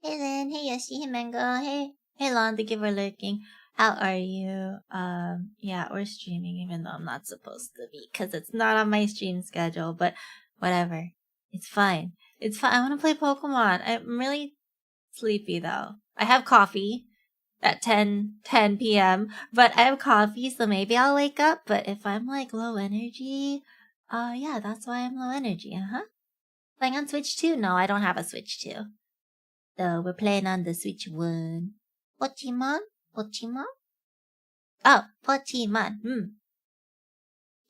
Hey Lynn, hey Yoshi, hey Mango, hey Lon, thank you for lurking. How are you? Yeah, we're streaming even though I'm not supposed to be because it's not on my stream schedule, but whatever. It's fine. It's fine. I want to play Pokemon. I'm really sleepy though. I have coffee at 10 p.m., but I have coffee, so maybe I'll wake up, but if I'm like low energy, yeah, that's why I'm low energy, Playing on Switch 2? No, I don't have a Switch 2. So we're playing on the Switch 1. Pokemon? Pokemon? Oh, Pokemon.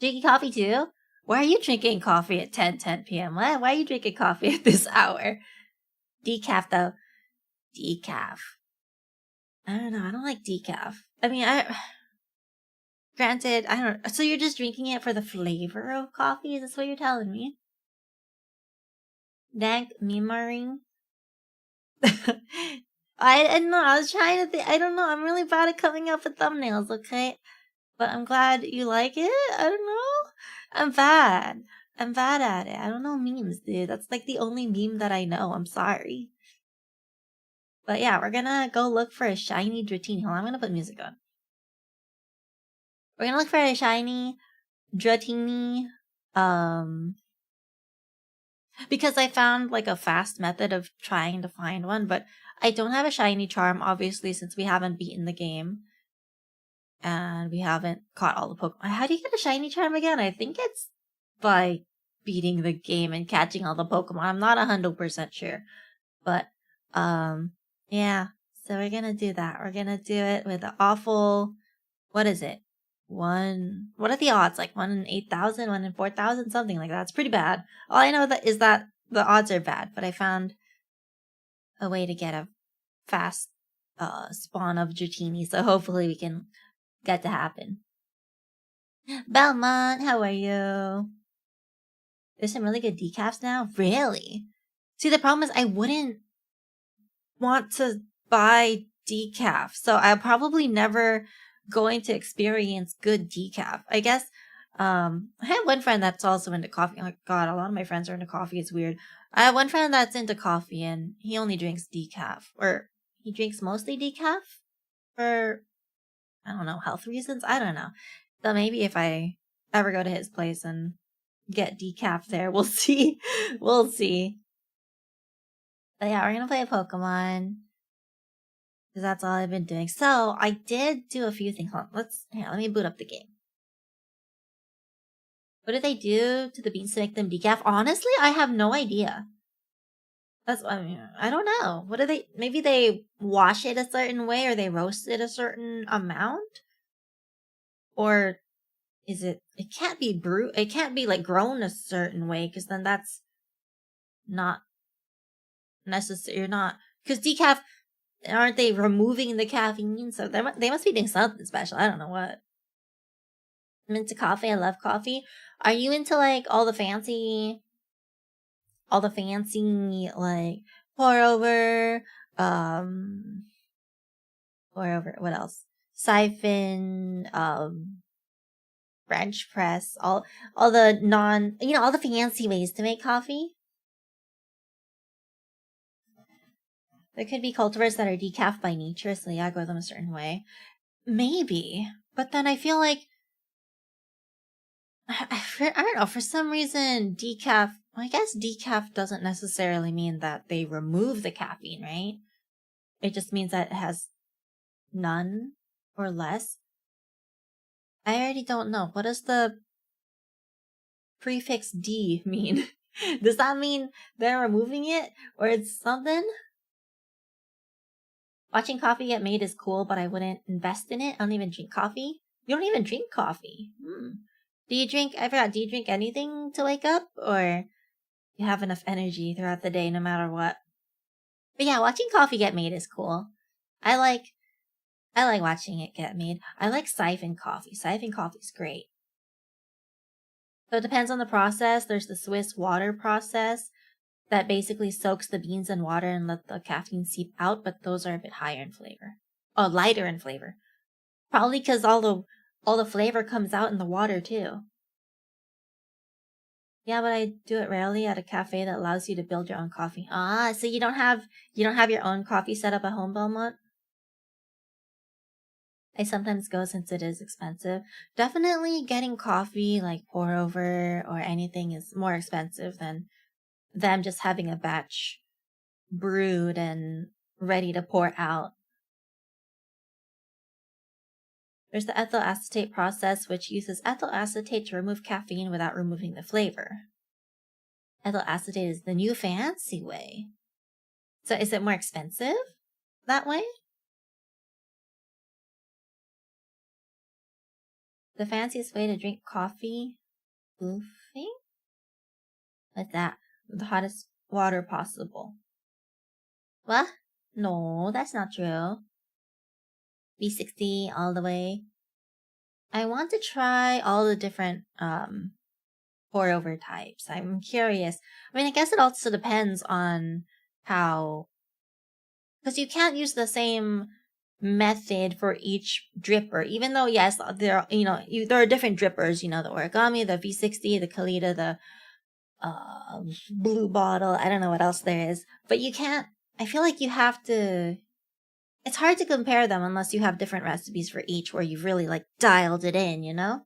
Drinking coffee too? Why are you drinking coffee at 10 p.m.? Why are you drinking coffee at this hour? Decaf though. Decaf. I don't know. I don't like decaf. I mean, granted, I don't. So you're just drinking it for the flavor of coffee? Is this what you're telling me? Dank Mimaring? I don't know. I was trying to think. I don't know. I'm really bad at coming up with thumbnails, okay? But I'm glad you like it. I don't know. I'm bad. I'm bad at it. I don't know memes, dude. That's like the only meme that I know. I'm sorry. But yeah, we're gonna go look for a shiny Dratini. Hold on, I'm gonna put music on. We're gonna look for a shiny Dratini. Because I found like a fast method of trying to find one, but I don't have a shiny charm, obviously, since we haven't beaten the game. And we haven't caught all the Pokemon. How do you get a shiny charm again? I think it's by beating the game and catching all the Pokemon. I'm not 100% sure. But, yeah. So we're gonna do that. We're gonna do it with the awful, what is it? What are the odds? Like 1 in 8,000, 1 in 4,000, something like that. It's pretty bad. All I know is that the odds are bad, but I found a way to get a fast, spawn of Dratini. So hopefully we can got to happen. Belmont, how are you? There's some really good decafs now? Really? See, the problem is I wouldn't want to buy decaf, so I'm probably never going to experience good decaf. I guess I have one friend that's also into coffee. Oh god, a lot of my friends are into coffee. It's weird. I have one friend that's into coffee and he only drinks decaf, or he drinks mostly decaf for, I don't know, health reasons. I don't know. So maybe if I ever go to his place and get decaf there, we'll see. We'll see. But yeah, we're gonna play a Pokemon because that's all I've been doing. So I did do a few things. Hold on, let me boot up the game. What did they do to the beans to make them decaf? Honestly, I have no idea. I don't know. What do they? Maybe they wash it a certain way, or they roast it a certain amount, or is it? It can't be brewed. It can't be like grown a certain way, because then that's not necessary. You're not, because decaf, aren't they removing the caffeine? So they must be doing something special. I don't know what. I'm into coffee. I love coffee. Are you into like all the fancy like pour over, what else? Siphon, French press, all the all the fancy ways to make coffee? There could be cultivars that are decaf by nature, so they grow them a certain way. Maybe. But then I feel like I don't know, for some reason decaf, I guess decaf doesn't necessarily mean that they remove the caffeine, right? It just means that it has none or less. I already don't know. What does the prefix D mean? Does that mean they're removing it or it's something? Watching coffee get made is cool, but I wouldn't invest in it. I don't even drink coffee. You don't even drink coffee. Do you drink anything to wake up, or you have enough energy throughout the day no matter what? But yeah, watching coffee get made is cool. I like watching it get made. I like siphon coffee. Siphon coffee's great. So it depends on the process. There's the Swiss water process that basically soaks the beans in water and let the caffeine seep out, but those are a bit higher in flavor. Oh, lighter in flavor. Probably because all the flavor comes out in the water too. Yeah, but I do it rarely at a cafe that allows you to build your own coffee. Ah, so you don't have your own coffee set up at home, Belmont? I sometimes go since it is expensive. Definitely getting coffee like pour over or anything is more expensive than them just having a batch brewed and ready to pour out. There's the ethyl acetate process, which uses ethyl acetate to remove caffeine without removing the flavor. Ethyl acetate is the new fancy way. So is it more expensive that way? The fanciest way to drink coffee? Boofing? What's that? The hottest water possible. What? No, that's not true. B60 all the way. I want to try all the different pour over types. I'm curious. I mean, I guess it also depends on how, because you can't use the same method for each dripper, even though yes, there are different drippers, the origami, the V60, the Kalita, the blue bottle. I don't know what else there is, but you can't. I feel like you have to. It's hard to compare them unless you have different recipes for each, where you've really like dialed it in. No,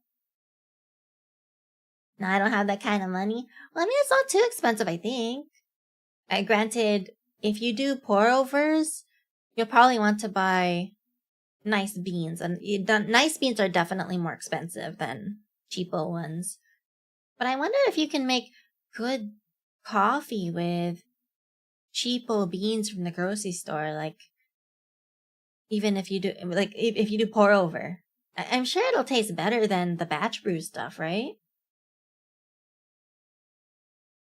I don't have that kind of money. Well, I mean, it's not too expensive, I think. Granted, if you do pour overs, you'll probably want to buy nice beans, and nice beans are definitely more expensive than cheapo ones. But I wonder if you can make good coffee with cheapo beans from the grocery store, like even if you do if you do pour over. I'm sure it'll taste better than the batch brew stuff, right?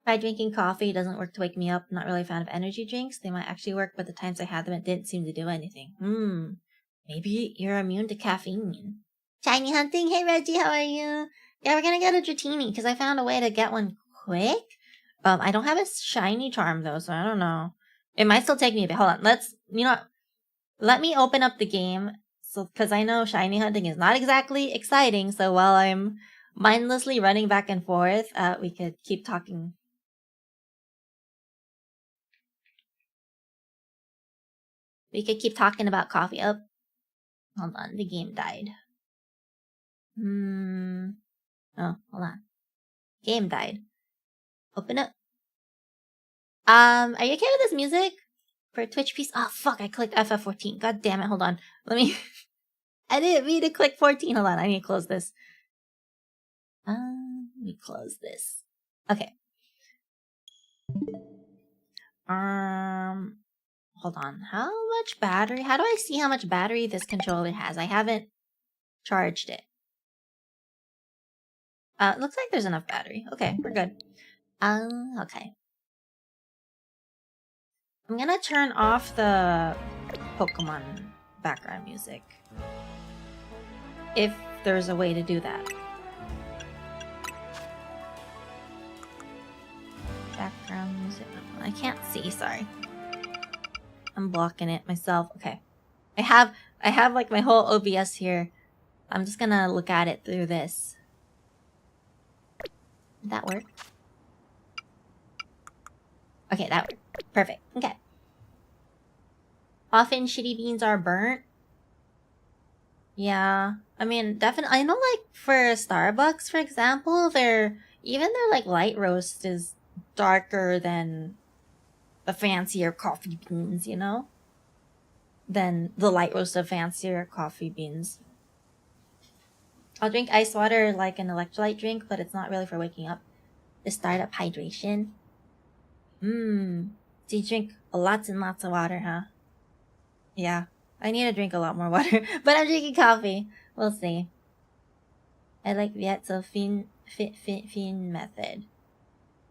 By drinking coffee doesn't work to wake me up. I'm not really a fan of energy drinks. They might actually work, but the times I had them, it didn't seem to do anything. Maybe you're immune to caffeine. Shiny hunting. Hey Reggie, how are you? Yeah, we're gonna get a dratini because I found a way to get one quick. I don't have a shiny charm though, so I don't know. It might still take me a bit. Hold on. Let me open up the game. So, because I know shiny hunting is not exactly exciting. So while I'm mindlessly running back and forth, we could keep talking. We could keep talking about coffee. Oh, hold on. The game died. Oh, hold on. Game died. Open up. Are you okay with this music? For Twitch piece? Oh, fuck. I clicked FF14. God damn it. Hold on. Let me... I didn't mean to click 14. Hold on. I need to close this. Let me close this. Okay. Hold on. How much battery? How do I see how much battery this controller has? I haven't charged it. Looks like there's enough battery. Okay, we're good. Okay. I'm gonna turn off the Pokemon background music. If there's a way to do that. Background music. I can't see, sorry. I'm blocking it myself. Okay. I have like my whole OBS here. I'm just gonna look at it through this. Did that work? Okay, that worked. Perfect. Okay. Often shitty beans are burnt. Yeah. I mean, definitely. I know, like, for Starbucks, for example, their like light roast is darker than the fancier coffee beans, you know? Than the light roast of fancier coffee beans. I'll drink ice water like an electrolyte drink, but it's not really for waking up. To start up hydration. So you drink lots and lots of water, huh? Yeah. I need to drink a lot more water, but I'm drinking coffee. We'll see. I like that so fin method.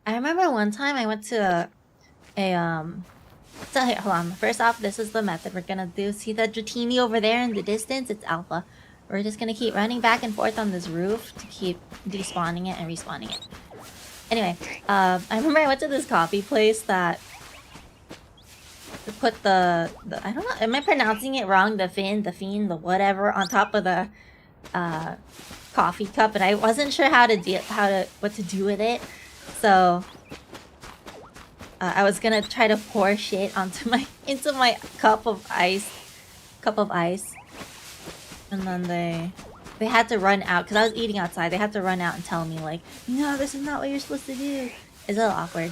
I remember one time I went to so here, hold on. First off, this is the method we're gonna do. See that dratini over there in the distance? It's alpha. We're just gonna keep running back and forth on this roof to keep despawning it and respawning it. Anyway, I remember I went to this coffee place that put the I don't know, am I pronouncing it wrong? The whatever on top of the coffee cup, and I wasn't sure what to do with it. So I was gonna try to pour shit into my cup of ice, and then they had to run out because I was eating outside. They had to run out and tell me like, no, this is not what you're supposed to do. It's a little awkward.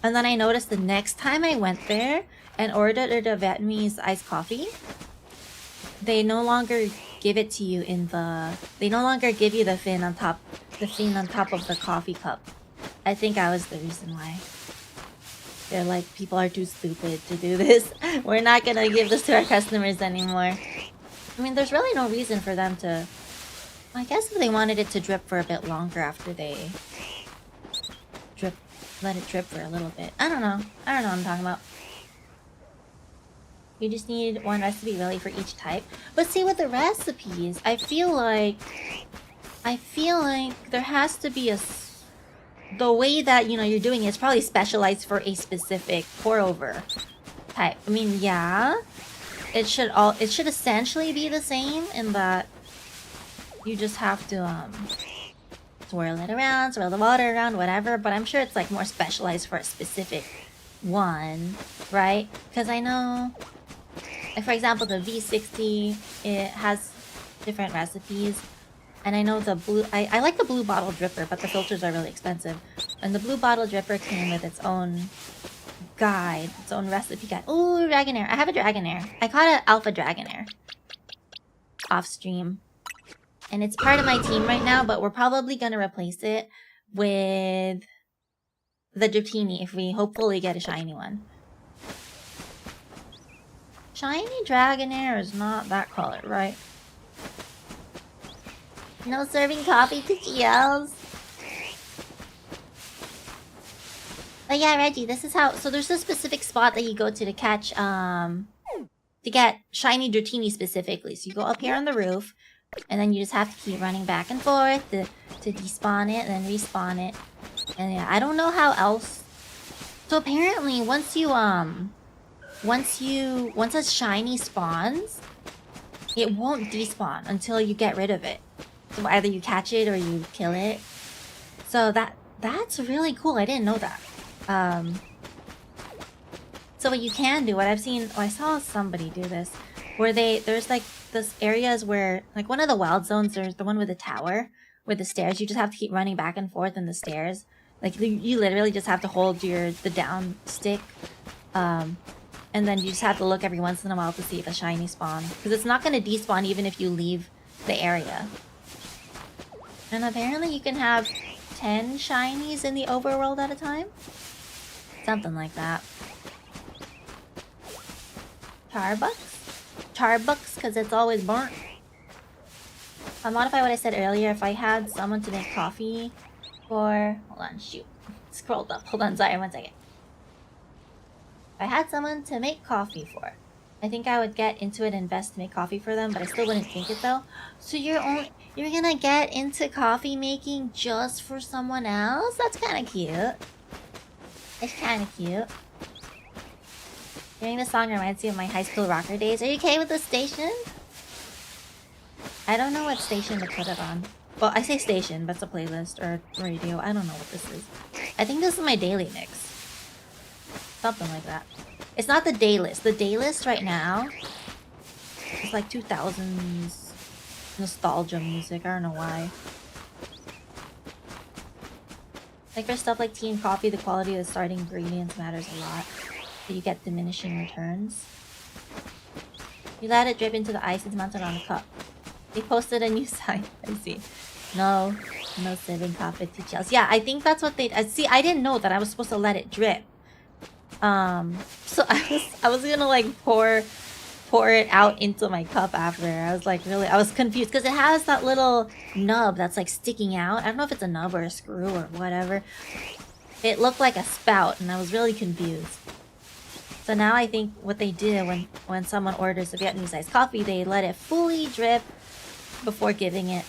And then I noticed the next time I went there and ordered the Vietnamese iced coffee, they no longer give it to you they no longer give you the fin on top of the coffee cup. I think I was the reason why. They're like, people are too stupid to do this. We're not gonna give this to our customers anymore. I mean, there's really no reason for them to... I guess if they wanted it to drip for a bit longer after they let it drip for a little bit. I don't know what I'm talking about. You just need one recipe really for each type. But see, with the recipes, I feel like there has to be the way that, you're doing it is probably specialized for a specific pour over type. I mean, yeah, it should essentially be the same in that you just have to swirl it around, swirl the water around, whatever, but I'm sure it's like more specialized for a specific one, right? Because I know, like, for example, the V60, it has different recipes. And I know the blue... I like the blue bottle dripper, but the filters are really expensive. And the blue bottle dripper came with its own guide, its own recipe guide. Ooh, Dragonair. I have a Dragonair. I caught an Alpha Dragonair off stream. And it's part of my team right now, but we're probably going to replace it with the dratini if we hopefully get a shiny one. Shiny Dragonair is not that color, right? No serving coffee to GLs. But yeah, Reggie, this is how... So there's a specific spot that you go to catch, to get shiny dratini specifically. So you go up here on the roof, and then you just have to keep running back and forth to despawn it and then respawn it. And yeah, I don't know how else. So apparently, once a shiny spawns, it won't despawn until you get rid of it. So either you catch it or you kill it. So that's really cool. I didn't know that. So what you can do, what I've seen, I saw somebody do this, where there's like this areas where, like one of the wild zones, there's the one with the tower, with the stairs. You just have to keep running back and forth in the stairs. Like you literally just have to hold the down stick, and then you just have to look every once in a while to see if a shiny spawn, because it's not going to despawn even if you leave the area. And apparently you can have 10 shinies in the overworld at a time, something like that. Charbucks, because it's always burnt. I'll modify what I said earlier. If I had someone to make coffee for... Hold on, shoot. Scrolled up. Hold on, sorry, one second. If I had someone to make coffee for, I think I would get into it and invest to make coffee for them, but I still wouldn't drink it though. So you're gonna get into coffee making just for someone else? That's kind of cute. It's kind of cute. Hearing this song reminds me of my high school rocker days. Are you okay with the station? I don't know what station to put it on. Well, I say station, but it's a playlist or radio. I don't know what this is. I think this is my daily mix. Something like that. It's not the day list. The day list right now is like 2000s nostalgia music. I don't know why. Like for stuff like tea and coffee, the quality of the starting ingredients matters a lot. So you get diminishing returns. You let it drip into the ice. It's mounted on a cup. They posted a new sign. I see. No serving coffee to Chelsea. Yeah, I think that's what they... see, I didn't know that I was supposed to let it drip. So I was gonna like pour it out into my cup after. I was like I was confused because it has that little nub that's like sticking out. I don't know if it's a nub or a screw or whatever. It looked like a spout and I was really confused. So now I think what they do when someone orders a Vietnamese iced coffee, they let it fully drip before giving it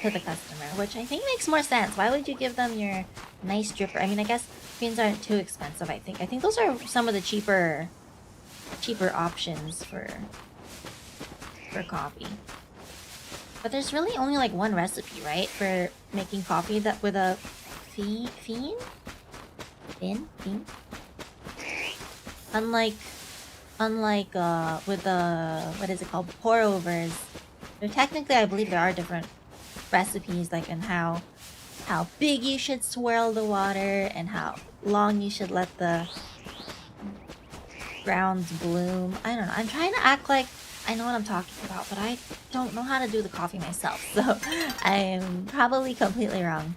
to the customer, which I think makes more sense. Why would you give them your nice dripper? I mean, I guess beans aren't too expensive, I think. I think those are some of the cheaper options for coffee. But there's really only like one recipe, right? For making coffee that with a fin? Unlike with the, what is it called, pour overs. There technically, I believe there are different recipes, like in how big you should swirl the water and how long you should let the grounds bloom. I don't know. I'm trying to act like I know what I'm talking about, but I don't know how to do the coffee myself, so I'm probably completely wrong.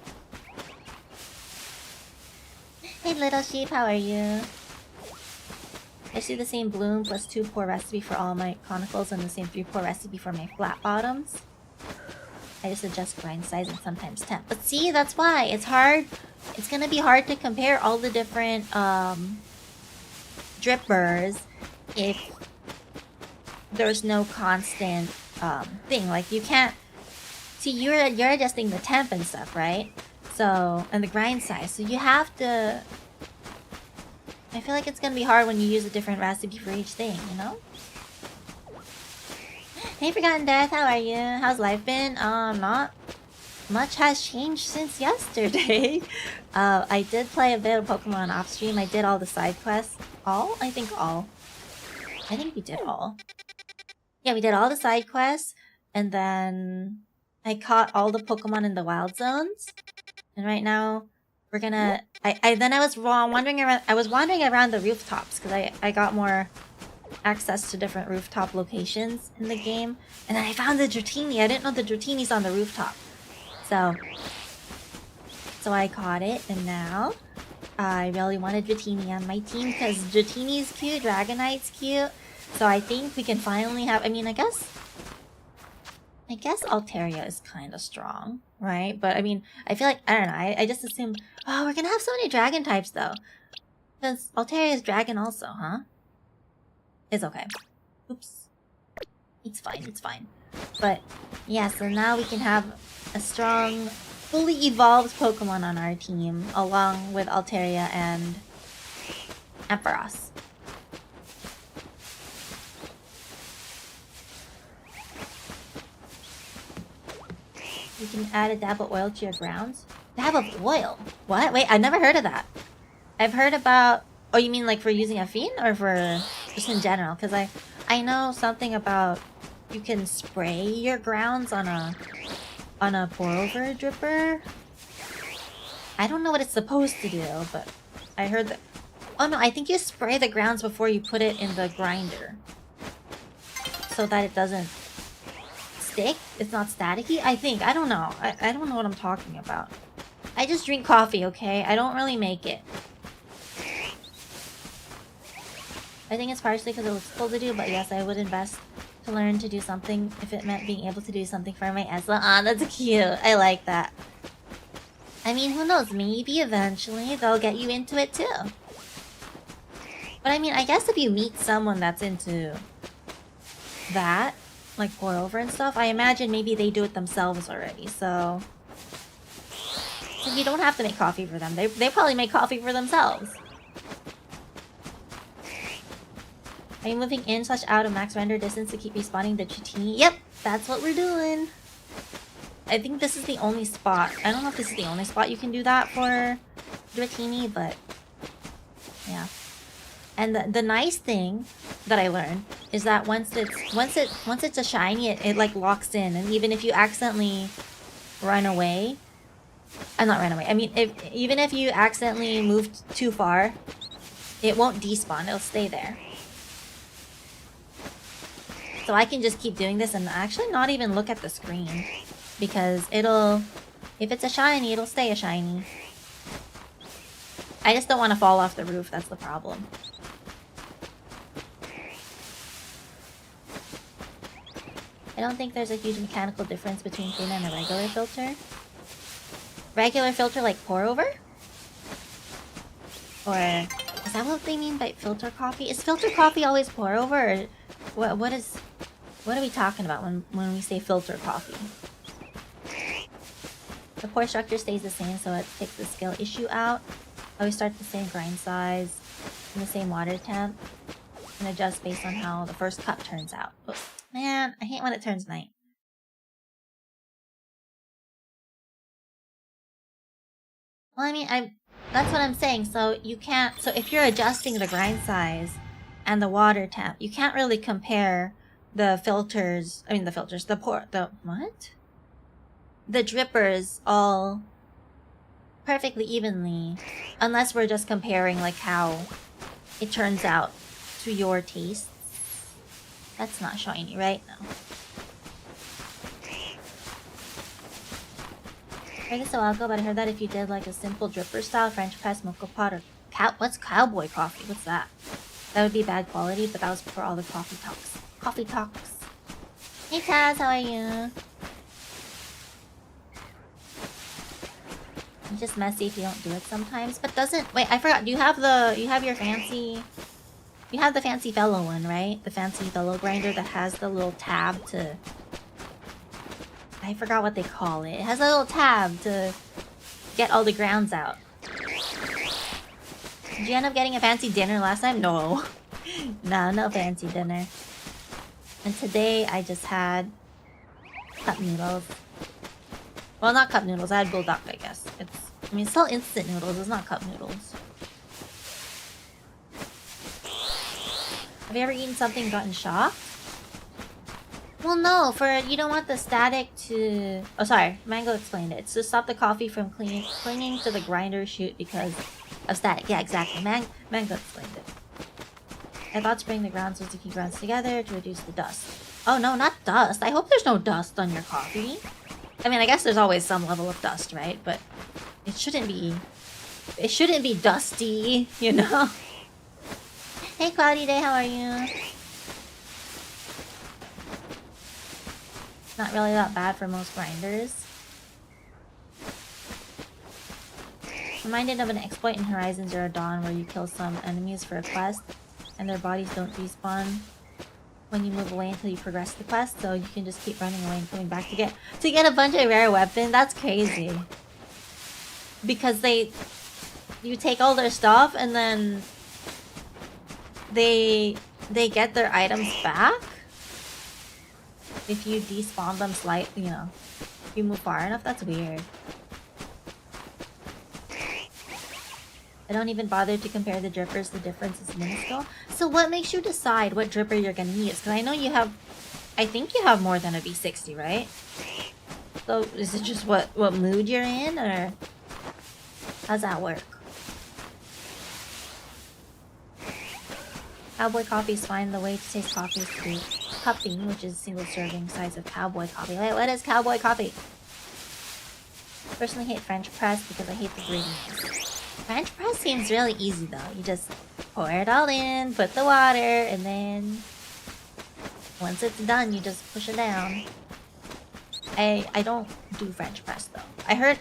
Hey little sheep, how are you? I see the same bloom plus 2 pour recipe for all my conicals and the same 3 pour recipe for my flat bottoms. I just adjust grind size and sometimes temp. But see, that's why it's hard. It's gonna be hard to compare all the different drippers if there's no constant thing. Like you can't see, you're adjusting the temp and stuff, right? So, and the grind size. So you have to. I feel like it's gonna be hard when you use a different recipe for each thing, you know? Hey Forgotten Death, how are you? How's life been? Not much has changed since yesterday. I did play a bit of Pokemon off stream. I did all the side quests. All? I think all. I think we did all. Yeah, we did all the side quests, and then I caught all the Pokemon in the wild zones. And right now, we're gonna... I was wandering around... I was wandering around the rooftops, because I got more access to different rooftop locations in the game. And then I found the Dratini. I didn't know the Dratini's on the rooftop. So I caught it, and now I really wanted Dratini on my team, because Dratini's cute, Dragonite's cute. So I think we can finally have... I mean, I guess Altaria is kind of strong, right? But I mean, I feel like, I don't know, I just assumed, oh, we're gonna have so many dragon types though. Because Altaria is dragon also, huh? It's okay. Oops. It's fine, it's fine. But, yeah, so now we can have a strong, fully evolved Pokemon on our team, along with Altaria and Ampharos. You can add a dab of oil to your grounds. Dab of oil? What? Wait, I never heard of that. I've heard about... Oh, you mean like for using a fiend or for just in general? Because I know something about you can spray your grounds on a pour-over dripper. I don't know what it's supposed to do, but I heard that... Oh no, I think you spray the grounds before you put it in the grinder. So that it doesn't stick? It's not staticky? I think. I don't know. I don't know what I'm talking about. I just drink coffee, okay? I don't really make it. I think it's partially because it looks cool to do, but yes, I would invest to learn to do something if it meant being able to do something for my Esla. Ah, that's cute. I like that. I mean, who knows? Maybe eventually they'll get you into it too. But I mean, I guess if you meet someone that's into that, like pour over and stuff, I imagine maybe they do it themselves already, so you don't have to make coffee for them. They probably make coffee for themselves. Are you moving in/out of max render distance to keep respawning the dratini? Yep, that's what we're doing. I think this is the only spot. I don't know if this is the only spot you can do that for dratini, but yeah. And the nice thing that I learned is that once it's a shiny, it like locks in, and even if you accidentally run away, not run away. I mean, even if you accidentally moved too far, it won't despawn. It'll stay there. So I can just keep doing this and actually not even look at the screen, because it'll, if it's a shiny, it'll stay a shiny. I just don't want to fall off the roof. That's the problem. I don't think there's a huge mechanical difference between thin and a regular filter. Regular filter like pour over? Or is that what they mean by filter coffee? Is filter coffee always pour over? Or what are we talking about when we say filter coffee? The pour structure stays the same, so it takes the skill issue out. Always start the same grind size and the same water temp, and adjust based on how the first cup turns out. Oh, man, I hate when it turns night. Well, I mean, that's what I'm saying. So you can't. So if you're adjusting the grind size and the water temp, you can't really compare the filters. I mean, the filters. The drippers all perfectly evenly, unless we're just comparing like how it turns out to your taste. That's not shiny, right? No. I heard this a while ago, but I heard that if you did like a simple dripper style French press mocha pot or what's cowboy coffee? What's that? That would be bad quality, but that was for all the coffee talks. Coffee talks. Hey Taz, how are you? It's just messy if you don't do it sometimes, but doesn't... Wait, I forgot. Do you have your fancy... You have the fancy fellow one, right? The fancy fellow grinder that has the little tab to... I forgot what they call it. It has a little tab to get all the grounds out. Did you end up getting a fancy dinner last time? No. No fancy dinner. And today I just had cup noodles. Well, not cup noodles. I had bulldog, I guess. I mean, it's still instant noodles. It's not cup noodles. Have you ever eaten something and gotten shocked? Well, no. You don't want the static to... Oh, sorry. Mango explained it. It's to stop the coffee from clinging to the grinder chute because of static. Yeah, exactly. Mango explained it. I thought spraying the grounds was to keep grounds together to reduce the dust. Oh, no, not dust. I hope there's no dust on your coffee. I mean, I guess there's always some level of dust, right? But it shouldn't be dusty, you know? Hey, Cloudy Day, how are you? Not really that bad for most grinders. Reminded of an exploit in Horizon Zero Dawn where you kill some enemies for a quest and their bodies don't respawn when you move away until you progress the quest, so you can just keep running away and coming back to get a bunch of rare weapons. That's crazy. Because you take all their stuff and then they get their items back if you despawn them slightly, you know. If you move far enough, that's weird. I don't even bother to compare the drippers, the difference is minuscule. So what makes you decide what dripper you're gonna use? Because I know you have, I think you have more than a V60, right? So is it just what mood you're in, or how's that work? Cowboy coffee is fine. The way to taste coffee is through cupping, which is a single serving size of cowboy coffee. Wait, what is cowboy coffee? Personally hate French press because I hate the greediness. French press seems really easy though. You just pour it all in, put the water, and then once it's done, you just push it down. I don't do French press though. I heard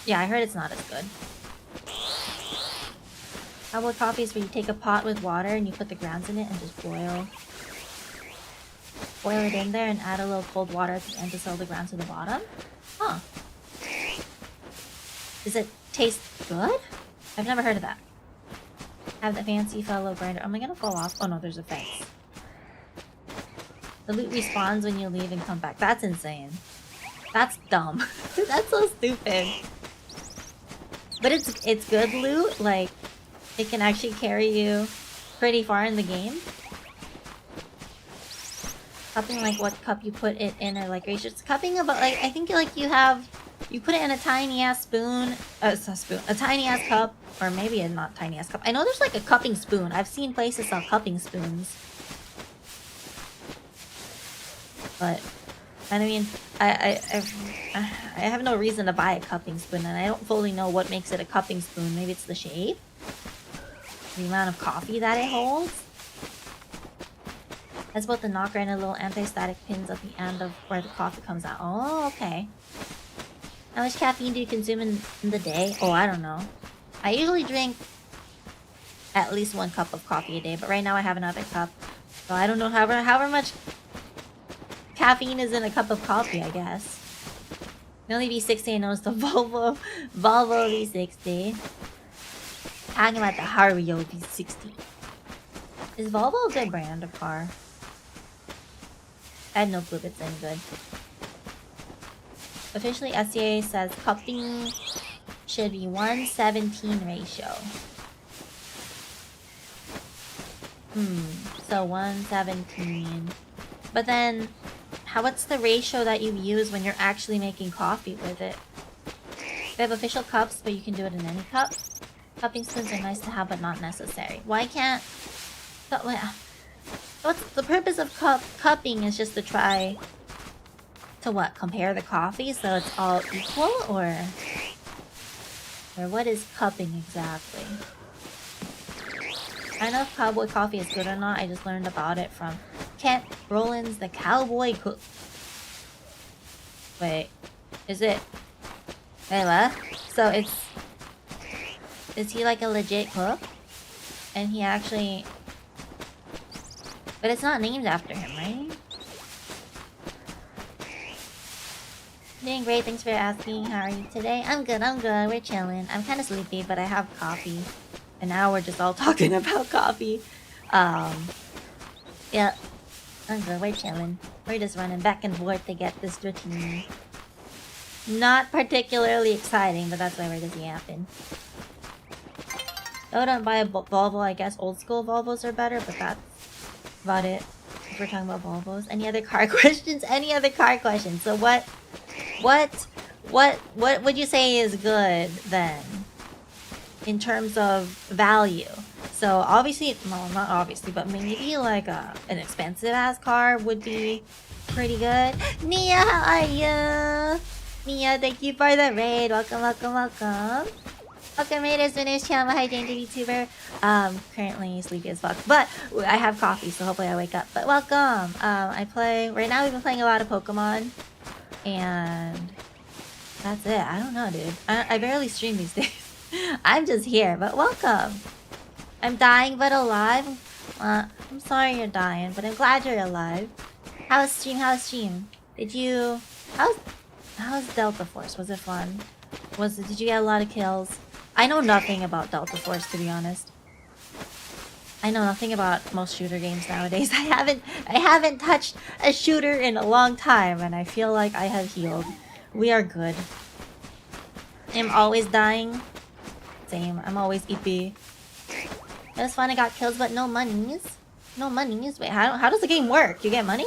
it's not as good. Cowboy coffee is where you take a pot with water and you put the grounds in it and just boil it in there and add a little cold water at the end to settle the grounds to the bottom. Huh. Does it taste good? I've never heard of that. Have the fancy fellow grinder. Am I gonna fall off? Oh no, there's a fence. The loot respawns when you leave and come back. That's insane. That's dumb. That's so stupid. But it's good loot. Like, it can actually carry you pretty far in the game. Cupping, like what cup you put it in, or like ratios. Cupping about like, I think like you put it in a tiny ass spoon, a tiny ass cup, or maybe a not tiny ass cup. I know there's like a cupping spoon. I've seen places sell cupping spoons. But I mean, I have no reason to buy a cupping spoon, and I don't fully know what makes it a cupping spoon. Maybe it's the shape, the amount of coffee that it holds. That's both the knocker and a little anti-static pins at the end of where the coffee comes out. Oh, okay. How much caffeine do you consume in the day? Oh, I don't know. I usually drink at least 1 cup of coffee a day, but right now I have another cup. So I don't know however much caffeine is in a cup of coffee, I guess. The only V60 I know is the Volvo V60. Talking about the Hario V60. Is Volvo a good brand of car? I had no clue if it's any good. Officially, SCA says cupping should be 1:17 ratio. So 1:17. But then, what's the ratio that you use when you're actually making coffee with it? They have official cups, but you can do it in any cup. Cupping spoons are nice to have, but not necessary. Why can't... What's the purpose of cupping is just to try to what? Compare the coffee so it's all equal, or what is cupping exactly? I don't know if cowboy coffee is good or not. I just learned about it from Kent Rollins, the cowboy cook. Wait, is it? Wait, what? So is he like a legit cook? And he actually... But it's not named after him, right? Doing great, thanks for asking. How are you today? I'm good, we're chilling. I'm kind of sleepy, but I have coffee. And now we're just all talking about coffee. Yeah. I'm good, we're chilling. We're just running back and forth to get this dratini. Not particularly exciting, but that's why we're just yapping. Oh, don't buy a Volvo. I guess old school Volvos are better, but that's about it. If we're talking about Volvos. Any other car questions? Any other car questions? So what would you say is good then? In terms of value? So obviously, well, not obviously, but maybe like an expensive ass car would be pretty good. Nia, how are you? Nia, thank you for the raid. Welcome. Welcome raiders to this channel. Hi, Jane, VTuber. Currently sleepy as fuck, but I have coffee, so hopefully I wake up. But welcome. Right now we've been playing a lot of Pokemon, and that's it. I don't know, dude. I barely stream these days. I'm just here, but welcome. I'm dying but alive. I'm sorry you're dying, but I'm glad you're alive. How's stream? Did you... How's Delta Force? Was it fun? Did you get a lot of kills? I know nothing about Delta Force, to be honest. I know nothing about most shooter games nowadays. I haven't touched a shooter in a long time, and I feel like I have healed. We are good. I'm always dying. Same. I'm always eepy. It was fun. I got kills, but no monies. No monies. Wait, how does the game work? You get money?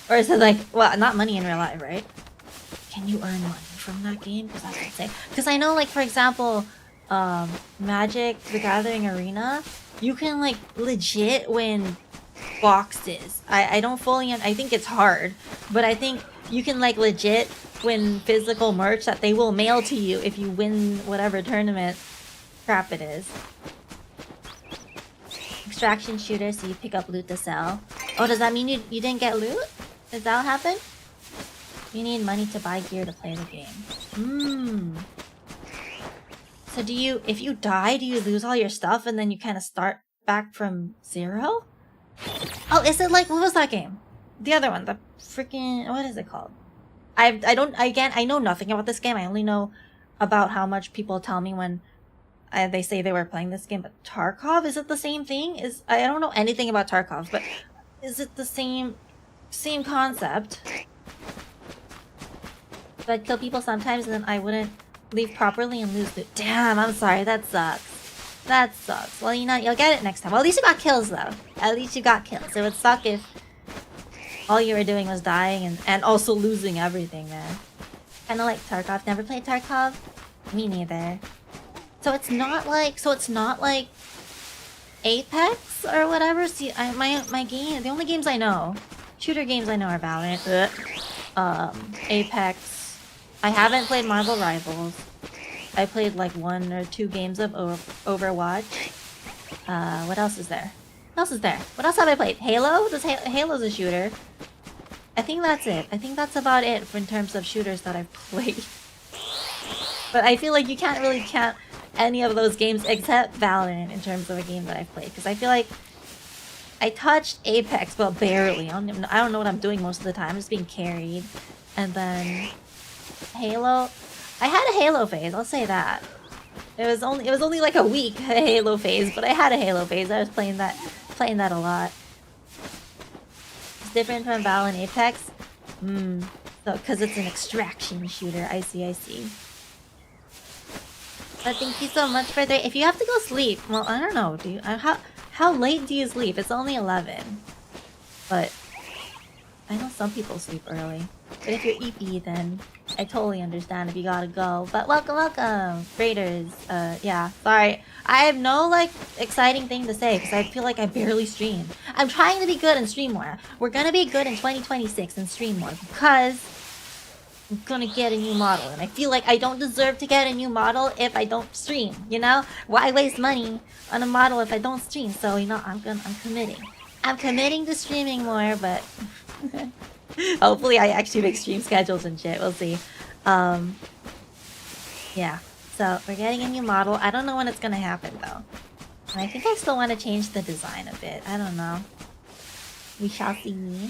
Or is it like, well, not money in real life, right? Can you earn money from that game? Because that's insane. Because I know, like, for example, Magic the Gathering Arena, you can, like, legit win boxes. I don't fully... I think it's hard, but I think you can, like, legit win physical merch that they will mail to you if you win whatever tournament crap it is. Extraction shooter, so you pick up loot to sell. Oh, does that mean you didn't get loot? Does that happen? You need money to buy gear to play the game. So if you die, do you lose all your stuff and then you kind of start back from zero? Oh, is it like, what was that game? The other one, the freaking, what is it called? I know nothing about this game. I only know about how much people tell me when they say they were playing this game. But Tarkov, is it the same thing? I don't know anything about Tarkov, but is it the same concept? So I'd kill people sometimes and then I wouldn't leave properly and lose loot. Damn, I'm sorry, that sucks. That sucks. Well, you know, you'll get it next time. Well, at least you got kills though. At least you got kills. It would suck if all you were doing was dying and also losing everything, man. Kinda like Tarkov. Never played Tarkov? Me neither. So it's not like Apex or whatever. See, my game, the only games I know, shooter games I know are Valorant, Apex. I haven't played Marvel Rivals. I played like 1 or 2 games of Overwatch. What else is there? What else have I played? Halo? Halo's a shooter. I think that's it. I think that's about it in terms of shooters that I've played. But I feel like you can't really count any of those games except Valorant in terms of a game that I've played. Because I feel like I touched Apex, but barely. I don't know what I'm doing most of the time. I'm just being carried. And then Halo. I had a Halo phase, I'll say that. It was only like a week, a Halo phase, but I had a Halo phase. I was playing that a lot. It's different from Val and Apex. So because it's an extraction shooter. I see. But thank you so much for if you have to go sleep, well, I don't know, how late do you sleep? It's only 11. But I know some people sleep early. But if you're eepy, then I totally understand if you gotta go. But welcome, Raiders. Yeah, sorry. I have no, like, exciting thing to say because I feel like I barely stream. I'm trying to be good and stream more. We're gonna be good in 2026 and stream more because I'm gonna get a new model. And I feel like I don't deserve to get a new model if I don't stream, you know? Why waste money on a model if I don't stream? So, you know, I'm committing. I'm committing to streaming more, but... hopefully I actually make stream schedules and shit. We'll see. Yeah. So we're getting a new model. I don't know when it's gonna happen though. And I think I still want to change the design a bit. I don't know. We shall see.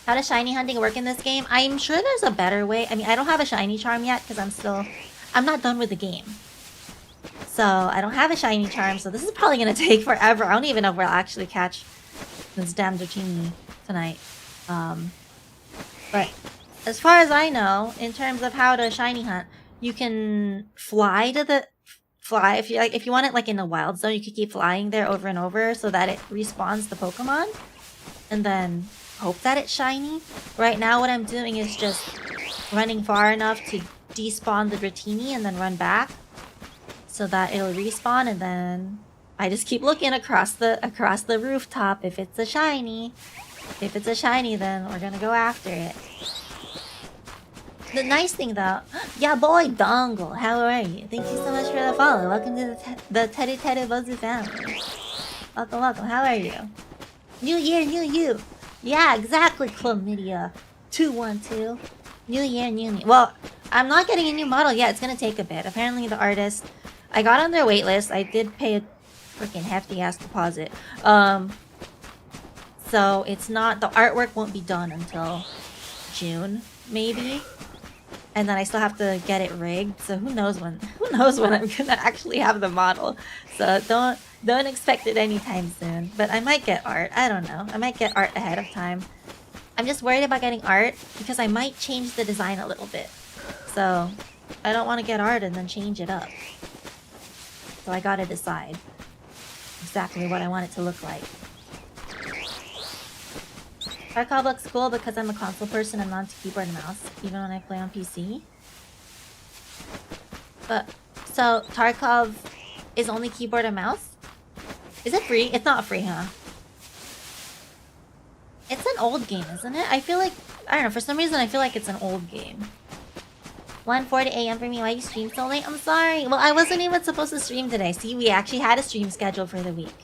How does shiny hunting work in this game? I'm sure there's a better way. I mean, I don't have a shiny charm yet because I'm not done with the game. So I don't have a shiny charm. So this is probably gonna take forever. I don't even know if we'll actually catch this damn dratini tonight. But as far as I know, in terms of how to shiny hunt, you can fly if you want it like in the wild zone, you could keep flying there over and over so that it respawns the Pokemon and then hope that it's shiny. Right now what I'm doing is just running far enough to despawn the dratini and then run back so that it'll respawn, and then I just keep looking across the rooftop if it's a shiny. If it's a shiny, then we're gonna go after it. The nice thing though... Yeah boy, Dongle, how are you? Thank you so much for the follow. Welcome to the Teddy Bozu family. Welcome, how are you? New year, new you! Yeah, exactly, Chlamydia 212. New year, new me. Well, I'm not getting a new model yet. It's gonna take a bit. Apparently the artist... I got on their waitlist. I did pay Freaking hefty ass deposit. So it's not, the artwork won't be done until June, maybe. And then I still have to get it rigged, so who knows when I'm gonna actually have the model. So don't expect it anytime soon. But I might get art, I don't know. I might get art ahead of time. I'm just worried about getting art because I might change the design a little bit. So I don't want to get art and then change it up. So I gotta decide exactly what I want it to look like. Tarkov looks cool because I'm a console person and not keyboard and mouse, even when I play on PC. But, so, Tarkov is only keyboard and mouse? Is it free? It's not free, huh? It's an old game, isn't it? I feel like, I don't know, for some reason I feel like it's an old game. 1:40 AM for me, why you stream so late? I'm sorry. Well, I wasn't even supposed to stream today. See, we actually had a stream scheduled for the week.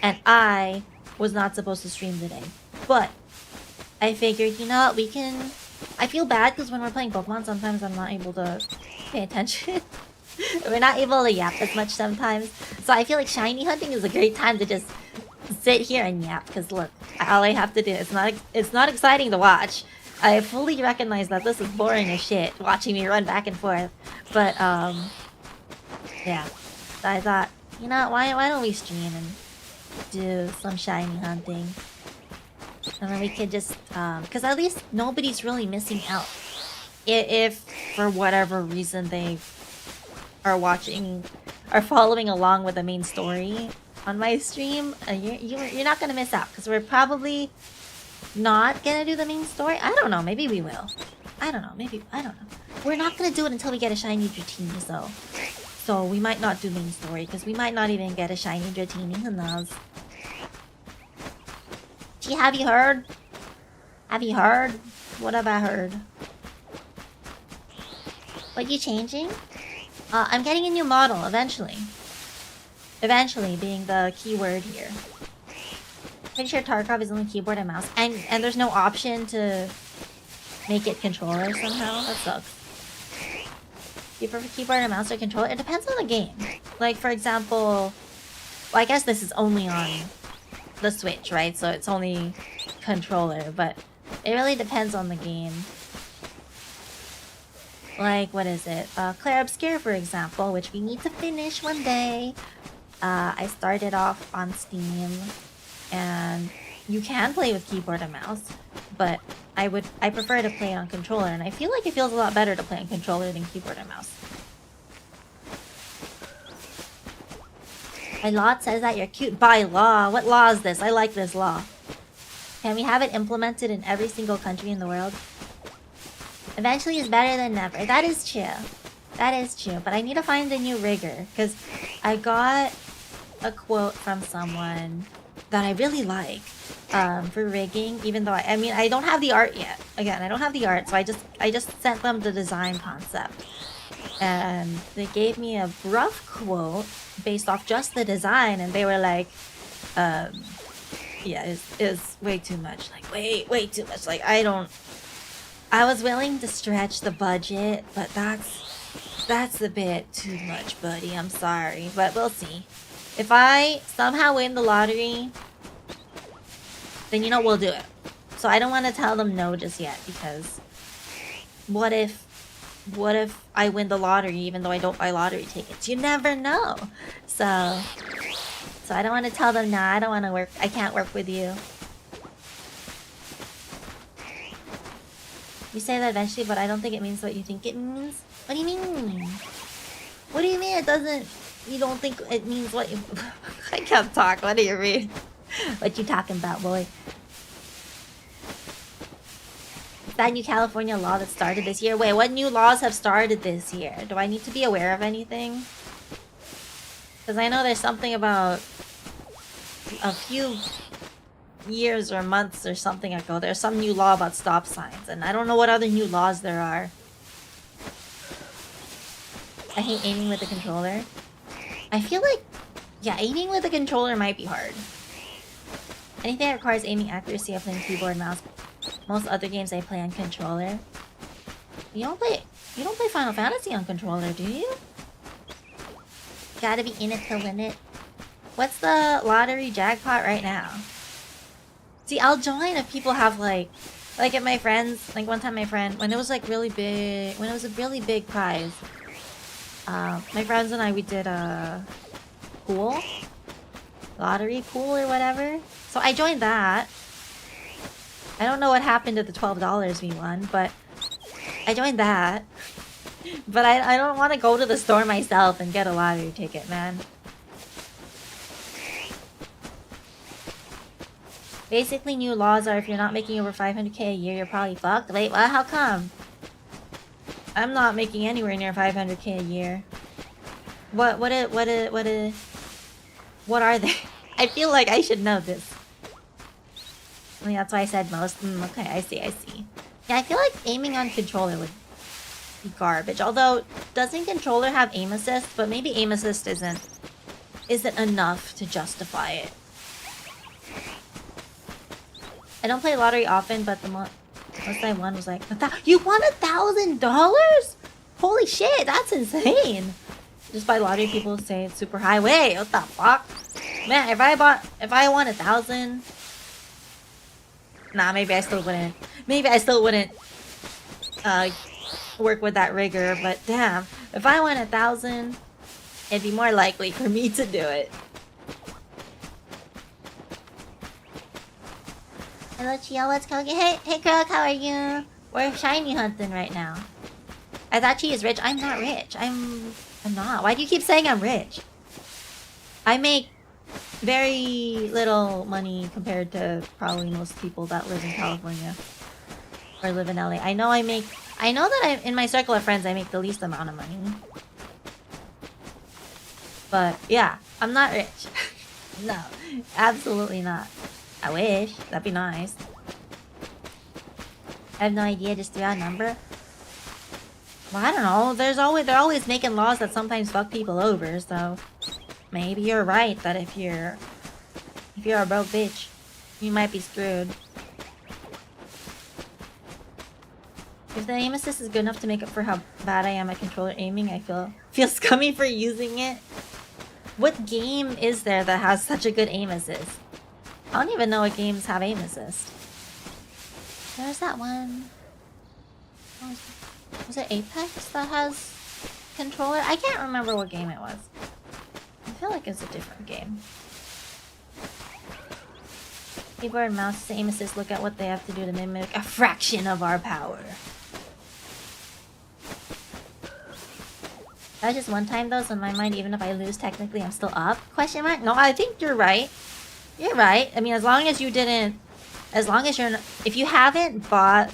And I was not supposed to stream today. But I figured, you know what, we can... I feel bad because when we're playing Pokemon, sometimes I'm not able to pay attention. We're not able to yap as much sometimes. So I feel like shiny hunting is a great time to just sit here and yap. Because look, all I have to do, it's not exciting to watch. I fully recognize that this is boring as shit, watching me run back and forth. But, yeah. So I thought, you know, why don't we stream and do some shiny hunting? And then we could just, because at least nobody's really missing out. If for whatever reason they are following along with the main story on my stream, you're not gonna miss out. Because we're probably not gonna do the main story. I don't know, maybe we will. I don't know. We're not gonna do it until we get a shiny dratini, so we might not do main story, because we might not even get a shiny dratini, who knows. Gee, have you heard? Have you heard? What have I heard? What, you changing? I'm getting a new model, eventually. Eventually being the key word here. Pretty sure Tarkov is only keyboard and mouse. And there's no option to make it controller somehow? That sucks. Do you prefer keyboard and mouse or controller? It depends on the game. Like, for example... Well, I guess this is only on the Switch, right? So it's only controller, but it really depends on the game. Like, what is it? Claire Obscure, for example, which we need to finish one day. I started off on Steam, and you can play with keyboard and mouse, but I prefer to play on controller, and I feel like it feels a lot better to play on controller than keyboard and mouse. My law says that you're cute. By law? What law is this? I like this law. Can we have it implemented in every single country in the world? Eventually is better than never. That is true. That is true. But I need to find a new rigger, because I got a quote from someone that I really like for rigging, even though I mean I don't have the art yet. Again, I don't have the art, so I just sent them the design concept. And they gave me a rough quote based off just the design, and they were like, yeah, it's way too much. Like, way too much. Like, I was willing to stretch the budget, but that's a bit too much, buddy. I'm sorry, but we'll see. If I somehow win the lottery, then you know we'll do it. So I don't want to tell them no just yet, because what if I win the lottery even though I don't buy lottery tickets? You never know. So I don't want to tell them, nah, I don't want to work. I can't work with you. You say that eventually, but I don't think it means what you think it means. What do you mean? What do you mean it doesn't... You don't think it means what you... I can't talk. What do you mean? What you talking about, boy? That new California law that started this year. Wait, what new laws have started this year? Do I need to be aware of anything? Because I know there's something about a few years or months or something ago. There's some new law about stop signs, and I don't know what other new laws there are. I hate aiming with the controller. I feel like, yeah, aiming with the controller might be hard. Anything that requires aiming accuracy, I play on keyboard and mouse. Most other games I play on controller. You don't play Final Fantasy on controller, do you? Gotta be in it to win it. What's the lottery jackpot right now? See, I'll join if people have like at my friends, like one time my friend, when it was like really big, when it was a really big prize, my friends and I, we did a pool, lottery pool or whatever. So I joined that. I don't know what happened to the $12 we won, but I joined that. But I don't want to go to the store myself and get a lottery ticket, man. Basically, new laws are if you're not making over 500k a year, you're probably fucked. Wait, what? How come? I'm not making anywhere near 500k a year. What are they? I feel like I should know this. I mean, that's why I said most. Okay, I see. Yeah, I feel like aiming on controller would be garbage. Although, doesn't controller have aim assist? But maybe aim assist isn't enough to justify it. I don't play lottery often, but the most I won was like you won $1,000? Holy shit, that's insane! Just by lottery, people say it's super high. Wait, what the fuck? Man, if I won 1,000, nah, maybe I still wouldn't. Maybe I still wouldn't work with that rigor. But damn, if I won 1,000, it'd be more likely for me to do it. Hello, Chia, what's going on? Hey, Crook, how are you? We're shiny hunting right now. I thought she is rich. I'm not rich. I'm not. Why do you keep saying I'm rich? I make very little money compared to probably most people that live in California or live in LA. I know that in my circle of friends, I make the least amount of money. But yeah, I'm not rich. No, absolutely not. I wish. That'd be nice. I have no idea, just threw out a number. Well, I don't know. They're always making laws that sometimes fuck people over, so maybe you're right that if you're a broke bitch, you might be screwed. If the aim assist is good enough to make up for how bad I am at controller aiming, I feel scummy for using it. What game is there that has such a good aim assist? I don't even know what games have aim assist. There's that one. Was it Apex that has controller? I can't remember what game it was. I feel like it's a different game. Keyboard and mouse, aim assist, look at what they have to do to mimic a fraction of our power. That's just one time though, so in my mind, even if I lose, technically I'm still up? Question mark? No, I think you're right. You're right. I mean, as long as if you haven't bought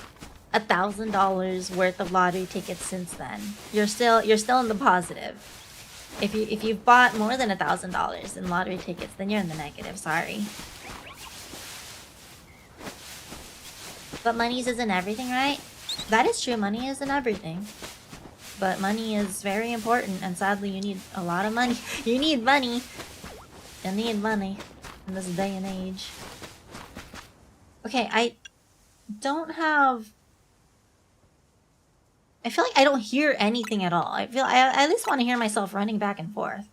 $1,000 worth of lottery tickets since then, you're still in the positive. If you've bought more than $1,000 in lottery tickets, then you're in the negative. Sorry. But money isn't everything, right? That is true. Money isn't everything. But money is very important, and sadly, you need a lot of money. You need money. You need money in this day and age. Okay, I feel like I don't hear anything at all. I at least want to hear myself running back and forth.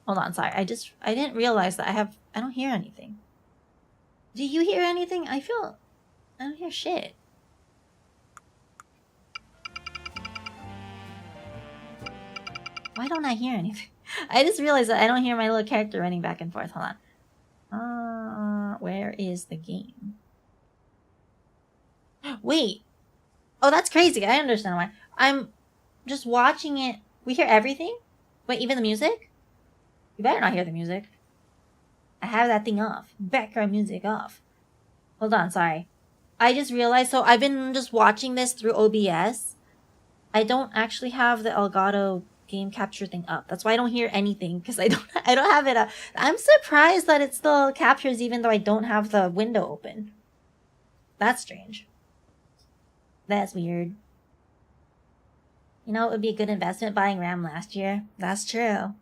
Hold on, sorry. I didn't realize that I don't hear anything. Do you hear anything? I don't hear shit. Why don't I hear anything? I just realized that I don't hear my little character running back and forth. Hold on. Where is the game? Wait. Oh, that's crazy. I understand why. I'm just watching it. We hear everything? Wait, even the music? You better not hear the music. I have that thing off. Background music off. Hold on, sorry. I just realized, so I've been just watching this through OBS. I don't actually have the Elgato game capture thing up. That's why I don't hear anything, because I don't have it up. I'm surprised that it still captures even though I don't have the window open. That's strange. That's weird. You know, it would be a good investment buying RAM last year. That's true.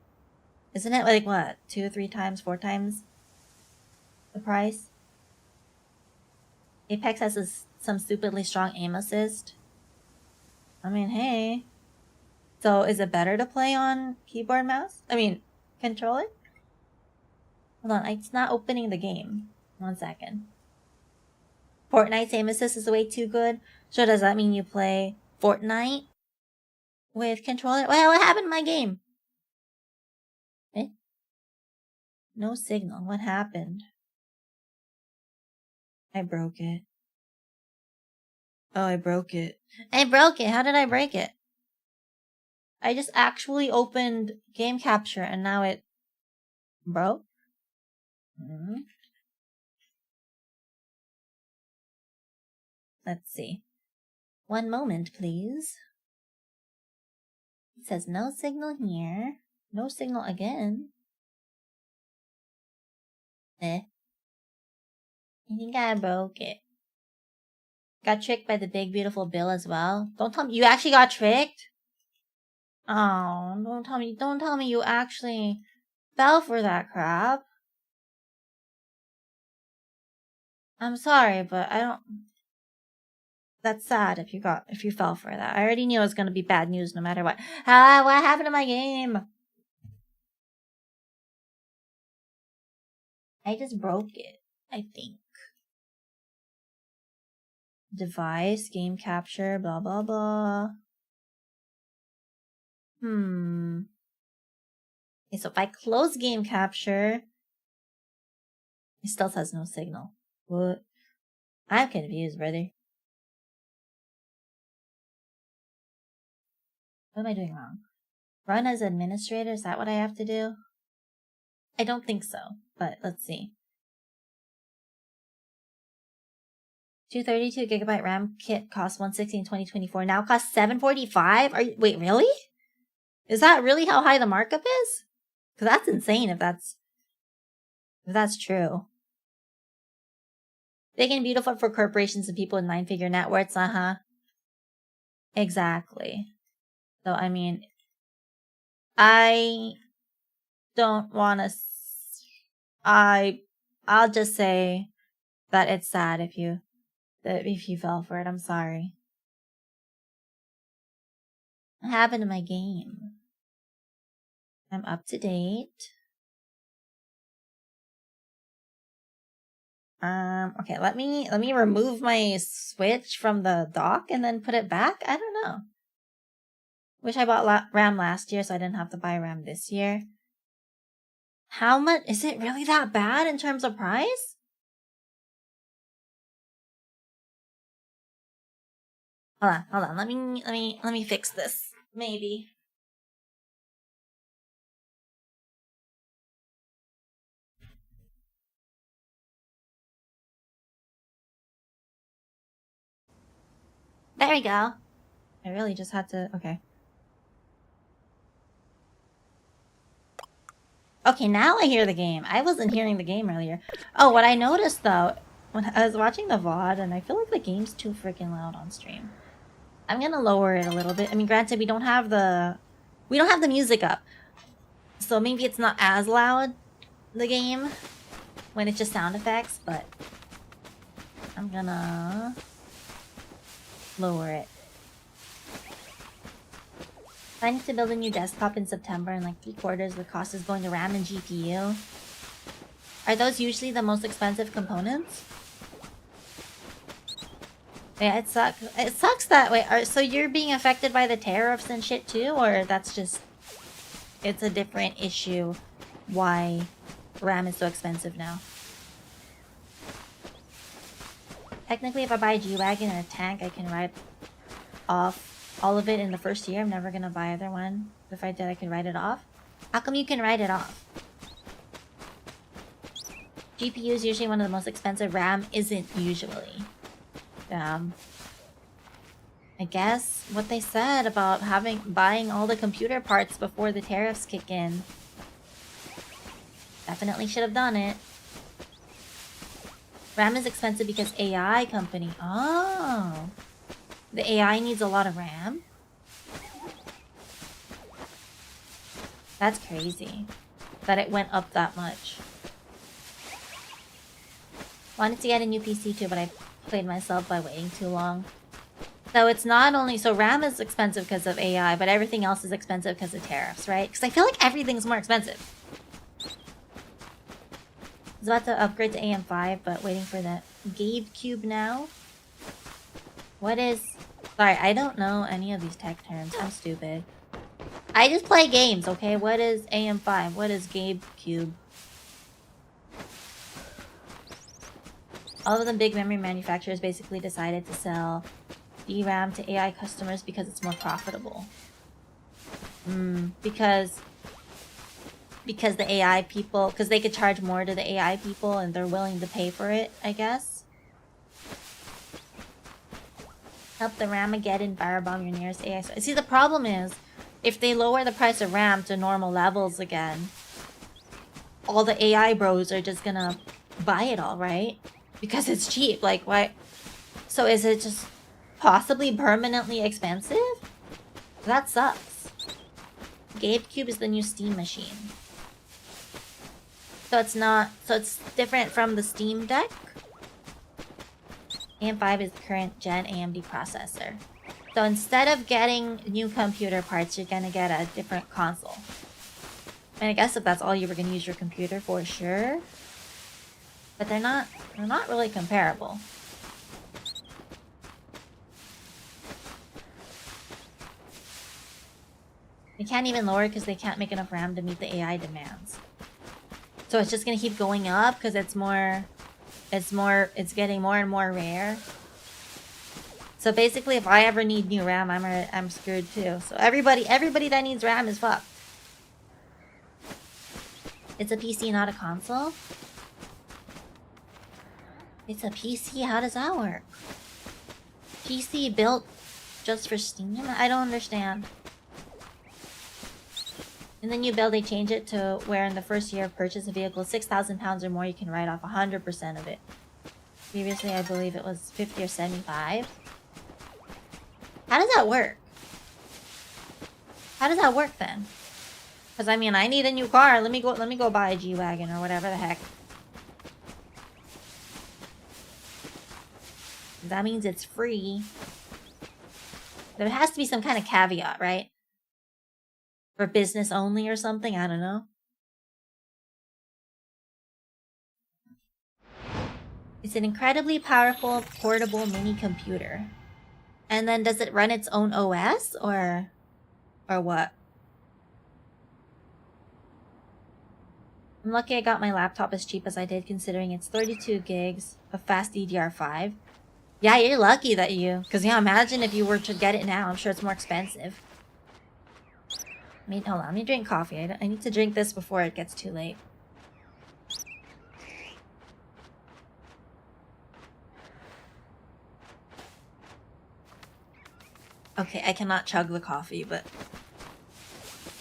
Isn't it like, what, 2 or 3 times, 4 times the price? Apex has some stupidly strong aim assist. I mean, hey. So is it better to play on keyboard mouse? I mean, controller? Hold on, it's not opening the game. 1 second. Fortnite's aim assist is way too good. So does that mean you play Fortnite with controller? Well, what happened to my game? Eh? No signal. What happened? I broke it. Oh, I broke it. I broke it. How did I break it? I just actually opened game capture and now it broke. Let's see. 1 moment, please. It says no signal here. No signal again. I think I broke it. Got tricked by the big beautiful bill as well. Don't tell me you actually got tricked. Oh, don't tell me you actually fell for that crap. I'm sorry, but I don't. That's sad if you fell for that. I already knew it was gonna be bad news no matter what. What happened to my game? I just broke it, I think. Device, game capture, blah blah blah. Okay, so if I close game capture, it still says no signal. What? I'm confused, brother. What am I doing wrong? Run as administrator, is that what I have to do? I don't think so, but let's see. 232GB RAM kit costs $160 in 2024. Now costs $745? Wait, really? Is that really how high the markup is? Because that's insane if that's true. Big and beautiful for corporations and people with 9-figure net worths, Exactly. So, I mean, I don't want to... I'll just say that it's sad if you fell for it. I'm sorry. What happened to my game? I'm up to date. Okay, let me remove my Switch from the dock and then put it back. I don't know. Wish I bought RAM last year so I didn't have to buy RAM this year. How much? Is it really that bad in terms of price? Hold on. Let me fix this. Maybe. There we go. I really just had to... Okay. Okay, now I hear the game. I wasn't hearing the game earlier. Oh, what I noticed, though, when I was watching the VOD, and I feel like the game's too freaking loud on stream. I'm gonna lower it a little bit. I mean, granted, we don't have the music up. So maybe it's not as loud, the game, when it's just sound effects, but... I'm gonna... lower it. Planning to build a new desktop in September in like 3/4 the cost is going to RAM and GPU. Are those usually the most expensive components? Yeah, it sucks. It sucks that way. So you're being affected by the tariffs and shit too, or that's just... it's a different issue why RAM is so expensive now? Technically, if I buy a G-Wagon and a tank, I can write off all of it in the first year. I'm never gonna buy either one. If I did, I could write it off. How come you can write it off? GPU is usually one of the most expensive. RAM isn't usually. I guess what they said about buying all the computer parts before the tariffs kick in. Definitely should have done it. RAM is expensive because AI company. Oh. The AI needs a lot of RAM? That's crazy. That it went up that much. Wanted to get a new PC too, but I played myself by waiting too long. So it's not only... so RAM is expensive because of AI, but everything else is expensive because of tariffs, right? Because I feel like everything's more expensive. was about to upgrade to AM5, but waiting for the Gabe Cube now. What is... Sorry, I don't know any of these tech terms. I'm stupid. I just play games, okay? What is AM5? What is Gabe Cube? All of the big memory manufacturers basically decided to sell DRAM to AI customers because it's more profitable. Because the AI people... Because they could charge more to the AI people and they're willing to pay for it, I guess. Help the Ramageddon firebomb your nearest AI... See, the problem is, if they lower the price of RAM to normal levels again, all the AI bros are just gonna buy it all, right? Because it's cheap. Like, why? So is it just possibly permanently expensive? That sucks. GabeCube is the new Steam machine. So it's not... So it's different from the Steam Deck. AM5 is the current gen AMD processor. So instead of getting new computer parts, you're gonna get a different console. I mean, I guess if that's all you were gonna use your computer for, sure. But they're not really comparable. They can't even lower it because they can't make enough RAM to meet the AI demands. So it's just gonna keep going up because it's getting more and more rare. So basically, if I ever need new RAM, I'm screwed too. So everybody that needs RAM is fucked. It's a PC, not a console? It's a PC? How does that work? PC built just for Steam? I don't understand. In the new build, they change it to where in the first year of purchase a vehicle 6,000 pounds or more, you can write off 100% of it. Previously, I believe it was 50 or 75. How does that work? How does that work then? Because I mean, I need a new car. Let me go buy a G-Wagon or whatever the heck. That means it's free. There has to be some kind of caveat, right? For business only or something? I don't know. It's an incredibly powerful, portable mini computer. And then does it run its own OS? Or what? I'm lucky I got my laptop as cheap as I did, considering it's 32 gigs of fast DDR5. Yeah, you're lucky that you... Because, yeah, imagine if you were to get it now. I'm sure it's more expensive. Hold on, let me drink coffee. I need to drink this before it gets too late. Okay, I cannot chug the coffee, but...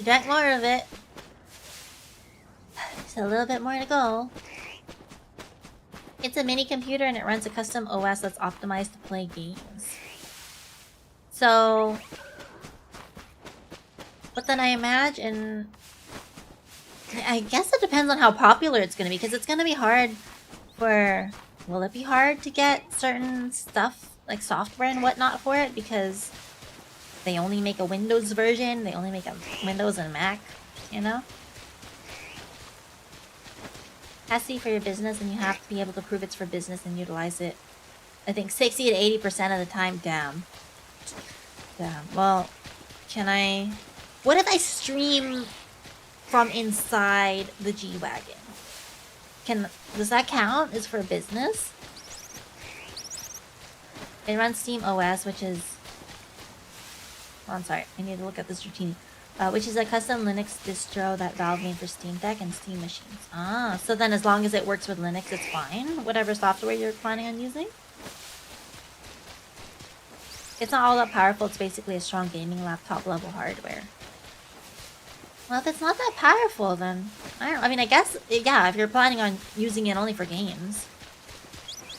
I drank more of it. Just a little bit more to go. It's a mini computer and it runs a custom OS that's optimized to play games. So... But then I imagine... I guess it depends on how popular it's gonna be, because it's gonna be hard for... Will it be hard to get certain stuff, like software and whatnot for it? Because they only make a Windows version, they only make a Windows and Mac, you know? Has to be for your business, and you have to be able to prove it's for business and utilize it. I think 60 to 80% of the time. Damn. Well, can I... What if I stream from inside the G-Wagon? Does that count as for business? It runs Steam OS, which is... Oh, I'm sorry. I need to look at this dratini. Which is a custom Linux distro that Valve made for Steam Deck and Steam machines. Ah, so then as long as it works with Linux, it's fine? Whatever software you're planning on using? It's not all that powerful. It's basically a strong gaming laptop level hardware. Well, if it's not that powerful, then... I mean, I guess, yeah, if you're planning on using it only for games,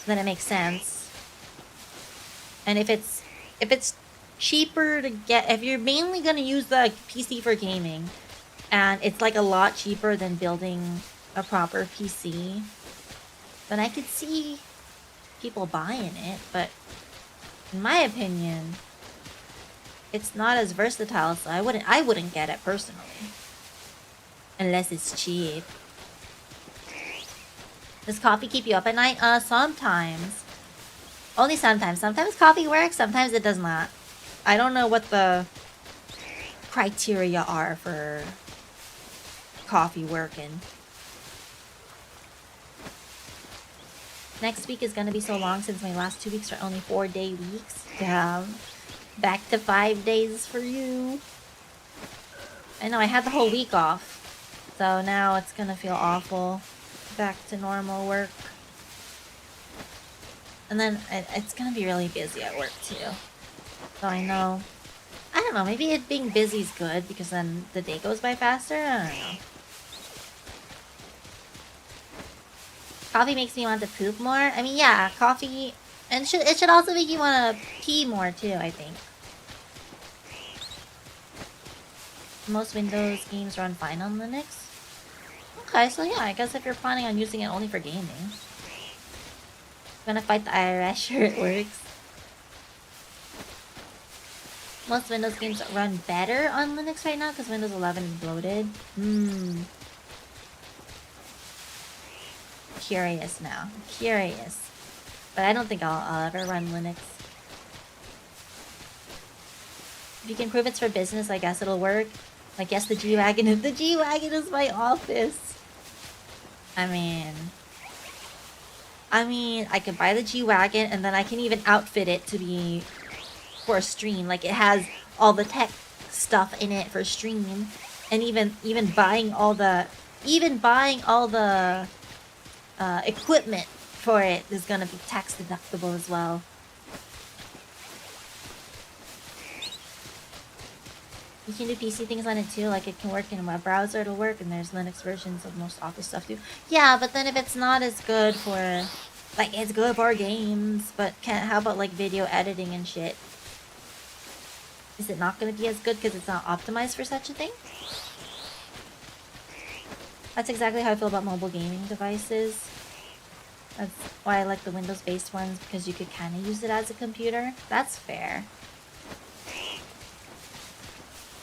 then it makes sense. And if it's cheaper to get... If you're mainly going to use the PC for gaming, and it's like a lot cheaper than building a proper PC, then I could see people buying it, but in my opinion, it's not as versatile, so I wouldn't get it personally. Unless it's cheap. Does coffee keep you up at night? Sometimes. Only sometimes. Sometimes coffee works, sometimes it does not. I don't know what the criteria are for coffee working. Next week is gonna be so long since my last 2 weeks are only 4-day weeks. Damn. Back to 5 days for you. I know, I had the whole week off. So now it's gonna feel awful. Back to normal work. And then it's gonna be really busy at work too. So I know. I don't know, maybe it being busy is good because then the day goes by faster? I don't know. Coffee makes me want to poop more? I mean, yeah, coffee... And it should also make you want to pee more too, I think. Most Windows games run fine on Linux. Okay, so yeah, I guess if you're planning on using it only for gaming. I'm gonna fight the IRS, sure it works. Most Windows games run better on Linux right now because Windows 11 is bloated. Curious now. Curious. But I don't think I'll ever run Linux. If you can prove it's for business, I guess it'll work. Like, yes, the G-Wagon is my office. I mean, I could buy the G-Wagon and then I can even outfit it to be for a stream. Like, it has all the tech stuff in it for stream. And even buying all the equipment for it is gonna be tax deductible as well. You can do PC things on it too, like it can work in a web browser, it'll work, and there's Linux versions of most Office stuff too. Yeah, but then if it's not as good for, like, it's good for games, but how about like video editing and shit? Is it not gonna be as good because it's not optimized for such a thing? That's exactly how I feel about mobile gaming devices. That's why I like the Windows-based ones, because you could kind of use it as a computer. That's fair.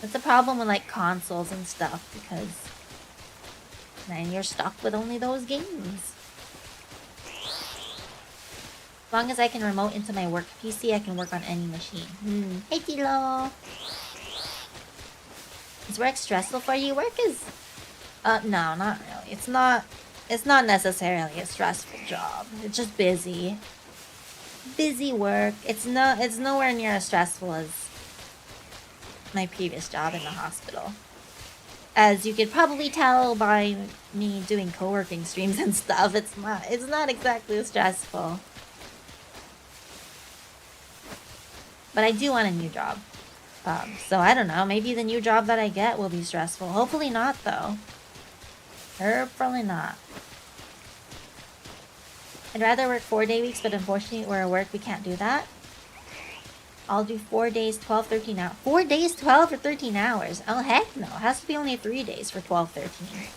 That's a problem with like consoles and stuff, because then you're stuck with only those games. As long as I can remote into my work PC, I can work on any machine. Hey Tilo! Is work stressful for you? Work is... no, not really. It's not necessarily a stressful job. It's just busy. Busy work. It's nowhere near as stressful as my previous job in the hospital. As you could probably tell by me doing co-working streams and stuff, it's not exactly stressful. But I do want a new job. So I don't know, maybe the new job that I get will be stressful. Hopefully not, though. Probably not. I'd rather work 4-day weeks, but unfortunately where I work we can't do that. I'll do 4 days, 12, 13 hours. 4 days, 12 or 13 hours? Oh, heck no. It has to be only 3 days for 12, 13.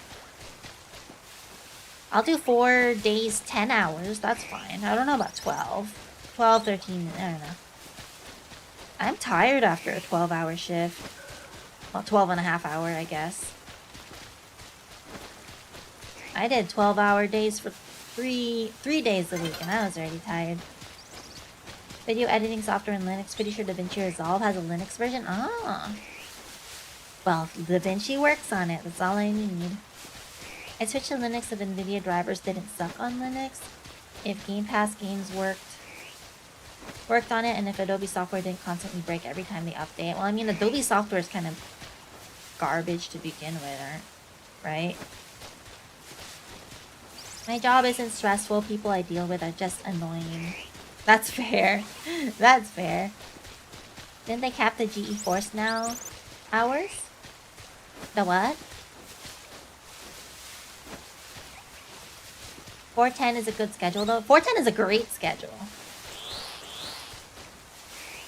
I'll do 4 days, 10 hours. That's fine. I don't know about 12. 12, 13, I don't know. I'm tired after a 12-hour shift. Well, 12.5 hour, I guess. I did 12-hour days for three days a week, and I was already tired. Video editing software in Linux. Pretty sure DaVinci Resolve has a Linux version. Ah. Well, DaVinci works on it. That's all I need. I switched to Linux if NVIDIA drivers didn't suck on Linux. If Game Pass games worked on it, and if Adobe software didn't constantly break every time they update. Well, I mean, Adobe software is kind of garbage to begin with, right? My job isn't stressful. People I deal with are just annoying. That's fair. That's fair. Didn't they cap the GE Force now? Hours? The what? 410 is a good schedule though. 410 is a great schedule.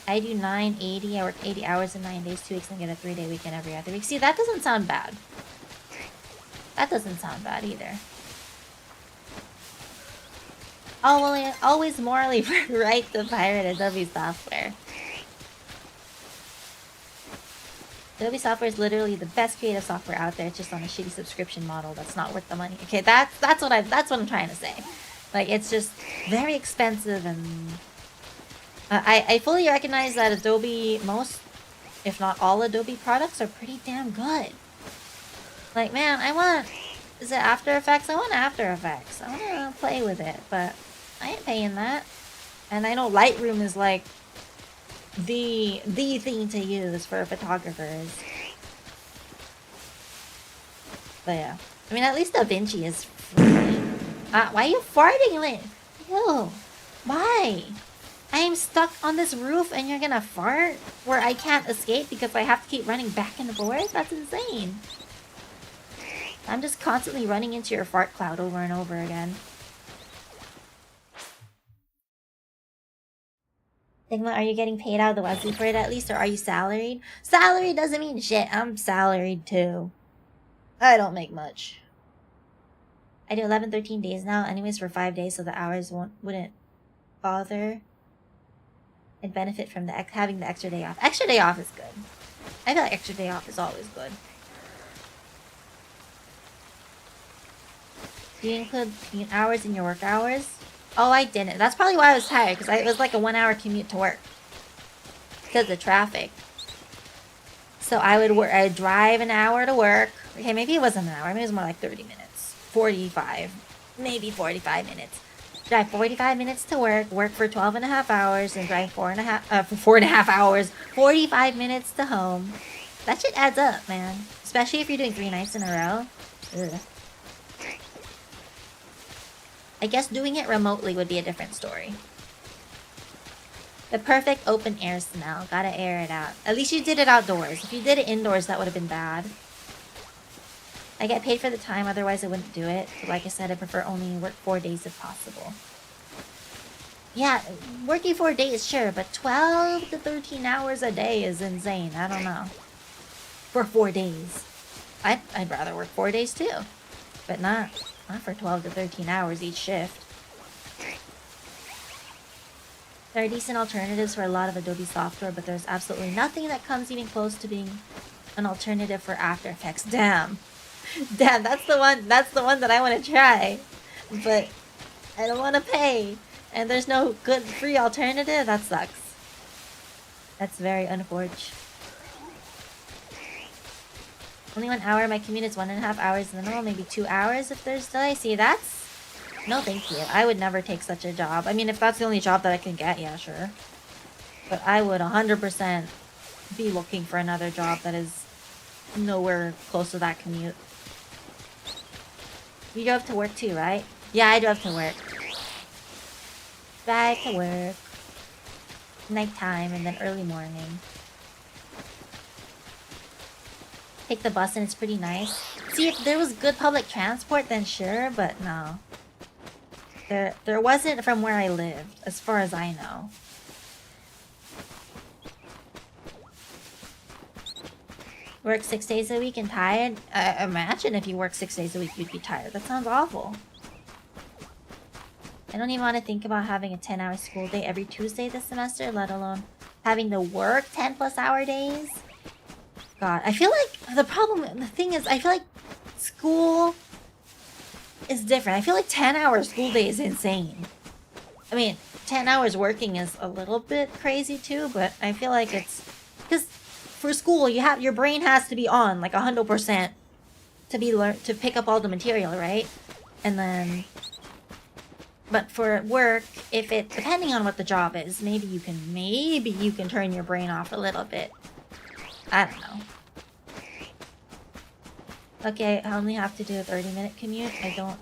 I do 980. I work 80 hours in 9 days, 2 weeks, and get a 3-day weekend every other week. See, that doesn't sound bad. That doesn't sound bad either. Always morally right to pirate Adobe software. Adobe software is literally the best creative software out there. It's just on a shitty subscription model that's not worth the money. Okay, that's what I'm trying to say. Like, it's just very expensive, and I fully recognize that Adobe, most, if not all Adobe products are pretty damn good. Like, man, is it After Effects? I want After Effects. I want to play with it, but I ain't paying that. And I know Lightroom is like the thing to use for photographers. But yeah, I mean, at least DaVinci is free. Why are you farting, Lynn? Ew. Why? I am stuck on this roof and you're gonna fart where I can't escape because I have to keep running back and forth? That's insane. I'm just constantly running into your fart cloud over and over again. Sigma, are you getting paid out of the Wesley for it at least, or are you salaried? Salary doesn't mean shit. I'm salaried too. I don't make much. I do 11, 13 days now, anyways, for 5 days, so the hours wouldn't bother. I'd benefit from having the extra day off. Extra day off is good. I feel like extra day off is always good. Do you include commute hours in your work hours? Oh, I didn't. That's probably why I was tired, because it was like a 1 hour commute to work. Because of traffic. So I would drive an hour to work. Okay, maybe it wasn't an hour. Maybe it was more like 30 minutes. 45. Maybe 45 minutes. Drive 45 minutes to work for 12.5 hours, and drive for 4.5 hours, 45 minutes to home. That shit adds up, man. Especially if you're doing 3 nights in a row. Ugh. I guess doing it remotely would be a different story. The perfect open air smell. Gotta air it out. At least you did it outdoors. If you did it indoors, that would have been bad. I get paid for the time, otherwise I wouldn't do it. But like I said, I prefer only work 4 days if possible. Yeah, working 4 days, sure, but 12 to 13 hours a day is insane. I don't know. For 4 days. I'd rather work 4 days too. But not for 12 to 13 hours each shift. There are decent alternatives for a lot of Adobe software, but there's absolutely nothing that comes even close to being an alternative for After Effects. Damn. Damn, that's the one that I want to try. But I don't want to pay. And there's no good free alternative? That sucks. That's very unfortunate. Only 1 hour. My commute is 1.5 hours minimal, maybe 2 hours if there's delay. See, that's... No, thank you. I would never take such a job. I mean, if that's the only job that I can get, yeah, sure. But I would 100% be looking for another job that is nowhere close to that commute. You drove to work too, right? Yeah, I drove to work. Drive to work. Nighttime and then early morning. Take the bus and it's pretty nice. See, if there was good public transport, then sure, but no. There wasn't from where I lived, as far as I know. Work 6 days a week and tired? Imagine if you work 6 days a week, you'd be tired. That sounds awful. I don't even want to think about having a 10-hour school day every Tuesday this semester, let alone having to work 10+ hour days. God, I feel like the thing is, I feel like school is different. I feel like 10-hour school day is insane. I mean, 10 hours working is a little bit crazy too, but I feel like it's... Because for school, your brain has to be on, like 100% to pick up all the material, right? And then... But for work, depending on what the job is, maybe you can turn your brain off a little bit. I don't know. Okay, I only have to do a 30-minute commute. I don't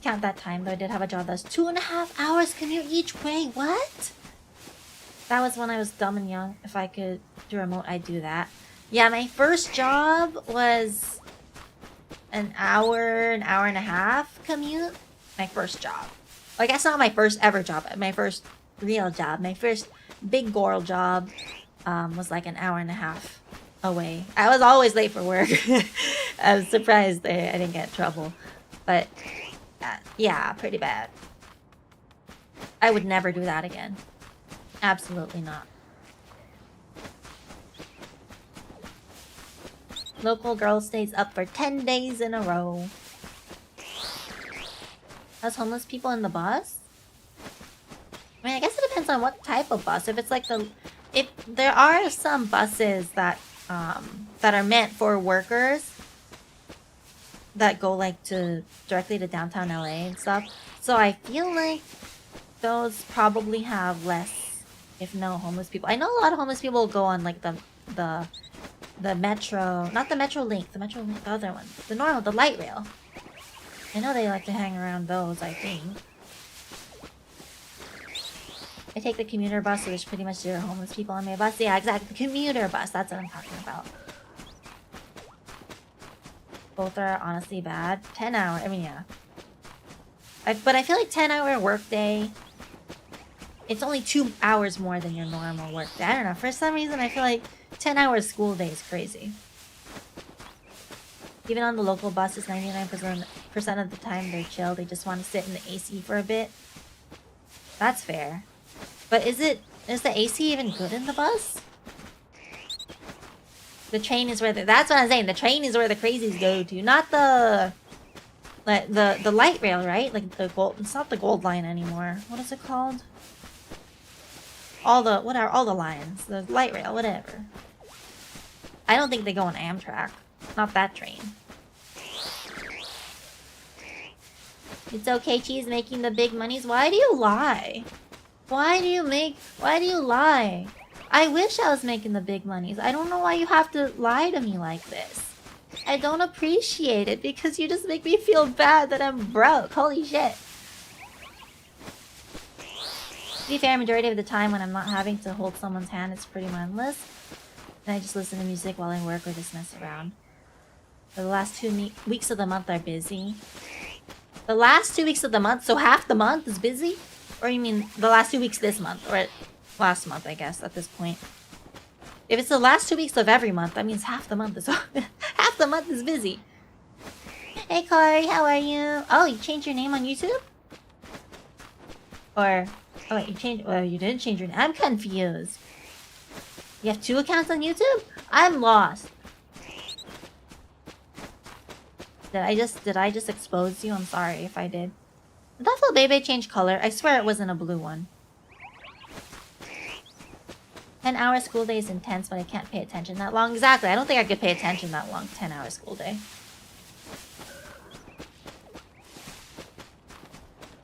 count that time, though I did have a job that was 2.5 hours commute each way. What? That was when I was dumb and young. If I could do remote, I'd do that. Yeah, my first job was an hour and a half commute. My first job. I guess not my first ever job. My first real job. My first big girl job was like an hour and a half away. I was always late for work. I was surprised I didn't get in trouble. But yeah, pretty bad. I would never do that again. Absolutely not. Local girl stays up for 10 days in a row. Has homeless people in the bus? I mean, I guess it depends on what type of bus. If it's like if there are some buses that are meant for workers that go like directly to downtown LA and stuff. So I feel like those probably have less, if no, homeless people. I know a lot of homeless people go on like the metro, not the Metro Link, the other one, the light rail. I know they like to hang around those, I think. I take the commuter bus, so there's pretty much zero homeless people on my bus. Yeah, exactly. The commuter bus, that's what I'm talking about. Both are honestly bad. 10 hour, I mean, yeah. But I feel like 10-hour workday, it's only 2 hours more than your normal workday. I don't know. For some reason, I feel like 10-hour school day is crazy. Even on the local buses, 99% of the time they're chill. They just want to sit in the AC for a bit. That's fair. But is the AC even good in the bus? The train is where that's what I'm saying. The train is where the crazies go to, not the light rail, right? Like the gold. It's not the gold line anymore. What is it called? All the lines. The light rail, whatever. I don't think they go on Amtrak. Not that train. It's okay, she's making the big monies. Why do you lie? Why do you lie? I wish I was making the big monies. I don't know why you have to lie to me like this. I don't appreciate it because you just make me feel bad that I'm broke. Holy shit. To be fair, majority of the time when I'm not having to hold someone's hand, it's pretty mindless. And I just listen to music while I work or just mess around. The last 2 weeks of the month are busy. The last 2 weeks of the month? So half the month is busy? Or you mean the last 2 weeks this month? Or last month, I guess, at this point. If it's the last 2 weeks of every month, that means half the month is half the month is busy. Hey Corey, how are you? Oh, you changed your name on YouTube? Or oh wait, you didn't change your name. I'm confused. You have 2 accounts on YouTube? I'm lost. Did I just expose you? I'm sorry if I did. Did that little baby change color? I swear it wasn't a blue one. 10-hour school day is intense, but I can't pay attention that long. Exactly. I don't think I could pay attention that long. 10-hour school day.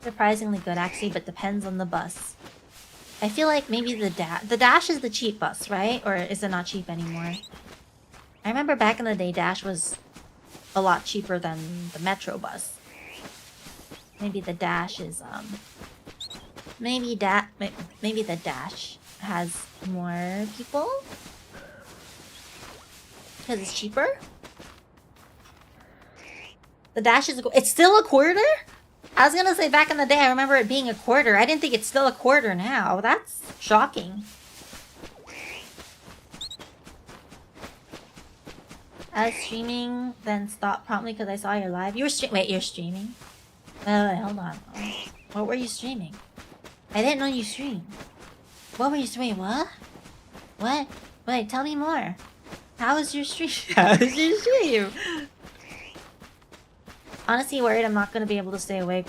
Surprisingly good, actually, but depends on the bus. I feel like maybe the Dash is the cheap bus, right? Or is it not cheap anymore? I remember back in the day, Dash was a lot cheaper than the Metro bus. Maybe the Dash is maybe the Dash has more people because it's cheaper. The Dash is it's still a quarter. I was gonna say back in the day I remember it being a quarter. I didn't think it's still a quarter now. That's shocking. I was streaming, then stopped promptly because I saw your live. You're streaming? Wait, hold on. What were you streaming? I didn't know you streamed. What were you streaming? What? What? Wait, tell me more. How was your stream? How was your stream? Honestly worried I'm not gonna be able to stay awake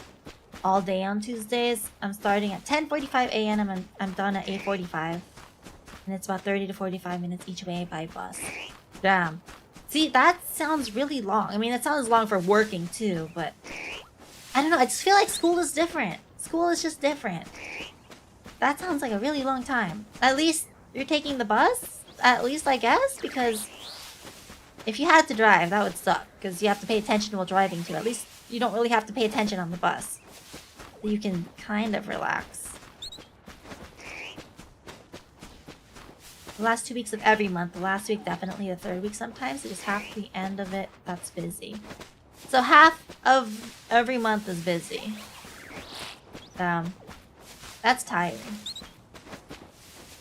all day on Tuesdays. I'm starting at 10:45 a.m. and I'm done at 8:45. And it's about 30 to 45 minutes each way by bus. Damn. See, that sounds really long. I mean, it sounds long for working too, but I don't know. I just feel like school is different. School is just different. That sounds like a really long time. At least you're taking the bus? At least, I guess, because if you had to drive, that would suck. Because you have to pay attention while driving too. At least you don't really have to pay attention on the bus. So you can kind of relax. The last 2 weeks of every month. The last week, definitely the third week sometimes. So just half the end of it, that's busy. So half of every month is busy. That's tiring.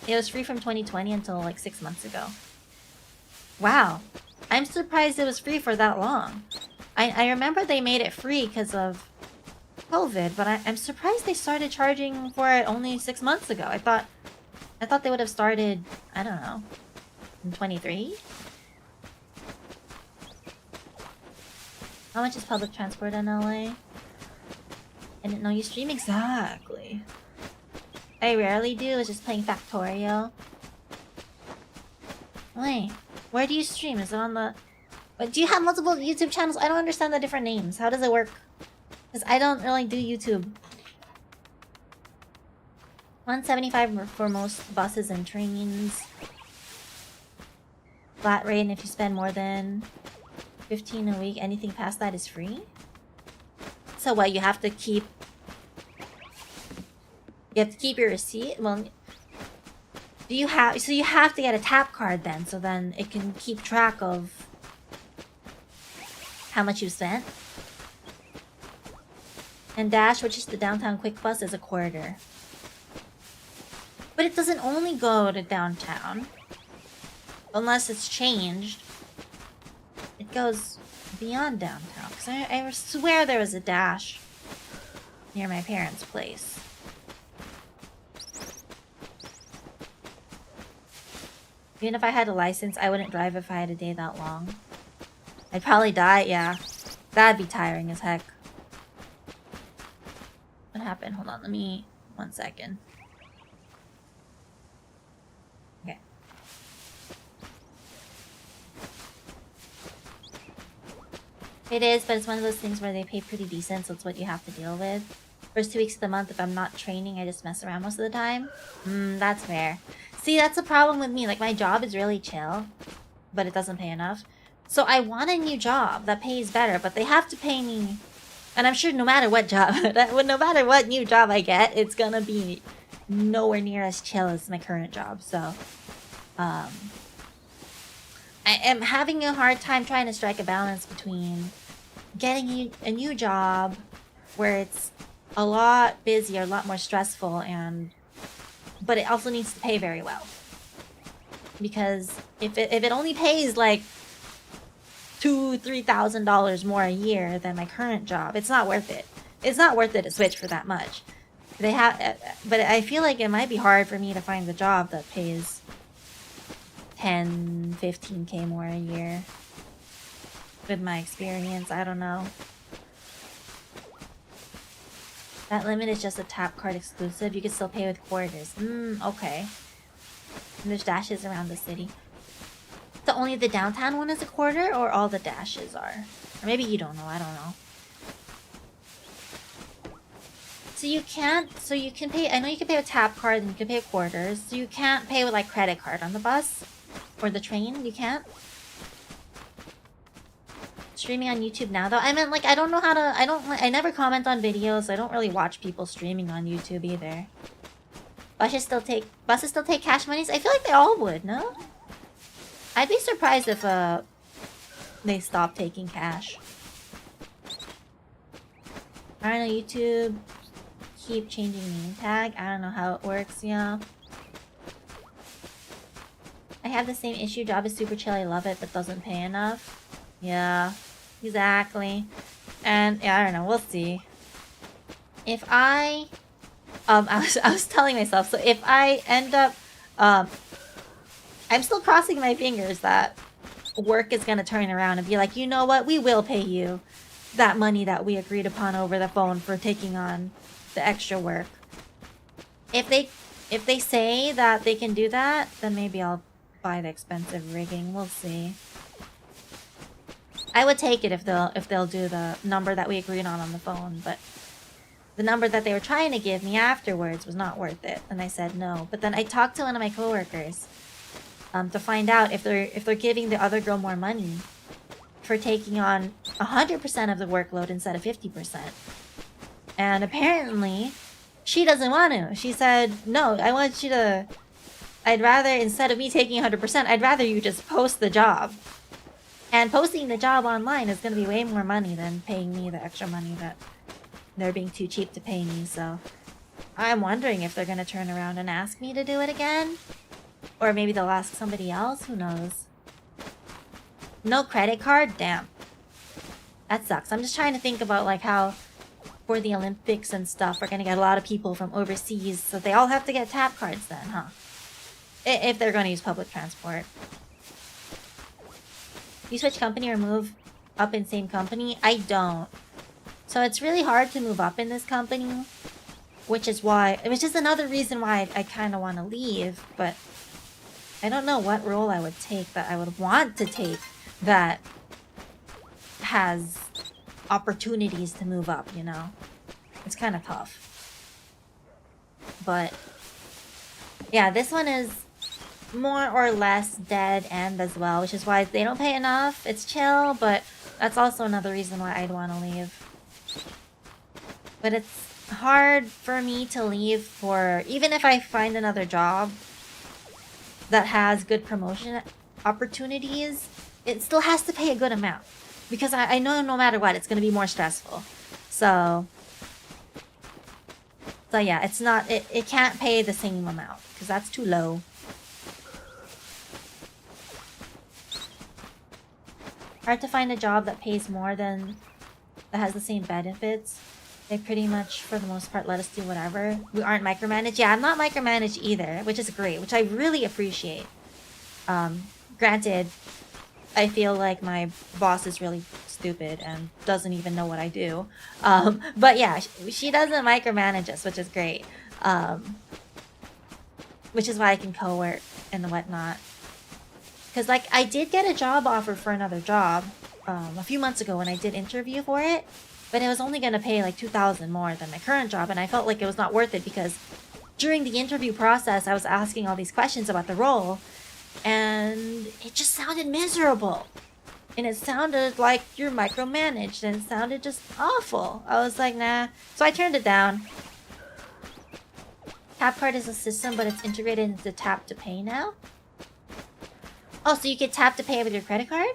It was free from 2020 until like 6 months ago. Wow. I'm surprised it was free for that long. I remember they made it free because of COVID, but I'm surprised they started charging for it only 6 months ago. I thought they would have started, I don't know, in 23? How much is public transport in LA? I didn't know you stream exactly. I rarely do, it's just playing Factorio. Wait, where do you stream? Is it on the... But do you have multiple YouTube channels? I don't understand the different names. How does it work? Because I don't really do YouTube. $175 for most buses and trains. Flat rate, and if you spend more than 15 a week, anything past that is free? So what, you have to keep... You have to keep your receipt? Well... Do you have... So you have to get a tap card then, so then it can keep track of... how much you spent. And Dash, which is the downtown quick bus, is $0.25. But it doesn't only go to downtown. Unless it's changed. It goes beyond downtown. Because I swear there was a Dash near my parents' place. Even if I had a license, I wouldn't drive if I had a day that long. I'd probably die, yeah. That'd be tiring as heck. What happened? Hold on, let me... 1 second. Okay. It is, but it's one of those things where they pay pretty decent, so it's what you have to deal with. First 2 weeks of the month, if I'm not training, I just mess around most of the time. That's fair. See, that's the problem with me. Like, my job is really chill, but it doesn't pay enough. So I want a new job that pays better, but they have to pay me. And I'm sure no matter what job, no matter what new job I get, it's gonna be nowhere near as chill as my current job. So, I am having a hard time trying to strike a balance between getting a new job where it's a lot busier, a lot more stressful, but it also needs to pay very well. Because if it only pays like $2,000-$3,000 more a year than my current job, it's not worth it. It's not worth it to switch for that much. But I feel like it might be hard for me to find the job that pays 10, 15k more a year. With my experience, I don't know. That limit is just a tap card exclusive. You can still pay with quarters. Okay. And there's dashes around the city. So only the downtown one is $0.25, or all the dashes are? Or maybe you don't know, I don't know. So you can pay, I know you can pay with tap card and you can pay with quarters. So you can't pay with like credit card on the bus? Or the train, you can't? Streaming on YouTube now though? I meant like, I don't know how to, I never comment on videos. I don't really watch people streaming on YouTube either. Buses still take cash monies? I feel like they all would, no? I'd be surprised if they stopped taking cash. I don't know, YouTube keep changing name tag. I don't know how it works, yeah. I have the same issue. Job is super chill, I love it, but doesn't pay enough. Yeah, exactly. And yeah, I don't know, we'll see. If I was telling myself, so if I end up I'm still crossing my fingers that work is gonna turn around and be like, you know what, we will pay you that money that we agreed upon over the phone for taking on the extra work. If they say that they can do that, then maybe I'll buy the expensive rigging. We'll see. I would take it if they'll do the number that we agreed on the phone, but the number that they were trying to give me afterwards was not worth it, and I said no. But then I talked to one of my coworkers to find out if they're giving the other girl more money for taking on 100% of the workload instead of 50%. And apparently, she doesn't want to. She said, no, I want you to... I'd rather, instead of me taking 100%, I'd rather you just post the job. And posting the job online is going to be way more money than paying me the extra money that they're being too cheap to pay me, so... I'm wondering if they're going to turn around and ask me to do it again. Or maybe they'll ask somebody else, who knows. No credit card? Damn. That sucks. I'm just trying to think about like how for the Olympics and stuff we're gonna get a lot of people from overseas, so they all have to get tap cards then, huh? If they're gonna use public transport. You switch company or move? up in same company? I don't. So it's really hard to move up in this company, which is another reason why I kind of want to leave, but I don't know what role I would take that I would want to take that has opportunities to move up, you know? It's kind of tough. But yeah, this one is more or less dead end as well, which is why they don't pay enough. It's chill, but that's also another reason why I'd want to leave. But it's hard for me to leave for, even if I find another job that has good promotion opportunities, it still has to pay a good amount. Because I know no matter what, it's going to be more stressful. So yeah, it's not, it can't pay the same amount, because that's too low. Hard to find a job that pays more than, that has the same benefits. They pretty much, for the most part, let us do whatever. We aren't micromanaged. Yeah, I'm not micromanaged either, which is great, which I really appreciate. Granted, I feel like my boss is really stupid and doesn't even know what I do. But yeah, she doesn't micromanage us, which is great. Which is why I can co-work and whatnot. Because, like, I did get a job offer for another job a few months ago when I did interview for it. But it was only going to pay like $2,000 more than my current job. And I felt like it was not worth it because during the interview process, I was asking all these questions about the role. And it just sounded miserable. And it sounded like you're micromanaged. And it sounded just awful. I was like, nah. So I turned it down. Tap card is a system, but it's integrated into tap to pay now. Oh, so you can tap to pay with your credit card?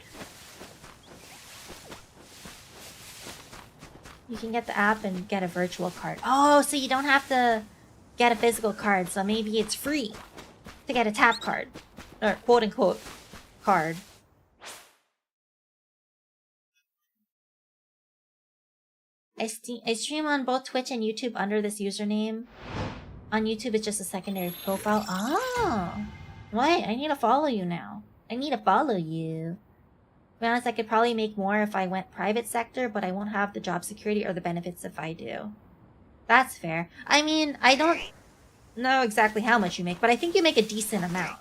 You can get the app and get a virtual card. Oh, so you don't have to get a physical card. So maybe it's free to get a tap card. Or quote-unquote card. I stream on both Twitch and YouTube under this username. On YouTube, it's just a secondary profile. Oh! Wait, I need to follow you now. I need to follow you. To be honest, I could probably make more if I went private sector, but I won't have the job security or the benefits if I do. That's fair. I mean, I don't know exactly how much you make, but I think you make a decent amount.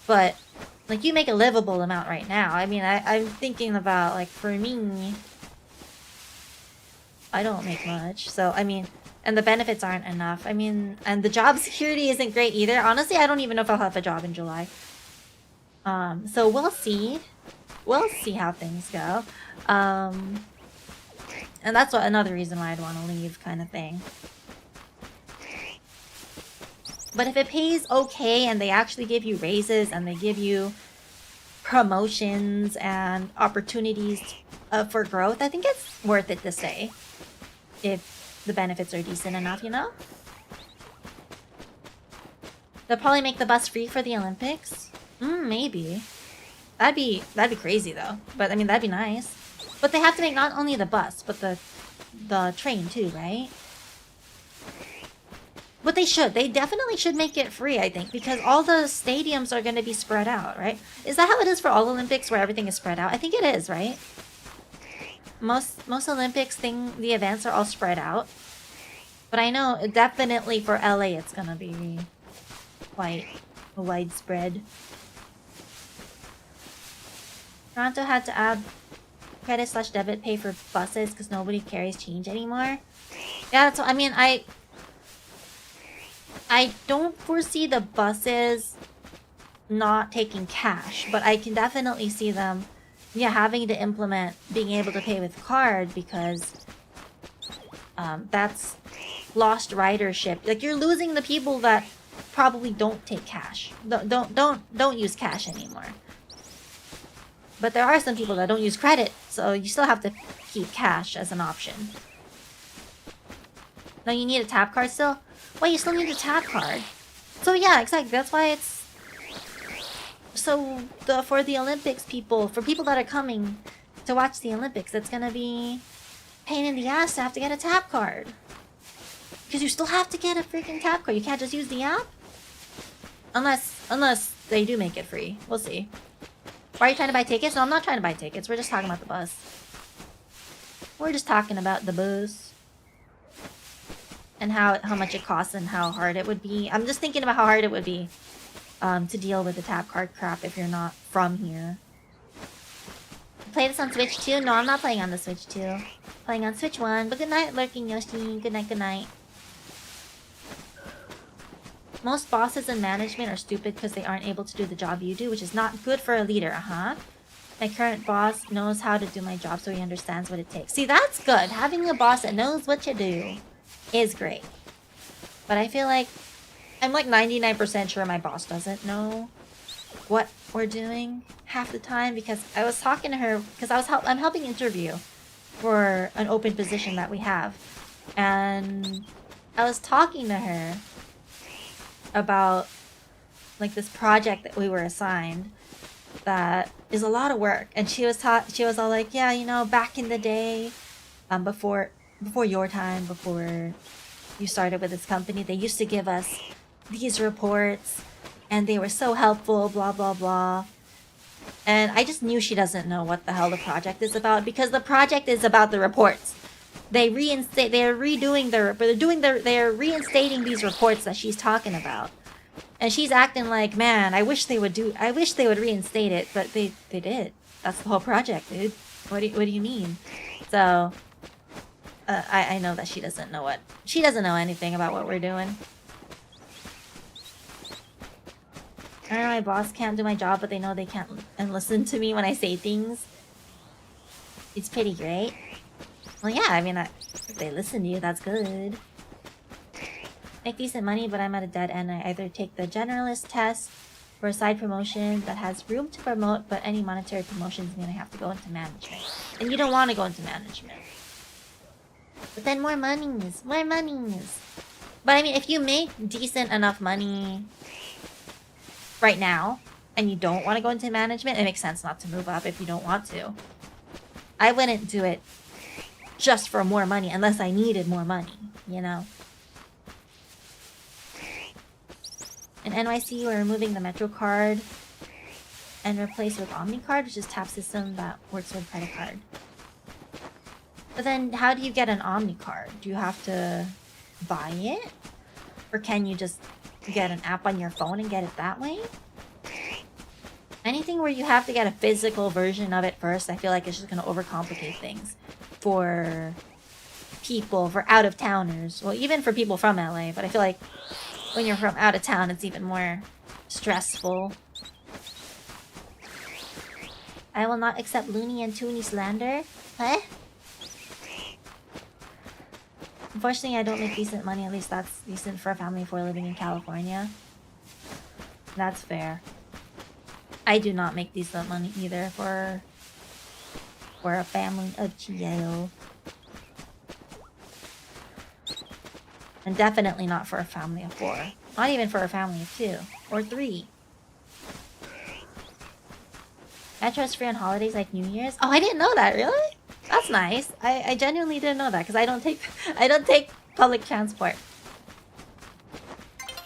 But, like, you make a livable amount right now. I mean, I'm thinking about, like, for me, I don't make much. So, I mean, and the benefits aren't enough. I mean, and the job security isn't great either. Honestly, I don't even know if I'll have a job in July. So we'll see. We'll see how things go. And that's another reason why I'd want to leave, kind of thing. But if it pays okay and they actually give you raises and they give you promotions and opportunities for growth, I think it's worth it to stay. If the benefits are decent enough, you know? They'll probably make the bus free for the Olympics. Maybe. That'd be crazy though. But I mean, that'd be nice. But they have to make not only the bus, but the train too, right? But they should. They definitely should make it free, I think, because all the stadiums are going to be spread out, right? Is that how it is for all Olympics, where everything is spread out? I think it is, right? Most Olympics the events are all spread out. But I know definitely for LA it's going to be quite widespread. Toronto had to add credit/debit pay for buses because nobody carries change anymore. Yeah, that's what, I mean, I don't foresee the buses not taking cash, but I can definitely see them, yeah, having to implement being able to pay with card because that's lost ridership. Like, you're losing the people that probably don't take cash. Don't use cash anymore. But there are some people that don't use credit, so you still have to keep cash as an option. Now you need a tap card still? Wait, you still need a tap card. So yeah, exactly. That's why it's... So, for the Olympics people, for people that are coming to watch the Olympics, it's gonna be pain in the ass to have to get a tap card. Because you still have to get a freaking tap card. You can't just use the app? Unless they do make it free. We'll see. Why are you trying to buy tickets? No, I'm not trying to buy tickets. We're just talking about the bus. We're just talking about the bus. And how much it costs and how hard it would be. I'm just thinking about how hard it would be to deal with the tap card crap if you're not from here. Play this on Switch 2? No, I'm not playing on the Switch 2. Playing on Switch 1. But good night, Lurking Yoshi. Good night, good night. Most bosses in management are stupid because they aren't able to do the job you do, which is not good for a leader, My current boss knows how to do my job, so he understands what it takes. See, that's good. Having a boss that knows what you do is great. But I feel like I'm like 99% sure my boss doesn't know what we're doing half the time, because I was talking to her because I'm helping interview for an open position that we have, and I was talking to her about like this project that we were assigned that is a lot of work, and she was all like, yeah, you know, back in the day, before your time, before you started with this company, they used to give us these reports and they were so helpful, blah blah blah. And I just knew she doesn't know what the hell the project is about, because the project is about the reports. They're reinstating these reports that she's talking about. And she's acting like, man, I wish they would reinstate it, but they did. That's the whole project, dude. What do you mean? So I know that she doesn't know anything about what we're doing. I know my boss can't do my job, but they know they can't and listen to me when I say things. It's pretty great. Well, yeah, I mean, if they listen to you, that's good. Make decent money, but I'm at a dead end. I either take the generalist test for a side promotion that has room to promote, but any monetary promotions mean I have to go into management. And you don't want to go into management. But then more monies. But I mean, if you make decent enough money right now, and you don't want to go into management, it makes sense not to move up if you don't want to. I wouldn't do it just for more money unless I needed more money, you know? In NYC, we're removing the Metro card and replace with OmniCard, which is tap system that works with credit card. But then how do you get an OmniCard? Do you have to buy it? Or can you just get an app on your phone and get it that way? Anything where you have to get a physical version of it first, I feel like it's just going to overcomplicate things for people, for out-of-towners. Well, even for people from LA, but I feel like when you're from out of town, it's even more stressful. I will not accept loony and toony slander. Huh? Unfortunately, I don't make decent money. At least that's decent for a family of 4 living in California. That's fair. I do not make decent money either for a family of Chio. And definitely not for a family of 4. Not even for a family of 2 or 3. Metro is free on holidays like New Year's. Oh, I didn't know that. Really? That's nice. I genuinely didn't know that, because I don't take public transport.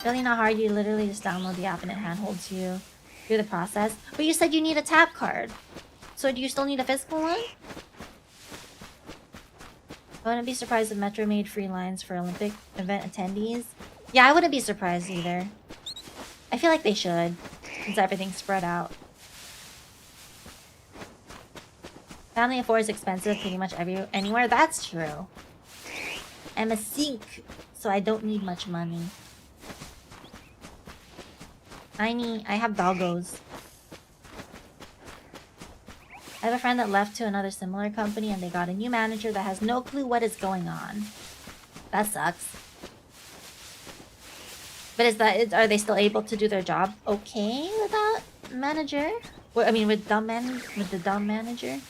Really not hard. You literally just download the app and it handholds you through the process. But you said you need a tap card. So do you still need a physical one? I wouldn't be surprised if Metro made free lines for Olympic event attendees. Yeah, I wouldn't be surprised either. I feel like they should, since everything's spread out. Family of 4 is expensive pretty much anywhere. That's true. I'm a sink, so I don't need much money. I have doggos. I have a friend that left to another similar company and they got a new manager that has no clue what is going on. That sucks. But are they still able to do their job okay with that manager? I mean, with the dumb manager?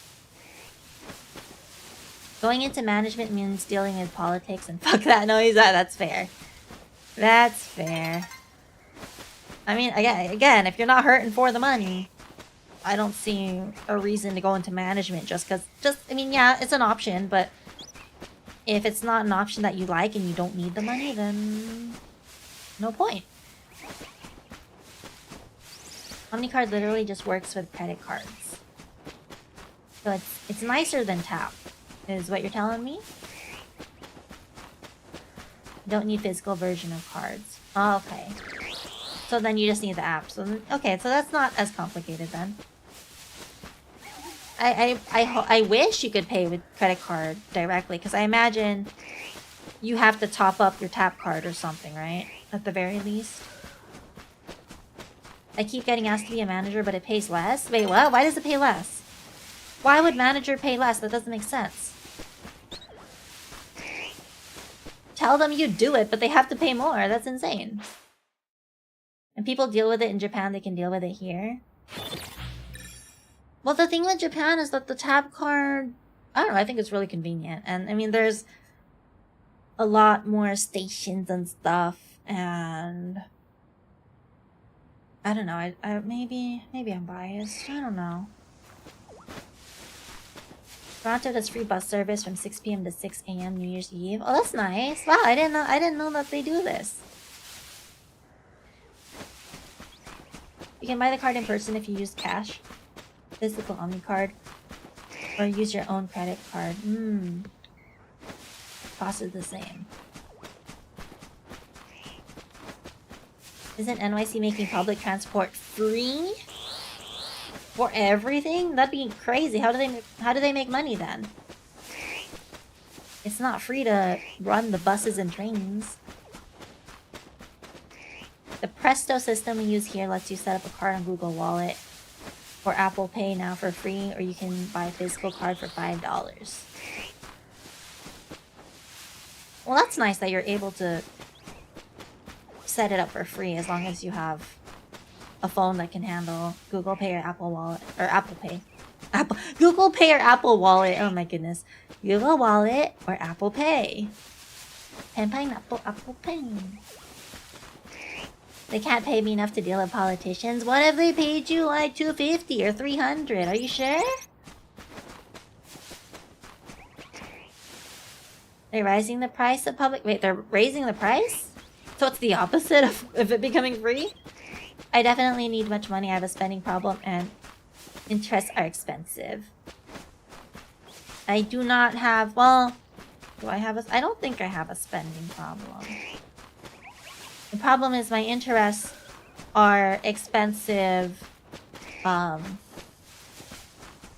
Going into management means dealing with politics, and fuck that noise. That's fair. That's fair. I mean, again, if you're not hurting for the money, I don't see a reason to go into management just because. I mean, yeah, it's an option, but if it's not an option that you like and you don't need the money, then no point. Omnicard literally just works with credit cards. So it's nicer than tap, is what you're telling me? Don't need physical version of cards. Oh, okay. So then you just need the app. So then, okay, so that's not as complicated then. I wish you could pay with credit card directly, because I imagine you have to top up your tap card or something, right? At the very least. I keep getting asked to be a manager, but it pays less? Wait, what? Why does it pay less? Why would manager pay less? That doesn't make sense. Tell them you do it, but they have to pay more. That's insane. And people deal with it in Japan, they can deal with it here. Well, the thing with Japan is that the tap card... I don't know, I think it's really convenient. And, I mean, there's a lot more stations and stuff, and... I don't know, maybe I'm biased. I don't know. Toronto does free bus service from 6 p.m. to 6 a.m. New Year's Eve. Oh, that's nice. Wow, I didn't know that they do this. You can buy the card in person if you use cash, physical Omni card, or use your own credit card. Cost is the same. Isn't NYC making public transport free for everything? That'd be crazy. How do they make money then? It's not free to run the buses and trains. The Presto system we use here lets you set up a card on Google Wallet or Apple Pay now for free, or you can buy a physical card for $5. Well, that's nice that you're able to set it up for free as long as you have a phone that can handle Google Pay or Apple Wallet or Apple Pay. Google Pay or Apple Wallet. Oh my goodness. Google Wallet or Apple Pay. And pineapple Apple Pay. They can't pay me enough to deal with politicians. What if they paid you like $250 or $300? Are you sure? They're raising the price of public... Wait, they're raising the price? So it's the opposite of it becoming free? I definitely need much money. I have a spending problem and interests are expensive. I do not have... Well, do I have a... I don't think I have a spending problem. The problem is my interests are expensive. I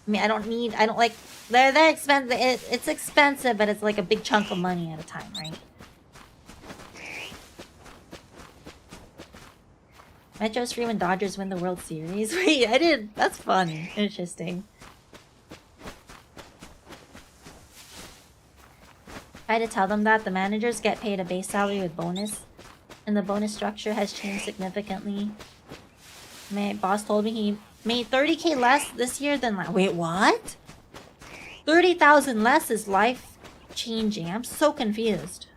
mean, I don't like... They're expensive. It's expensive, but it's like a big chunk of money at a time, right? Metro's free when Dodgers win the World Series. Wait, I did. That's funny. Interesting. Try to tell them that the managers get paid a base salary with bonus, and the bonus structure has changed significantly. My boss told me he made 30k less this year than last. Wait, what? 30,000 less is life changing. I'm so confused.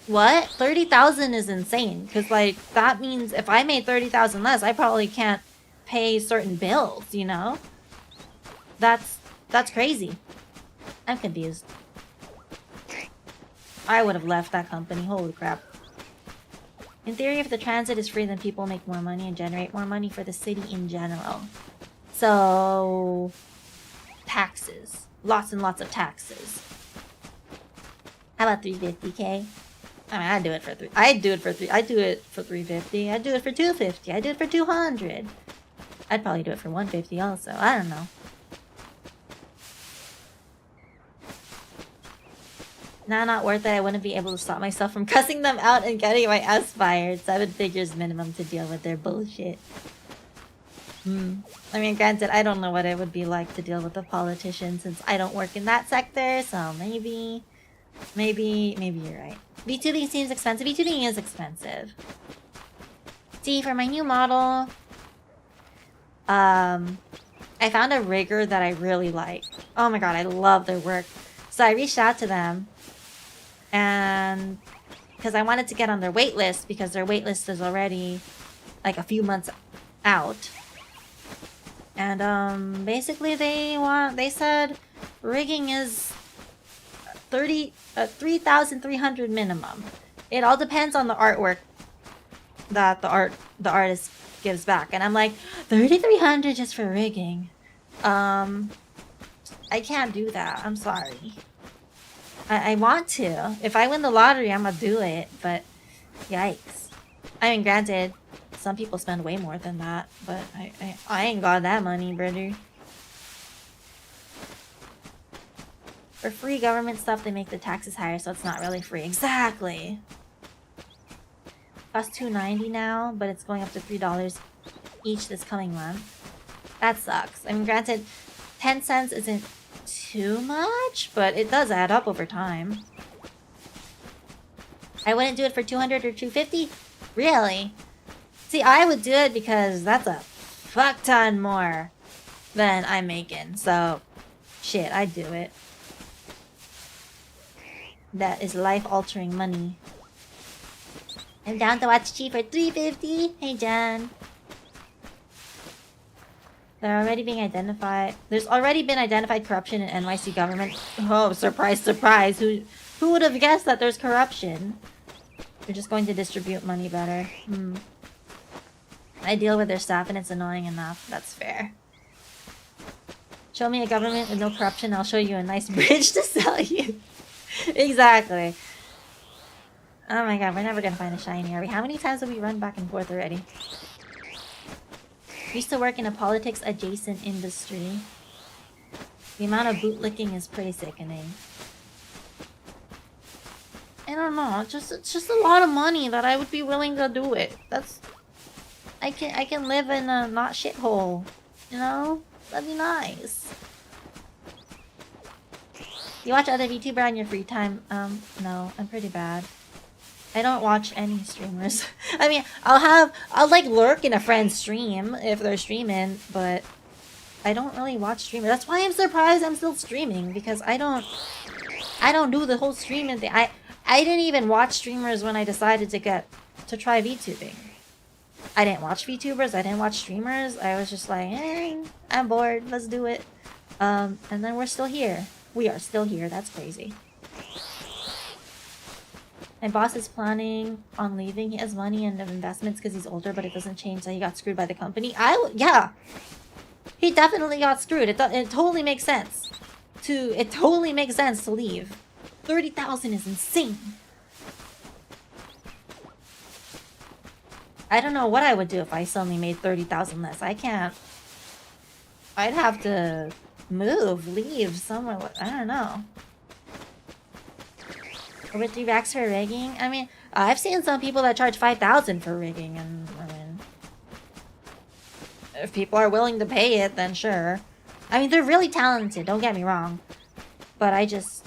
What? 30,000 is insane. Because, like, that means if I made 30,000 less, I probably can't pay certain bills, you know? That's crazy. I'm confused. I would have left that company. Holy crap. In theory, if the transit is free, then people make more money and generate more money for the city in general. So... taxes. Lots and lots of taxes. How about 350k? I mean, I'd do it for 350. I'd do it for 250. I'd do it for 200. I'd probably do it for 150 also. I don't know. Nah, not worth it. I wouldn't be able to stop myself from cussing them out and getting my ass fired. 7 figures minimum to deal with their bullshit. I mean, granted, I don't know what it would be like to deal with a politician since I don't work in that sector, so maybe you're right. VTubing seems expensive. VTubing is expensive. See, for my new model, I found a rigger that I really like. Oh my god, I love their work. So I reached out to them, and because I wanted to get on their wait list, because their wait list is already like a few months out. And basically they said rigging is 3,300 minimum. It all depends on the artwork. that the artist gives back, and I'm like, 3,300 just for rigging. I can't do that. I'm sorry. I want to. If I win the lottery, I'm gonna do it, but yikes. I mean, granted, some people spend way more than that, but I ain't got that money, brother. For free government stuff, they make the taxes higher, so it's not really free. Exactly. Costs $2.90 now, but it's going up to $3 each this coming month. That sucks. I mean, granted, 10 cents isn't too much, but it does add up over time. I wouldn't do it for 200 or 250? Really? See, I would do it because that's a fuck ton more than I'm making. So, shit, I'd do it. That is life-altering money. I'm down to watch Chi for 350. Hey, Jan. They're already being identified. There's already been identified corruption in NYC government. Oh, surprise, surprise. Who would have guessed that there's corruption? They're just going to distribute money better. I deal with their staff and it's annoying enough. That's fair. Show me a government with no corruption, I'll show you a nice bridge to sell you. Exactly. Oh my god, we're never gonna find a shiny, are we? How many times have we run back and forth already? Used to work in a politics-adjacent industry. The amount of bootlicking is pretty sickening. I don't know, it's just a lot of money that I would be willing to do it. That's... I can live in a not shithole, you know? That'd be nice. You watch other VTuber on your free time? No, I'm pretty bad. I don't watch any streamers. I mean, I'll like lurk in a friend's stream if they're streaming, but I don't really watch streamers. That's why I'm surprised I'm still streaming, because I don't do the whole streaming thing. I didn't even watch streamers when I decided to try VTubing. I didn't watch VTubers, I didn't watch streamers. I was just like, I'm bored, let's do it. And then we're still here. We are still here, that's crazy. My boss is planning on leaving. He has money and investments because he's older, but it doesn't change that he got screwed by the company. Yeah! He definitely got screwed. It totally makes sense. It totally makes sense to leave. 30,000 is insane. I don't know what I would do if I suddenly made 30,000 less. I can't. I'd have to leave somewhere. I don't know. Over 3 racks for rigging? I mean, I've seen some people that charge 5,000 for rigging, and I mean, if people are willing to pay it, then sure. I mean, they're really talented, don't get me wrong. But I just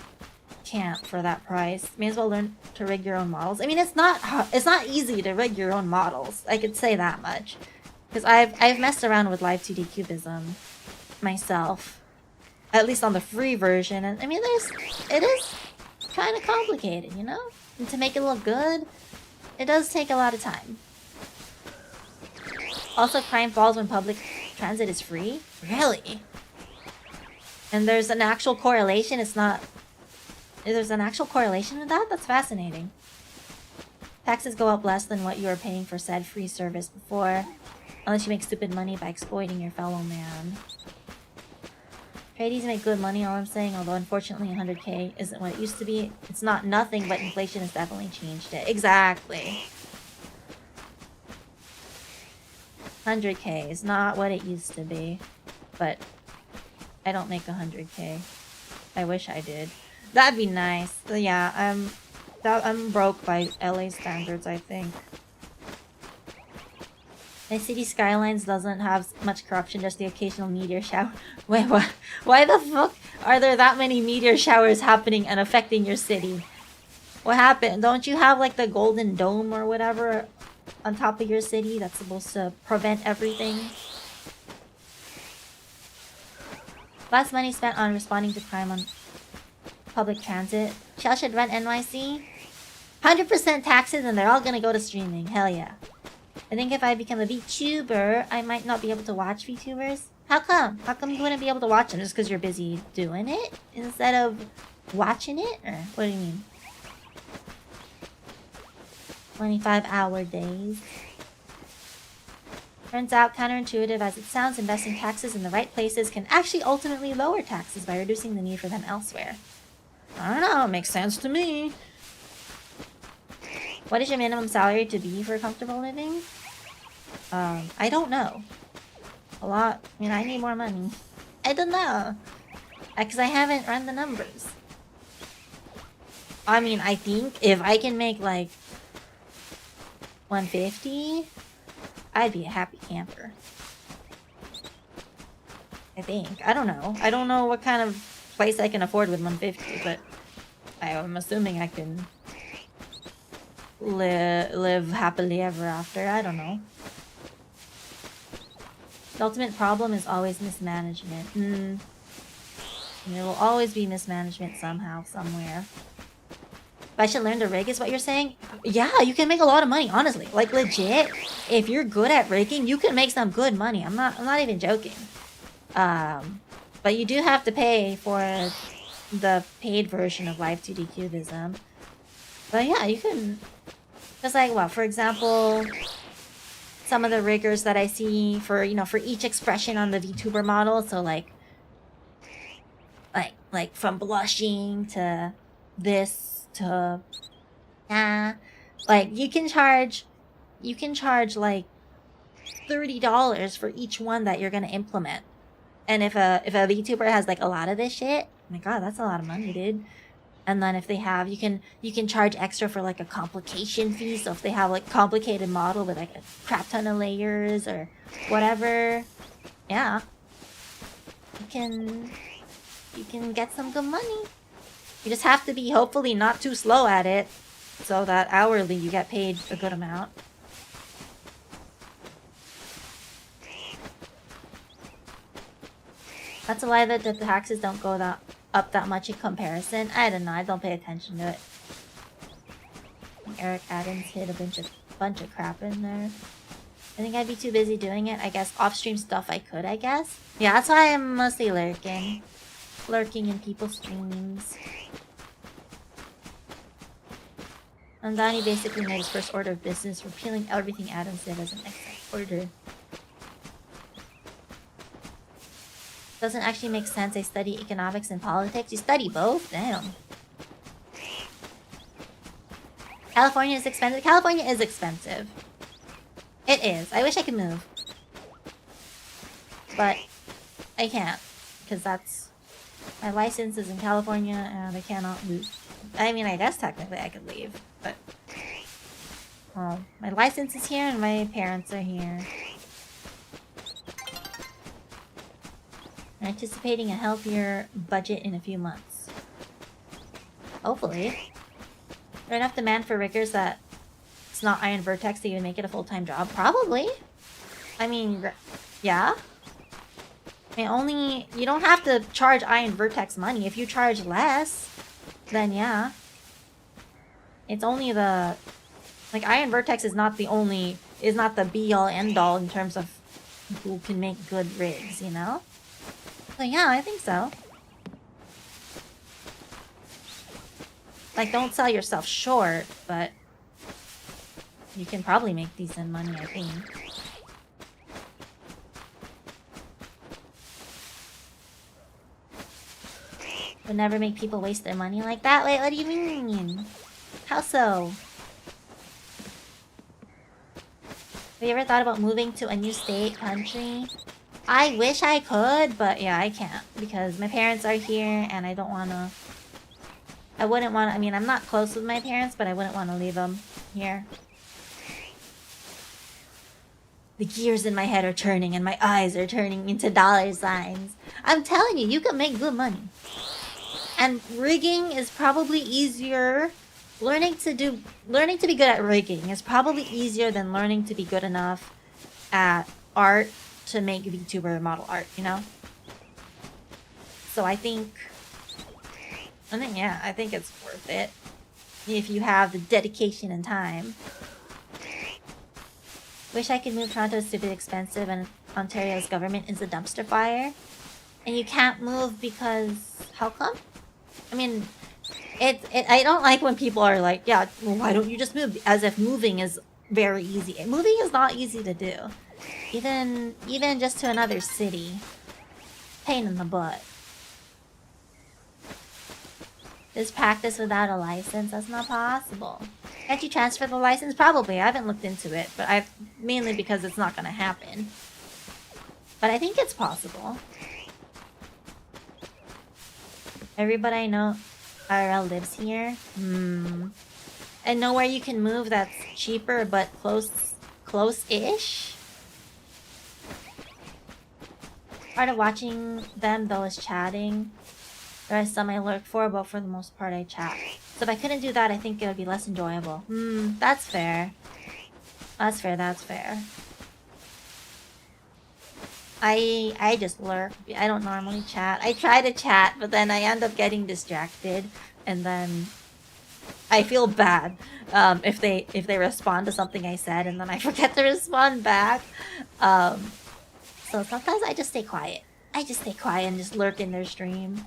can't for that price. May as well learn to rig your own models. I mean, it's not easy to rig your own models. I could say that much. Because I've messed around with Live 2D Cubism myself. At least on the free version. And I mean, it is kind of complicated, you know? And to make it look good, it does take a lot of time. Also, crime falls when public transit is free? Really? And there's an actual correlation? There's an actual correlation with that? That's fascinating. Taxes go up less than what you were paying for said free service before, unless you make stupid money by exploiting your fellow man. Tradies make good money, all I'm saying, although unfortunately 100k isn't what it used to be. It's not nothing, but inflation has definitely changed it. Exactly. 100k is not what it used to be, but I don't make 100k. I wish I did. That'd be nice. But yeah, I'm broke by LA standards, I think. My city skylines doesn't have much corruption, just the occasional meteor shower. Wait, what? Why the fuck are there that many meteor showers happening and affecting your city? What happened? Don't you have like the golden dome or whatever on top of your city that's supposed to prevent everything? Less money spent on responding to crime on public transit. Shell should rent NYC. 100% taxes and they're all gonna go to streaming. Hell yeah. I think if I become a VTuber, I might not be able to watch VTubers. How come? How come you wouldn't be able to watch them? Just because you're busy doing it? Instead of watching it? Or what do you mean? 25-hour days. Turns out, counterintuitive as it sounds, investing taxes in the right places can actually ultimately lower taxes by reducing the need for them elsewhere. I don't know, it makes sense to me. What is your minimum salary to be for a comfortable living? I don't know. A lot. I mean, I need more money. I don't know. Because I haven't run the numbers. I mean, I think if I can make like 150, I'd be a happy camper. I think. I don't know. I don't know what kind of place I can afford with 150, but I'm assuming I can live happily ever after. I don't know. The ultimate problem is always mismanagement. There will always be mismanagement somehow, somewhere. But I should learn to rig is what you're saying? Yeah, you can make a lot of money, honestly. Like, legit, if you're good at rigging, you can make some good money. I'm not even joking. But you do have to pay for the paid version of Live 2D Cubism. But yeah, you can... Just like, well, for example... Some of the riggers that I see for, for each expression on the VTuber model. So like from blushing to this to like you can charge like $30 for each one that you're gonna implement. And if a VTuber has like a lot of this shit, oh my god, that's a lot of money, dude. And then if they have, you can charge extra for like a complication fee. So if they have like complicated model with like a crap ton of layers or whatever, yeah, you can get some good money. You just have to be hopefully not too slow at it, so that hourly you get paid a good amount. That's a lie that the taxes don't go up that much in comparison. I don't know. I don't pay attention to it. Eric Adams hit a bunch of crap in there. I think I'd be too busy doing it. I guess off-stream stuff I could, I guess. Yeah, that's why I'm mostly lurking. Lurking in people's streams. And Donnie basically made his first order of business, repealing everything Adams did as an exec order. Doesn't actually make sense. I study economics and politics. You study both? Damn. California is expensive. California is expensive. It is. I wish I could move. But I can't. Because that's... My license is in California and I cannot leave. I mean, I guess technically I could leave. But... Well, my license is here and my parents are here. I'm anticipating a healthier budget in a few months. Hopefully. Is there enough demand for riggers that it's not Iron Vertex to even make it a full-time job? Probably. I mean, yeah. I mean, only... You don't have to charge Iron Vertex money. If you charge less, then yeah. It's only the... Like, Iron Vertex is not the only... Is not the be-all, end-all in terms of who can make good rigs, you know? So yeah, I think so. Like, don't sell yourself short, but you can probably make decent money, I think. Would never make people waste their money like that? Wait, what do you mean? How so? Have you ever thought about moving to a new state, country? I wish I could, but yeah, I can't. Because my parents are here, and I don't want to... I wouldn't want to... I mean, I'm not close with my parents, but I wouldn't want to leave them here. The gears in my head are turning, and my eyes are turning into dollar signs. I'm telling you, you can make good money. And rigging is probably easier... Learning to be good at rigging is probably easier than learning to be good enough at art to make VTuber model art, you know? So I think yeah, I think it's worth it if you have the dedication and time. Wish I could move. Toronto is stupid expensive and Ontario's government is a dumpster fire. And you can't move because... How come? I mean... I don't like when people are like, yeah, well, why don't you just move? As if moving is very easy. Moving is not easy to do. Even just to another city. Pain in the butt. Just practice without a license? That's not possible. Can't you transfer the license? Probably. I haven't looked into it, but mainly because it's not gonna happen. But I think it's possible. Everybody I know IRL lives here. And nowhere you can move that's cheaper but close-ish? Part of watching them though is chatting. There are some I lurk for, but for the most part I chat. So if I couldn't do that, I think it would be less enjoyable. That's fair. That's fair. I just lurk. I don't normally chat. I try to chat, but then I end up getting distracted, and then I feel bad if they respond to something I said, and then I forget to respond back. So sometimes I just stay quiet. I just stay quiet and just lurk in their stream.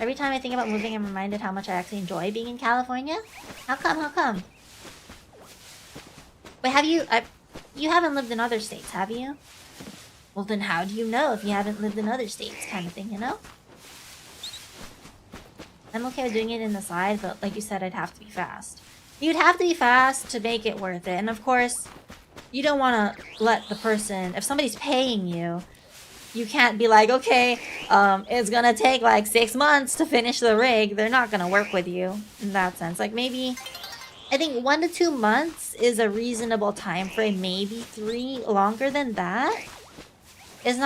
Every time I think about moving, I'm reminded how much I actually enjoy being in California. How come? Wait, you haven't lived in other states, have you? Well, then how do you know if you haven't lived in other states, kind of thing, you know? I'm okay with doing it in the side, but like you said, I'd have to be fast. You'd have to be fast to make it worth it. And of course, you don't want to let the person... If somebody's paying you, you can't be like, okay, it's gonna take like 6 months to finish the rig. They're not gonna work with you in that sense. Like maybe... I think 1 to 2 months is a reasonable time frame. Maybe 3. Longer than that is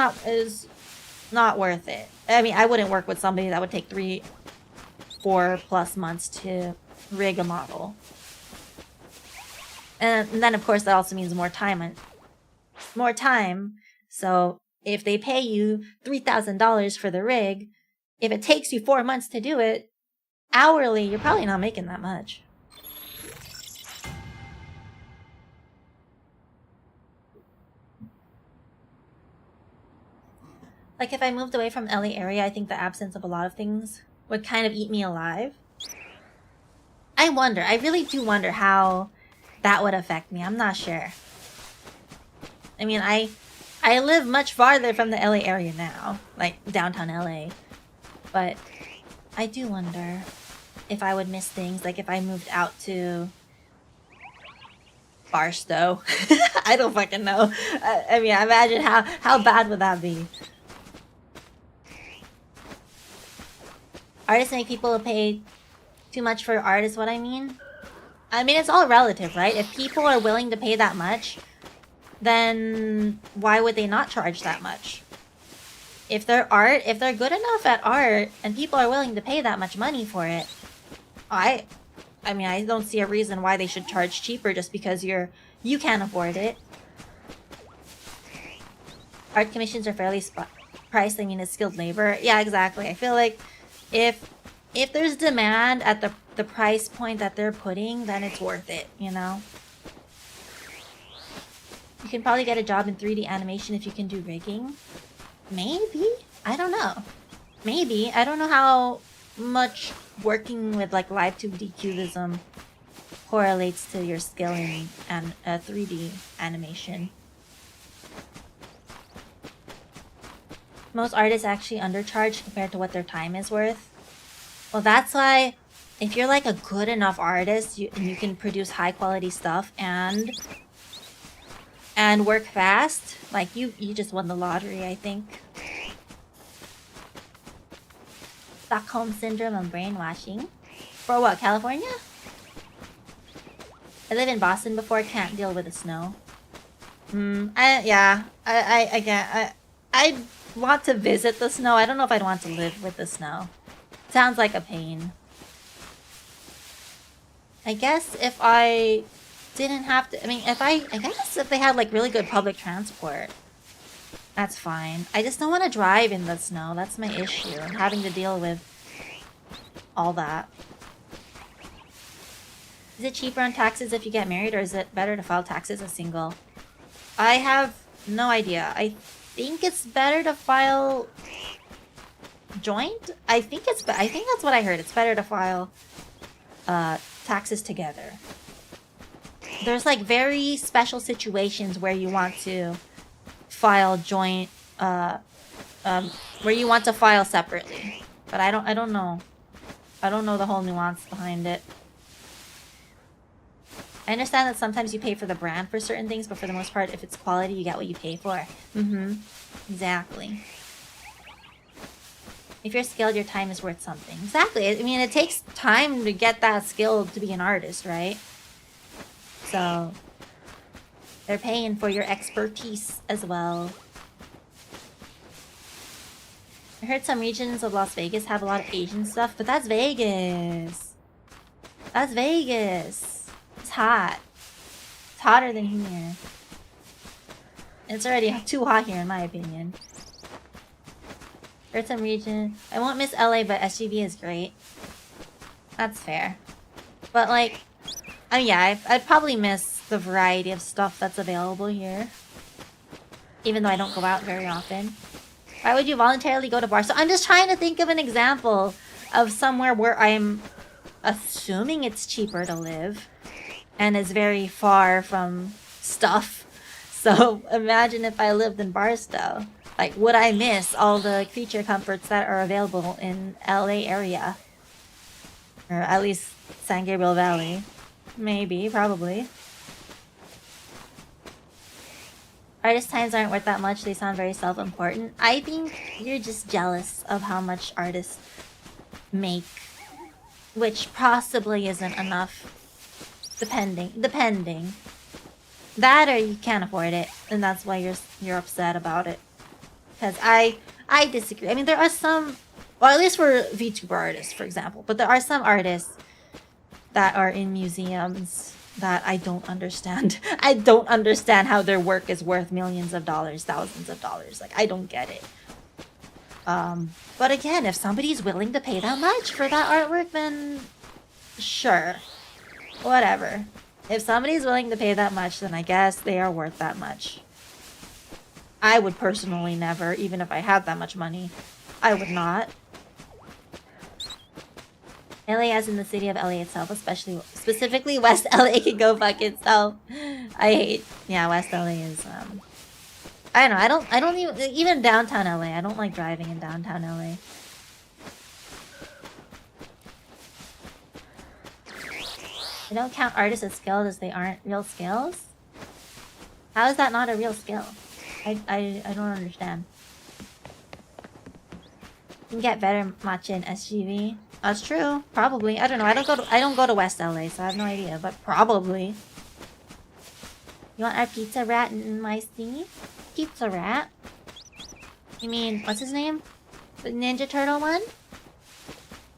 not worth it. I mean, I wouldn't work with somebody that would take 3, 4+ months to rig a model. And then, of course, that also means more time. So if they pay you $3,000 for the rig, if it takes you 4 months to do it, hourly, you're probably not making that much. Like, if I moved away from LA area, I think the absence of a lot of things would kind of eat me alive. I really do wonder how that would affect me. I'm not sure. I mean, I live much farther from the LA area now, like downtown LA. But I do wonder if I would miss things, like if I moved out to Barstow. I don't fucking know. I mean, imagine how bad would that be? Artists make people pay too much for art is what I mean. I mean, it's all relative, right? If people are willing to pay that much, then why would they not charge that much? If they're good enough at art, and people are willing to pay that much money for it, I mean, I don't see a reason why they should charge cheaper just because you can't afford it. Art commissions are fairly priced. I mean, it's skilled labor. Yeah, exactly. I feel like if there's demand at the price point that they're putting, then it's worth it, you know? You can probably get a job in 3D animation if you can do rigging. Maybe? I don't know. Maybe. I don't know how much working with like LiveTube cubism correlates to your skill in 3D animation. Most artists actually undercharge compared to what their time is worth. Well, that's why if you're like a good enough artist, you can produce high quality stuff and work fast, like you just won the lottery, I think. Stockholm Syndrome and brainwashing. For what, California? I lived in Boston before, can't deal with the snow. I want to visit the snow. I don't know if I'd want to live with the snow. Sounds like a pain. I guess if I didn't have to, I mean, I guess if they had like really good public transport, that's fine. I just don't want to drive in the snow. That's my issue. I'm having to deal with all that. Is it cheaper on taxes if you get married, or is it better to file taxes as single? I have no idea. I think it's better to file joint. I think that's what I heard. It's better to file taxes together. there's like very special situations where you want to file joint, where you want to file separately. But I don't know. I don't know the whole nuance behind it. I understand that sometimes you pay for the brand for certain things, but for the most part, if it's quality, you get what you pay for. Exactly. If you're skilled, your time is worth something. Exactly. I mean, it takes time to get that skill to be an artist, right? So they're paying for your expertise as well. I heard some regions of Las Vegas have a lot of Asian stuff, but that's Vegas. That's Vegas. It's hot. It's hotter than here. It's already too hot here, in my opinion. Heard some region. I won't miss LA, but SGV is great. That's fair. But like, I mean, yeah, I'd probably miss the variety of stuff that's available here. Even though I don't go out very often. Why would you voluntarily go to bars? So I'm just trying to think of an example of somewhere where I'm assuming it's cheaper to live and is very far from stuff. So imagine if I lived in Barstow. Like, would I miss all the creature comforts that are available in LA area? Or at least San Gabriel Valley. Maybe, probably. Artist times aren't worth that much. They sound very self-important. I think you're just jealous of how much artists make. Which possibly isn't enough. Depending. That or you can't afford it. And that's why you're upset about it. Because I disagree. I mean, there are some... Well, at least for VTuber artists, for example. But there are some artists that are in museums that I don't understand. I don't understand how their work is worth millions of dollars, thousands of dollars. Like, I don't get it. But again, if somebody's willing to pay that much for that artwork, then sure. Whatever. If somebody's willing to pay that much, then I guess they are worth that much. I would personally never, even if I had that much money. I would not. LA as in the city of LA itself, specifically West LA can go fuck itself. I hate, yeah, West LA is, I don't know, I don't even downtown LA, I don't like driving in downtown LA. I don't count artists as skilled as they aren't real skills? How is that not a real skill? I don't understand. You can get better matcha in SGV. That's true. Probably. I don't know. I don't go to West LA, so I have no idea, but probably. You want our pizza rat in my thingy? Pizza rat? You mean, what's his name? The Ninja Turtle one?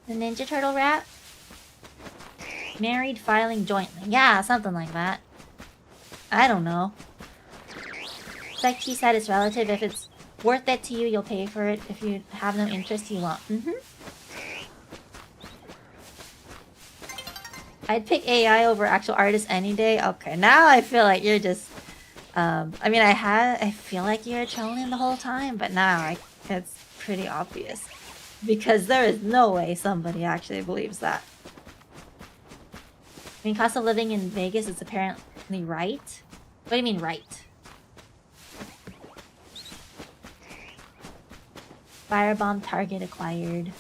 The Ninja Turtle rat? Married filing jointly. Yeah, something like that. I don't know. It's like she said, it's relative. If it's worth it to you, you'll pay for it. If you have no interest, you won't. I'd pick AI over actual artists any day. Okay, now I feel like you're just... I mean, I feel like you're trolling the whole time, but now it's pretty obvious. Because there is no way somebody actually believes that. I mean, cost of living in Vegas is apparently right. What do you mean, right? Firebomb target acquired.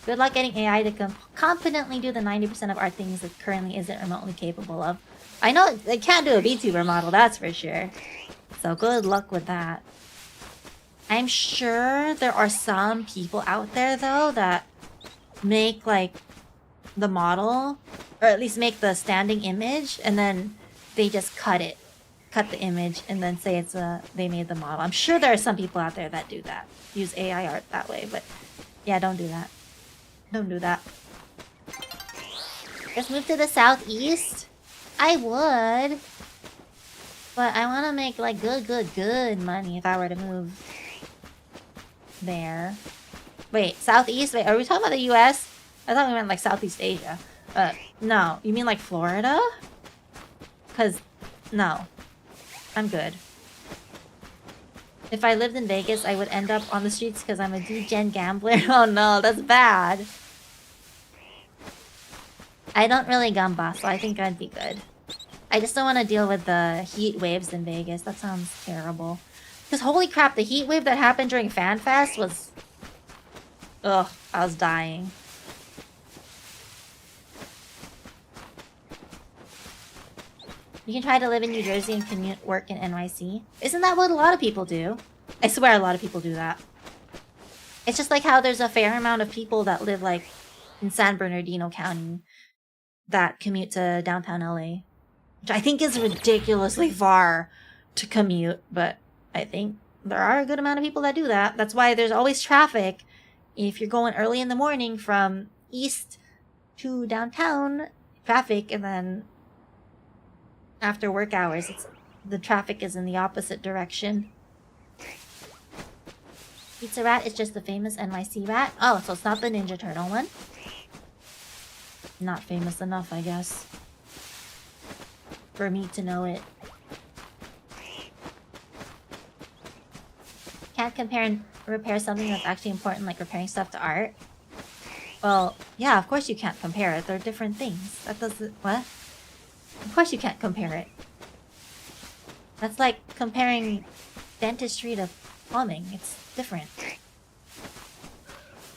Good luck getting AI to competently do the 90% of art things that currently isn't remotely capable of. I know they can't do a VTuber model, that's for sure. So good luck with that. I'm sure there are some people out there, though, that make, like, the model, or at least make the standing image, and then they just cut the image, and then say they made the model. I'm sure there are some people out there that do that. Use AI art that way, but yeah, don't do that. Don't do that. Just move to the southeast? I would. But I want to make, like, good money if I were to move there. Wait, southeast? Wait, are we talking about the US? I thought we meant, like, Southeast Asia. No. You mean, like, Florida? Because, no. I'm good. If I lived in Vegas, I would end up on the streets because I'm a degen gambler. Oh no, that's bad. I don't really gamba, so I think I'd be good. I just don't want to deal with the heat waves in Vegas. That sounds terrible. Because holy crap, the heat wave that happened during FanFest was... Ugh, I was dying. You can try to live in New Jersey and commute work in NYC. Isn't that what a lot of people do? I swear a lot of people do that. It's just like how there's a fair amount of people that live like in San Bernardino County that commute to downtown LA. Which I think is ridiculously far to commute, but I think there are a good amount of people that do that. That's why there's always traffic if you're going early in the morning from east to downtown, traffic, and then after work hours, the traffic is in the opposite direction. Pizza Rat is just the famous NYC rat. Oh, so it's not the Ninja Turtle one? Not famous enough, I guess, for me to know it. Can't compare and repair something that's actually important, like repairing stuff, to art. Well, yeah, of course you can't compare it. They're different things. That doesn't... What? Of course you can't compare it. That's like comparing dentistry to plumbing. It's different.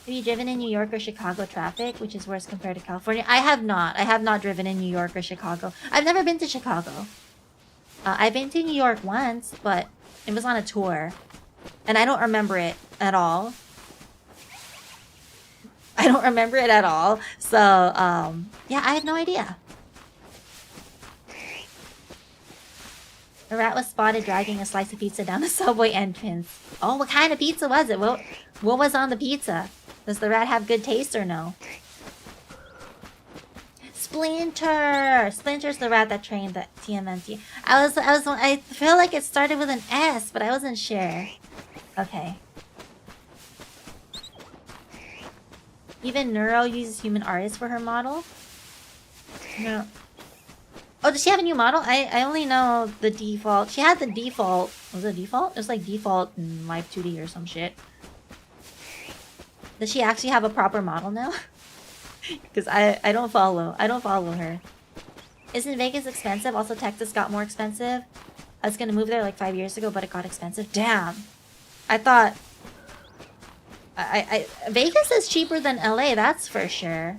Have you driven in New York or Chicago traffic, which is worse compared to California? I have not. I have not driven in New York or Chicago. I've never been to Chicago. I've been to New York once, but it was on a tour. And I don't remember it at all. I don't remember it at all. So, yeah, I have no idea. A rat was spotted dragging a slice of pizza down the subway entrance. Oh, what kind of pizza was it? What was on the pizza? Does the rat have good taste or no? Splinter! Splinter's the rat that trained the TMNT. I feel like it started with an S, but I wasn't sure. Okay. Even Neuro uses human artists for her model? No. Oh, does she have a new model? I only know the default. She had the default. Was it default? It was like default in Live 2D or some shit. Does she actually have a proper model now? Because I don't follow her. Isn't Vegas expensive? Also, Texas got more expensive. I was gonna move there like 5 years ago, but it got expensive. Damn. I thought... Vegas is cheaper than LA, that's for sure.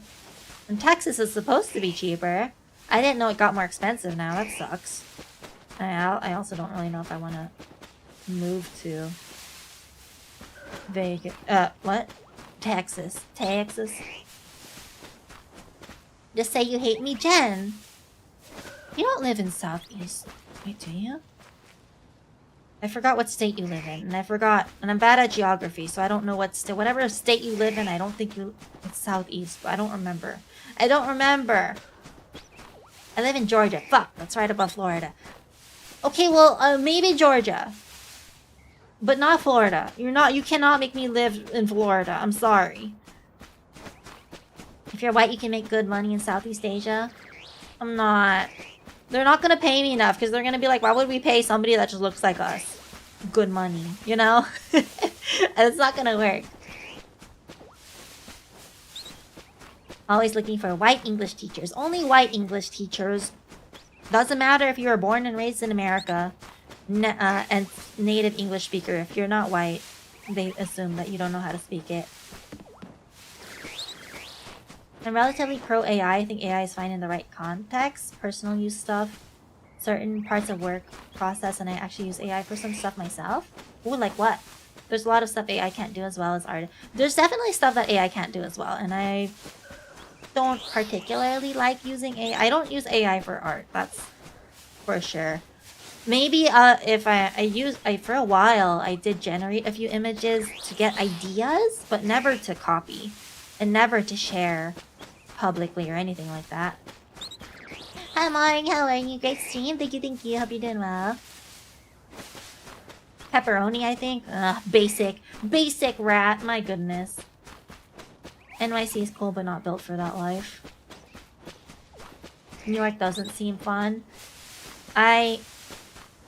And Texas is supposed to be cheaper. I didn't know it got more expensive now. That sucks. I also don't really know if I want to move to Vegas. What? Texas. Texas. Just say you hate me, Jen. You don't live in Southeast. Wait, do you? I forgot what state you live in, and I'm bad at geography, so I don't know what state. Whatever state you live in, I don't think it's Southeast, but I don't remember. I live in Georgia. Fuck, that's right above Florida. Okay, well, maybe Georgia, but not Florida. You cannot make me live in Florida. I'm sorry. If you're white, you can make good money in Southeast Asia. I'm not. They're not gonna pay me enough because they're gonna be like, why would we pay somebody that just looks like us good money, you know? It's not gonna work. Always looking for white English teachers. Only white English teachers. Doesn't matter if you were born and raised in America and native English speaker. If you're not white, they assume that you don't know how to speak it. I'm relatively pro AI. I think AI is fine in the right context. Personal use stuff. Certain parts of work process, and I actually use AI for some stuff myself. Ooh, like what? There's a lot of stuff AI can't do as well as art. There's definitely stuff that AI can't do as well, and I don't particularly like using AI. I don't use AI for art, that's for sure. Maybe if for a while I did generate a few images to get ideas, but never to copy and never to share publicly or anything like that. Hi Mark, how are you? Great stream. Thank you. Hope you're doing well. Pepperoni, I think. Ugh, basic rat. My goodness. NYC is cool, but not built for that life. New York doesn't seem fun. I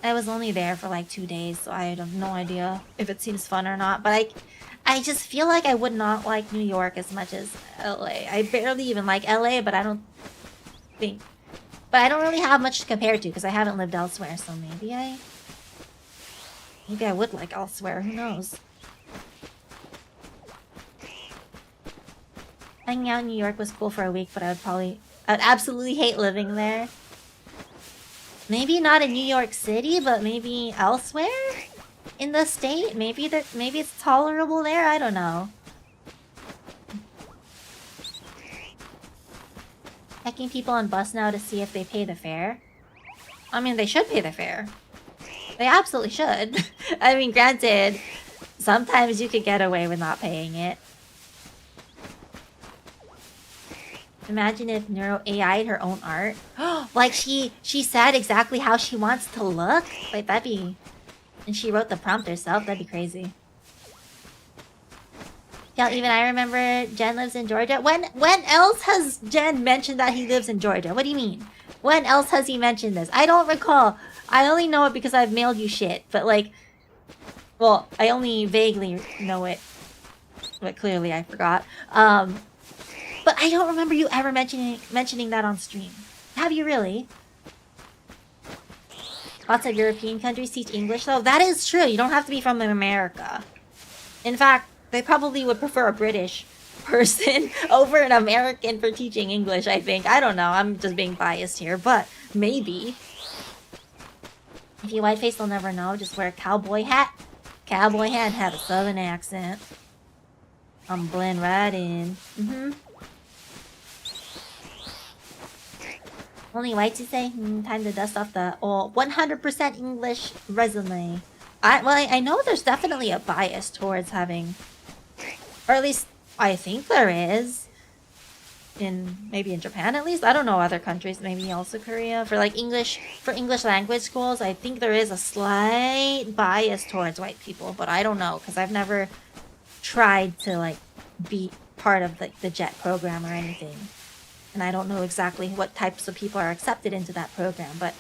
was only there for like 2 days, so I have no idea if it seems fun or not. But I just feel like I would not like New York as much as LA. I barely even like LA, but I don't think But I don't really have much to compare to because I haven't lived elsewhere, so maybe I would like elsewhere, who knows? Hanging out in New York was cool for a week, but I would absolutely hate living there. Maybe not in New York City, but maybe elsewhere in the state. Maybe it's tolerable there. I don't know. Checking people on bus now to see if they pay the fare. I mean, they should pay the fare. They absolutely should. I mean, granted, sometimes you could get away with not paying it. Imagine if Neuro AI'd her own art. Like she said exactly how she wants to look. Like that'd be... And she wrote the prompt herself. That'd be crazy. Yeah, even I remember Jen lives in Georgia. When else has Jen mentioned that he lives in Georgia? What do you mean? When else has he mentioned this? I don't recall. I only know it because I've mailed you shit. But like... Well, I only vaguely know it. But clearly I forgot. But I don't remember you ever mentioning that on stream. Have you really? Lots of European countries teach English though. That is true. You don't have to be from America. In fact, they probably would prefer a British person over an American for teaching English, I think. I don't know. I'm just being biased here, but maybe. If you whiteface, they'll never know. Just wear a cowboy hat. Cowboy hat and have a southern accent. I'm blend right in. Only white to say? Time to dust off the 100% English resume. I know there's definitely a bias towards having... Or at least, I think there is. Maybe in Japan at least? I don't know other countries, maybe also Korea. For English language schools, I think there is a slight bias towards white people. But I don't know, because I've never tried to be part of the JET program or anything. And I don't know exactly what types of people are accepted into that program, but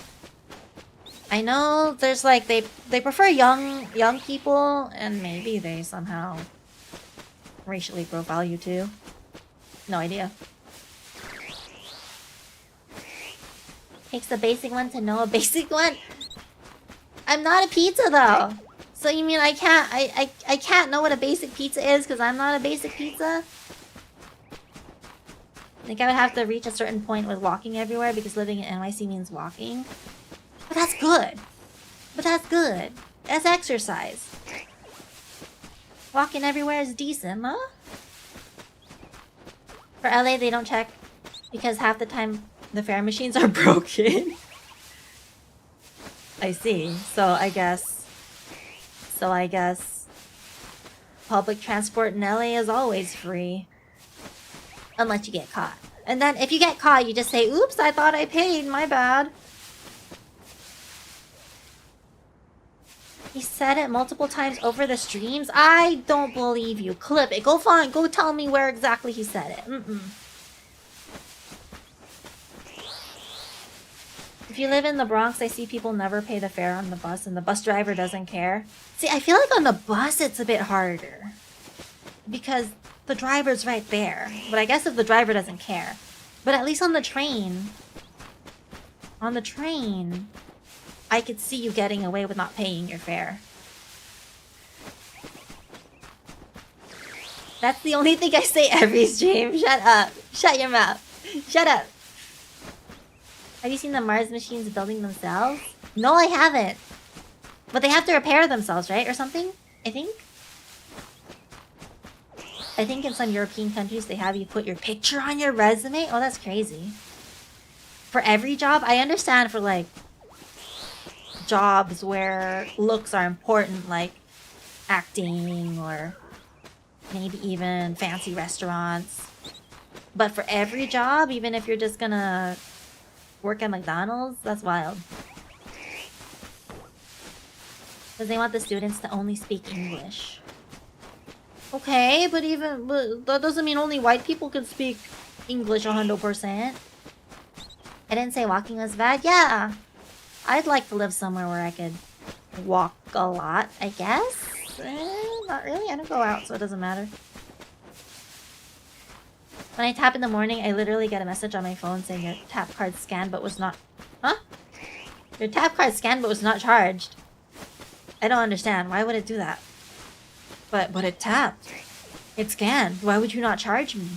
I know there's they prefer young people, and maybe they somehow racially profile you too. No idea. Takes a basic one to know a basic one. I'm not a pizza though. So you mean I can't know what a basic pizza is because I'm not a basic pizza? I think I would have to reach a certain point with walking everywhere because living in NYC means walking. But that's good. That's exercise. Walking everywhere is decent, huh? For LA, they don't check because half the time the fare machines are broken. I see. So I guess public transport in LA is always free. Unless you get caught. And then if you get caught, you just say, oops, I thought I paid, my bad. He said it multiple times over the streams. I don't believe you. Clip it. Go tell me where exactly he said it. If you live in the Bronx, I see people never pay the fare on the bus and the bus driver doesn't care. See, I feel like on the bus it's a bit harder. Because the driver's right there. But I guess if the driver doesn't care. But at least on the train, I could see you getting away with not paying your fare. That's the only thing I say every stream. Shut up. Shut your mouth. Shut up. Have you seen the Mars machines building themselves? No, I haven't. But they have to repair themselves, right? Or something? I think in some European countries they have you put your picture on your resume. Oh, that's crazy. For every job? I understand for jobs where looks are important, like acting or maybe even fancy restaurants. But for every job, even if you're just gonna work at McDonald's, that's wild. Because they want the students to only speak English. Okay, but that doesn't mean only white people can speak English 100%. I didn't say walking was bad. Yeah, I'd like to live somewhere where I could walk a lot, I guess. Not really, I don't go out, so it doesn't matter. When I tap in the morning, I literally get a message on my phone saying your tap card scanned but was not... Huh? Your tap card scanned but was not charged. I don't understand. Why would it do that? But it tapped. It scanned. Why would you not charge me?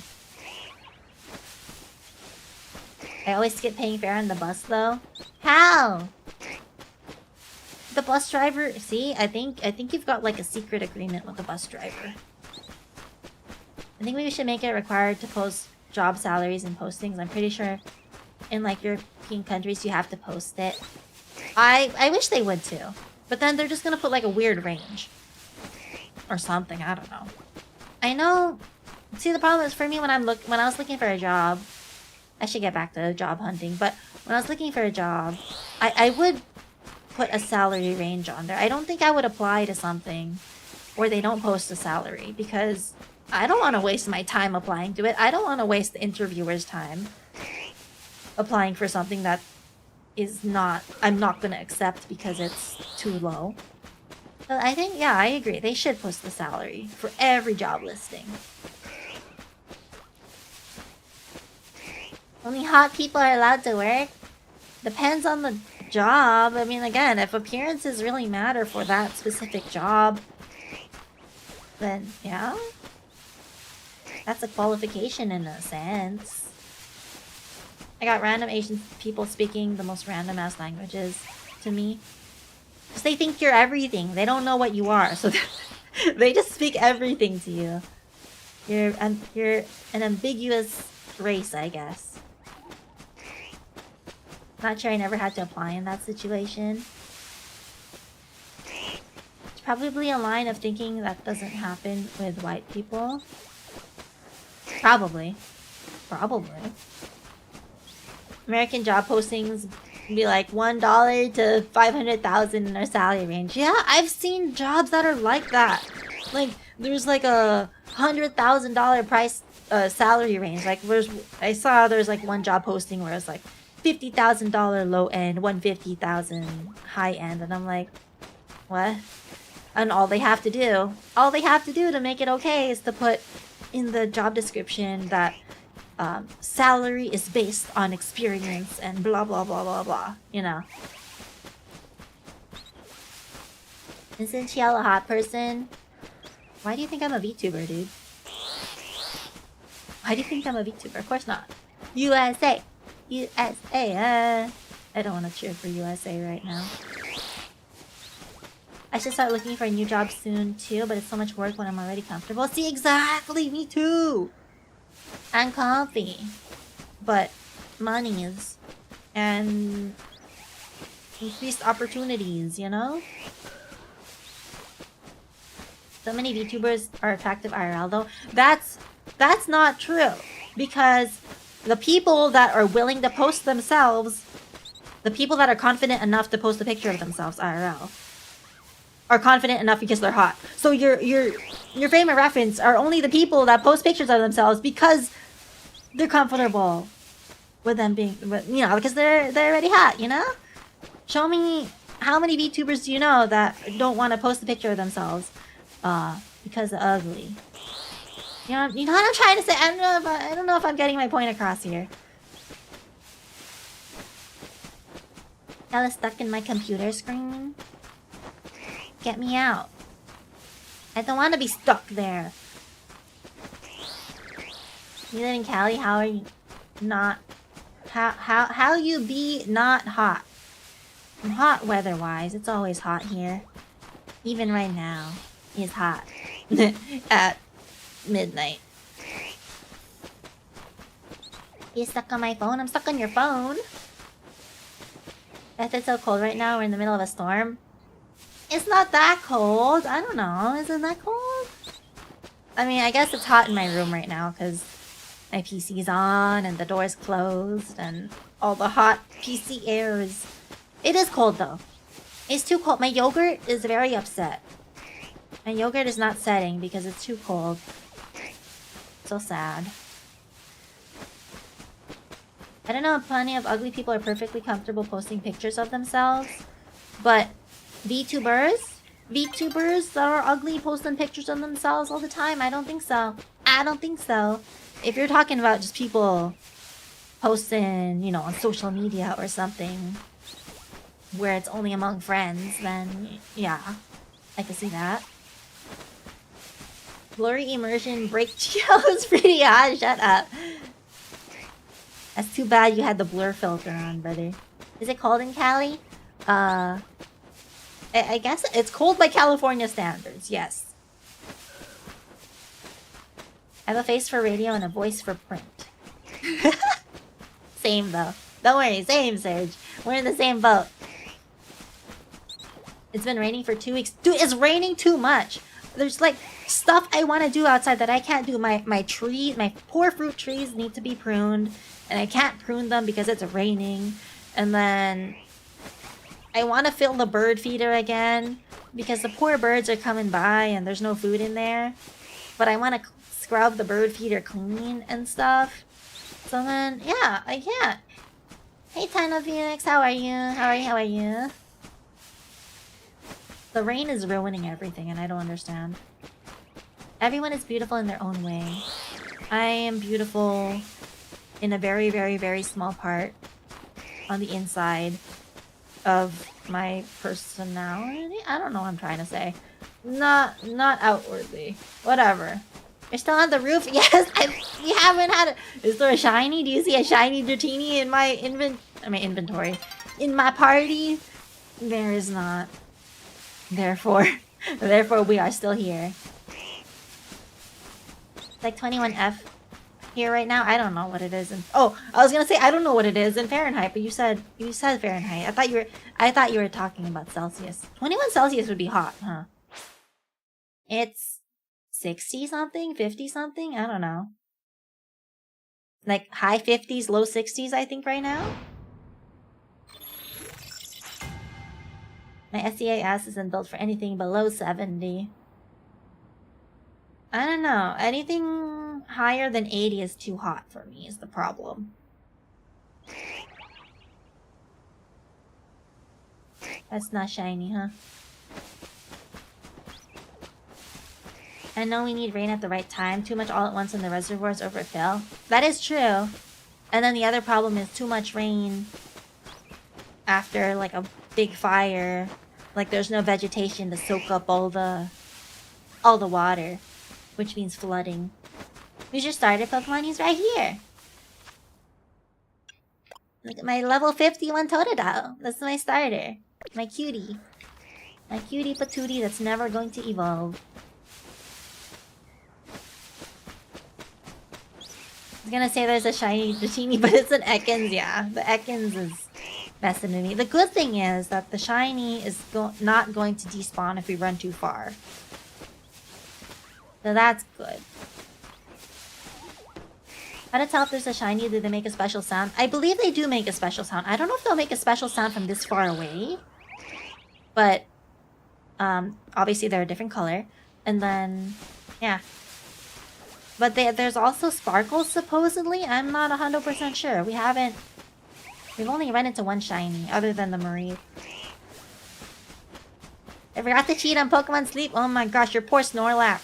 I always skip paying fare on the bus though. How? The bus driver... See? I think you've got like a secret agreement with the bus driver. I think we should make it required to post job salaries and postings. I'm pretty sure in like European countries you have to post it. I wish they would too. But then they're just gonna put like a weird range. Or something, I don't know. I know... See, the problem is for me when I was looking for a job... I should get back to job hunting, but when I was looking for a job, I would put a salary range on there. I don't think I would apply to something where they don't post a salary because I don't want to waste my time applying to it. I don't want to waste the interviewer's time applying for something that I'm not going to accept because it's too low. But I think, yeah, I agree. They should post the salary for every job listing. Only hot people are allowed to work? Depends on the job. I mean, again, if appearances really matter for that specific job, then, yeah. That's a qualification in a sense. I got random Asian people speaking the most random-ass languages to me. Because they think you're everything. They don't know what you are, so they just speak everything to you. You're an ambiguous race, I guess. Not sure I never had to apply in that situation. It's probably a line of thinking that doesn't happen with white people. Probably. American job postings be like $1 to 500,000 in our salary range. Yeah, I've seen jobs that are like that. Like, there's like a $100,000 price salary range. Like, I saw there's like one job posting where it's like $50,000 low end, $150,000 high end, and I'm like, what? And all they have to do to make it okay is to put in the job description that salary is based on experience and blah blah blah blah blah, you know. Isn't she a hot person? Why do you think I'm a VTuber, dude? Why do you think I'm a VTuber? Of course not. USA! USA! I don't want to cheer for USA right now. I should start looking for a new job soon too, but it's so much work when I'm already comfortable. See, exactly! Me too! I'm comfy. But money is... and... increased opportunities, you know? So many VTubers are attractive IRL though. That's not true. Because the people that are willing to post themselves, the people that are confident enough to post a picture of themselves IRL, are confident enough because they're hot. So your frame of reference are only the people that post pictures of themselves because they're comfortable with them being, you know, because they're already hot, you know? Show me how many VTubers do you know that don't want to post a picture of themselves because they're ugly. You know what I'm trying to say? I don't know if I'm getting my point across here. Ella's stuck in my computer screen. Get me out. I don't want to be stuck there. You live in Cali? How are you not... How you be not hot? I'm hot weather-wise. It's always hot here. Even right now. It's hot. At midnight. You stuck on my phone? I'm stuck on your phone. If it's so cold right now, we're in the middle of a storm. It's not that cold. I don't know. Is it that cold? I mean, I guess it's hot in my room right now because my PC's on and the door's closed and all the hot PC air is... It is cold though. It's too cold. My yogurt is very upset. My yogurt is not setting because it's too cold. So sad. I don't know if plenty of ugly people are perfectly comfortable posting pictures of themselves, but VTubers that are ugly posting pictures of themselves all the time, I don't think so. I don't think so. if you're talking about just people posting, you know, on social media or something where it's only among friends, then yeah, I can see that. Blurry immersion break gel is pretty hot. Shut up. That's too bad you had the blur filter on, brother. Is it cold in Cali? I guess it's cold by California standards, yes. I have a face for radio and a voice for print. Same though. Don't worry, same, Serge. We're in the same boat. It's been raining for 2 weeks. Dude, it's raining too much. There's like stuff I want to do outside that I can't do. My poor fruit trees need to be pruned. And I can't prune them because it's raining. And then I want to fill the bird feeder again because the poor birds are coming by and there's no food in there. But I want to scrub the bird feeder clean and stuff. So then, yeah, I can't. Hey, Tana Phoenix, how are you? How are you? The rain is ruining everything and I don't understand. Everyone is beautiful in their own way. I am beautiful in a very, very, very small part on the inside of my personality. I don't know what I'm trying to say. Not outwardly. Whatever. You're still on the roof? Yes, you haven't had it. Is there a shiny? Do you see a shiny dratini in my inventory? In my party? There is not. Therefore we are still here. It's like 21F here right now. I don't know what it is. Oh, I was gonna say I don't know what it is in Fahrenheit, but you said Fahrenheit. I thought you were talking about Celsius. 21 Celsius would be hot, huh? It's 60 something, 50 something. I don't know. Like high 50s, low 60s. I think right now. My SCAS isn't built for anything below 70. I don't know. Anything higher than 80 is too hot for me, is the problem. That's not shiny, huh? I know we need rain at the right time. Too much all at once and the reservoirs overfill. That is true. And then the other problem is too much rain after like a big fire. Like there's no vegetation to soak up all the water, which means flooding. Who's your starter Pokemon? He's right here. Look at my level 51 Totodile. That's my starter. My cutie. My cutie patootie that's never going to evolve. I was gonna say there's a shiny Dratini, but it's an Ekans, yeah. The Ekans is messing with me. The good thing is that the shiny is not going to despawn if we run too far. So that's good. How to tell if there's a shiny? Do they make a special sound? I believe they do make a special sound. I don't know if they'll make a special sound from this far away. But, obviously they're a different color. And then, yeah. But there's also sparkles, supposedly. I'm not 100% sure. We've only run into one shiny, other than the Marie. I forgot to cheat on Pokemon Sleep. Oh my gosh, your poor Snorlax.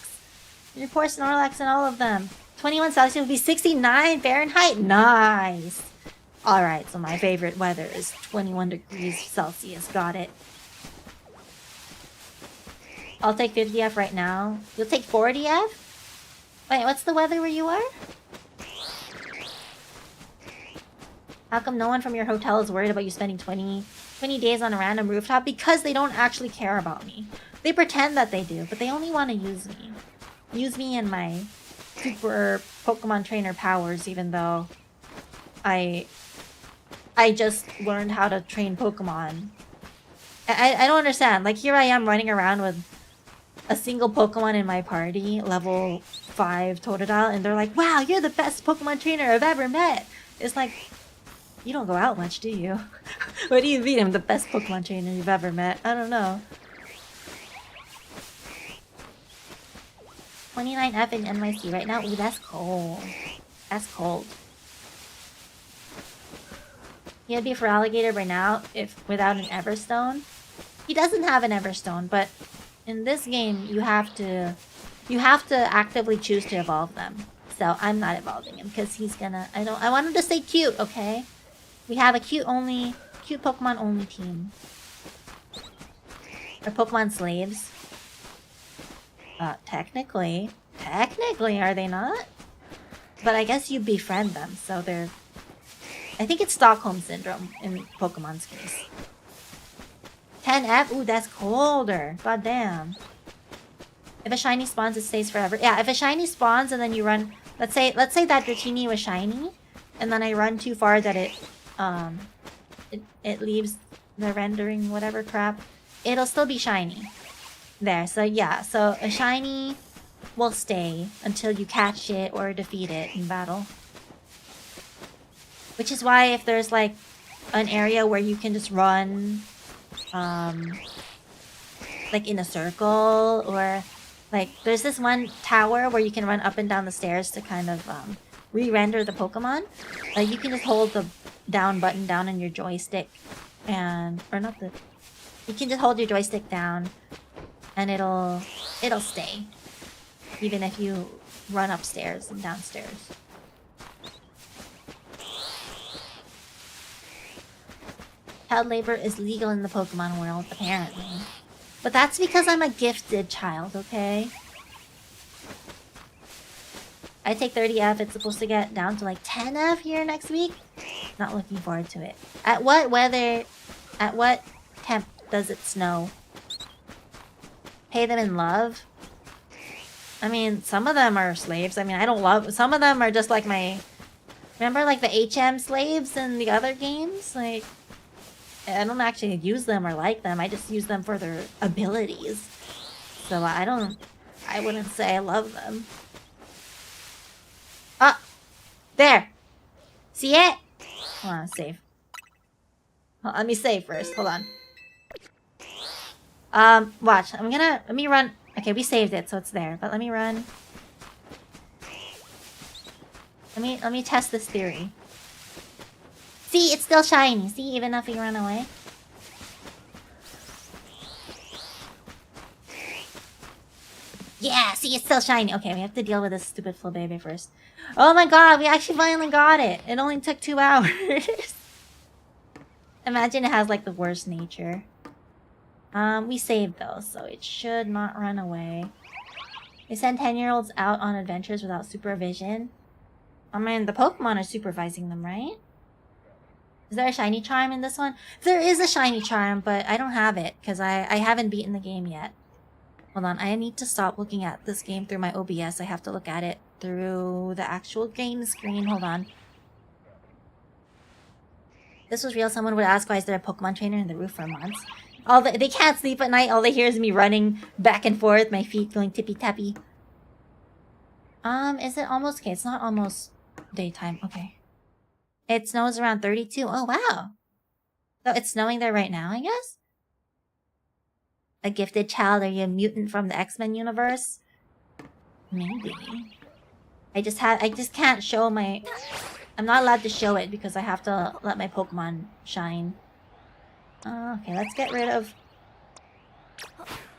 Your poor Snorlax and all of them. 21 Celsius would be 69 Fahrenheit. Nice. Alright, so my favorite weather is 21 degrees Celsius. Got it. I'll take 50F right now. You'll take 40F? Wait, what's the weather where you are? How come no one from your hotel is worried about you spending 20 days on a random rooftop? Because they don't actually care about me. They pretend that they do, but they only want to use me. Use me and my super Pokemon trainer powers, even though I just learned how to train Pokemon. I don't understand. Like, here I am running around with a single Pokemon in my party, level 5 Totodile, and they're like, wow, you're the best Pokemon trainer I've ever met. It's like, you don't go out much, do you? What do you mean I'm the best Pokemon trainer you've ever met? I don't know. 29F in NYC right now? Ooh, that's cold. That's cold. He'd be for Alligator by now if without an Everstone. He doesn't have an Everstone, but in this game you have to actively choose to evolve them. So I'm not evolving him because he's gonna. I want him to stay cute. Okay. We have a cute Pokemon only team. Or Pokemon slaves. Technically, are they not? But I guess you befriend them, so they're... I think it's Stockholm Syndrome in Pokemon's case. 10F? Ooh, that's colder. God damn. If a shiny spawns, it stays forever. Yeah, if a shiny spawns and then you run... Let's say that Dratini was shiny, and then I run too far that it leaves the rendering whatever crap. It'll still be shiny. There, so yeah. So a shiny will stay until you catch it or defeat it in battle. Which is why if there's like an area where you can just run like in a circle, or like there's this one tower where you can run up and down the stairs to kind of re-render the Pokemon. You can just hold the down button down on your joystick and you can just hold your joystick down and it'll stay even if you run upstairs and downstairs. Child labor is legal in the Pokemon world, apparently. But that's because I'm a gifted child, okay? I take 30F, it's supposed to get down to like 10F here next week. Not looking forward to it. At what temp does it snow? Pay them in love? I mean, some of them are slaves. I mean, I don't love... Some of them are just like my... Remember like the HM slaves in the other games? Like... I don't actually use them or like them. I just use them for their abilities. So I wouldn't say I love them. Ah! There! See it? Hold on, save. Well, let me save first. Hold on. Watch. Let me run. Okay, we saved it, so it's there. But let me run. Let me test this theory. See, it's still shiny. See, even if you run away. Yeah, see, it's still shiny. Okay, we have to deal with this stupid Flabébé first. Oh my god, we actually finally got it. It only took 2 hours. Imagine it has like the worst nature. We saved though, so it should not run away. They send 10-year-olds out on adventures without supervision. I mean, the Pokemon are supervising them, right? Is there a shiny charm in this one? There is a shiny charm, but I don't have it because I haven't beaten the game yet. Hold on, I need to stop looking at this game through my OBS. I have to look at it through the actual game screen. Hold on. This was real. Someone would ask, why is there a Pokemon trainer in the roof for months? They can't sleep at night. All they hear is me running back and forth, my feet going tippy-tappy. Is it almost... Okay, it's not almost daytime. Okay. It snows around 32. Oh, wow. So it's snowing there right now, I guess? A gifted child? Are you a mutant from the X-Men universe? Maybe. I just can't show my... I'm not allowed to show it because I have to let my Pokemon shine. Okay, let's get rid of...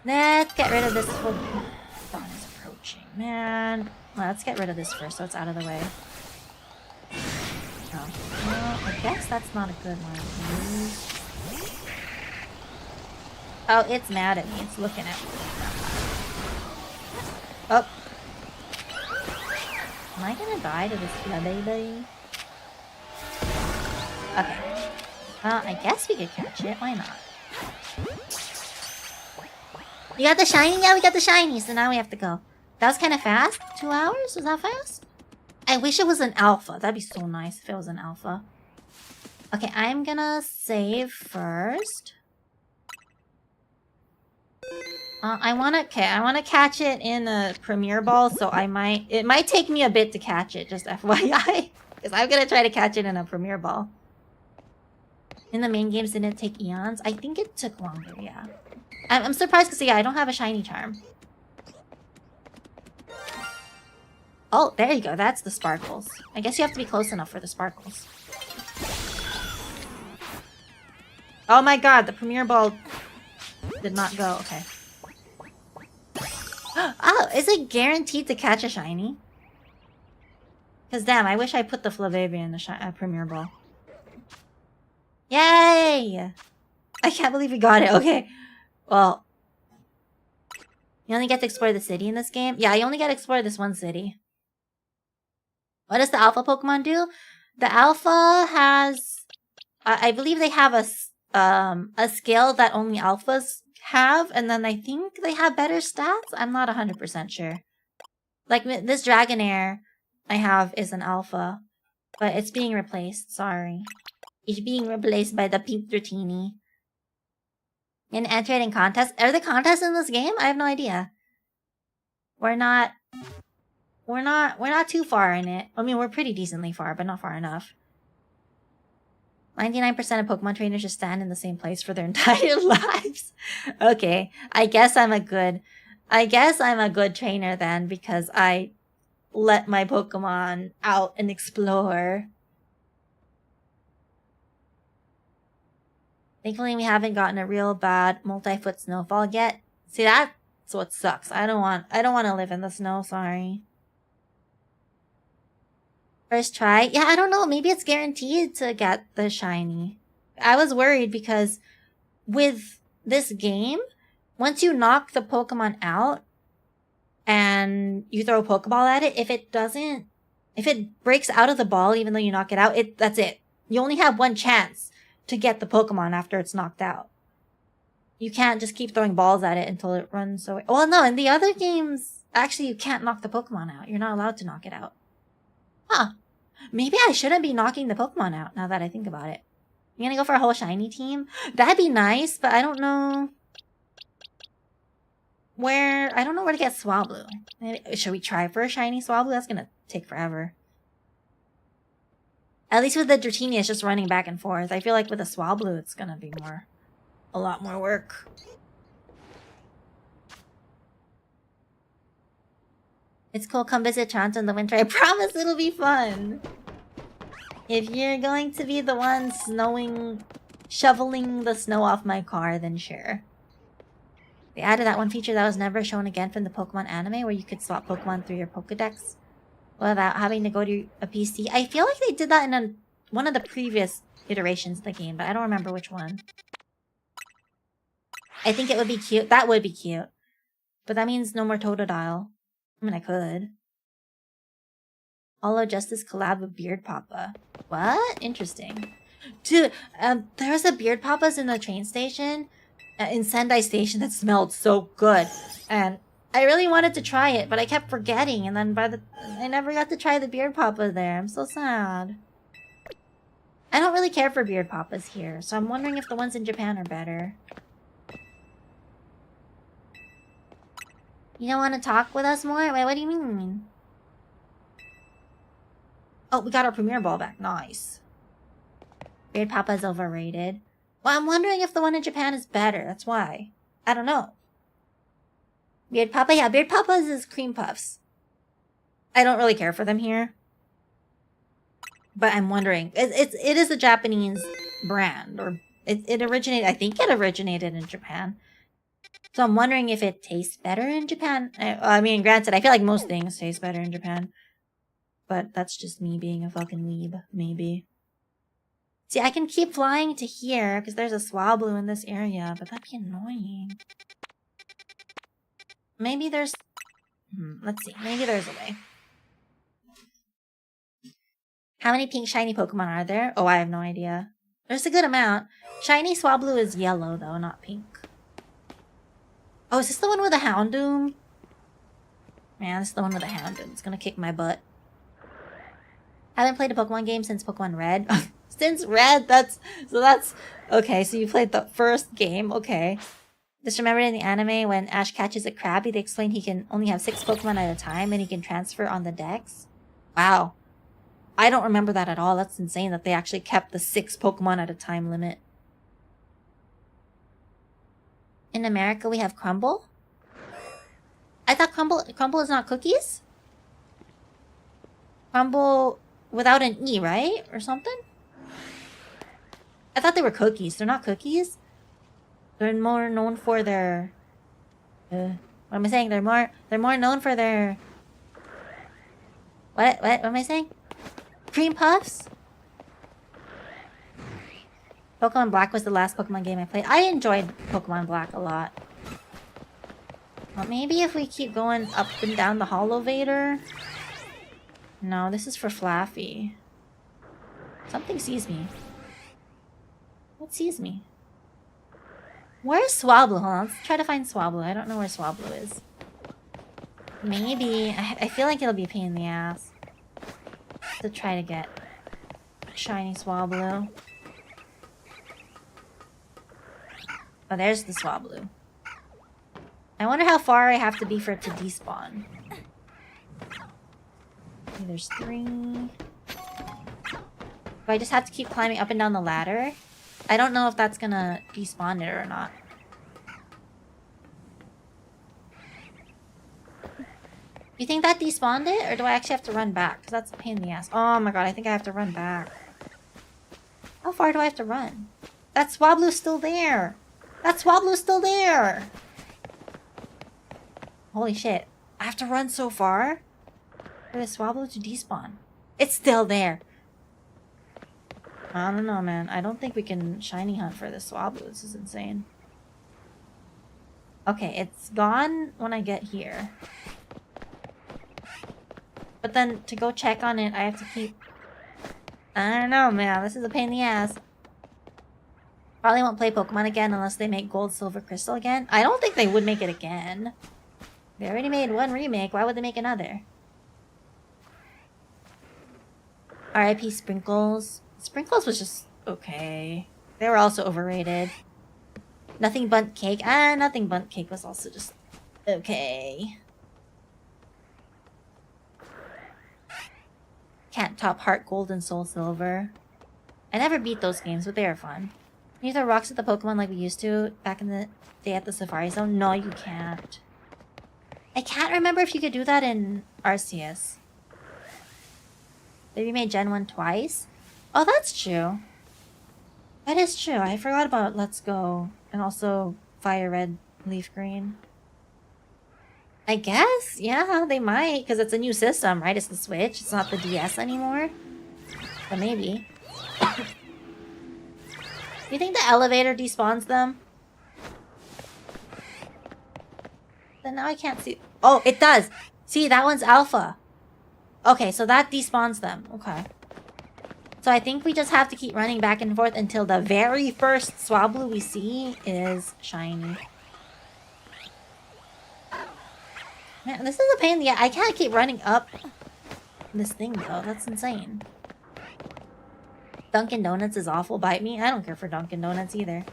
this... Dawn is approaching, man. Well, let's get rid of this first so it's out of the way. Oh. Well, I guess that's not a good one to use. Oh, it's mad at me. It's looking at me. Oh. Am I gonna die to this baby? Okay. Well, I guess we could catch it. Why not? You got the shiny? Yeah, we got the shiny. So now we have to go. That was kind of fast. 2 hours? Was that fast? I wish it was an alpha. That'd be so nice if it was an alpha. Okay, I'm gonna save first. I wanna catch it in a Premier Ball, so it might take me a bit to catch it, just FYI. Because I'm gonna try to catch it in a Premier Ball. In the main games, didn't it take eons? I think it took longer, yeah. I'm surprised because, yeah, I don't have a shiny charm. Oh, there you go. That's the sparkles. I guess you have to be close enough for the sparkles. Oh my god, the Premier Ball did not go. Okay. Oh, is it guaranteed to catch a shiny? Cause damn, I wish I put the Flabébé in the Premier Ball. Yay! I can't believe we got it. Okay. Well, you only get to explore the city in this game? Yeah, you only get to explore this one city. What does the alpha Pokemon do? The alpha has... I believe they have a skill that only alphas have, and then I think they have better stats? I'm not 100% sure. Like, this Dragonair I have is an alpha, but it's being replaced, sorry. It's being replaced by the pink dratini. And enter it in contests. Are there contests in this game? I have no idea. We're not too far in it. I mean, we're pretty decently far, but not far enough. 99% of Pokemon trainers just stand in the same place for their entire lives. Okay, I guess I'm a good trainer then, because I let my Pokemon out and explore. Thankfully, we haven't gotten a real bad multi-foot snowfall yet. See, that's what sucks. I don't want to live in the snow, sorry. First try? Yeah, I don't know. Maybe it's guaranteed to get the shiny. I was worried because with this game, once you knock the Pokemon out and you throw a Pokeball at it, if it breaks out of the ball even though you knock it out, that's it. You only have one chance to get the Pokemon after it's knocked out. You can't just keep throwing balls at it until it runs away. Well, no, in the other games, actually you can't knock the Pokemon out. You're not allowed to knock it out. Huh. Maybe I shouldn't be knocking the Pokemon out now that I think about it. You gonna go for a whole shiny team? That'd be nice, but I don't know where to get Swablu. Maybe, should we try for a shiny Swablu? That's gonna take forever. At least with the Dratini, it's just running back and forth. I feel like with a Swablu, it's gonna be a lot more work. It's cool, come visit Toronto in the winter. I promise it'll be fun. If you're going to be the one shoveling the snow off my car, then sure. They added that one feature that was never shown again from the Pokemon anime, where you could swap Pokemon through your Pokedex without having to go to a PC. I feel like they did that in one of the previous iterations of the game, but I don't remember which one. I think it would be cute. That would be cute. But that means no more Totodile. I mean, I could. Hollow Justice collab with Beard Papa. What? Interesting. Dude, there was a Beard Papa's in the train station, in Sendai Station, that smelled so good. And I really wanted to try it, but I kept forgetting, and then I never got to try the Beard Papa there. I'm so sad. I don't really care for Beard Papas here, so I'm wondering if the ones in Japan are better. You don't want to talk with us more? Wait, what do you mean? Oh, we got our Premier Ball back. Nice. Beard Papa's overrated. Well, I'm wondering if the one in Japan is better. That's why. I don't know. Beard Papa? Yeah, Beard Papa's is cream puffs. I don't really care for them here. But I'm wondering. It is a Japanese brand. Or it originated... I think it originated in Japan. So I'm wondering if it tastes better in Japan. I mean, granted, I feel like most things taste better in Japan. But that's just me being a fucking weeb, maybe. See, I can keep flying to here, because there's a Swablu in this area, but that'd be annoying. Maybe there's... let's see. Maybe there's a way. How many pink shiny Pokemon are there? Oh, I have no idea. There's a good amount. Shiny Swablu is yellow, though, not pink. Oh, is this the one with the Houndoom? Man, this is the one with the Houndoom. It's gonna kick my butt. Haven't played a Pokemon game since Pokemon Red. Since Red? That's... Okay, so you played the first game. Okay. Just remember in the anime, when Ash catches a Krabby, they explain he can only have 6 Pokemon at a time, and he can transfer on the decks. Wow. I don't remember that at all. That's insane that they actually kept the 6 Pokemon at a time limit. In America, we have Crumble? I thought Crumble is not cookies? Crumble without an E, right? Or something? I thought they were cookies. They're not cookies? They're more known for their... what am I saying? They're more known for their... What am I saying? Cream Puffs? Pokemon Black was the last Pokemon game I played. I enjoyed Pokemon Black a lot. Well, maybe if we keep going up and down the Holovator... No, this is for Flaffy. Something sees me. What sees me? Where's Swablu? Hold on, let's try to find Swablu. I don't know where Swablu is. Maybe. I feel like it'll be a pain in the ass to try to get shiny Swablu. Oh, there's the Swablu. I wonder how far I have to be for it to despawn. Okay, there's 3. Do I just have to keep climbing up and down the ladder? I don't know if that's gonna despawn it or not. You think that despawned it? Or do I actually have to run back? Because that's a pain in the ass. Oh my god, I think I have to run back. How far do I have to run? That Swablu's still there! That Swablu's still there! Holy shit. I have to run so far for the Swablu to despawn. It's still there! I don't know, man. I don't think we can shiny hunt for the Swablu. This is insane. Okay, it's gone when I get here. But then, to go check on it, I have to keep... I don't know, man. This is a pain in the ass. Probably won't play Pokemon again unless they make Gold, Silver, Crystal again. I don't think they would make it again. They already made one remake. Why would they make another? R.I.P. Sprinkles. Sprinkles was just okay. They were also overrated. Nothing Bunt Cake. Nothing Bunt Cake was also just okay. Can't top Heart Gold and Soul Silver. I never beat those games, but they are fun. Can you throw rocks at the Pokemon like we used to back in the day at the Safari Zone? No, you can't. I can't remember if you could do that in Arceus. They remade Gen 1 twice? Oh, that's true. That is true. I forgot about Let's Go. And also Fire Red, Leaf Green. I guess, yeah, they might. Because it's a new system, right? It's the Switch. It's not the DS anymore. But maybe. You think the elevator despawns them? Then now I can't see. Oh, it does. See, that one's alpha. Okay, so that despawns them. Okay. So I think we just have to keep running back and forth until the very first Swablu we see is shiny. Man, this is a pain in the ass. I can't keep running up this thing though. That's insane. Dunkin' Donuts is awful. Bite me. I don't care for Dunkin' Donuts either.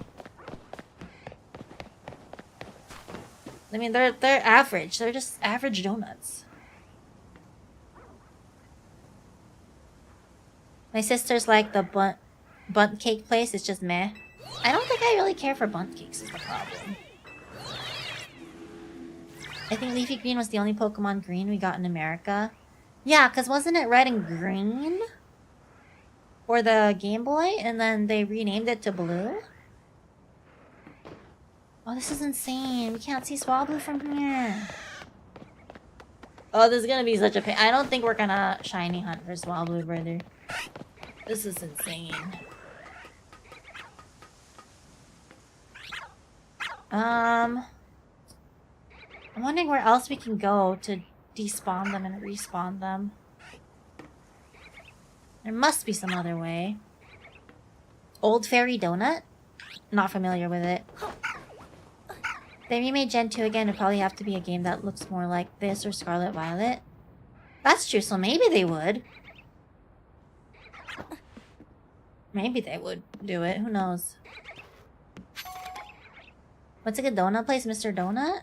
I mean, they're average. They're just average donuts. My sister's like the bunt cake place. It's just meh. I don't think I really care for bunt cakes is the problem. I think Leafy Green was the only Pokemon Green we got in America. Yeah, because wasn't it Red and Green? For the Game Boy? And then they renamed it to Blue? Oh, this is insane. We can't see Swablu from here. Oh, this is gonna be such a pain. I don't think we're gonna shiny hunt for Swablu, brother. This is insane. I'm wondering where else we can go to despawn them and respawn them. There must be some other way. Old Fairy Donut? Not familiar with it. They remade Gen 2 again. It'd probably have to be a game that looks more like this or Scarlet Violet. That's true, so maybe they would. Maybe they would do it. Who knows? What's a good donut place? Mr. Donut?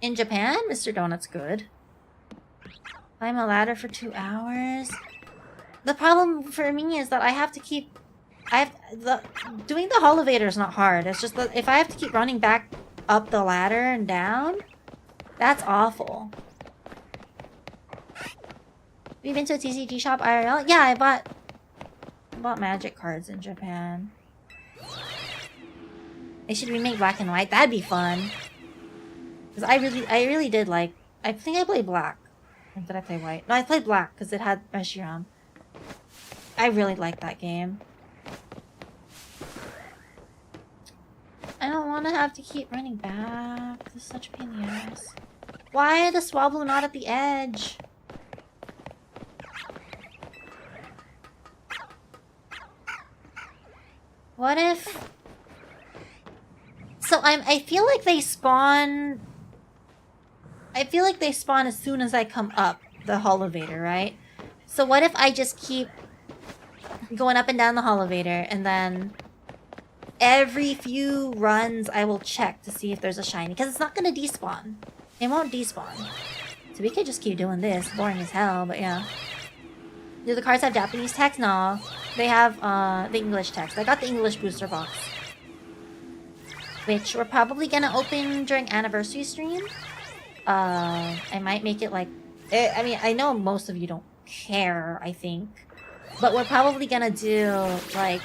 In Japan? Mr. Donut's good. Climb a ladder for 2 hours. The problem for me is that I have to keep... doing the Holovator is not hard. It's just that if I have to keep running back up the ladder and down, that's awful. Have you been to a TCG shop IRL? Yeah, I bought magic cards in Japan. They should remake Black and White. That'd be fun. Because I really did like... I think I played Black. Or did I play white? No, I played black because it had Reshiram. I really like that game. I don't want to have to keep running back. This is such a pain in the ass. Why are the Swablu not at the edge? What if... So I feel like they spawn... I feel like they spawn as soon as I come up the holovator, right? So what if I just keep going up and down the holovator, and then every few runs I will check to see if there's a shiny, because it's not going to despawn. It won't despawn. So we could just keep doing this. Boring as hell, but yeah. Do the cards have Japanese text? No. They have the English text. I got the English booster box, which we're probably going to open during anniversary stream. I might make it like... I mean, I know most of you don't care, I think. But we're probably gonna do, like...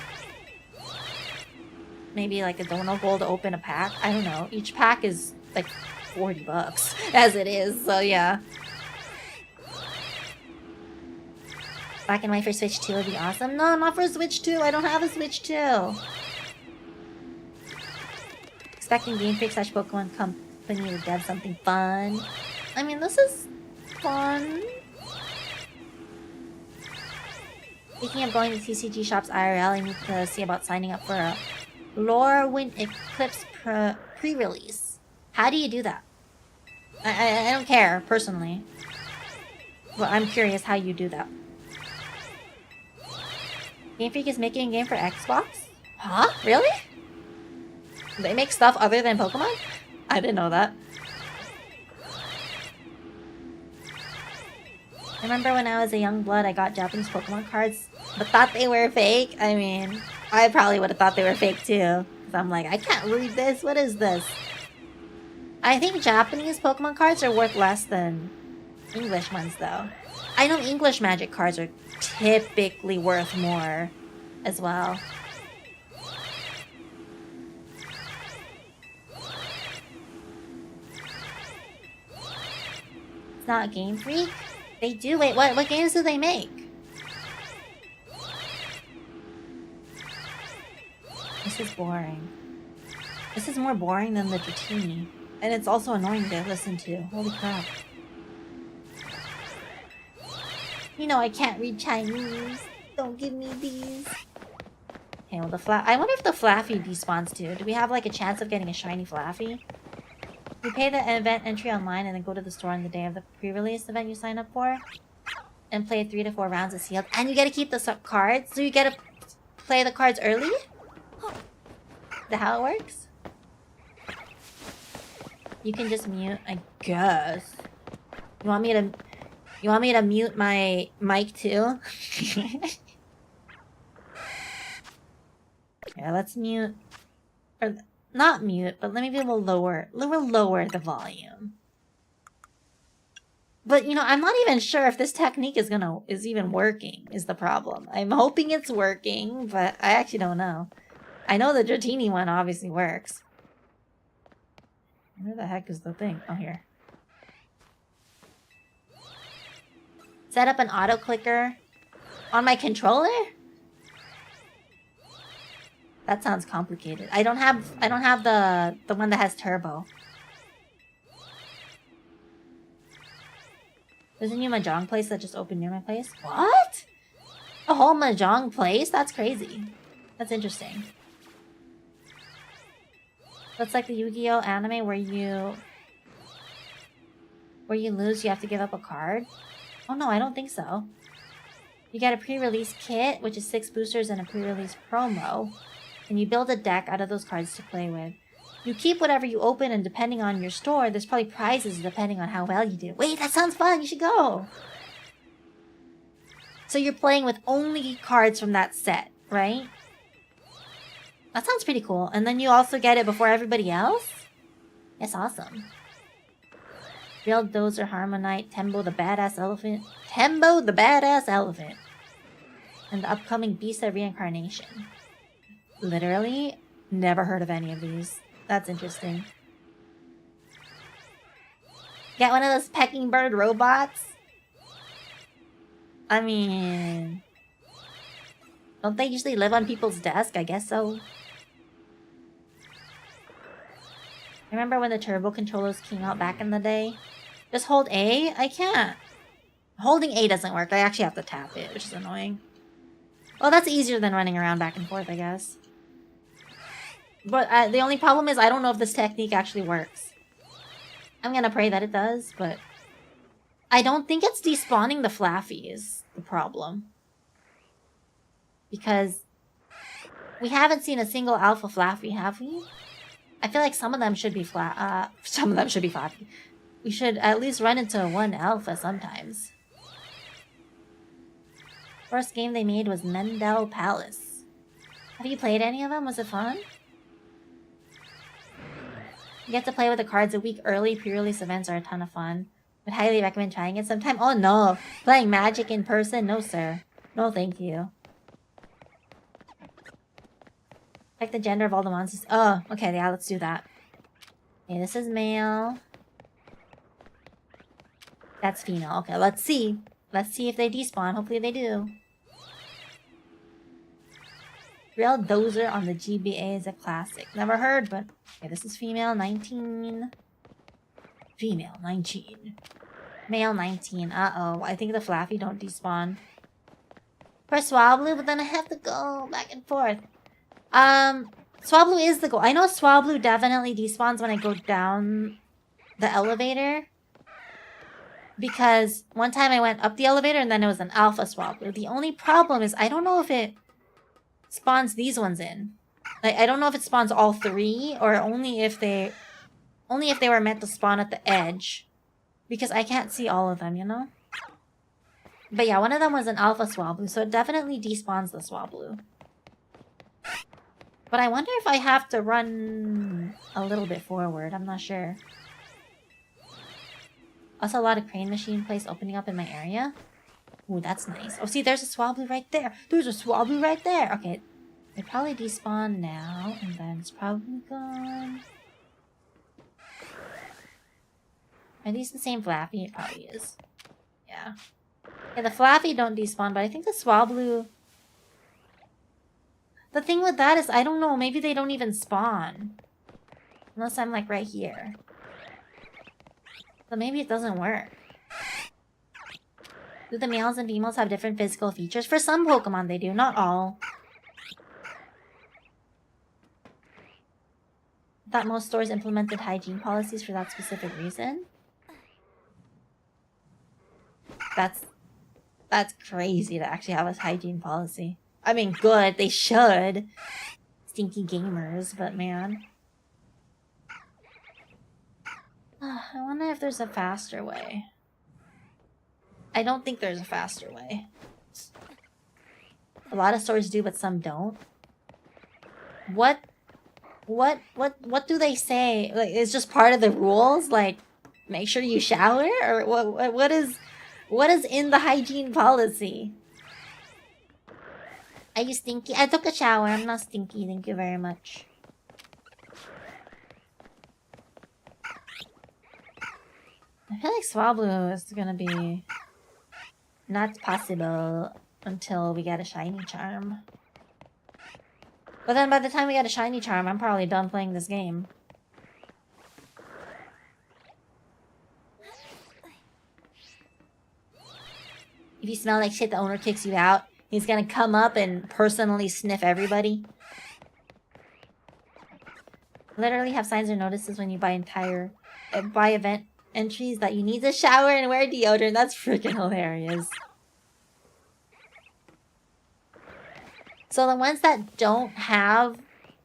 maybe like a dono goal to open a pack. I don't know. Each pack is like $40 as it is, so yeah. Black and white for Switch 2 would be awesome. No, not for Switch 2. I don't have a Switch 2. Expecting Game Freak / Pokemon Company to dev something fun. I mean, this is fun. Speaking of going to TCG shops IRL, I need to see about signing up for a Lorwyn Eclipse pre-release. How do you do that? I don't care, personally. But I'm curious how you do that. Game Freak is making a game for Xbox? Huh? Really? They make stuff other than Pokemon? I didn't know that. I remember when I was a young blood, I got Japanese Pokemon cards, but thought they were fake. I mean, I probably would have thought they were fake too. Because I'm like, I can't read this. What is this? I think Japanese Pokemon cards are worth less than English ones, though. I know English Magic cards are typically worth more as well. It's not Game Freak? They do? Wait, what games do they make? This is boring. This is more boring than the Dratini. And it's also annoying to listen to. Holy crap. You know I can't read Chinese. Don't give me these. Okay, well I wonder if the Flaffy despawns too. Do we have like a chance of getting a shiny Flaffy? You pay the event entry online and then go to the store on the day of the pre-release event you sign up for. And play 3 to 4 rounds of sealed. And you get to keep the cards? So you get to play the cards early? Is that how it works? You can just mute, I guess. You want me to mute my mic too? Yeah, let's mute. Or not mute, but maybe we'll lower the volume. But you know, I'm not even sure if this technique is even working, is the problem. I'm hoping it's working, but I actually don't know. I know the Dratini one obviously works. Where the heck is the thing? Oh, here. Set up an auto clicker on my controller? That sounds complicated. I don't have the one that has turbo. There's a new Mahjong place that just opened near my place. What? A whole Mahjong place? That's crazy. That's interesting. That's like the Yu-Gi-Oh anime where you lose, you have to give up a card. Oh no, I don't think so. You get a pre-release kit, which is 6 boosters and a pre-release promo. And you build a deck out of those cards to play with. You keep whatever you open, and depending on your store, there's probably prizes depending on how well you do. Wait, that sounds fun! You should go! So you're playing with only cards from that set, right? That sounds pretty cool. And then you also get it before everybody else? That's awesome. Real Dozer, Harmonite, Tembo the Badass Elephant. Tembo the Badass Elephant. And the upcoming Bisa Reincarnation. Literally, never heard of any of these. That's interesting. Get one of those pecking bird robots. I mean... Don't they usually live on people's desk? I guess so. Remember when the turbo controllers came out back in the day? Just hold A? I can't. Holding A doesn't work. I actually have to tap it, which is annoying. Well, that's easier than running around back and forth, I guess. But the only problem is I don't know if this technique actually works. I'm gonna pray that it does, but... I don't think it's despawning the Flaffy is the problem. Because... we haven't seen a single alpha Flaffy, have we? I feel like some of them should be some of them should be Flaffy. We should at least run into one alpha sometimes. First game they made was Mendel Palace. Have you played any of them? Was it fun? You get to play with the cards a week early. Pre-release events are a ton of fun. Would highly recommend trying it sometime. Oh no! Playing Magic in person? No sir. No thank you. Check the gender of all the monsters. Oh, okay, yeah, let's do that. Okay, this is male. That's female. Okay, let's see. Let's see if they despawn. Hopefully they do. Real Dozer on the GBA is a classic. Never heard, but... okay, this is female, 19. Female, 19. Male, 19. Uh-oh. I think the Flaffy don't despawn. Press Swablu, but then I have to go back and forth. Swablu is the goal. I know Swablu definitely despawns when I go down the elevator. Because one time I went up the elevator and then it was an alpha Swablu. The only problem is I don't know if it spawns these ones in. Like, I don't know if it spawns all three or only if they were meant to spawn at the edge. Because I can't see all of them, you know? But yeah, one of them was an alpha Swablu, so it definitely despawns the Swablu. But I wonder if I have to run a little bit forward. I'm not sure. Also, a lot of crane machine place opening up in my area. Ooh, that's nice. Oh, see, there's a Swablu right there. There's a Swablu right there. Okay, they probably despawn now, and then it's probably gone. Are these the same Flaffy? It probably is. Yeah. Yeah, the Flaffy don't despawn, but I think the Swablu... the thing with that is, I don't know, maybe they don't even spawn. Unless I'm, like, right here. So maybe it doesn't work. Do the males and females have different physical features? For some Pokemon they do, not all. I thought most stores implemented hygiene policies for that specific reason. That's crazy to actually have a hygiene policy. I mean, good, they should. Stinky gamers, but man. I wonder if there's a faster way. I don't think there's a faster way. A lot of stores do, but some don't. What do they say? Like, it's just part of the rules? Like, make sure you shower? Or what is in the hygiene policy? Are you stinky? I took a shower. I'm not stinky. Thank you very much. I feel like Swablu is gonna be not possible until we get a shiny charm. But then by the time we get a shiny charm, I'm probably done playing this game. If you smell like shit, the owner kicks you out. He's gonna come up and personally sniff everybody. Literally have signs or notices when you buy event entries that you need to shower and wear deodorant. That's freaking hilarious. So the ones that don't have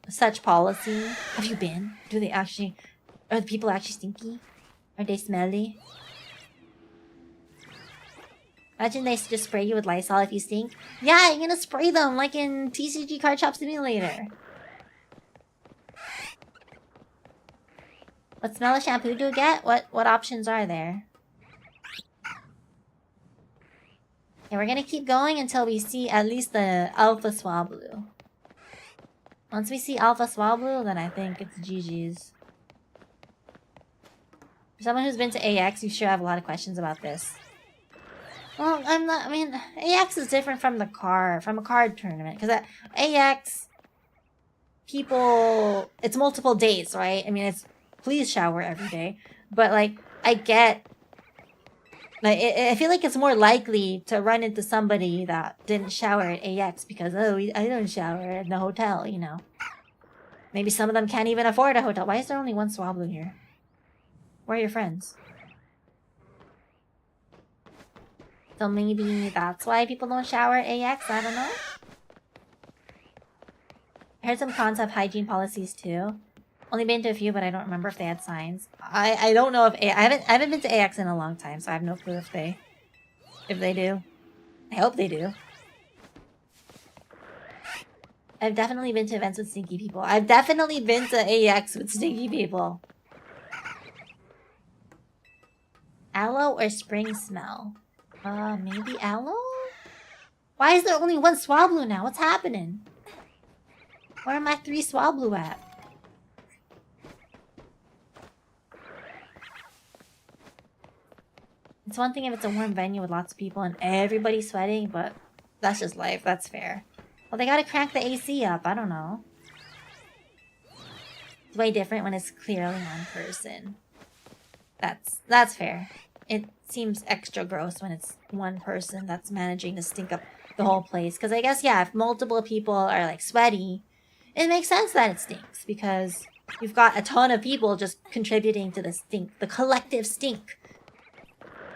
such policy, have you been? Do they actually... are the people actually stinky? Are they smelly? Imagine they just spray you with Lysol if you stink. Yeah, you're gonna spray them like in TCG Card Shop Simulator. What smell of shampoo do we get? What options are there? Okay, we're gonna keep going until we see at least the Alpha Swablu. Once we see Alpha Swablu, then I think it's GG's. For someone who's been to AX, you sure have a lot of questions about this. Well, I'm not. I mean, AX is different from a card tournament, because at AX, people, it's multiple days, right? I mean, it's please shower every day, but like I get, like I feel like it's more likely to run into somebody that didn't shower at AX because I don't shower at the hotel, you know. Maybe some of them can't even afford a hotel. Why is there only one Swablu here? Where are your friends? So maybe that's why people don't shower at AX? I don't know. I heard some cons have hygiene policies too. Only been to a few, but I don't remember if they had signs. I don't know if I haven't been to AX in a long time, so I have no clue if they do. I hope they do. I've definitely been to events with stinky people. I've definitely been to AX with stinky people. Aloe or spring smell? Maybe aloe? Why is there only one Swablu now? What's happening? Where are my 3 Swablu at? It's one thing if it's a warm venue with lots of people and everybody's sweating, but that's just life. That's fair. Well, they gotta crank the AC up. I don't know. It's way different when it's clearly one person. That's fair. It seems extra gross when it's one person that's managing to stink up the whole place. Because I guess, yeah, if multiple people are like sweaty, it makes sense that it stinks because you've got a ton of people just contributing to the stink, the collective stink.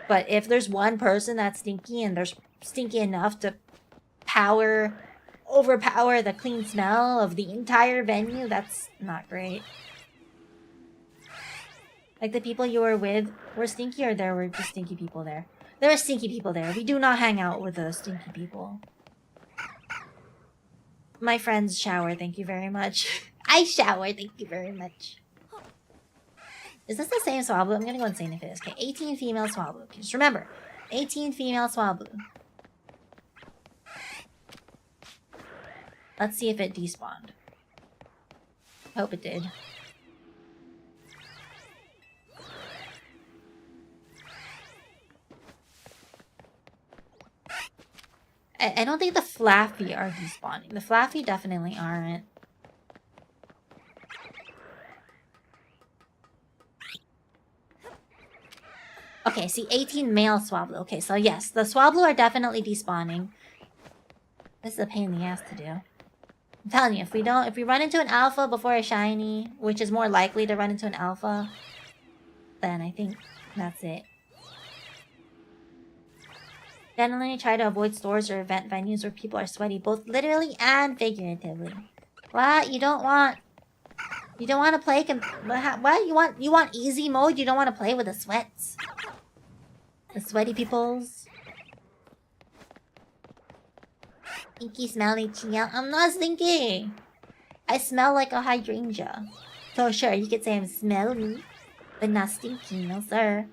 But if there's one person that's stinky and there's stinky enough to overpower the clean smell of the entire venue, that's not great. Like the people you were with were stinky, or there were just stinky people there? There were stinky people there. We do not hang out with the stinky people. My friends shower, thank you very much. I shower, thank you very much. Is this the same Swablu? I'm gonna go insane if it is. Okay, 18 female Swablu. Just remember, 18 female Swablu. Let's see if it despawned. Hope it did. I don't think the Flaffy are despawning. The Flaffy definitely aren't. Okay, see, 18 male Swablu. Okay, so yes, the Swablu are definitely despawning. This is a pain in the ass to do. I'm telling you, if we run into an alpha before a shiny, which is more likely to run into an alpha, then I think that's it. Generally try to avoid stores or event venues where people are sweaty, both literally and figuratively. What? You don't want to play what? You want easy mode? You don't want to play with the sweats? The sweaty peoples? Stinky smelly chia. I'm not stinky. I smell like a hydrangea. So sure, you could say I'm smelly, but not stinky, no sir.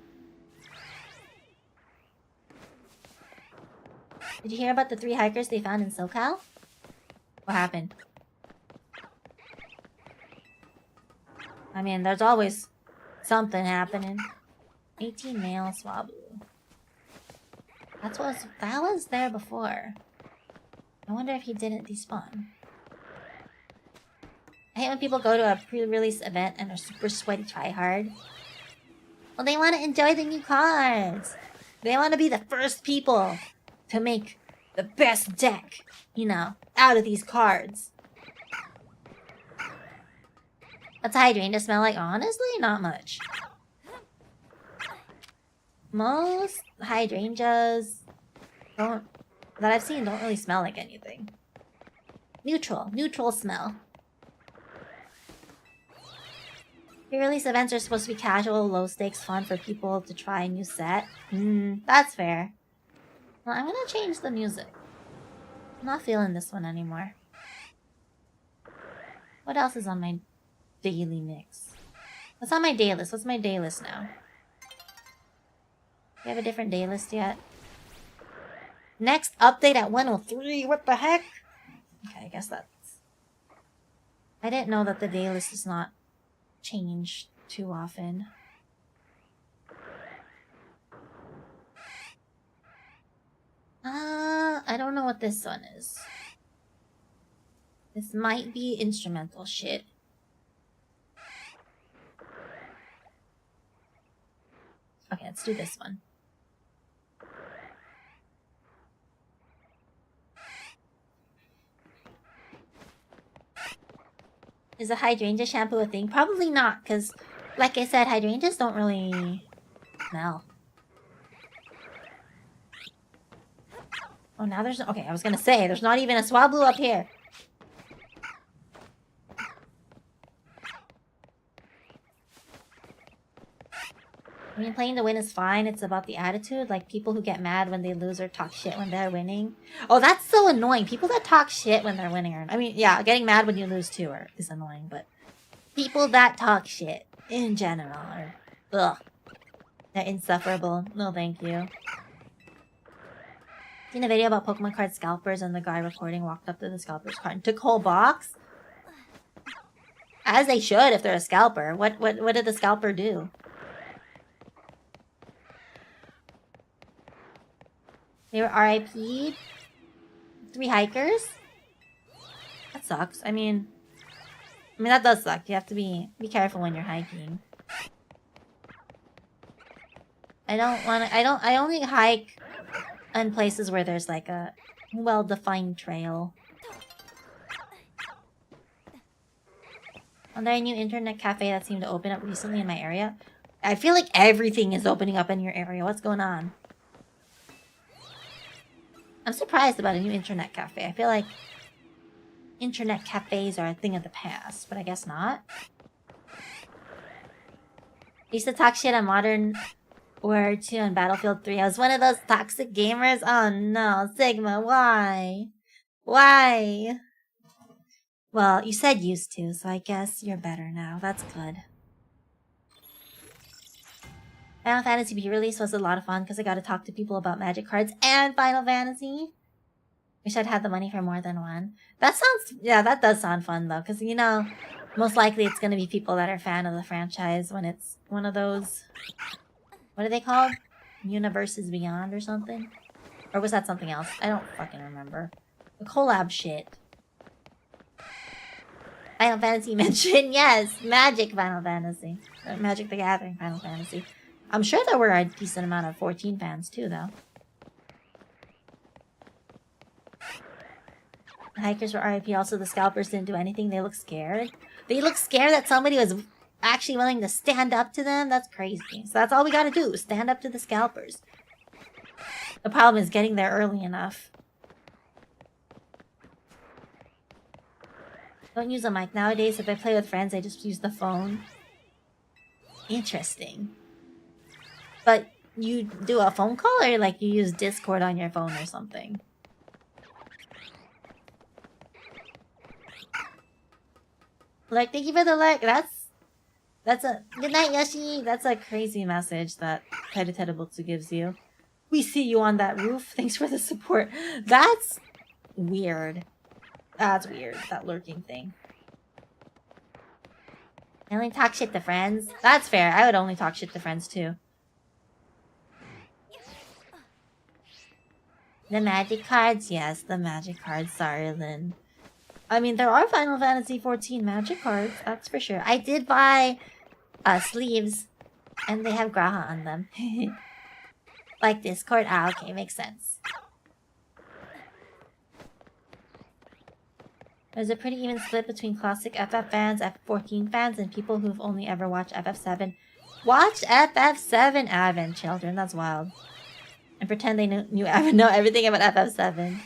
Did you hear about the 3 hikers they found in SoCal? What happened? I mean, there's always something happening. 18 male Swablu. That was there before. I wonder if he didn't despawn. I hate when people go to a pre-release event and are super sweaty tryhard. Well, they want to enjoy the new cards. They want to be the first people to make the best deck, you know, out of these cards. What's hydrangea smell like? Honestly, not much. Most hydrangeas that I've seen don't really smell like anything. Neutral smell. Pre-release events are supposed to be casual, low stakes fun for people to try a new set. That's fair. Well, I'm gonna change the music. I'm not feeling this one anymore. What else is on my daily mix? What's on my day list? What's my day list now? Do you have a different day list yet? Next update at 103. What the heck? Okay, I guess that's... I didn't know that the day list is not changed too often. don't know what this one is. This might be instrumental shit. Okay, let's do this one. Is a hydrangea shampoo a thing? Probably not, because, like I said, hydrangeas don't really smell. Oh, now there's... Okay, I was gonna say, there's not even a Swablu up here. I mean, playing to win is fine. It's about the attitude. Like, people who get mad when they lose or talk shit when they're winning. Oh, that's so annoying. People that talk shit when they're winning are... I mean, yeah, getting mad when you lose too is annoying, but... People that talk shit, in general, are... Ugh. They're insufferable. No, thank you. Seen a video about Pokemon card scalpers and the guy recording walked up to the scalper's card and took whole box? As they should if they're a scalper. What did the scalper do? They were RIP'd? 3 hikers? That sucks. I mean, that does suck. You have to be careful when you're hiking. I only hike in places where there's like a well-defined trail. Was there a new internet cafe that seemed to open up recently in my area? I feel like everything is opening up in your area. What's going on? I'm surprised about a new internet cafe. I feel like internet cafes are a thing of the past, but I guess not. I used to talk shit on Modern Warfare 2 and Battlefield 3. I was one of those toxic gamers. Oh no, Sigma, why? Why? Well, you said used to, so I guess you're better now. That's good. Final Fantasy B release was a lot of fun because I got to talk to people about Magic cards and Final Fantasy. Wish I'd had the money for more than one. That sounds... Yeah, that does sound fun though, because you know, most likely it's going to be people that are fan of the franchise when it's one of those... What are they called? Universes Beyond or something? Or was that something else? I don't fucking remember. The collab shit. Final Fantasy mentioned, yes! Magic Final Fantasy. Magic the Gathering Final Fantasy. I'm sure there were a decent amount of 14 fans too, though. The hikers were RIP. Also, the scalpers didn't do anything. They look scared. They look scared that somebody was actually willing to stand up to them? That's crazy. So that's all we gotta do. Stand up to the scalpers. The problem is getting there early enough. Don't use a mic. Nowadays, if I play with friends, I just use the phone. Interesting. But you do a phone call or like you use Discord on your phone or something? Like, thank you for the like. That's a... Good night, Yoshi. That's a crazy message that Teruterabutsu gives you. We see you on that roof. Thanks for the support. That's weird. That's weird. That lurking thing. I only talk shit to friends. That's fair. I would only talk shit to friends too. The magic cards? Yes, the magic cards. Sorry, Lynn. I mean, there are Final Fantasy XIV magic cards. That's for sure. I did buy sleeves. And they have Graha on them. Like Discord. Ah, okay. Makes sense. There's a pretty even split between classic FF fans, F14 fans, and people who've only ever watched FF7. Watch FF7, Advent children. That's wild. And pretend they know everything about FF7.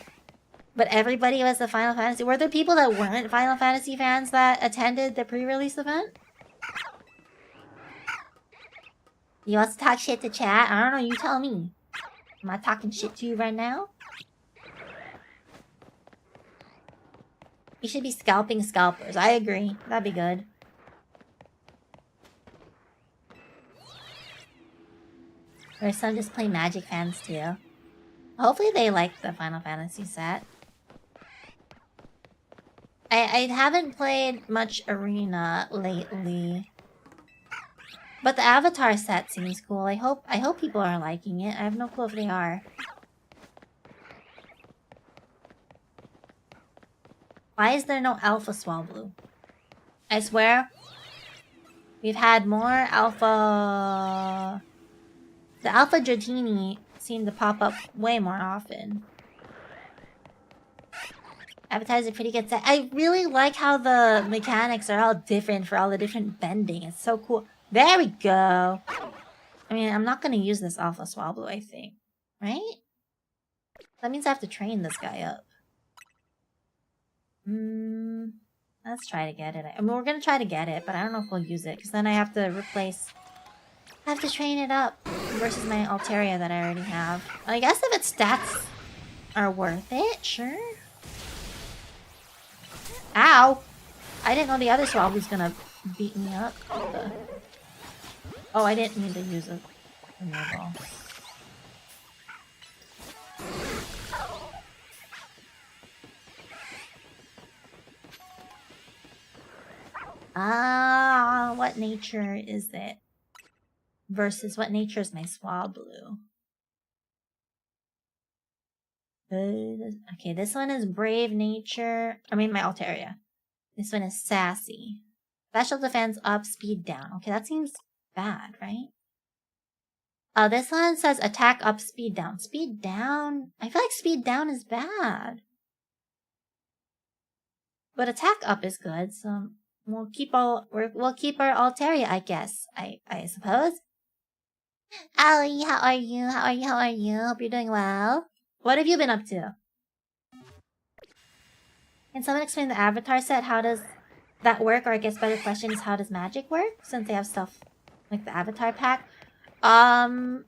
But everybody was a Final Fantasy. Were there people that weren't Final Fantasy fans that attended the pre-release event? You want to talk shit to chat? I don't know. You tell me. Am I talking shit to you right now? You should be scalping scalpers. I agree. That'd be good. Or some just play Magic fans too. Hopefully they like the Final Fantasy set. I haven't played much Arena lately. But the Avatar set seems cool. I hope people are liking it. I have no clue if they are. Why is there no alpha Swablu? I swear, we've had more alpha... The alpha dratini seem to pop up way more often. Advertising pretty good set. I really like how the mechanics are all different for all the different bending. It's so cool. There we go. I mean, I'm not going to use this alpha Swablu, I think. Right? That means I have to train this guy up. Let's try to get it. I mean, we're going to try to get it, but I don't know if we'll use it. Because then I have to replace... I have to train it up versus my Altaria that I already have. I guess if its stats are worth it, sure. Ow! I didn't know the other Swab was gonna beat me up. Oh, I didn't mean to use a removal. Ah, what nature is it? Versus what nature is my Swablu? Okay, this one is brave nature. I mean, my Altaria. This one is sassy. Special defense up, speed down. Okay, that seems bad, right? This one says attack up, speed down. Speed down? I feel like speed down is bad. But attack up is good, so we'll keep our Altaria, I guess. I suppose. Allie, how are you? How are you? Hope you're doing well. What have you been up to? Can someone explain the avatar set? How does that work? Or I guess better question is how does magic work? Since they have stuff like the avatar pack. I don't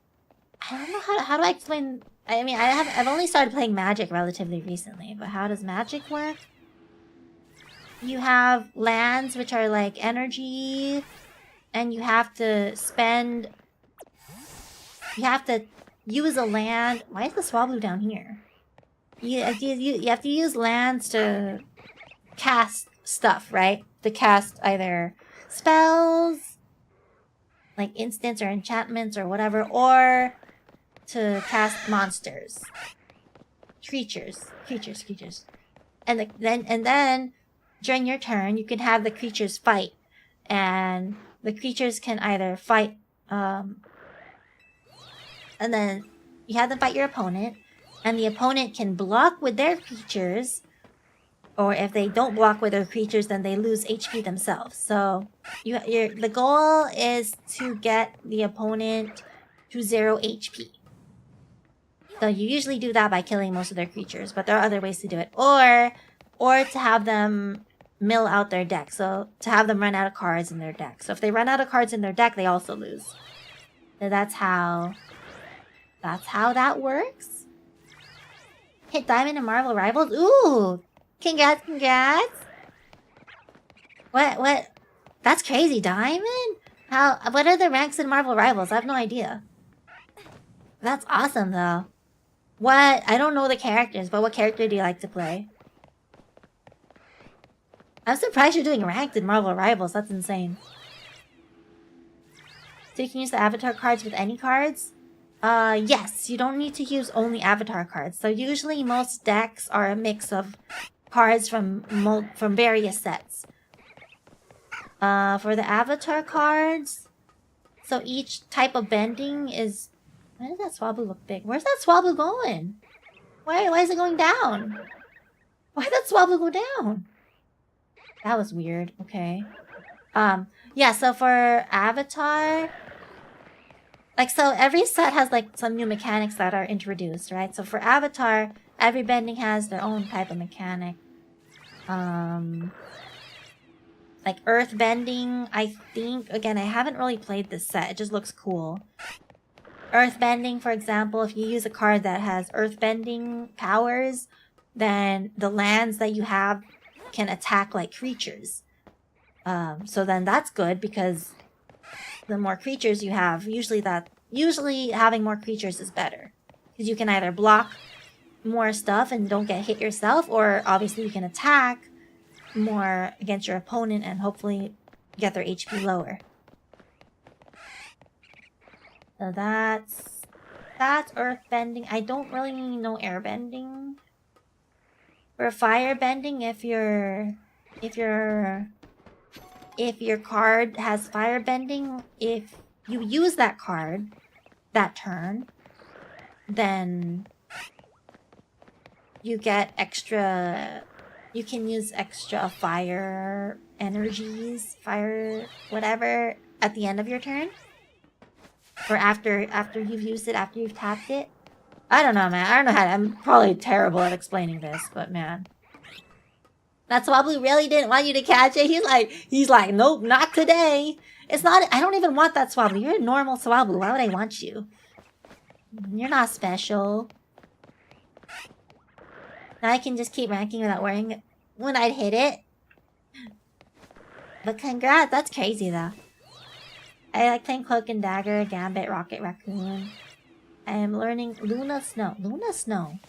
know how do I explain. I mean, I've only started playing Magic relatively recently, but how does Magic work? You have lands which are like energy, and you have to spend. You have to use a land. Why is the Swablu down here? You have to use lands to cast stuff, right? To cast either spells, like instants or enchantments or whatever, or to cast monsters, creatures. And then during your turn, you can have the creatures fight, and the creatures can either fight, and then you have them fight your opponent, and the opponent can block with their creatures, or if they don't block with their creatures, then they lose HP themselves. So the goal is to get the opponent to 0 HP. So you usually do that by killing most of their creatures, but there are other ways to do it. Or to have them mill out their deck. So to have them run out of cards in their deck. So if they run out of cards in their deck, they also lose. So that's how that works. Hit Diamond and Marvel Rivals. Ooh! Congrats! What? That's crazy, Diamond? What are the ranks in Marvel Rivals? I have no idea. That's awesome, though. What? I don't know the characters, but what character do you like to play? I'm surprised you're doing ranked in Marvel Rivals. That's insane. So you can use the avatar cards with any cards? Yes. You don't need to use only avatar cards. So usually most decks are a mix of cards from various sets. For the avatar cards, so each type of bending is... Why does that Swablu look big? Where's that Swablu going? Why is it going down? Why did that Swablu go down? That was weird. Okay. Yeah, so for Avatar... Like, so every set has, like, some new mechanics that are introduced, right? So for Avatar, every bending has their own type of mechanic. Like, Earth bending, I think... Again, I haven't really played this set. It just looks cool. Earthbending, for example, if you use a card that has earthbending powers, then the lands that you have can attack like creatures. So then that's good because the more creatures you have, usually having more creatures is better. Because you can either block more stuff and don't get hit yourself, or obviously you can attack more against your opponent and hopefully get their HP lower. So that's earthbending. I don't really know airbending. For fire bending, if your card has fire bending, if you use that card that turn, then you get extra. You can use extra fire energies, fire whatever at the end of your turn, or after you've used it, after you've tapped it. I don't know, man. I don't know how. I'm probably terrible at explaining this, but man, that Swablu really didn't want you to catch it. He's like, nope, not today. It's not. I don't even want that Swablu. You're a normal Swablu. Why would I want you? You're not special. Now I can just keep ranking without worrying when I'd hit it. But congrats, that's crazy though. I like playing Cloak and Dagger, Gambit, Rocket Raccoon. I am learning Luna Snow. Luna Snow.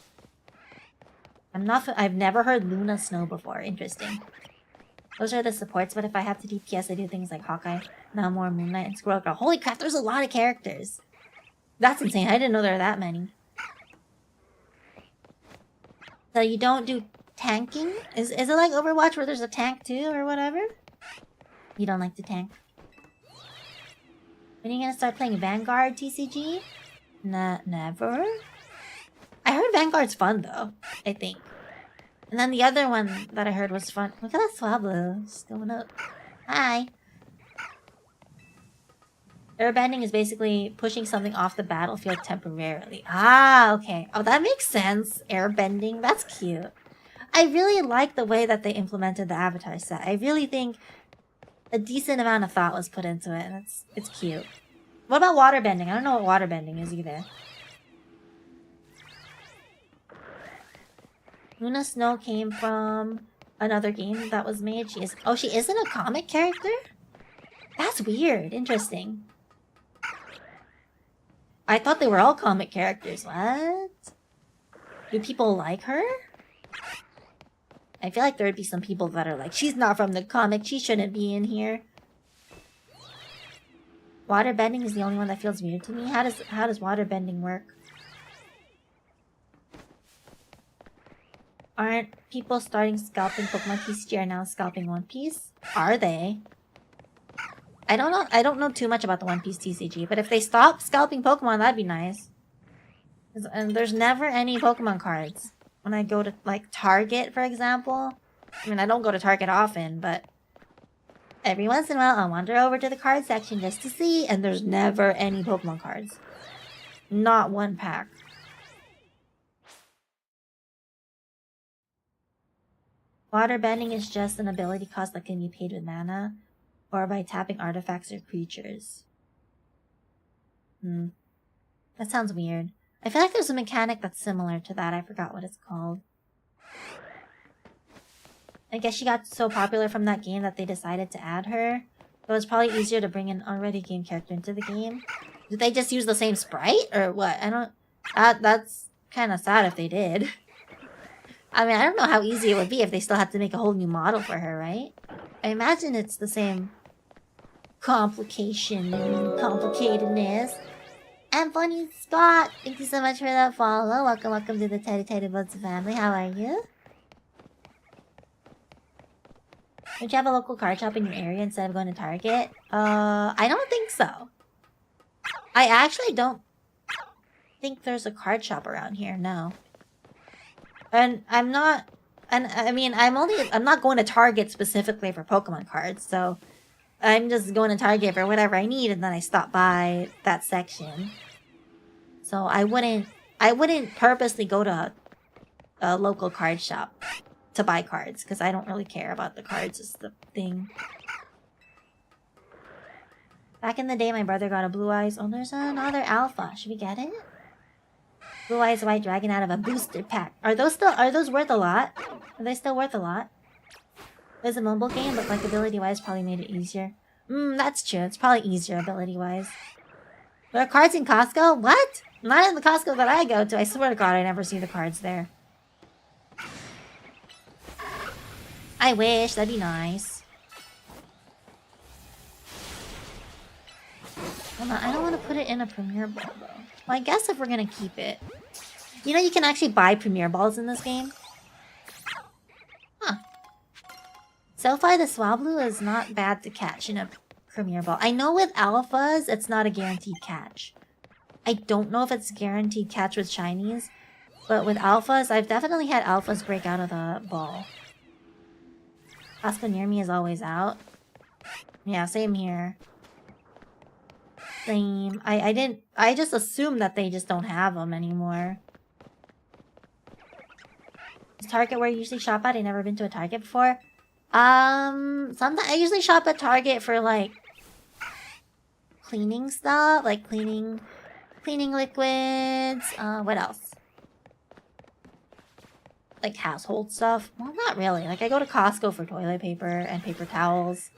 I've never heard Luna Snow before. Interesting. Those are the supports, but if I have to DPS, I do things like Hawkeye, now more Moon Knight, and Squirrel Girl. Holy crap, there's a lot of characters. That's insane. I didn't know there were that many. So you don't do tanking? Is it like Overwatch where there's a tank too, or whatever? You don't like to tank? When are you gonna start playing Vanguard TCG? Never. I heard Vanguard's fun though, I think. And then the other one that I heard was fun. Look at that Swablu. Just going up. Hi. Airbending is basically pushing something off the battlefield temporarily. Ah, okay. Oh, that makes sense. Airbending. That's cute. I really like the way that they implemented the avatar set. I really think a decent amount of thought was put into it. And it's cute. What about waterbending? I don't know what waterbending is either. Luna Snow came from another game that was made. She isn't a comic character? That's weird. Interesting. I thought they were all comic characters. What? Do people like her? I feel like there would be some people that are like, she's not from the comic, she shouldn't be in here. Waterbending is the only one that feels weird to me. How does waterbending work? Aren't people starting scalping Pokemon TCG are now scalping One Piece? Are they? I don't know. I don't know too much about the One Piece TCG, but if they stop scalping Pokemon, that'd be nice. And there's never any Pokemon cards. When I go to, like, Target, for example. I mean, I don't go to Target often, but every once in a while, I'll wander over to the card section just to see, and there's never any Pokemon cards. Not one pack. Waterbending is just an ability cost that can be paid with mana, or by tapping artifacts or creatures. That sounds weird. I feel like there's a mechanic that's similar to that. I forgot what it's called. I guess she got so popular from that game that they decided to add her. So it's probably easier to bring an already game character into the game. Did they just use the same sprite? Or what? I don't... That's kind of sad if they did. I mean, I don't know how easy it would be if they still had to make a whole new model for her, right? I imagine it's the same complicatedness. Anthony Scott, thank you so much for that follow. Welcome to the Teddy Buds family. How are you? Would you have a local card shop in your area instead of going to Target? I don't think so. I actually don't think there's a card shop around here, no. And I'm not going to Target specifically for Pokemon cards, so I'm just going to Target for whatever I need, and then I stop by that section. So I wouldn't purposely go to a local card shop to buy cards, because I don't really care about the cards is the thing. Back in the day, my brother got a Blue Eyes. Oh, there's another alpha. Should we get it? Blue Eyes White Dragon out of a booster pack. Are those worth a lot? Are they still worth a lot? It was a mobile game, but like ability-wise probably made it easier. That's true. It's probably easier ability-wise. There are cards in Costco? What? Not in the Costco that I go to. I swear to God, I never see the cards there. I wish. That'd be nice. Hold on. I don't want to put it in a Premier Ball, though. Well, I guess if we're gonna keep it. You know, you can actually buy Premier Balls in this game. So far, the Swablu is not bad to catch in a Premier Ball. I know with alphas, it's not a guaranteed catch. I don't know if it's a guaranteed catch with shinies, but with alphas, I've definitely had alphas break out of the ball. Costco near me is always out. Yeah, same here. Same. I just assumed that they just don't have them anymore. Is Target where you usually shop at? I've never been to a Target before. Sometimes I usually shop at Target for like cleaning stuff, like cleaning liquids. What else? Like household stuff. Well, not really. Like I go to Costco for toilet paper and paper towels.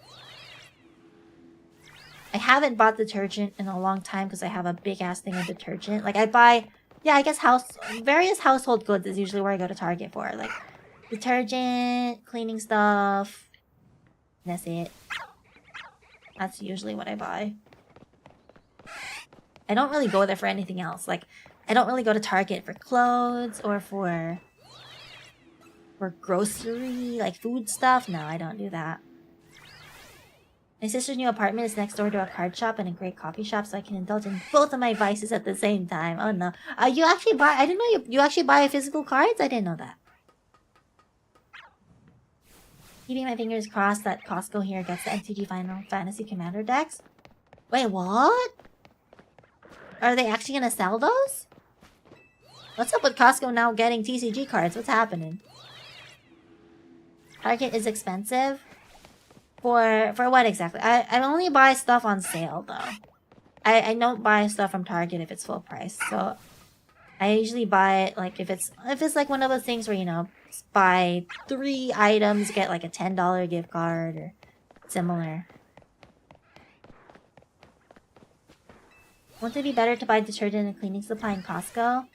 I haven't bought detergent in a long time because I have a big ass thing of detergent. Like I buy, yeah, I guess various household goods is usually where I go to Target for. Like detergent, cleaning stuff. That's it. That's usually what I buy. I don't really go there for anything else. Like I don't really go to Target for clothes or for grocery, like food stuff. No, I don't do that. My sister's new apartment is next door to a card shop and a great coffee shop, so I can indulge in both of my vices at the same time. Oh no. You actually buy... I didn't know you actually buy physical cards? I didn't know that. Keeping my fingers crossed that Costco here gets the MTG Final Fantasy Commander decks. Wait, what? Are they actually gonna sell those? What's up with Costco now getting TCG cards? What's happening? Target is expensive. For what exactly? I only buy stuff on sale though. I don't buy stuff from Target if it's full price. So I usually buy it like if it's like one of those things where, you know, buy 3 items, get like a $10 gift card or similar. Won't it be better to buy detergent and cleaning supply in Costco?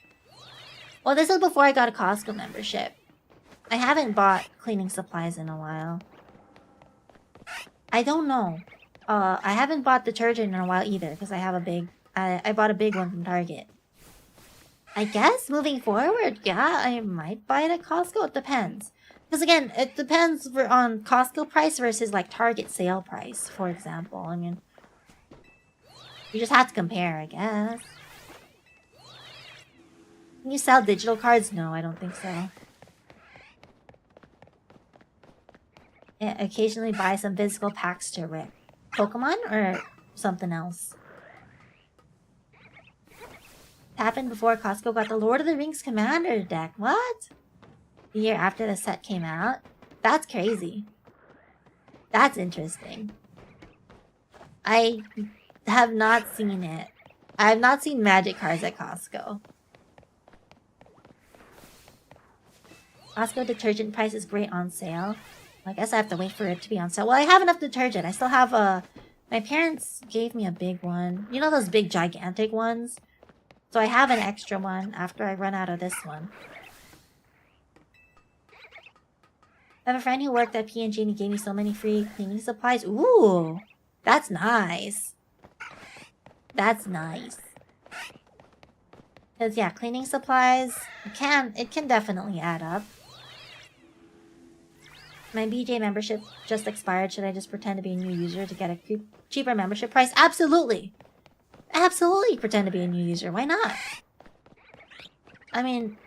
Well, this is before I got a Costco membership. I haven't bought cleaning supplies in a while. I don't know. I haven't bought detergent in a while either because I have a big... I bought a big one from Target. I guess moving forward, yeah, I might buy it at Costco. It depends. Because again, it depends on Costco price versus like Target sale price, for example. I mean, you just have to compare, I guess. Can you sell digital cards? No, I don't think so. I occasionally buy some physical packs to rip. Pokemon or something else? Happened before Costco got the Lord of the Rings Commander deck. What? The year after the set came out? That's crazy. That's interesting. I have not seen it. I have not seen Magic cards at Costco. Costco detergent price is great on sale. I guess I have to wait for it to be on sale. Well, I have enough detergent. I still have a... My parents gave me a big one. You know those big, gigantic ones? So I have an extra one after I run out of this one. I have a friend who worked at P&G and he gave me so many free cleaning supplies. Ooh! That's nice. That's nice. Because, yeah, cleaning supplies, it can definitely add up. My BJ membership just expired. Should I just pretend to be a new user to get a cheaper membership price? Absolutely! Absolutely pretend to be a new user. Why not? I mean,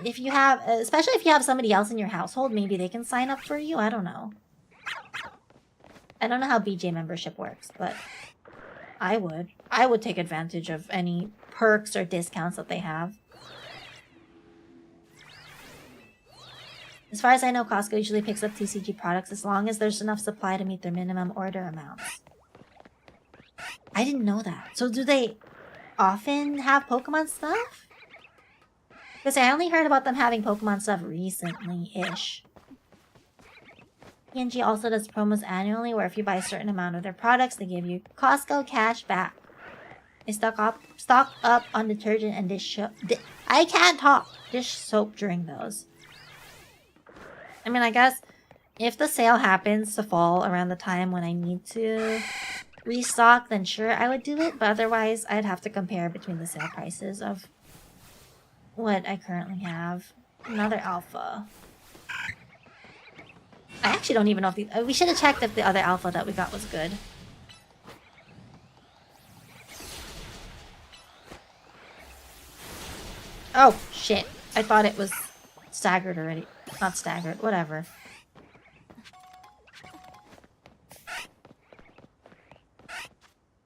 if you have... Especially if you have somebody else in your household, maybe they can sign up for you. I don't know. I don't know how BJ membership works, but I would. I would take advantage of any perks or discounts that they have. As far as I know, Costco usually picks up TCG products as long as there's enough supply to meet their minimum order amounts. I didn't know that. So do they often have Pokemon stuff? Because I only heard about them having Pokemon stuff recently-ish. P&G also does promos annually where if you buy a certain amount of their products, they give you Costco cash back. They stock up on detergent and I can't talk! Dish soap during those. I mean, I guess if the sale happens to fall around the time when I need to restock, then sure, I would do it. But otherwise, I'd have to compare between the sale prices of what I currently have. Another alpha. I actually don't even know if the... we should have checked if the other alpha that we got was good. Oh, shit. I thought it was staggered already. Not staggered, whatever.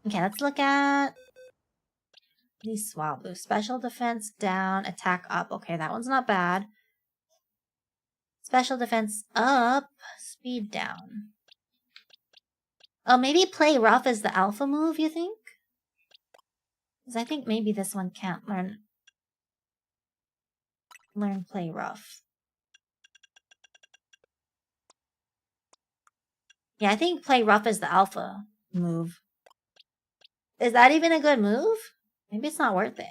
Okay, let's look at these Swablu. Special defense down, attack up. Okay, that one's not bad. Special defense up, speed down. Oh, maybe play rough is the alpha move, you think? Because I think maybe this one can't learn play rough. Yeah, I think play rough is the alpha move. Is that even a good move? Maybe it's not worth it.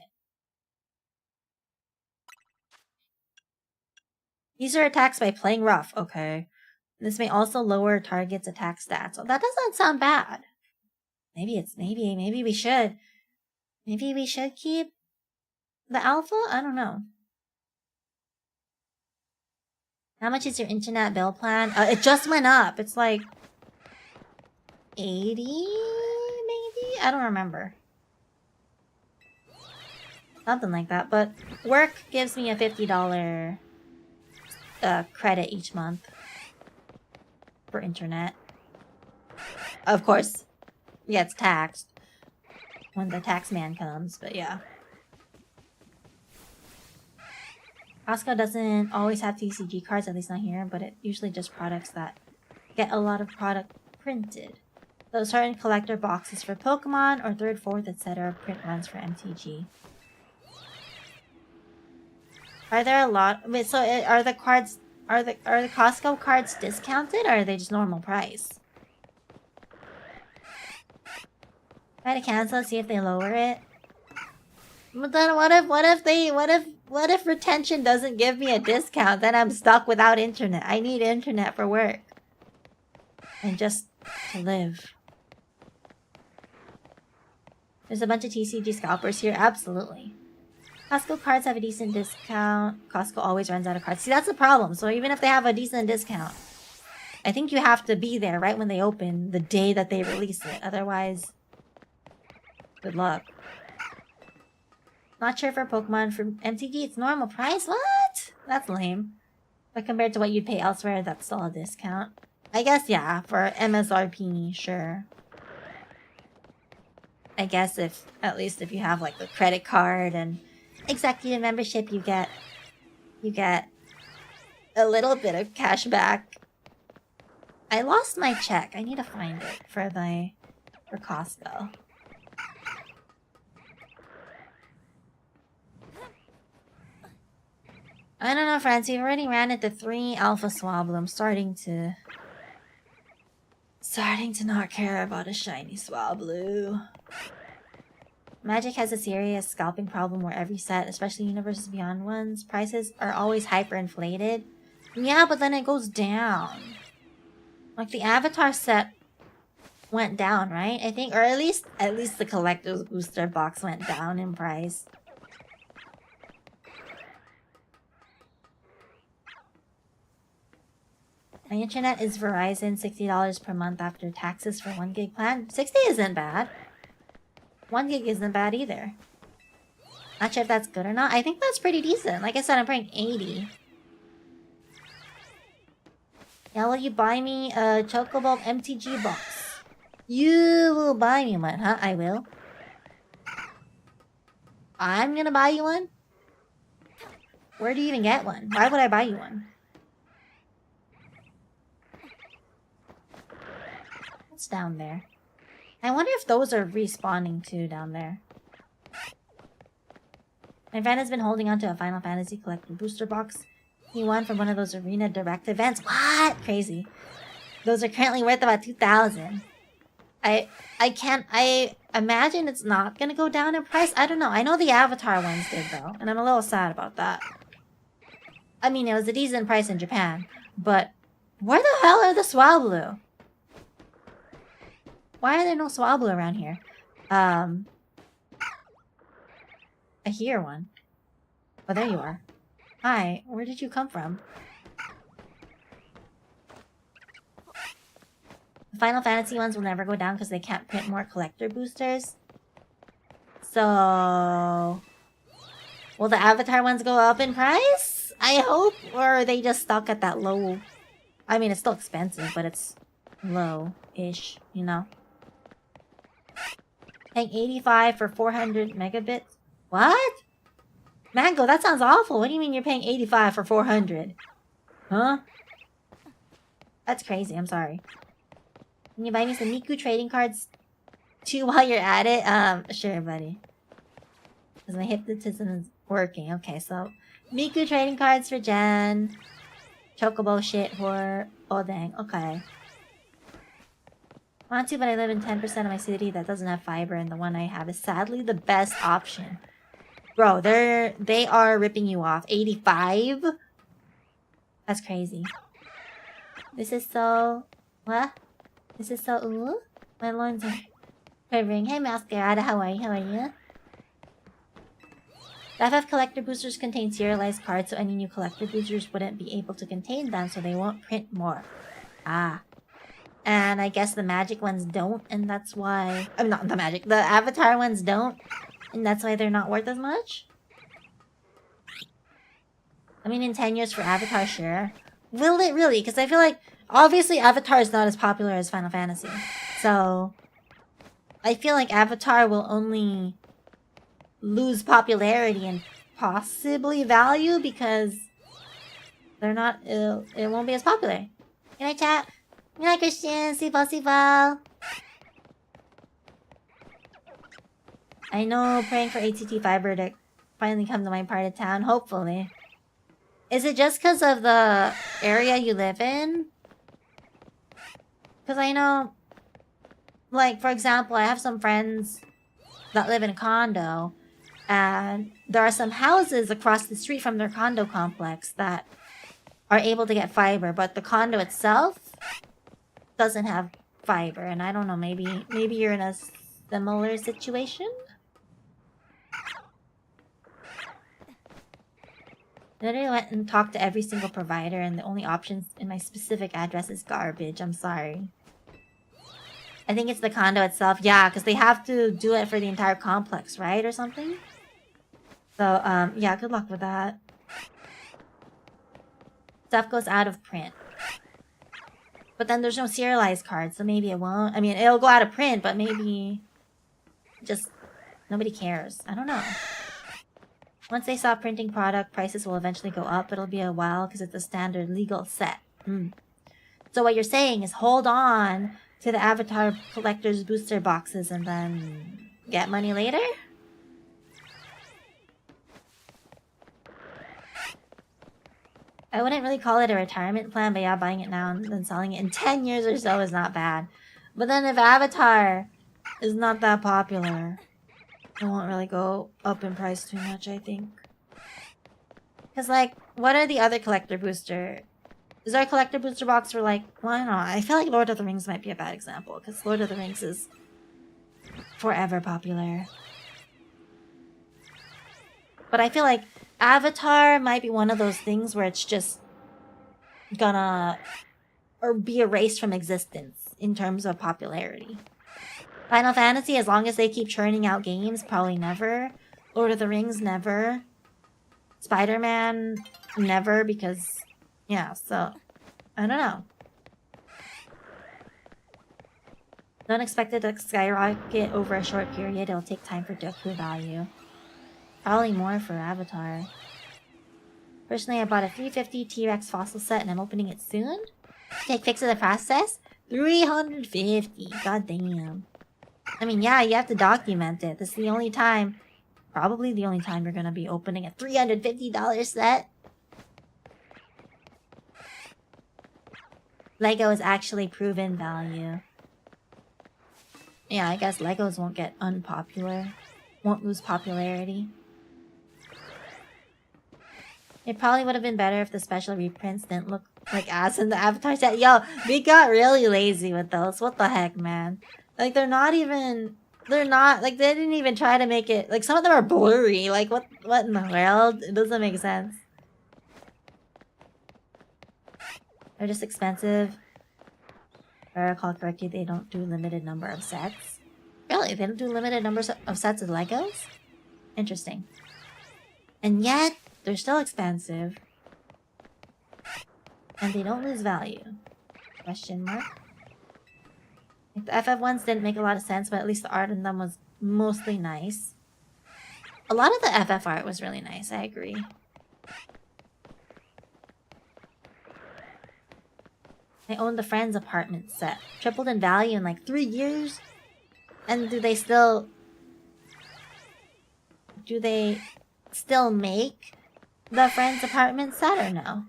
These are attacks by playing rough, okay. This may also lower target's attack stats. So that doesn't sound bad. Maybe we should. Maybe we should keep the alpha? I don't know. How much is your internet bill plan? It just went up. It's like 80, maybe? I don't remember. Something like that. But work gives me a $50 credit each month for internet. Of course, yeah, it's taxed when the tax man comes, but yeah. Costco doesn't always have TCG cards, at least not here, but it usually just products that get a lot of product printed. Those certain collector boxes for Pokemon or 3rd, 4th, etc. print runs for MTG. Are there a lot? Wait, so are the cards, are the Costco cards discounted or are they just normal price? Try to cancel, see if they lower it. But then what if retention doesn't give me a discount? Then I'm stuck without internet. I need internet for work. And just to live. There's a bunch of TCG scalpers here. Absolutely. Costco cards have a decent discount. Costco always runs out of cards. See, that's the problem. So even if they have a decent discount, I think you have to be there right when they open, the day that they release it. Otherwise, good luck. Not sure for Pokemon. For MTG, it's normal price? What? That's lame. But compared to what you'd pay elsewhere, that's still a discount. I guess, yeah, for MSRP, sure. I guess at least if you have like the credit card and executive membership, you get a little bit of cash back. I lost my check. I need to find it for Costco. I don't know, friends. We've already ran into 3 Alpha Swablu. I'm starting to not care about a shiny Swablu. Magic has a serious scalping problem where every set, especially Universes Beyond ones, prices are always hyperinflated. Yeah, but then it goes down. Like the Avatar set went down, right? I think, or at least the Collector's Booster box went down in price. My internet is Verizon, $60 per month after taxes for 1 gig plan. 60 isn't bad. 1 gig isn't bad either. Not sure if that's good or not. I think that's pretty decent. Like I said, I'm paying 80. Yeah, will you buy me a Chocobo MTG box? You will buy me one, huh? I will. I'm gonna buy you one? Where do you even get one? Why would I buy you one? What's down there? I wonder if those are respawning too down there. My friend has been holding on to a Final Fantasy Collector booster box. He won from one of those Arena Direct events. What? Crazy. Those are currently worth about 2,000. I imagine it's not gonna go down in price. I don't know. I know the Avatar ones did though, and I'm a little sad about that. I mean, it was a decent price in Japan, but where the hell are the Swablu? Why are there no Swablu around here? I hear one. Oh, there you are. Hi, where did you come from? Final Fantasy ones will never go down because they can't print more collector boosters. So... will the Avatar ones go up in price? I hope. Or are they just stuck at that low... I mean, it's still expensive, but it's low-ish, you know? Paying 85 for 400 megabits? What? Mango, that sounds awful. What do you mean you're paying 85 for 400? Huh? That's crazy, I'm sorry. Can you buy me some Miku trading cards too while you're at it? Sure, buddy. Because my hypnotism is working. Okay, so... Miku trading cards for Jen. Chocobo shit for... oh, dang. Okay. Want to, but I live in 10% of my city that doesn't have fiber, and the one I have is sadly the best option. Bro, they are ripping you off. 85? That's crazy. This is so... what? This is so... ooh? My loins are quivering. Hey, Masquerada, how are you? How are you? The FF collector boosters contain serialized cards, so any new collector boosters wouldn't be able to contain them, so they won't print more. Ah. And I guess the magic ones don't, and that's why... not the magic. The avatar ones don't, and that's why they're not worth as much? I mean, in 10 years for Avatar, sure. Will it really? Because I feel like, obviously, Avatar is not as popular as Final Fantasy. So, I feel like Avatar will only lose popularity and possibly value because they're not, it won't be as popular. Good night, chat. Good night, Christian. Sipo, Sipo. I know, praying for ATT Fiber to finally come to my part of town, hopefully. Is it just because of the area you live in? Because I know, like, for example, I have some friends that live in a condo, and there are some houses across the street from their condo complex that are able to get fiber, but the condo itself doesn't have fiber, and I don't know, maybe you're in a similar situation? Literally went and talked to every single provider, and the only options in my specific address is garbage. I'm sorry. I think it's the condo itself. Yeah, because they have to do it for the entire complex, right? Or something? So, yeah, good luck with that. Stuff goes out of print. But then there's no serialized cards, so maybe it won't. I mean, it'll go out of print, but maybe... just... nobody cares. I don't know. Once they stop printing product, prices will eventually go up. It'll be a while because it's a standard legal set. So what you're saying is hold on to the Avatar Collector's booster boxes and then get money later? I wouldn't really call it a retirement plan, but yeah, buying it now and then selling it in 10 years or so is not bad. But then if Avatar is not that popular... it won't really go up in price too much, I think. Because, like, what are the other collector booster? Is there a collector booster box for, like, well, I don't know. I feel like Lord of the Rings might be a bad example. Because Lord of the Rings is forever popular. But I feel like Avatar might be one of those things where it's just gonna... or be erased from existence in terms of popularity. Final Fantasy, as long as they keep churning out games, probably never. Lord of the Rings, never. Spider-Man, never, because... yeah, so... I don't know. Don't expect it to skyrocket over a short period. It'll take time for Doku value. Probably more for Avatar. Personally, I bought a 350 T-Rex fossil set and I'm opening it soon. Take pics of the process? 350! God damn. I mean, yeah, you have to document it. This is the only time, probably the only time you're gonna be opening a $350 set. Lego is actually proven value. Yeah, I guess Legos won't get unpopular. Won't lose popularity. It probably would have been better if the special reprints didn't look like ass in the Avatar set. Yo, they got really lazy with those. What the heck, man? Like, they're not even... they're not... like, they didn't even try to make it... like, some of them are blurry. Like, what in the world? It doesn't make sense. They're just expensive. If I recall correctly, they don't do limited number of sets. Really? They don't do limited numbers of sets of Legos? Interesting. And yet, they're still expensive. And they don't lose value. Question mark. Like the FF ones didn't make a lot of sense, but at least the art in them was mostly nice. A lot of the FF art was really nice, I agree. I own the Friends apartment set. Tripled in value in like 3 years? And do they still make the Friends apartment set or no?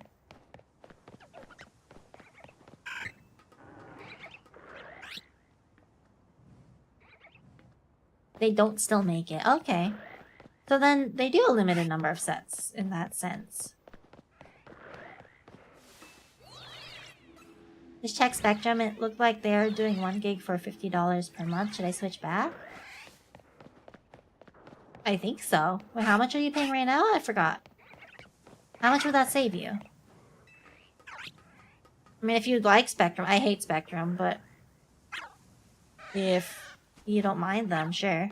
They don't still make it. Okay. So then they do a limited number of sets in that sense. Just check Spectrum. It looked like they're doing 1 gig for $50 per month. Should I switch back? I think so. Wait, how much are you paying right now? I forgot. How much would that save you? I mean, if you like Spectrum. I hate Spectrum, but if you don't mind them, sure.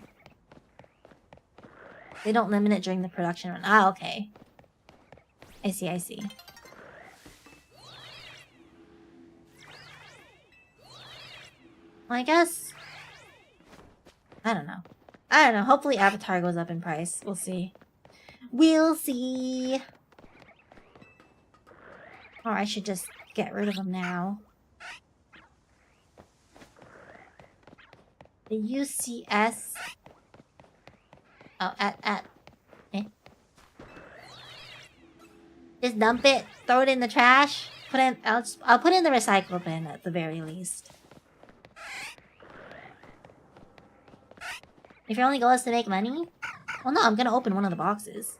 They don't limit it during the production run. Ah, okay. I see, I see. Well, I guess... I don't know. Hopefully Avatar goes up in price. We'll see. We'll see. Or I should just get rid of them now. The UCS... Oh, eh. Just dump it. Throw it in the trash. I'll put it in the recycle bin at the very least. If your only goal is to make money? Well, no, I'm gonna open one of the boxes.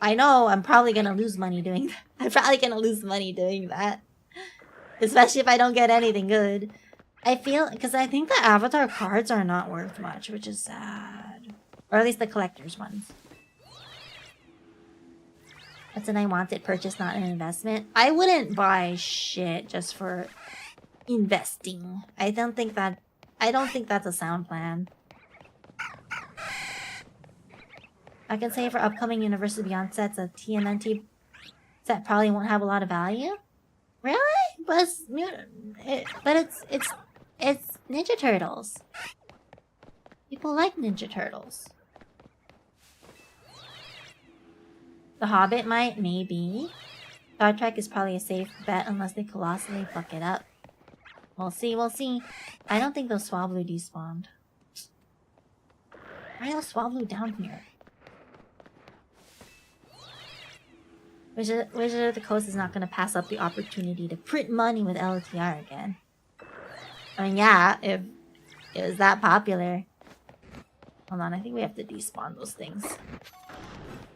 I know I'm probably gonna lose money doing that. I'm probably gonna lose money doing that. Especially if I don't get anything good. I feel... Because I think the Avatar cards are not worth much, which is sad. Or at least the collector's ones. That's an I wanted purchase, not an investment. I wouldn't buy shit just for investing. I don't think that's a sound plan. I can say for upcoming Universe Beyond sets, a TMNT set probably won't have a lot of value. Really? But it's Ninja Turtles. People like Ninja Turtles. The Hobbit might, maybe. Star Trek is probably a safe bet unless they colossally fuck it up. We'll see, we'll see. I don't think those Swablu despawned. Why are those Swablu down here? Wizard of the Coast is not going to pass up the opportunity to print money with LTR again. I mean, yeah, if it was that popular. Hold on, I think we have to despawn those things.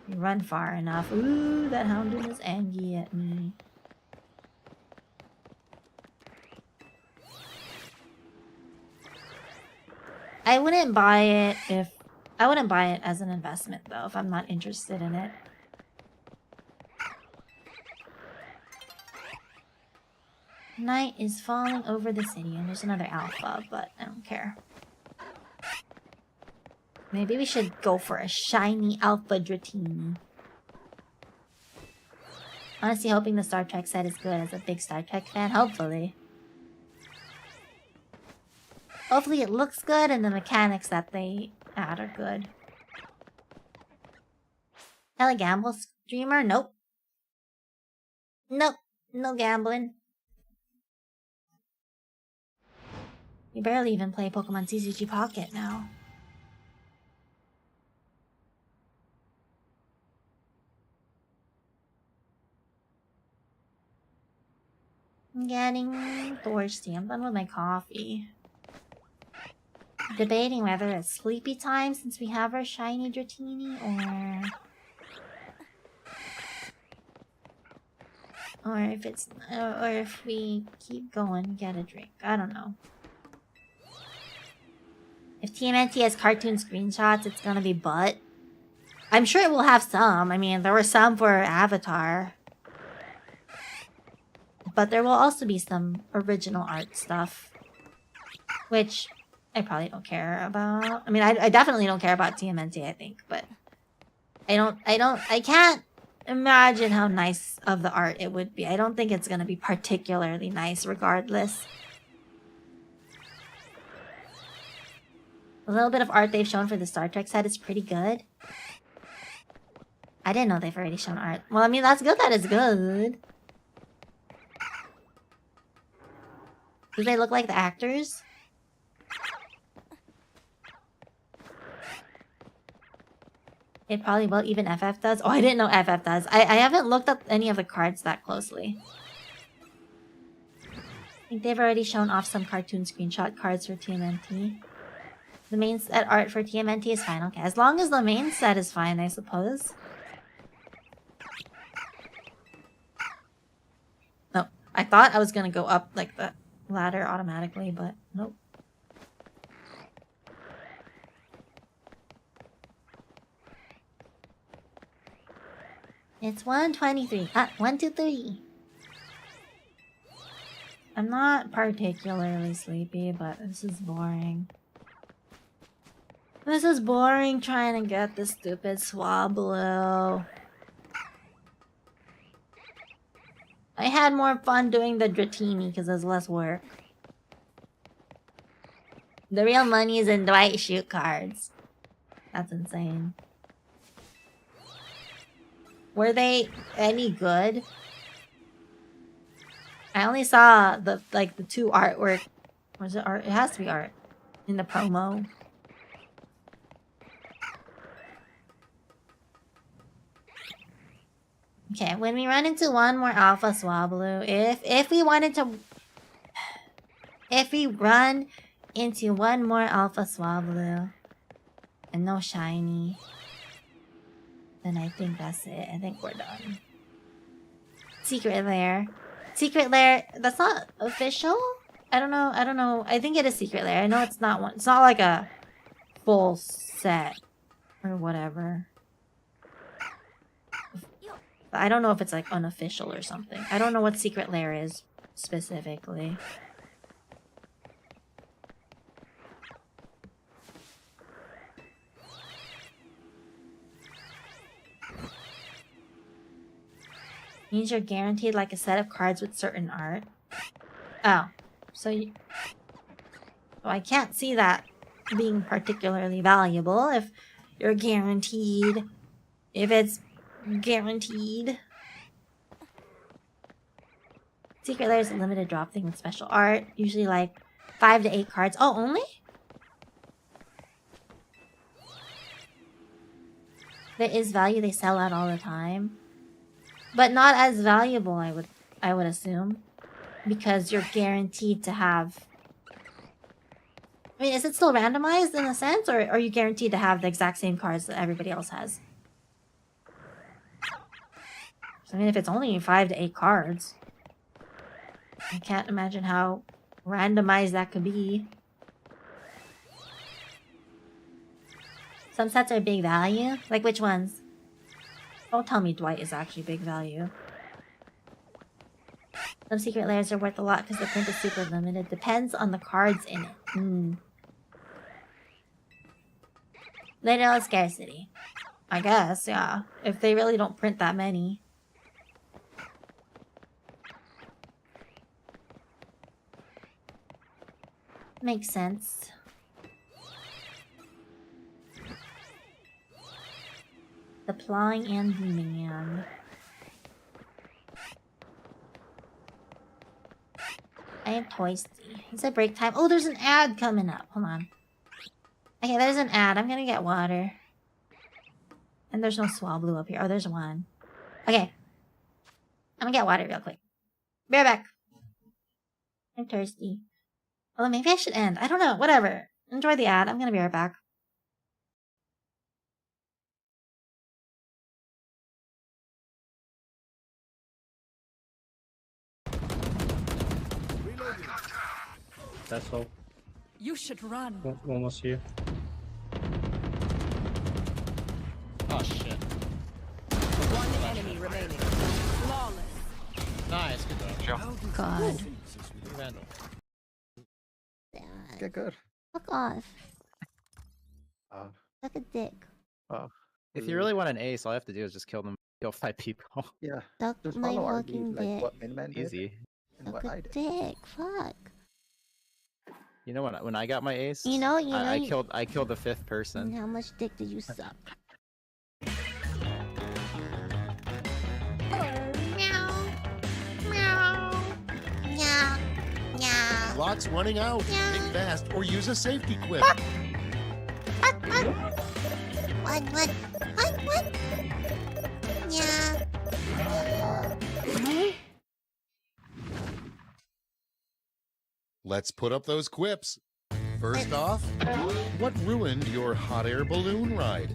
We run far enough. Ooh, that Houndoom is angry at me. I wouldn't buy it as an investment though, if I'm not interested in it. Night is falling over the city, and there's another alpha, but I don't care. Maybe we should go for a shiny alpha dratini. Honestly, hoping the Star Trek set is good as a big Star Trek fan. Hopefully. Hopefully it looks good and the mechanics that they add are good. Telegamble streamer? Nope. Nope. No gambling. You barely even play Pokemon TCG Pocket now. I'm getting thirsty. I'm done with my coffee. Debating whether it's sleepy time since we have our shiny Dratini or if we keep going, get a drink. I don't know. If TMNT has cartoon screenshots, it's gonna be butt. I'm sure it will have some. I mean, there were some for Avatar. but there will also be some original art stuff, which I probably don't care about. I mean, I definitely don't care about TMNT, I think, but I can't imagine how nice of the art it would be. I don't think it's gonna be particularly nice regardless. A little bit of art they've shown for the Star Trek set is pretty good. I didn't know they've already shown art. Well, I mean, that's good that it's good. Do they look like the actors? It probably will, even FF does. Oh, I didn't know FF does. I haven't looked up any of the cards that closely. I think they've already shown off some cartoon screenshot cards for TMNT. The main set art for TMNT is fine. Okay, as long as the main set is fine, I suppose. No, I thought I was gonna go up like the ladder automatically, but nope. It's 1:23. 1:23. I'm not particularly sleepy, but this is boring. This is boring trying to get this stupid Swablu. I had more fun doing the Dratini because there's less work. The real money is in Dwight shoot cards. That's insane. Were they any good? I only saw the two artwork. Was it art? It has to be art in the promo. Okay, when we run into one more Alpha Swablu, if we run into one more Alpha Swablu and no shiny, then I think that's it. I think we're done. Secret Lair. Secret Lair, that's not official? I don't know. I think it is Secret Lair. I know it's not one. It's not like a full set or whatever. I don't know if it's like unofficial or something. I don't know what Secret Lair is specifically. Means you're guaranteed like a set of cards with certain art. Oh, so I can't see that being particularly valuable if you're guaranteed. If it's guaranteed. Secret Lair is a limited drop thing with special art. Usually like 5 to 8 cards. Oh, only? There is value. They sell out all the time. But not as valuable, I would assume. Because you're guaranteed to have... I mean, is it still randomized in a sense? Or are you guaranteed to have the exact same cards that everybody else has? I mean, if it's only 5 to 8 cards, I can't imagine how randomized that could be. Some sets are big value. Like which ones? Don't tell me Dwight is actually big value. Some secret layers are worth a lot because the print is super limited. Depends on the cards in it. Literal scarcity. I guess, yeah. If they really don't print that many. Makes sense. The Plowing and Demand. I am toasty. It's a break time. Oh, there's an ad coming up. Hold on. Okay, there's an ad. I'm gonna get water. And there's no Swablu up here. Oh, there's one. Okay. I'm gonna get water real quick. Be right back. I'm thirsty. Well, maybe I should end. I don't know. Whatever. Enjoy the ad. I'm gonna be right back. That's all. You should run. Almost here. Oh shit. One enemy remaining. Flawless. Nice, good job. God. Vandal. Okay, good. Fuck off. Uh, Suck a dick. If you really want an ace, all I have to do is just kill 5 people. yeah. Suck Just my follow RD, fucking like dick. what Minman did Easy. and Suck what a I did. dick. Fuck. You know when I got my ace, You know, I killed the 5th person. How much dick did you suck? Clock's running out. Think fast or use a safety quip. What? Yeah. Let's put up those quips. First off, what ruined your hot air balloon ride?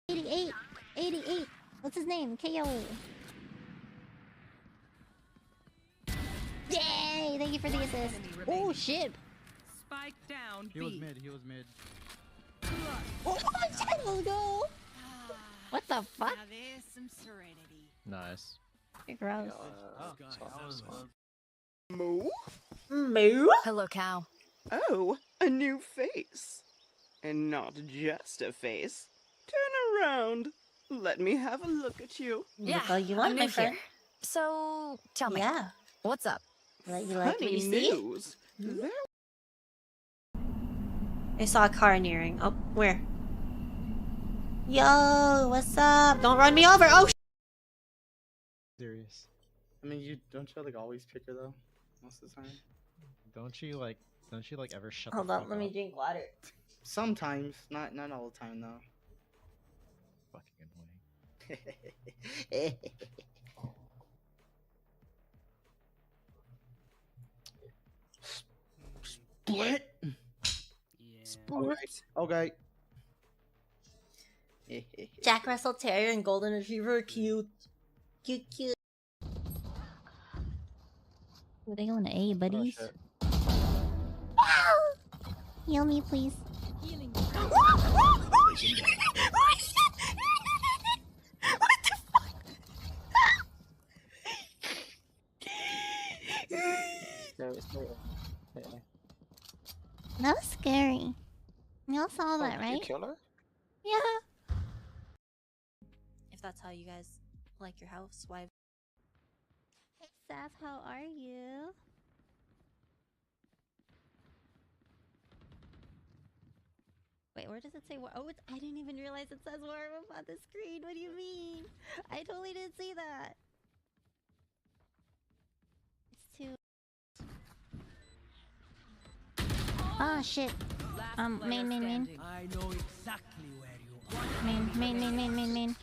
88. What's his name? KO. Yay! Thank you for the assist. Oh shit! Spike down. He was mid. Oh shit! Let's go. What the fuck? Now there's some serenity. Nice. You're gross. Moo? Moo? Hello, cow. Oh, a new face. And not just a face. Turn around. Let me have a look at you. Yeah, Look all you want, I'm my new friend. here. So, tell me, Yeah. what's up? You like what Funny you see? news. There I saw a car nearing. Oh, where? Yo, what's up? Don't run me over. Oh. Serious. I mean, you don't you like always pick her though, most of the time. Don't you like ever shut Hold the on, fuck let me up? drink water. Sometimes, not all the time though. Fucking annoying. Split. Sports. Okay. Jack Russell Terrier and Golden Retriever, cute. Cute. Were they going to A, buddies? Heal me, please. Healing. That was scary. Y'all saw that, right? Did you kill her? Yeah. If that's how you guys like your housewife. Hey, Seth, how are you? Wait, where does it say war? Oh, I didn't even realize it says warm up on the screen. What do you mean? I totally didn't see that. It's too. Ah, shit. Main. I know exactly where you are. Main.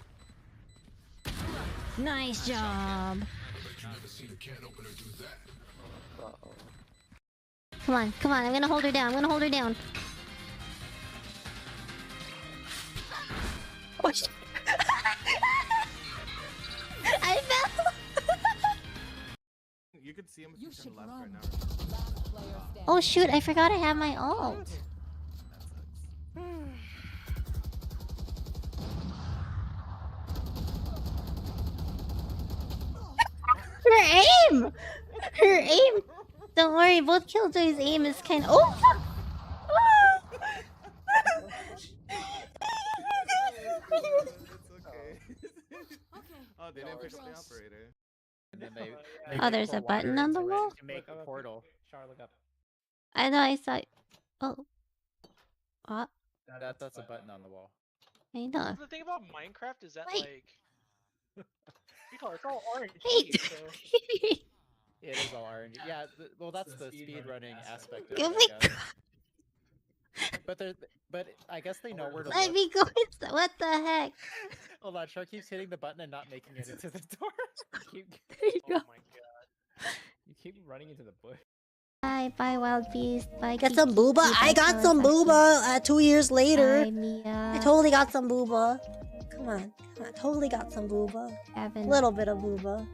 Nice job. Come on. I'm gonna hold her down. Oh, shit. I fell. You could see him You should left run. right now. Oh shoot, I forgot I have my ult. Her aim! Don't worry, both Killjoy's aim is kind of. Oh fuck! Oh, they didn't pick up the operator. And then they Oh, there's pour a button water on the into it wall? to make a portal. Char, look up. I know, I saw. Oh. What? That's a button on the wall. I know. The thing about Minecraft is that Wait. like, it's all RNG. Wait. So It is all RNG. Yeah, well, that's the speed running aspect of Oh it. my I guess. But I guess they know where to Let look. me go inside. What the heck? Hold on, Char keeps hitting the button and not making it into the door. There you oh go. my god. You keep running into the bush. Bye, wild beast. Bye. Got some booba. I got some booba 2 years later. Bye, Mia. I totally got some booba. Come on. Totally got some booba. Evan. Little bit of booba.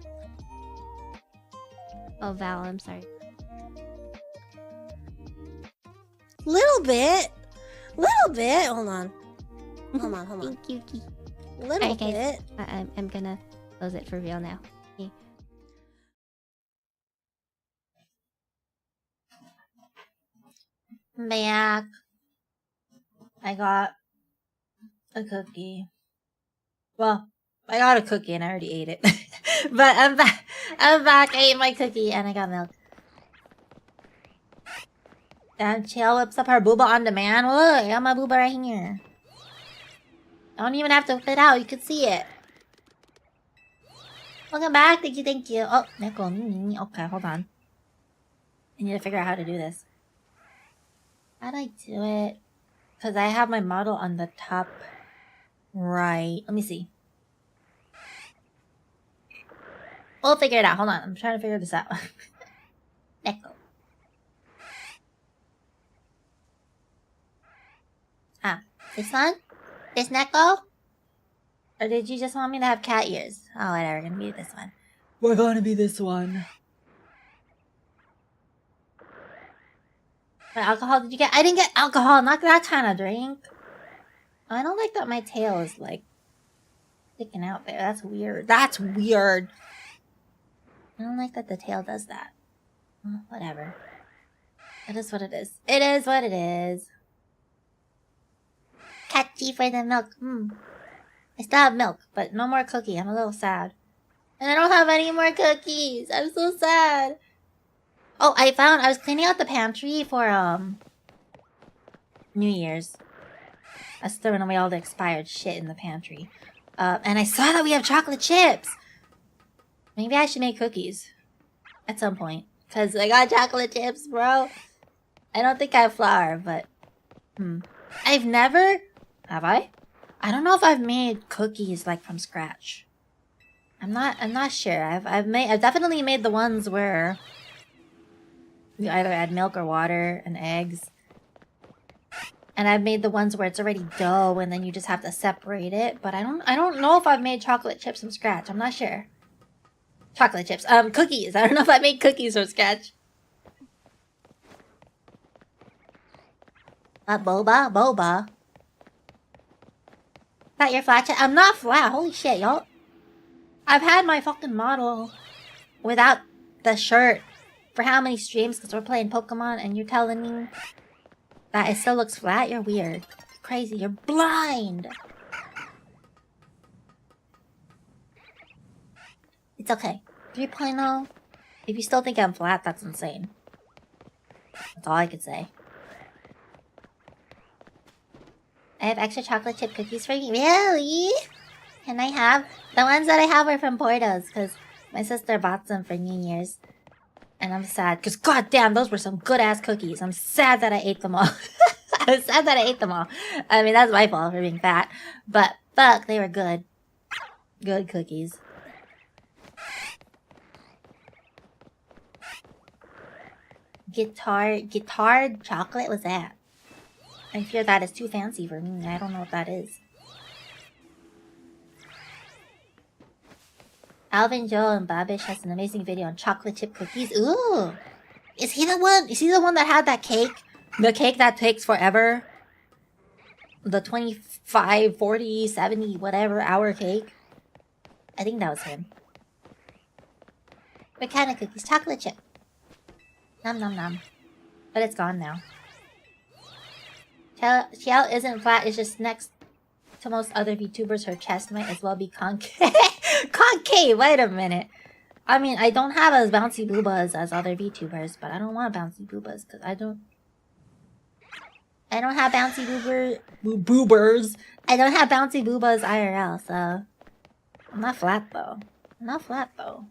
Oh, Val, I'm sorry. Little bit. Hold on. Hold on. Thank you, Key. Little Alright, guys. bit. I'm gonna close it for real now. Okay. Back. I got a cookie. Well, I got a cookie and I already ate it. But I'm back. I'm back. I ate my cookie and I got milk. And Chill whips up her booba on demand. Look, I got my booba right here. I don't even have to fit out. You can see it. Welcome back. Thank you, thank you. Oh, Nickel. Okay, hold on. I need to figure out how to do this. How do I do it? Because I have my model on the top right. Let me see. We'll figure it out. Hold on. I'm trying to figure this out. Nickel. Ah, this one? This Neko? Or did you just want me to have cat ears? Oh, whatever. Gonna be this one. We're gonna be this one. What alcohol did you get? I didn't get alcohol. Not that kind of drink. I don't like that my tail is like sticking out there. That's weird. That's weird. I don't like that the tail does that. Well, whatever. It is what it is. It is what it is. Catchy for the milk. I still have milk, but no more cookie. I'm a little sad. And I don't have any more cookies. I'm so sad. Oh, I was cleaning out the pantry for, New Year's. I was throwing away all the expired shit in the pantry. And I saw that we have chocolate chips. Maybe I should make cookies. At some point. Because I got chocolate chips, bro. I don't think I have flour, but... I've never... Have I? I don't know if I've made cookies, like, from scratch. I'm not sure. I've definitely made the ones where... you either add milk or water and eggs. And I've made the ones where it's already dough and then you just have to separate it. But I don't know if I've made chocolate chips from scratch. I'm not sure. Chocolate chips. Cookies. I don't know if I made cookies from scratch. Boba? Boba? Is that your flat chat? I'm not flat. Holy shit, y'all. I've had my fucking model without the shirt for how many streams? Because we're playing Pokemon and you're telling me that it still looks flat? You're weird. You're crazy. You're blind. It's okay. 3.0. If you still think I'm flat, that's insane. That's all I could say. I have extra chocolate chip cookies for you. Really? Can I have? The ones that I have are from Portos because my sister bought them for New Year's. And I'm sad because goddamn, those were some good ass cookies. I'm sad that I ate them all. I'm sad that I ate them all. I mean, that's my fault for being fat. But fuck, they were good. Good cookies. Guitar chocolate? What's that? I fear that is too fancy for me. I don't know what that is. Alvin, Joe, and Babish has an amazing video on chocolate chip cookies. Ooh! Is he the one? Is he the one that had that cake? The cake that takes forever? The 25, 40, 70, whatever hour cake? I think that was him. What kind of cookies? Chocolate chip. Nom nom nom. But it's gone now. Shell isn't flat, it's just next to most other VTubers. Her chest might as well be concave. Concave! Wait a minute. I mean, I don't have as bouncy boobas as other VTubers, but I don't want bouncy boobas because I don't have bouncy boobers. I don't have bouncy boobas IRL, so I'm not flat though. I'm not flat though.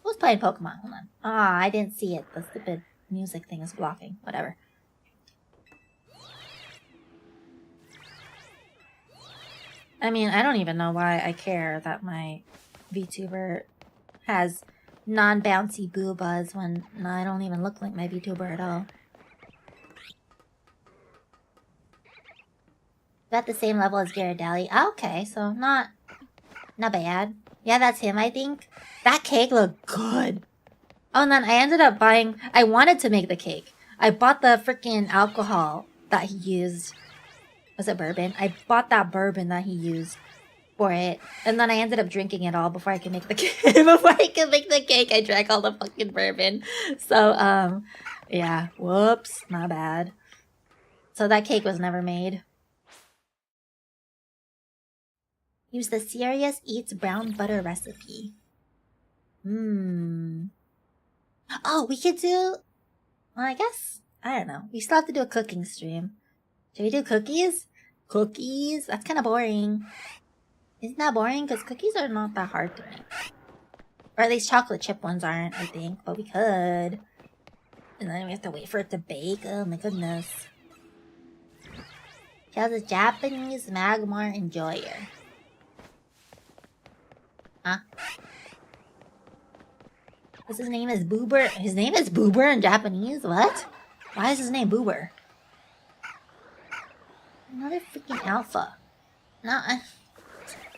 Who's playing Pokemon? Hold on. Ah, I didn't see it. The stupid music thing is blocking. Whatever. I mean, I don't even know why I care that my VTuber has non-bouncy boobas when I don't even look like my VTuber at all. About the same level as Ghirardelli. Oh, okay, so not bad. Yeah, that's him, I think. That cake looked good. Oh, and then I ended up buying... I wanted to make the cake. I bought the freaking alcohol that he used. Was it bourbon? I bought that bourbon that he used for it. And then I ended up drinking it all before I could make the cake. Before I could make the cake, I drank all the fucking bourbon. So, yeah. Whoops. My bad. So that cake was never made. Use the Serious Eats brown butter recipe. Oh, we could do... Well, I guess... I don't know. We still have to do a cooking stream. Should we do cookies? Cookies? That's kind of boring. Isn't that boring? Because cookies are not that hard to make. Or at least chocolate chip ones aren't, I think. But we could. And then we have to wait for it to bake. Oh my goodness. She's a Japanese Magmar enjoyer. Huh? What's his name is Boober? His name is Boober in Japanese? What? Why is his name Boober? Another freaking alpha. No.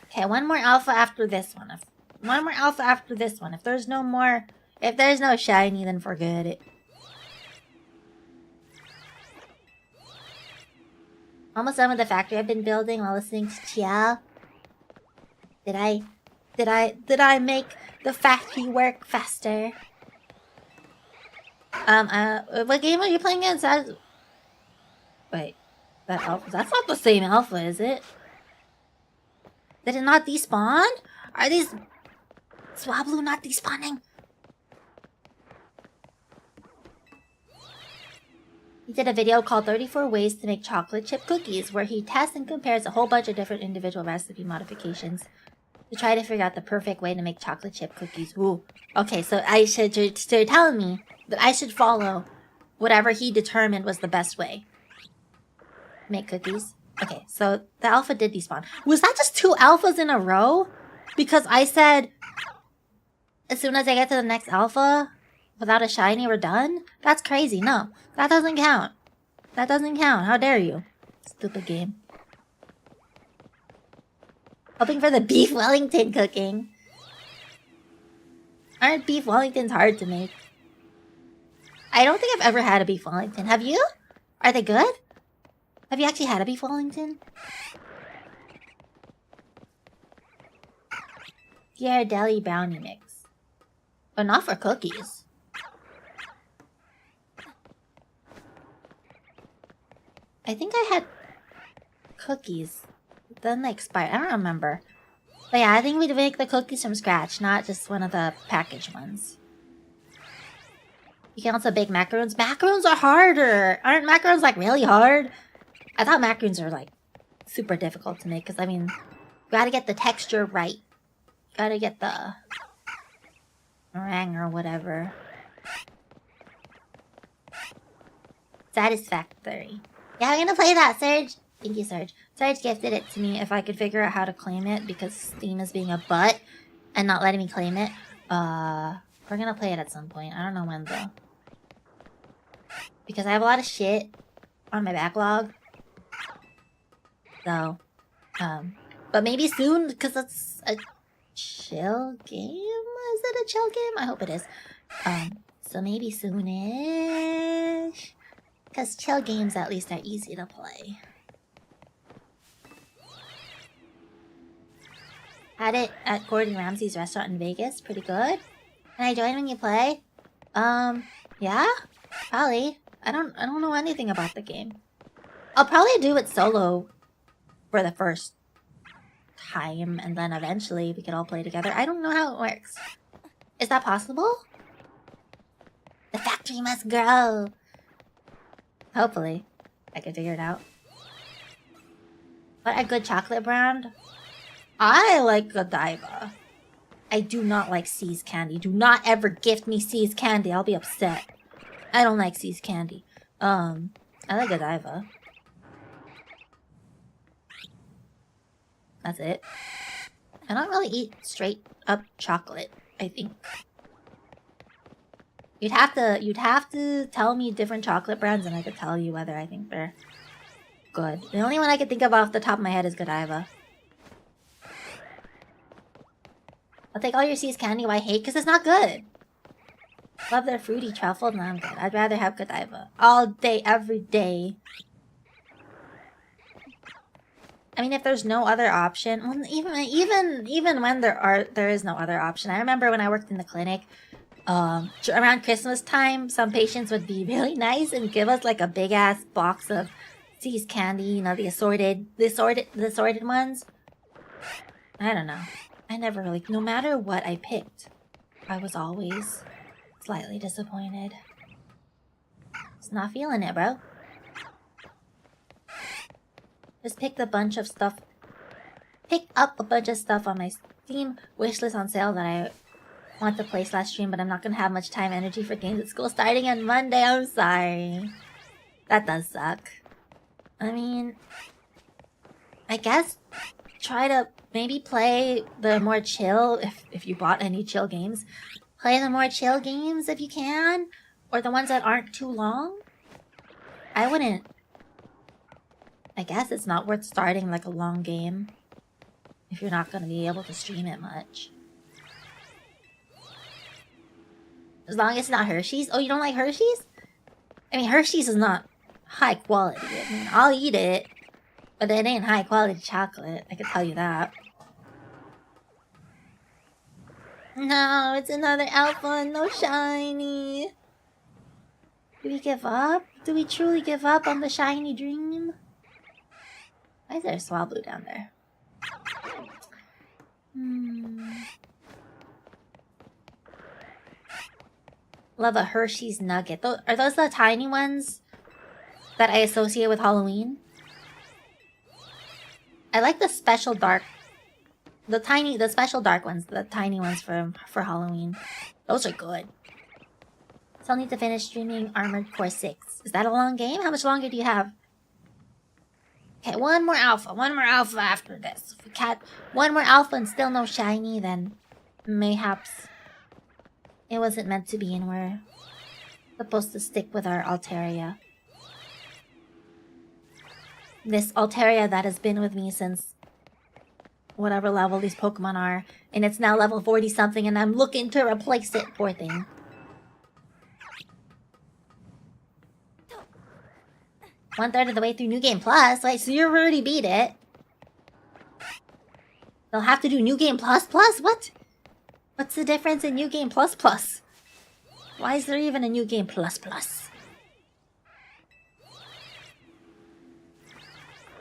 Okay, one more alpha after this one. One more alpha after this one. If there's no more... If there's no shiny, then forget it. Almost done with the factory I've been building while listening to Chia. Did I make the factory work faster? What game are you playing against? Wait, that alpha? That's not the same alpha, is it? Did it not despawn? Are these Swablu not despawning? He did a video called 34 Ways to Make Chocolate Chip Cookies, where he tests and compares a whole bunch of different individual recipe modifications to try to figure out the perfect way to make chocolate chip cookies. Ooh. Okay, so so you're telling me that I should follow whatever he determined was the best way. Make cookies. Okay, so the alpha did despawn. Was that just 2 alphas in a row? Because I said, as soon as I get to the next alpha, without a shiny, we're done? That's crazy. No, that doesn't count. That doesn't count. How dare you? Stupid game. Hoping for the beef Wellington cooking. Aren't beef Wellingtons hard to make? I don't think I've ever had a beef Wellington. Have you? Are they good? Have you actually had a beef Wellington? Ghirardelli brownie mix. But not for cookies. I think I had cookies. Then they expired. I don't remember. But yeah, I think we'd make the cookies from scratch, not just one of the packaged ones. You can also bake macaroons. Macaroons are harder! Aren't macaroons like really hard? I thought macaroons are like super difficult to make because I mean, you gotta get the texture right. You gotta get the meringue or whatever. Satisfactory. Yeah, I'm gonna play that, Serge. Thank you, Serge. Serge gifted it to me if I could figure out how to claim it because Steam is being a butt and not letting me claim it. We're gonna play it at some point. I don't know when though. Because I have a lot of shit on my backlog. So, but maybe soon because it's a chill game? Is it a chill game? I hope it is. So maybe soonish. Because chill games at least are easy to play. Had it at Gordon Ramsay's restaurant in Vegas. Pretty good. Can I join when you play? Yeah? Probably. I don't know anything about the game. I'll probably do it solo for the first time, and then eventually we can all play together. I don't know how it works. Is that possible? The factory must grow! Hopefully. I can figure it out. What a good chocolate brand? I like Godiva. I do not like See's candy. Do not ever gift me See's candy. I'll be upset. I don't like See's candy. I like Godiva. That's it. I don't really eat straight up chocolate, I think. You'd have to tell me different chocolate brands and I could tell you whether I think they're good. The only one I can think of off the top of my head is Godiva. I'll take all your See's candy. Why hate? Because it's not good. Love their fruity truffle. No, I'm good. I'd rather have Godiva. All day, every day. I mean, if there's no other option, well, even when there is no other option. I remember when I worked in the clinic, around Christmas time, some patients would be really nice and give us like a big ass box of These candy, you know, the assorted ones. I don't know. I never really, no matter what I picked, I was always slightly disappointed. Just not feeling it, bro. Just picked a bunch of stuff. Picked up a bunch of stuff on my Steam wishlist on sale that I want to play / stream, but I'm not gonna have much time and energy for games at school starting on Monday. I'm sorry. That does suck. I mean, I guess try to maybe play the more chill, if you bought any chill games. Play the more chill games if you can, or the ones that aren't too long. I wouldn't. I guess it's not worth starting like a long game if you're not going to be able to stream it much. As long as it's not Hershey's. Oh, you don't like Hershey's? I mean, Hershey's is not high quality. I mean, I'll eat it, but it ain't high quality chocolate. I can tell you that. No, it's another alpha and no shiny. Do we give up? Do we truly give up on the shiny dream? Why is there a Swablu down there? Love a Hershey's nugget. Are those the tiny ones that I associate with Halloween? I like the special dark. The special dark ones. The tiny ones for Halloween. Those are good. Still need to finish streaming Armored Core 6. Is that a long game? How much longer do you have? Okay, one more alpha after this. If we catch one more alpha and still no shiny, then mayhaps it wasn't meant to be and we're supposed to stick with our Altaria. This Altaria that has been with me since whatever level these Pokemon are, and it's now level 40 something and I'm looking to replace it, poor thing. One-third of the way through New Game Plus. Wait, so you already beat it? They'll have to do New Game Plus Plus? What? What's the difference in New Game Plus Plus? Why is there even a New Game Plus Plus?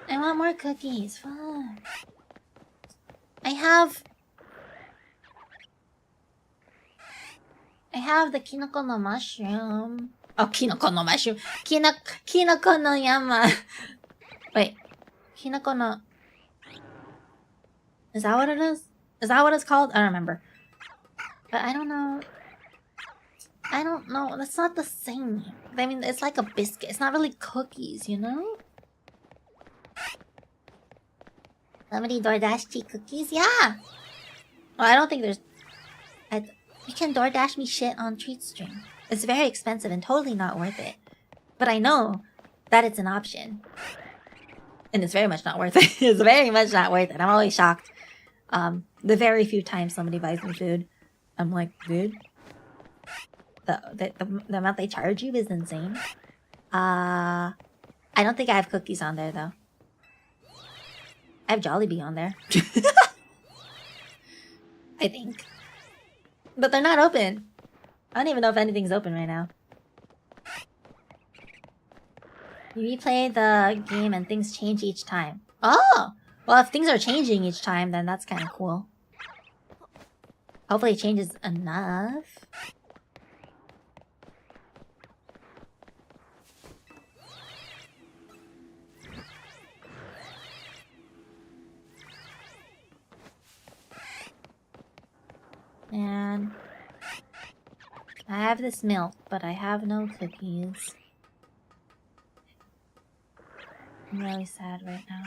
I want more cookies. Fuck. I have the Kinoko no Mushroom. Oh, Kinoko no Mushroom. Kinoko no Yama. Wait. Kinoko no... Is that what it is? Is that what it's called? I don't remember. But I don't know. I don't know. That's not the same. I mean, it's like a biscuit. It's not really cookies, you know? Somebody DoorDash cookies? Yeah! Well, I don't think there's... You can DoorDash me shit on TreatStream. It's very expensive and totally not worth it. But I know that it's an option. And it's very much not worth it. It's very much not worth it. I'm always shocked. The very few times somebody buys me food, I'm like, dude, the amount they charge you is insane. I don't think I have cookies on there, though. I have Jollibee on there. I think. But they're not open. I don't even know if anything's open right now. You replay the game and things change each time. Oh! Well, if things are changing each time, then that's kind of cool. Hopefully it changes enough. And I have this milk, but I have no cookies. I'm really sad right now.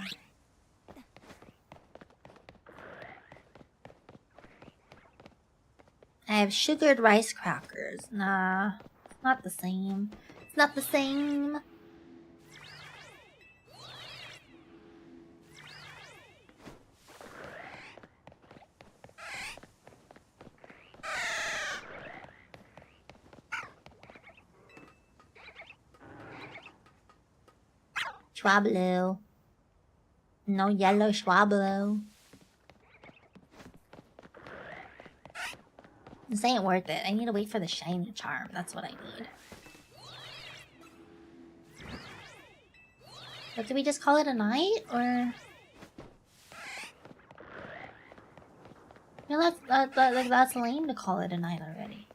I have sugared rice crackers. Nah, it's not the same. It's not the same. Schwablu. No yellow Schwablu. This ain't worth it. I need to wait for the shiny charm. That's what I need. But do we just call it a night, or? I feel like that's lame to call it a night already.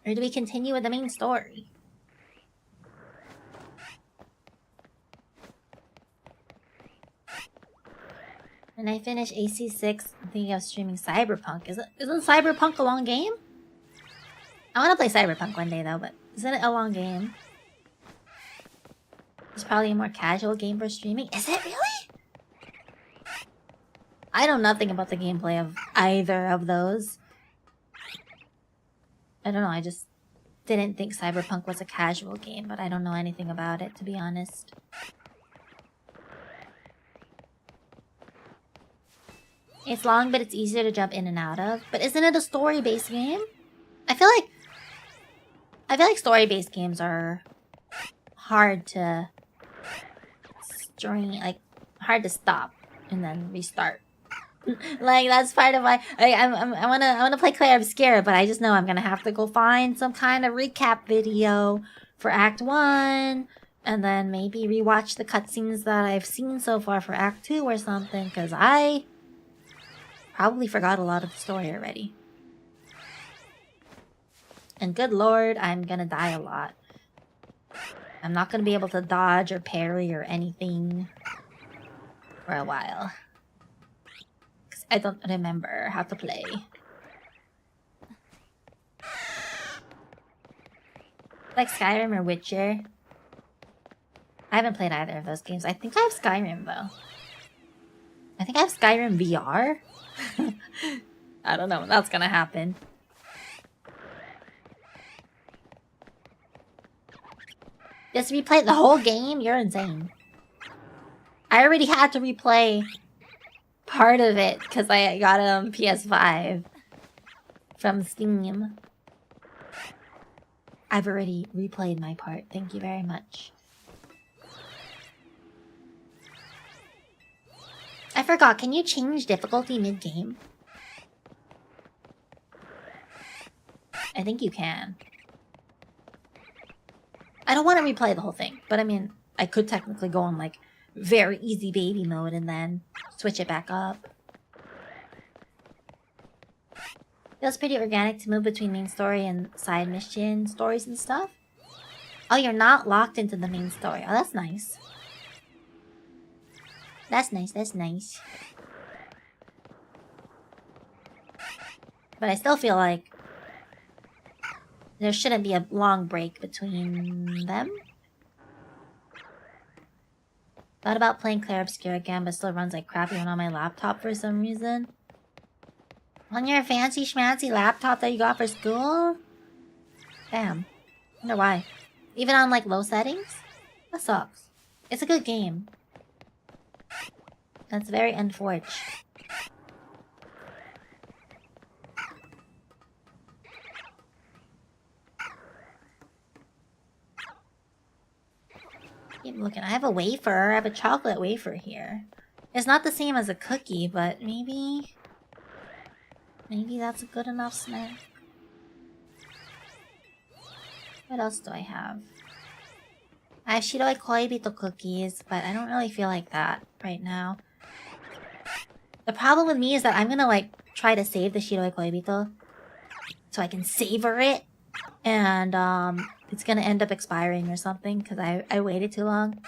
Or do we continue with the main story? When I finish AC6, I'm thinking of streaming Cyberpunk. Isn't Cyberpunk a long game? I want to play Cyberpunk one day though, but isn't it a long game? It's probably a more casual game for streaming. Is it really? I know nothing about the gameplay of either of those. I don't know, I just didn't think Cyberpunk was a casual game, but I don't know anything about it, to be honest. It's long, but it's easier to jump in and out of. But isn't it a story-based game? I feel like story-based games are hard to hard to stop and then restart. Like that's part of why I wanna play Claire Obscura, but I just know I'm gonna have to go find some kind of recap video for Act 1, and then maybe rewatch the cutscenes that I've seen so far for Act 2 or something, because I probably forgot a lot of the story already. And good lord, I'm gonna die a lot. I'm not gonna be able to dodge or parry or anything for a while. Because I don't remember how to play. Like Skyrim or Witcher. I haven't played either of those games. I think I have Skyrim though. I think I have Skyrim VR. I don't know when that's gonna happen. Just replay the whole game? You're insane. I already had to replay part of it because I got it on PS5 from Steam. I've already replayed my part. Thank you very much. I forgot, can you change difficulty mid-game? I think you can. I don't want to replay the whole thing, but I mean, I could technically go on like very easy baby mode and then switch it back up. Feels pretty organic to move between main story and side mission stories and stuff. Oh, you're not locked into the main story. Oh, that's nice. That's nice, that's nice. But I still feel like there shouldn't be a long break between them. Thought about playing Claire Obscura again, but still runs like crappy one on my laptop for some reason. On your fancy schmancy laptop that you got for school? Damn. Wonder why. Even on like low settings? That sucks. It's a good game. That's very unfortunate. Keep looking. I have a wafer. I have a chocolate wafer here. It's not the same as a cookie, but maybe that's a good enough snack. What else do I have? I have Shiroi Koibito cookies, but I don't really feel like that right now. The problem with me is that I'm gonna like try to save the Shiroi Koibito so I can savor it, and it's gonna end up expiring or something because I waited too long.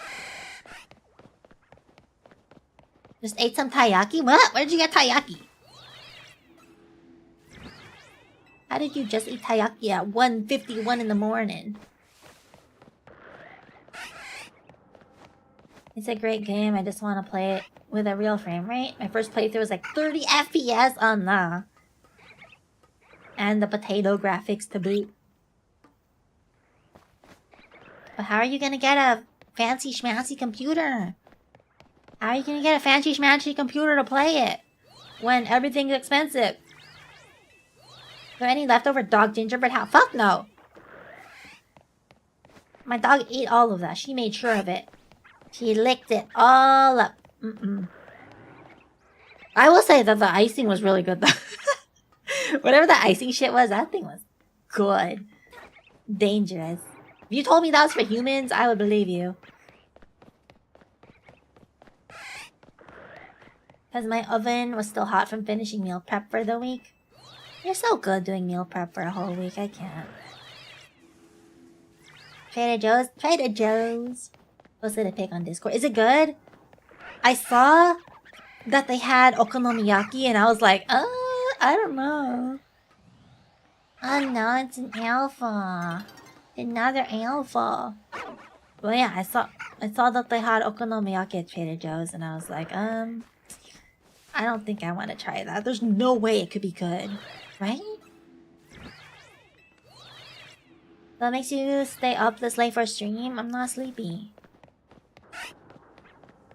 Just ate some taiyaki? What? Where did you get taiyaki? How did you just eat taiyaki at 1:51 in the morning? It's a great game. I just want to play it with a real frame rate. My first playthrough was like 30 FPS on the... and the potato graphics to boot. But how are you gonna get a fancy schmancy computer? How are you gonna get a fancy schmancy computer to play it when everything's expensive? Are there any leftover dog gingerbread house? Fuck no! My dog ate all of that. She made sure of it. She licked it all up. I will say that the icing was really good though. Whatever the icing shit was, that thing was good. Dangerous. If you told me that was for humans, I would believe you. Because my oven was still hot from finishing meal prep for the week. You're so good doing meal prep for a whole week, I can't. Trader Joe's? Trader Joe's! Posted a pic on Discord. Is it good? I saw that they had okonomiyaki and I was like, I don't know. Oh no, it's an alpha. Another alpha. Well yeah, I saw that they had okonomiyaki at Trader Joe's and I was like, I don't think I want to try that. There's no way it could be good. Right? That makes you stay up this late for a stream? I'm not sleepy.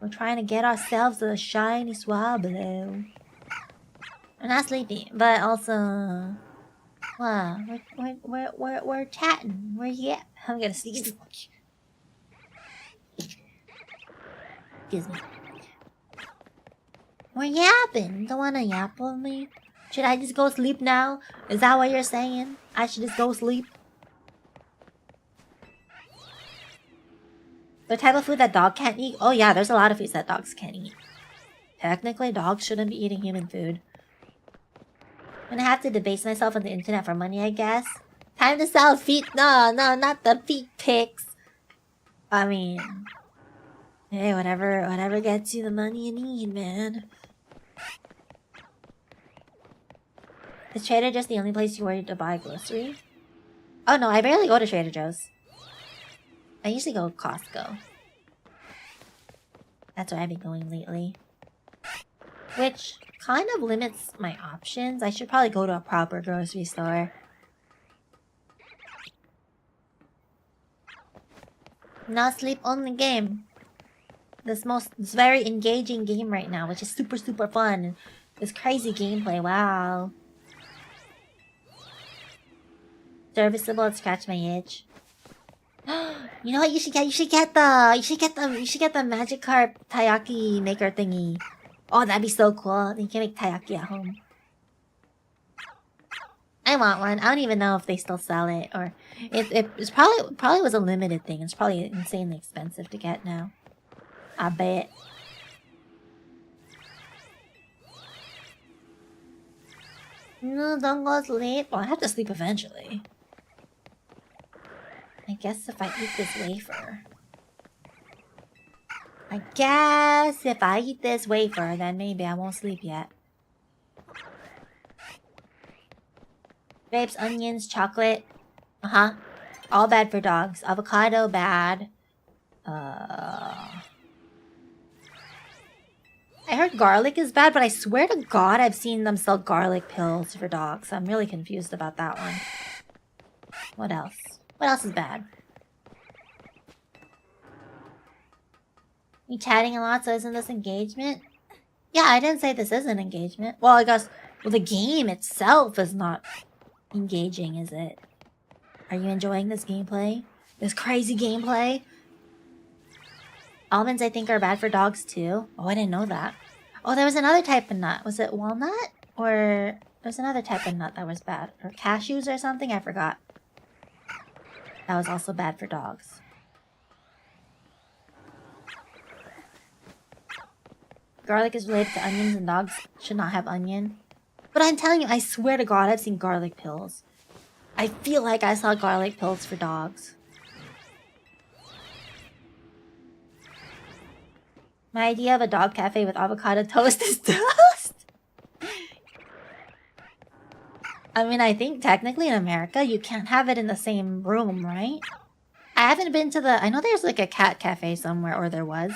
We're trying to get ourselves a shiny swablu. I'm not sleepy, but also... Wow, we're chatting. I'm gonna sneeze. Excuse me. We're yapping. Don't wanna yap with me? Should I just go sleep now? Is that what you're saying? I should just go sleep? The type of food that dog can't eat? Oh yeah, there's a lot of foods that dogs can't eat. Technically, dogs shouldn't be eating human food. I'm gonna have to debase myself on the internet for money, I guess. Time to sell feet. No, not the feet pics. I mean... Hey, whatever gets you the money you need, man. Is Trader just the only place you were to buy grocery? Oh no, I barely go to Trader Joe's. I usually go to Costco. That's where I've been going lately. Which kind of limits my options. I should probably go to a proper grocery store. Not sleep only game. This very engaging game right now, which is super fun. This crazy gameplay, wow. Serviceable and scratch my itch. You know what you should get? You should get the Magikarp taiyaki maker thingy. Oh, that'd be so cool. Then you can make taiyaki at home. I want one. I don't even know if they still sell it, or it's probably was a limited thing. It's probably insanely expensive to get now. I bet. No, don't go sleep. Well, I have to sleep eventually. I guess if I eat this wafer. Then maybe I won't sleep yet. Grapes, onions, chocolate. Uh-huh. All bad for dogs. Avocado, bad. I heard garlic is bad, but I swear to God I've seen them sell garlic pills for dogs. I'm really confused about that one. What else? What else is bad? You chatting a lot, so isn't this engagement? Yeah, I didn't say this isn't engagement. Well, I guess... Well, the game itself is not engaging, is it? Are you enjoying this gameplay? This crazy gameplay? Almonds, I think, are bad for dogs, too. Oh, I didn't know that. Oh, there was another type of nut. Was it walnut? Or... There's another type of nut that was bad. Or cashews or something? I forgot. That was also bad for dogs. Garlic is related to onions and dogs should not have onion. But I'm telling you, I swear to God, I've seen garlic pills. I feel like I saw garlic pills for dogs. My idea of a dog cafe with avocado toast is toast. I mean, I think technically in America, you can't have it in the same room, right? I haven't been to the... I know there's like a cat cafe somewhere, or there was.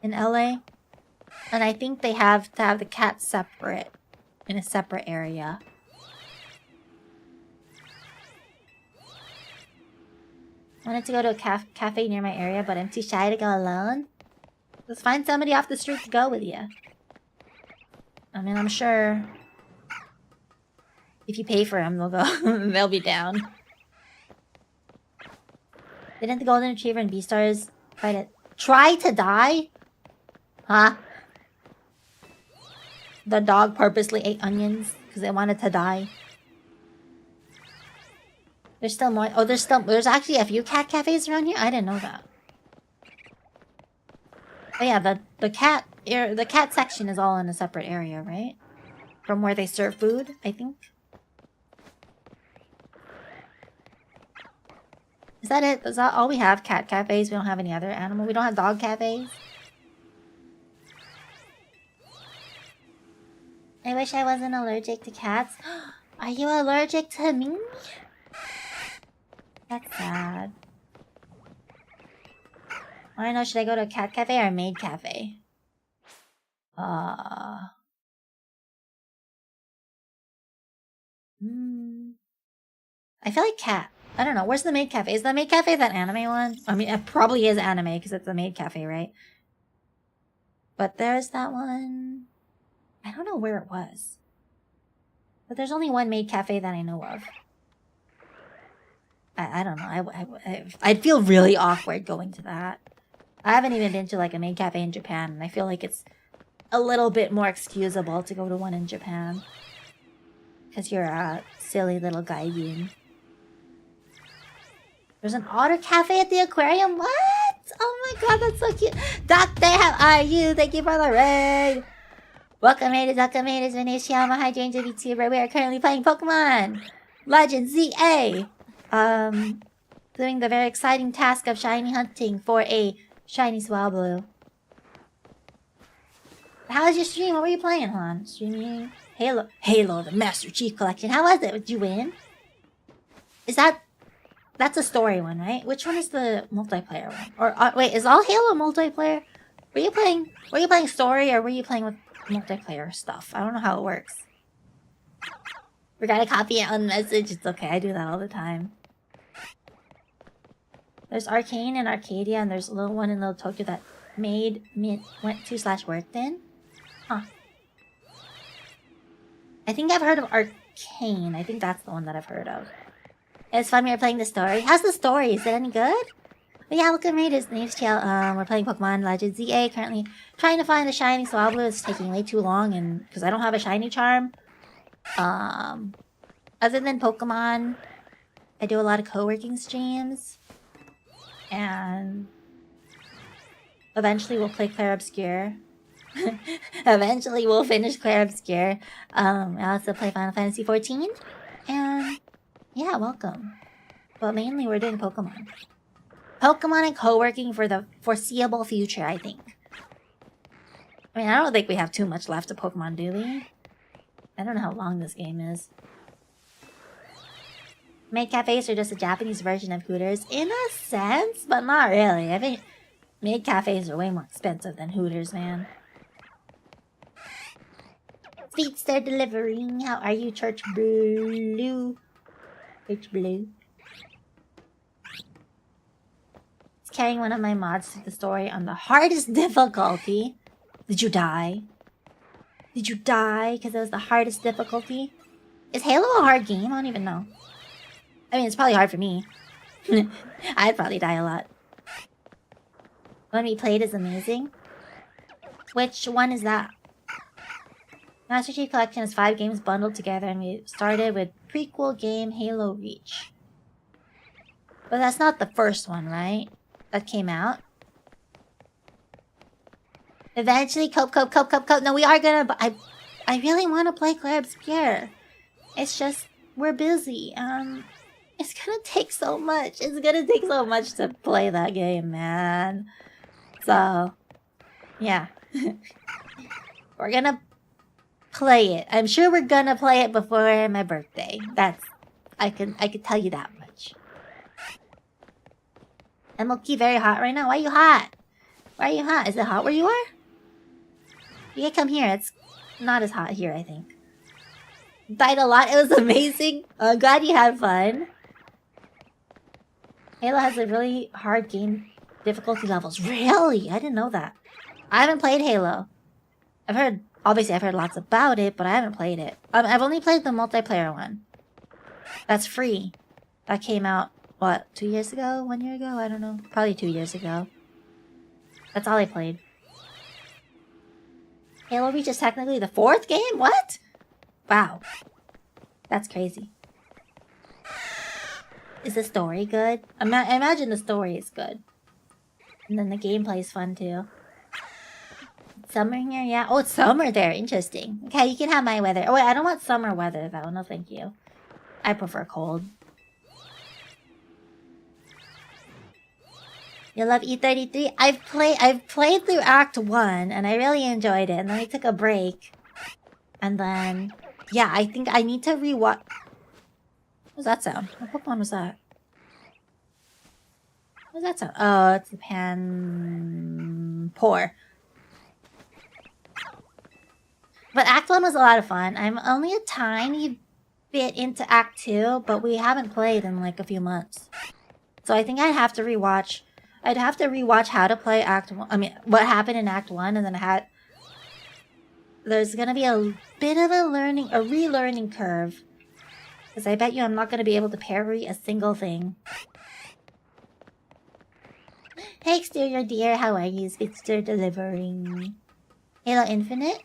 In LA. And I think they have to have the cats separate. In a separate area. Wanted to go to a cafe near my area, but I'm too shy to go alone. Let's find somebody off the street to go with you. I mean, I'm sure... If you pay for them, they'll go. They'll be down. Didn't the golden retriever and Beastars try to die? Huh? The dog purposely ate onions because it wanted to die. There's still more. Oh, there's actually a few cat cafes around here. I didn't know that. Oh yeah, the cat section is all in a separate area, right? From where they serve food, I think. Is that it? Is that all we have? Cat cafes? We don't have any other animal? We don't have dog cafes? I wish I wasn't allergic to cats. Are you allergic to me? That's sad. I don't know, should I go to a cat cafe or a maid cafe? I feel like cat. I don't know. Where's the maid cafe? Is the maid cafe that anime one? I mean, it probably is anime because it's a maid cafe, right? But there's that one. I don't know where it was. But there's only one maid cafe that I know of. I don't know. I'd feel really awkward going to that. I haven't even been to like a maid cafe in Japan, and I feel like it's a little bit more excusable to go to one in Japan. Because you're a silly little gaijin. There's an otter cafe at the aquarium? What? Oh my god, that's so cute. Doctor, how are you? Thank you for the raid. Welcome, haters. Welcome, haters. My name is Shiama. Hi, James, a VTuber. We are currently playing Pokémon Legends ZA. Doing the very exciting task of shiny hunting for a shiny Swablu. How was your stream? What were you playing, hon? Streaming Halo, the Master Chief Collection. How was it? Did you win? Is that's a story one, right? Which one is the multiplayer one? Or wait, is all Halo multiplayer? Were you playing story or were you playing with multiplayer stuff? I don't know how it works. Forgot to copy it on message. It's okay. I do that all the time. There's Arcane and Arcadia, and there's a little one in Little Tokyo that went to/worked in. Huh. I think I've heard of Arcane. I think that's the one that I've heard of. It's fun we were playing the story. How's the story? Is it any good? But yeah, welcome raiders. Name's Chiel. We're playing Pokemon Legends ZA. Currently trying to find a shiny Swablu. It's taking way too long, and because I don't have a shiny charm. Other than Pokemon, I do a lot of co-working streams. And eventually we'll play Clair Obscure. Eventually we'll finish Clair Obscure. I also play Final Fantasy 14. And yeah, welcome. But mainly we're doing Pokemon. Pokemon and co-working for the foreseeable future, I think. I mean, I don't think we have too much left of Pokemon, do we? I don't know how long this game is. Maid cafes are just a Japanese version of Hooters, in a sense, but not really. I think maid cafes are way more expensive than Hooters, man. Speedster delivering. How are you, Church Blue? Church Blue. It's carrying one of my mods through the story on the hardest difficulty. Did you die? Did you die because it was the hardest difficulty? Is Halo a hard game? I don't even know. I mean, it's probably hard for me. I'd probably die a lot. When we played is amazing. Which one is that? Master Chief Collection is 5 games bundled together, and we started with prequel game Halo Reach. But that's not the first one, right? That came out. Eventually, cope. No, we are gonna... I really want to play Clair Obscure. It's just... we're busy. It's gonna take so much. It's gonna take so much to play that game, man. So... yeah. We're gonna... play it. I'm sure we're gonna play it before my birthday. That's... I can tell you that much. I'm okay, very hot right now. Why are you hot? Why are you hot? Is it hot where you are? You can come here. It's not as hot here, I think. Died a lot. It was amazing. I'm glad you had fun. Halo has a really hard game difficulty levels. Really? I didn't know that. I haven't played Halo. I've heard... obviously, I've heard lots about it, but I haven't played it. I've only played the multiplayer one. That's free. That came out, what, 2 years ago? 1 year ago? I don't know. Probably 2 years ago. That's all I played. Halo Reach is technically the 4th game? What? Wow. That's crazy. Is the story good? I imagine the story is good. And then the gameplay is fun too. Summer here, yeah. Oh, it's summer there. Interesting. Okay, you can have my weather. Oh wait, I don't want summer weather though. No, thank you. I prefer cold. You love E33? I've played through Act 1 and I really enjoyed it. And then I took a break. And then yeah, I think I need to rewatch. What was that sound? What Pokemon was that? What was that sound? Oh, it's the Panpour. But Act 1 was a lot of fun. I'm only a tiny bit into Act 2, but we haven't played in like a few months. So I think I'd have to rewatch. I'd have to rewatch how to play Act 1. I mean, what happened in Act 1, and then there's gonna be a bit of a relearning curve. Because I bet you I'm not gonna be able to parry a single thing. Hey, Exterior Dear, how are you? It's still delivering. Halo Infinite?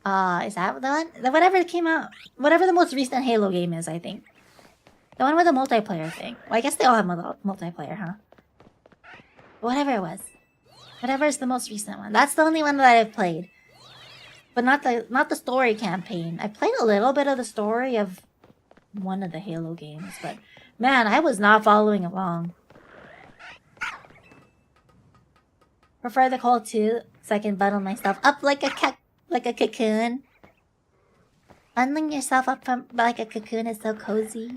Is that the one? Whatever came out. Whatever the most recent Halo game is, I think. The one with the multiplayer thing. Well, I guess they all have multiplayer, huh? Whatever it was. Whatever is the most recent one. That's the only one that I've played. But not the story campaign. I played a little bit of the story of one of the Halo games, but man, I was not following along. Prefer the cold too, so I can bundle myself up like a cocoon. Bundling yourself up like a cocoon is so cozy.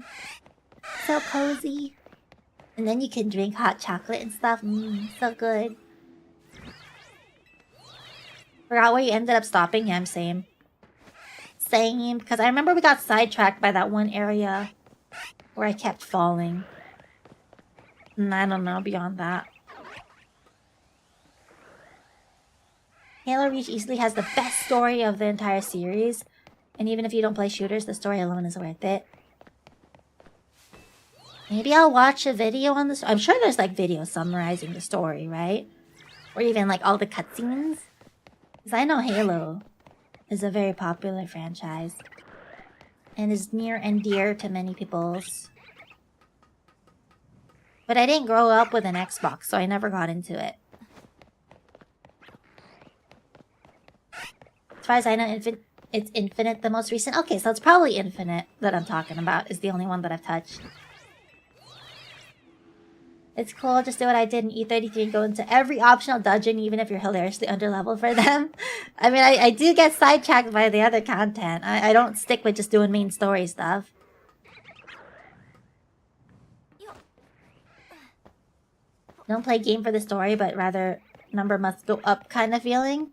So cozy. And then you can drink hot chocolate and stuff. So good. Forgot where you ended up stopping. Yeah, I'm same. Same. Because I remember we got sidetracked by that one area where I kept falling. And I don't know beyond that. Halo Reach easily has the best story of the entire series. And even if you don't play shooters, the story alone is worth it. Maybe I'll watch a video on this. I'm sure there's like videos summarizing the story, right? Or even like all the cutscenes. Because I know Halo is a very popular franchise. And is near and dear to many people's. But I didn't grow up with an Xbox, so I never got into it. As far as I know, it's Infinite, the most recent. Okay, so it's probably Infinite that I'm talking about. Is the only one that I've touched. It's cool, just do what I did in E33 and go into every optional dungeon, even if you're hilariously underleveled for them. I mean, I do get sidetracked by the other content. I don't stick with just doing main story stuff. Don't play game for the story, but rather number must go up kind of feeling.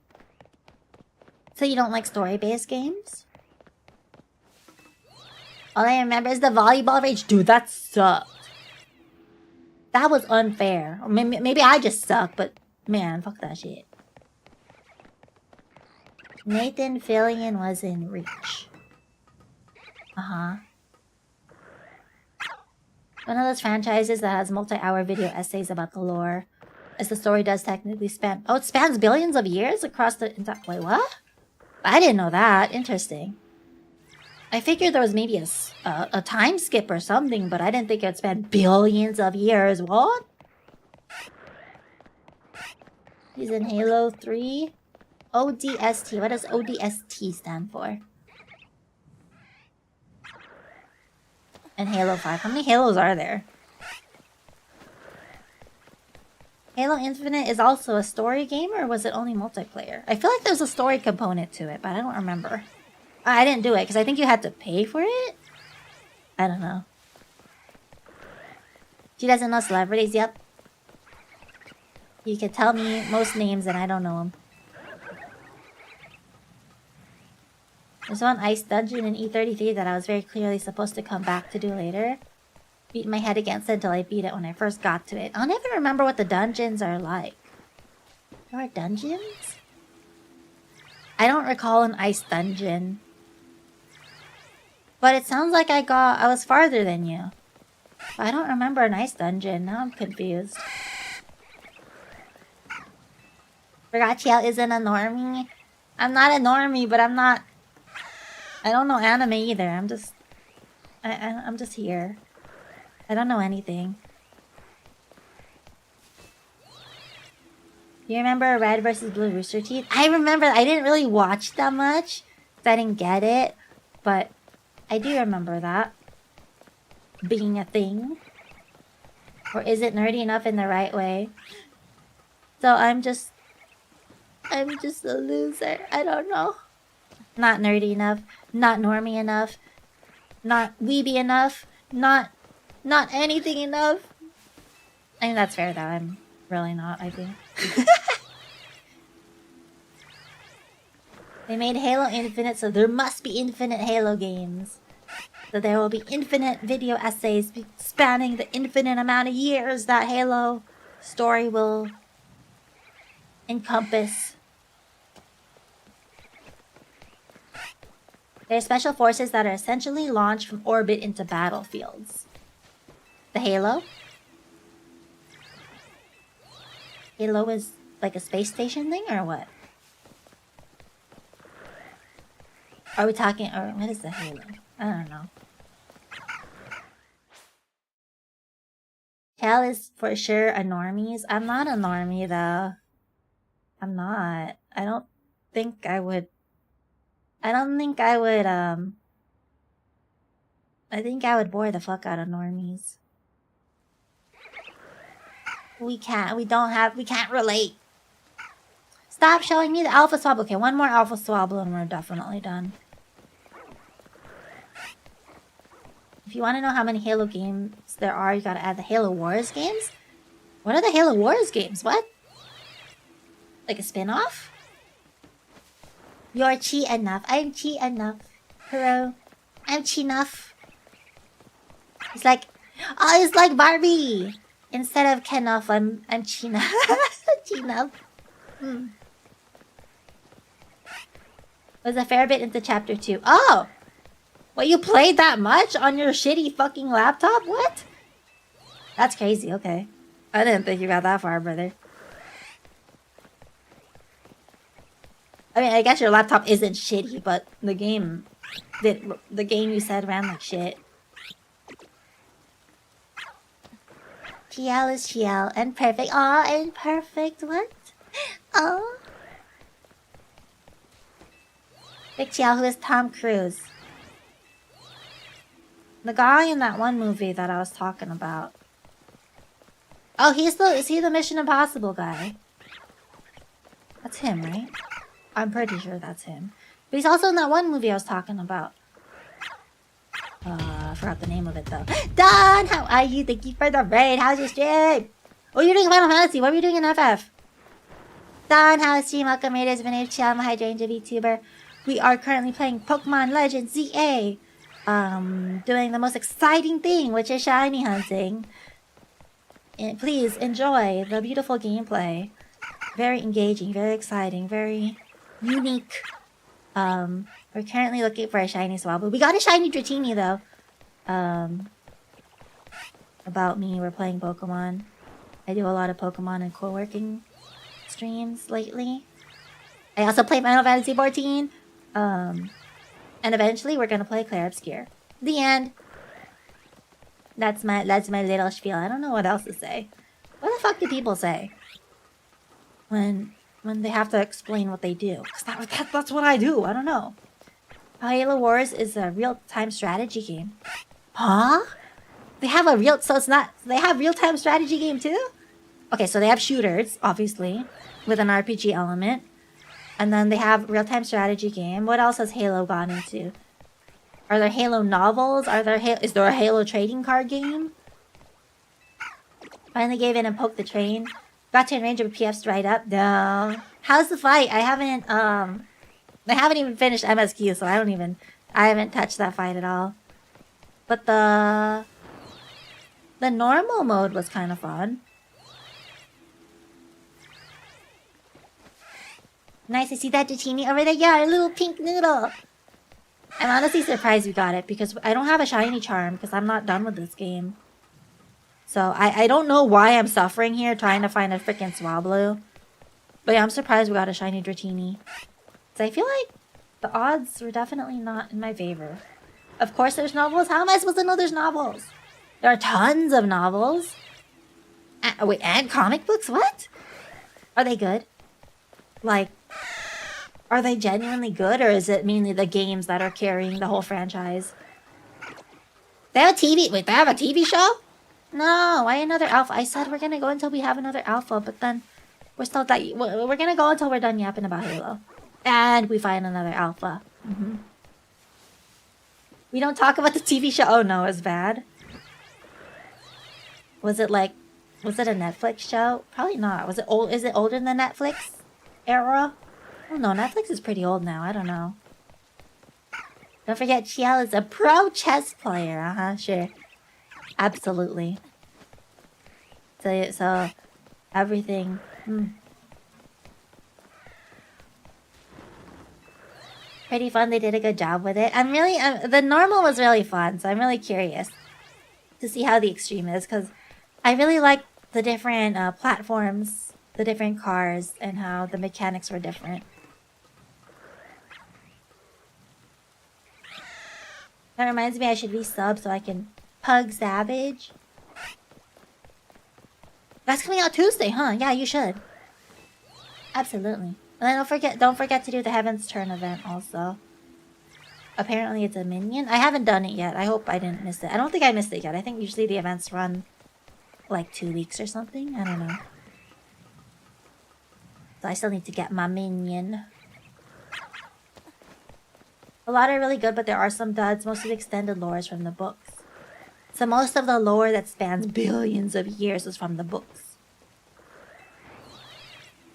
So you don't like story-based games? All I remember is the volleyball rage. Dude, that sucked. That was unfair. Or maybe I just suck, but man, fuck that shit. Nathan Fillion was in Reach. Uh-huh. One of those franchises that has multi-hour video essays about the lore. As the story does technically span... Oh, it spans billions of years across the entire... Wait, what? I didn't know that. Interesting. I figured there was maybe a time skip or something, but I didn't think it would span billions of years. What? He's in Halo 3. ODST. What does ODST stand for? And Halo 5. How many Halos are there? Halo Infinite is also a story game, or was it only multiplayer? I feel like there's a story component to it, but I don't remember. I didn't do it, because I think you had to pay for it? I don't know. She doesn't know celebrities, yep. You can tell me most names and I don't know them. There's one ice dungeon in E33 that I was very clearly supposed to come back to do later. Beat my head against it until I beat it when I first got to it. I'll never remember what the dungeons are like. There are dungeons? I don't recall an ice dungeon. But it sounds like I was farther than you. But I don't remember an ice dungeon. Now I'm confused. Forgachiel isn't a normie. I'm not a normie, but I'm not... I don't know anime either. I'm just... I'm just here. I don't know anything. Do you remember Red versus Blue Rooster Teeth? I remember. I didn't really watch that much, so I didn't get it. But I do remember that being a thing. Or is it nerdy enough in the right way? So I'm just a loser. I don't know. Not nerdy enough. Not normie enough. Not weeby enough. Not anything enough. I mean, that's fair though. I'm really not, I think. They made Halo Infinite, so there must be infinite Halo games. So there will be infinite video essays spanning the infinite amount of years that Halo story will encompass. There are special forces that are essentially launched from orbit into battlefields. The Halo? Halo is like a space station thing or what? Are we talking, or what is the Halo? I don't know. Cal is for sure a normies. I'm not a normie though. I'm not. I don't think I would. I think I would bore the fuck out of normies. We can't relate. Stop showing me the alpha swab. Okay, one more alpha swab and we're definitely done. If you want to know how many Halo games there are, you gotta add the Halo Wars games. What are the Halo Wars games? What? Like a spin-off? You're cheat enough. I'm cheat enough. Hello. I'm cheat enough. It's like Barbie. Instead of Kenough, I'm China. China. Was a fair bit into chapter 2. Oh! What, you played that much on your shitty fucking laptop? What? That's crazy, okay. I didn't think you got that far, brother. I mean, I guess your laptop isn't shitty, but the game you said ran like shit. TL is TL and perfect. Aw, and perfect. What? Oh. Big TL, who is Tom Cruise? The guy in that one movie that I was talking about. Oh, is he the Mission Impossible guy? That's him, right? I'm pretty sure that's him. But he's also in that one movie I was talking about. I forgot the name of it though. Don, how are you? Thank you for the raid. How's your stream? Oh, you're doing Final Fantasy. What were you doing in FF? Don, how's stream? Welcome, raiders. My name's Chiam. I'm a hydrangea VTuber. We are currently playing Pokémon Legends ZA. Doing the most exciting thing, which is shiny hunting. And please enjoy the beautiful gameplay. Very engaging, very exciting, very unique. We're currently looking for a shiny Swablu. We got a shiny Dratini though. About me, we're playing Pokemon. I do a lot of Pokemon and co-working streams lately. I also play Final Fantasy 14. And eventually we're gonna play Clair Obscure. The end. That's my little spiel. I don't know what else to say. What the fuck do people say when they have to explain what they do? Cause that's what I do. I don't know. Halo Wars is a real-time strategy game. Huh? They have they have real-time strategy game too? Okay, so they have shooters, obviously, with an RPG element. And then they have real-time strategy game. What else has Halo gone into? Are there Halo novels? Is there a Halo trading card game? Finally gave in and poked the train. Got to in range of a PF straight up. No. How's the fight? I haven't even finished MSQ, so I haven't touched that fight at all. But the normal mode was kind of fun. Nice to see that Dratini over there. Yeah, a little pink noodle. I'm honestly surprised we got it because I don't have a shiny charm because I'm not done with this game. So I don't know why I'm suffering here trying to find a freaking Swablu. But yeah, I'm surprised we got a shiny Dratini. So I feel like the odds were definitely not in my favor. Of course there's novels. How am I supposed to know there's novels? There are tons of novels. Wait, and comic books? What? Are they good? Like, are they genuinely good, or is it mainly the games that are carrying the whole franchise? They have a TV. Wait, they have a TV show? No, why another alpha? I said we're gonna go until we have another alpha, but then we're still we're gonna go until we're done yapping about Halo, and we find another alpha. We don't talk about the TV show. Oh no, it's bad. Was it a Netflix show? Probably not. Was it old? Is it older than Netflix era? Oh no, Netflix is pretty old now. I don't know. Don't forget, Chiel is a pro chess player. Sure. Absolutely. So everything. Pretty fun. They did a good job with it. I'm really the normal was really fun, so I'm really curious to see how the extreme is, because I really like the different platforms, the different cars, and how the mechanics were different. That reminds me, I should resub so I can Pug Savage. That's coming out Tuesday, huh? Yeah, you should. Absolutely. And then don't forget to do the Heaven's Turn event also. Apparently it's a minion. I haven't done it yet. I hope I didn't miss it. I don't think I missed it yet. I think usually the events run like 2 weeks or something. I don't know. So I still need to get my minion. A lot are really good, but there are some duds. Most of the extended lore is from the books. So most of the lore that spans billions of years is from the books.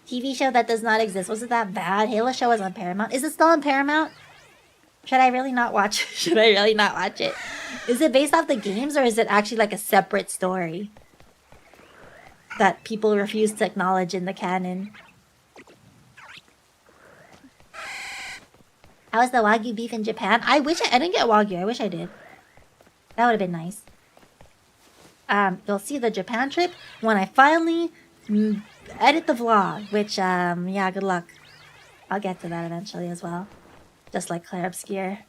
TV show that does not exist. Was it that bad? Halo show was on Paramount. Is it still on Paramount? Should I really not watch it? Should I really not watch it? Is it based off the games, or is it actually like a separate story that people refuse to acknowledge in the canon? How was the Wagyu beef in Japan? I didn't get Wagyu. I wish I did. That would have been nice. You'll see the Japan trip when I finally edit the vlog, which, yeah, good luck. I'll get to that eventually as well. Just like Claire Obscure.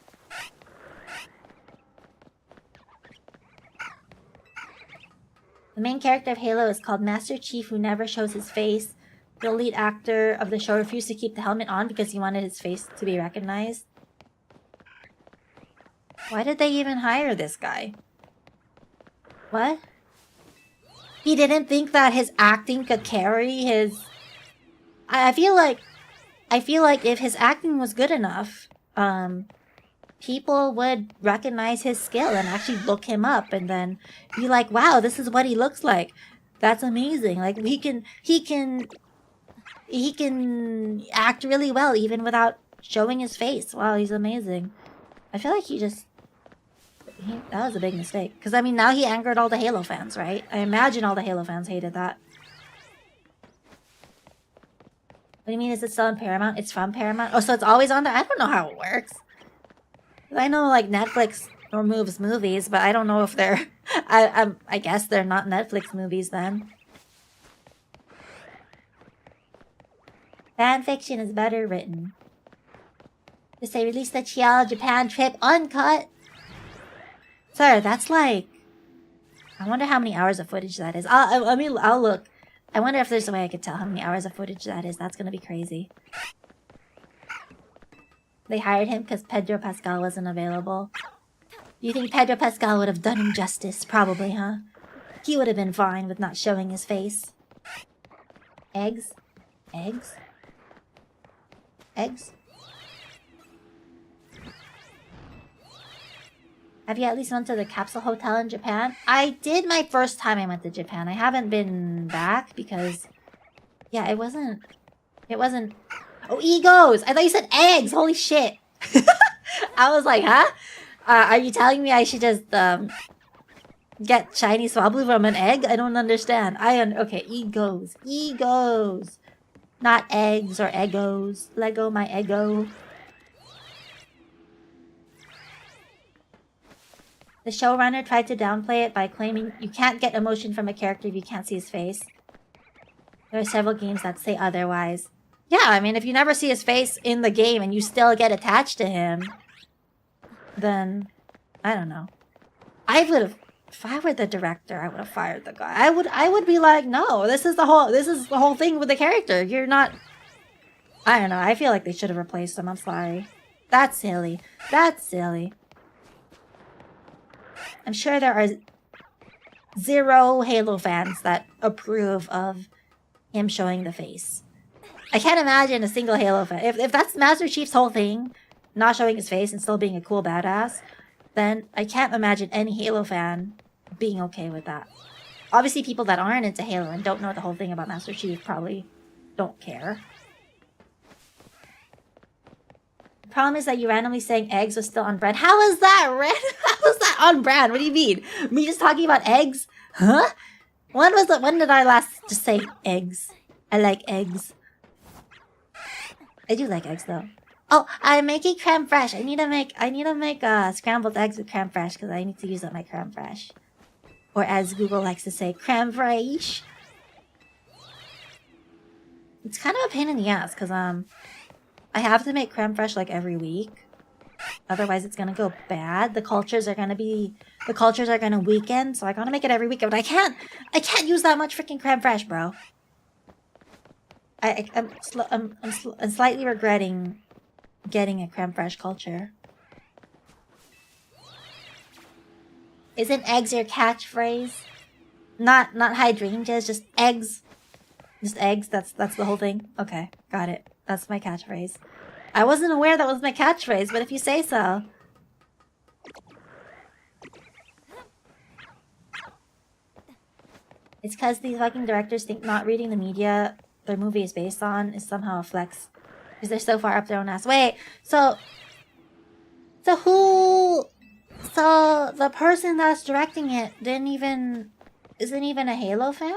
The main character of Halo is called Master Chief, who never shows his face. The lead actor of the show refused to keep the helmet on because he wanted his face to be recognized. Why did they even hire this guy? What? He didn't think that his acting could carry his... I feel like if his acting was good enough, people would recognize his skill and actually look him up and then be like, wow, this is what he looks like. That's amazing. Like, he can act really well even without showing his face. Wow, he's amazing. I feel like that was a big mistake. Because, I mean, now he angered all the Halo fans, right? I imagine all the Halo fans hated that. What do you mean, is it still on Paramount? It's from Paramount? Oh, so it's always on there? I don't know how it works. I know, like, Netflix removes movies, but I don't know if they're... I guess they're not Netflix movies then. Fan fiction is better written. Just say release the Chiel Japan trip uncut. Sir, that's like... I wonder how many hours of footage that is. I'll look. I wonder if there's a way I could tell how many hours of footage that is. That's gonna be crazy. They hired him because Pedro Pascal wasn't available. You think Pedro Pascal would have done him justice? Probably, huh? He would have been fine with not showing his face. Eggs? Eggs? Eggs? Have you at least went to the capsule hotel in Japan? I did my first time I went to Japan. I haven't been back because... Yeah, it wasn't... Oh, egos! I thought you said eggs! Holy shit! I was like, huh? Are you telling me I should just, get shiny Swablu from an egg? I don't understand. Okay, egos. Egos! Not eggs or egos. Lego my ego. The showrunner tried to downplay it by claiming you can't get emotion from a character if you can't see his face. There are several games that say otherwise. Yeah, I mean, if you never see his face in the game and you still get attached to him, then I don't know. I If I were the director, I would have fired the guy. I would be like, no, this is the whole thing with the character. You're not. I don't know. I feel like they should have replaced him. I'm sorry. That's silly. That's silly. I'm sure there are 0 Halo fans that approve of him showing the face. I can't imagine a single Halo fan. If that's Master Chief's whole thing, not showing his face and still being a cool badass, then I can't imagine any Halo fan being okay with that. Obviously, people that aren't into Halo and don't know the whole thing about Master Chief probably don't care. The problem is that you randomly saying eggs was still on brand. How is that How is that on brand? What do you mean? Me just talking about eggs? Huh? When did I last just say eggs? I like eggs. I do like eggs though. Oh, I'm making creme fraiche. I need to make scrambled eggs with creme fraiche because I need to use up my creme fraiche. Or as Google likes to say, creme fraiche. It's kind of a pain in the ass because I have to make creme fraiche like every week. Otherwise it's gonna go bad. The cultures are gonna weaken, so I gotta make it every week. But I can't use that much freaking creme fraiche, bro. I'm slightly regretting getting a creme fraiche culture. Isn't eggs your catchphrase? Not hydrangeas, just eggs. Just eggs. That's the whole thing. Okay, got it. That's my catchphrase. I wasn't aware that was my catchphrase, but if you say so. It's because these fucking directors think not reading the media their movie is based on is somehow a flex. Because they're so far up their own ass. Wait, so the person that's directing it isn't even a Halo fan?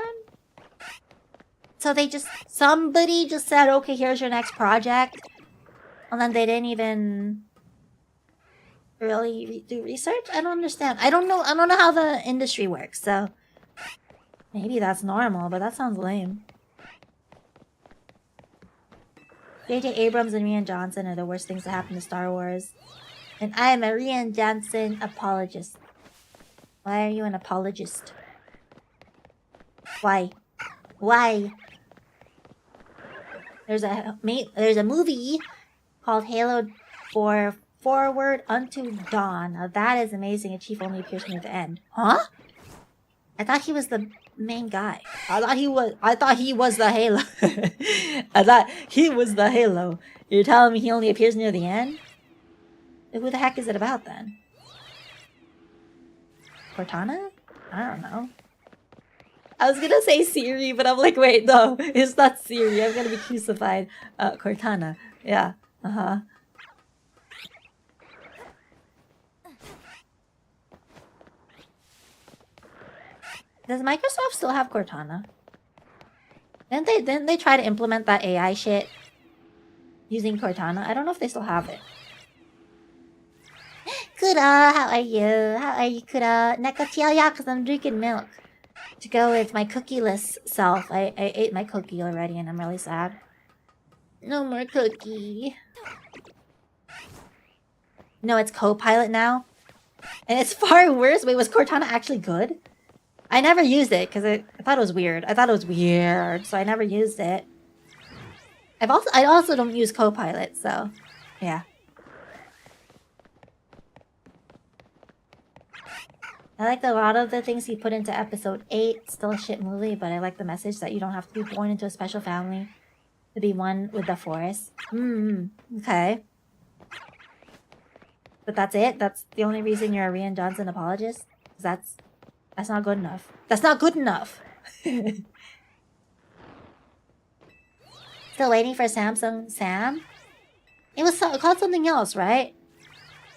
So somebody just said, okay, here's your next project. And then they didn't even really do research? I don't understand. I don't know how the industry works, so maybe that's normal, but that sounds lame. J.J. Abrams and Rian Johnson are the worst things that happened to Star Wars. And I am a Rian Johnson apologist. Why are you an apologist? Why? There's a movie called Halo 4 Forward Unto Dawn. Now that is amazing. A chief only appears near the end. Huh? I thought he was the main guy. I thought he was the Halo. I thought he was the Halo. You're telling me he only appears near the end? Who the heck is it about then? Cortana? I don't know. I was gonna say Siri, but I'm like, wait, no, it's not Siri. I'm gonna be crucified. Cortana. Yeah. Uh-huh. Does Microsoft still have Cortana? Didn't they try to implement that AI shit using Cortana? I don't know if they still have it. Kura, how are you? How are you, Kura? Nakachiaya, because I'm drinking milk. To go with my cookieless self. I ate my cookie already and I'm really sad. No more cookie. No, it's Copilot now. And it's far worse. Wait, was Cortana actually good? I never used it because I thought it was weird. So I never used it. I also don't use Copilot, so yeah. I like a lot of the things he put into episode 8. Still a shit movie, but I like the message that you don't have to be born into a special family to be one with the forest. Okay. But that's it? That's the only reason you're a Rian Johnson apologist? That's not good enough. That's not good enough! Still waiting for Samsung Sam? It was called something else, right?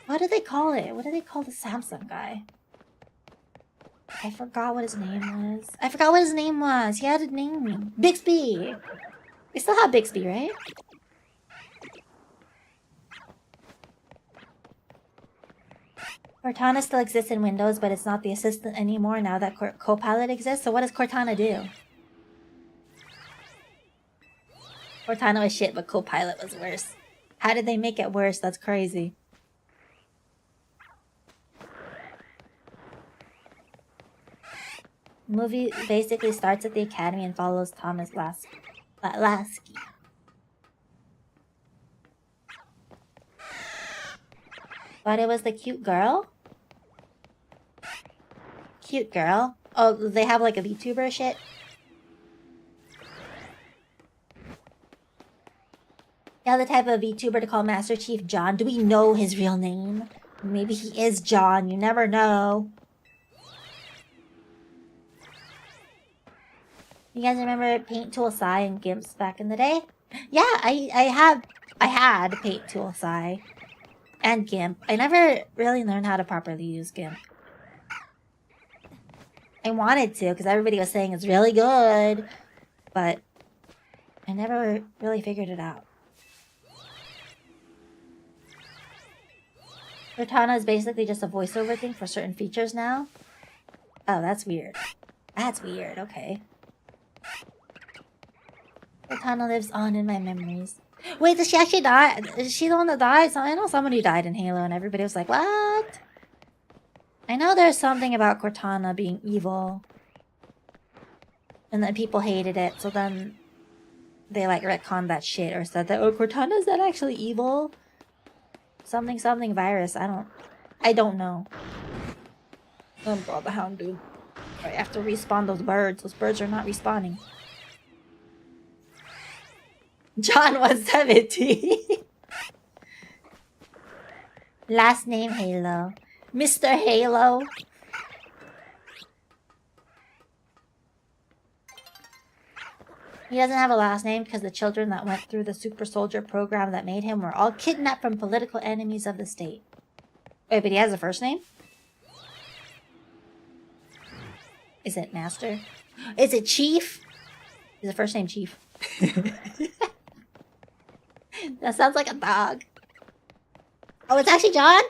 What did they call it? What did they call the Samsung guy? I forgot what his name was. He had a name. Bixby! We still have Bixby, right? Cortana still exists in Windows, but it's not the assistant anymore now that Copilot exists. So what does Cortana do? Cortana was shit, but Copilot was worse. How did they make it worse? That's crazy. Movie basically starts at the academy and follows Thomas Lasky. But it was the cute girl? Cute girl? Oh, they have like a VTuber shit? Yeah, the type of VTuber to call Master Chief John. Do we know his real name? Maybe he is John. You never know. You guys remember Paint Tool Sai and Gimps back in the day? Yeah, I had Paint Tool Sai and Gimp. I never really learned how to properly use Gimp. I wanted to because everybody was saying it's really good, but I never really figured it out. Cortana is basically just a voiceover thing for certain features now. Oh, that's weird. That's weird, okay. Cortana lives on in my memories. Wait, did she actually die? Is she the one that died? So I know somebody died in Halo and everybody was like, what? I know there's something about Cortana being evil. And then people hated it, so then they like retconned that shit or said that, oh, Cortana, is that actually evil? Something virus. I don't know. Oh god, the hound dude. I have to respawn those birds. Those birds are not respawning. John 170. Last name Halo. Mr. Halo. He doesn't have a last name because the children that went through the super soldier program that made him were all kidnapped from political enemies of the state. Wait, but he has a first name? Is it Master? Is it Chief? Is the first name Chief? That sounds like a dog. Oh, it's actually John?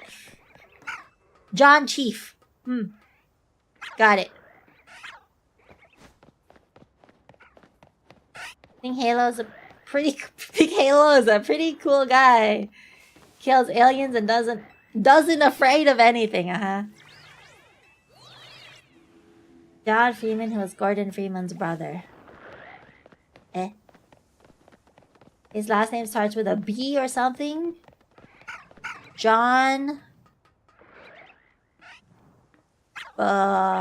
John Chief. Got it. I think Halo's a pretty cool guy. Kills aliens and doesn't afraid of anything, John Freeman, who was Gordon Freeman's brother. His last name starts with a B or something. John Boober.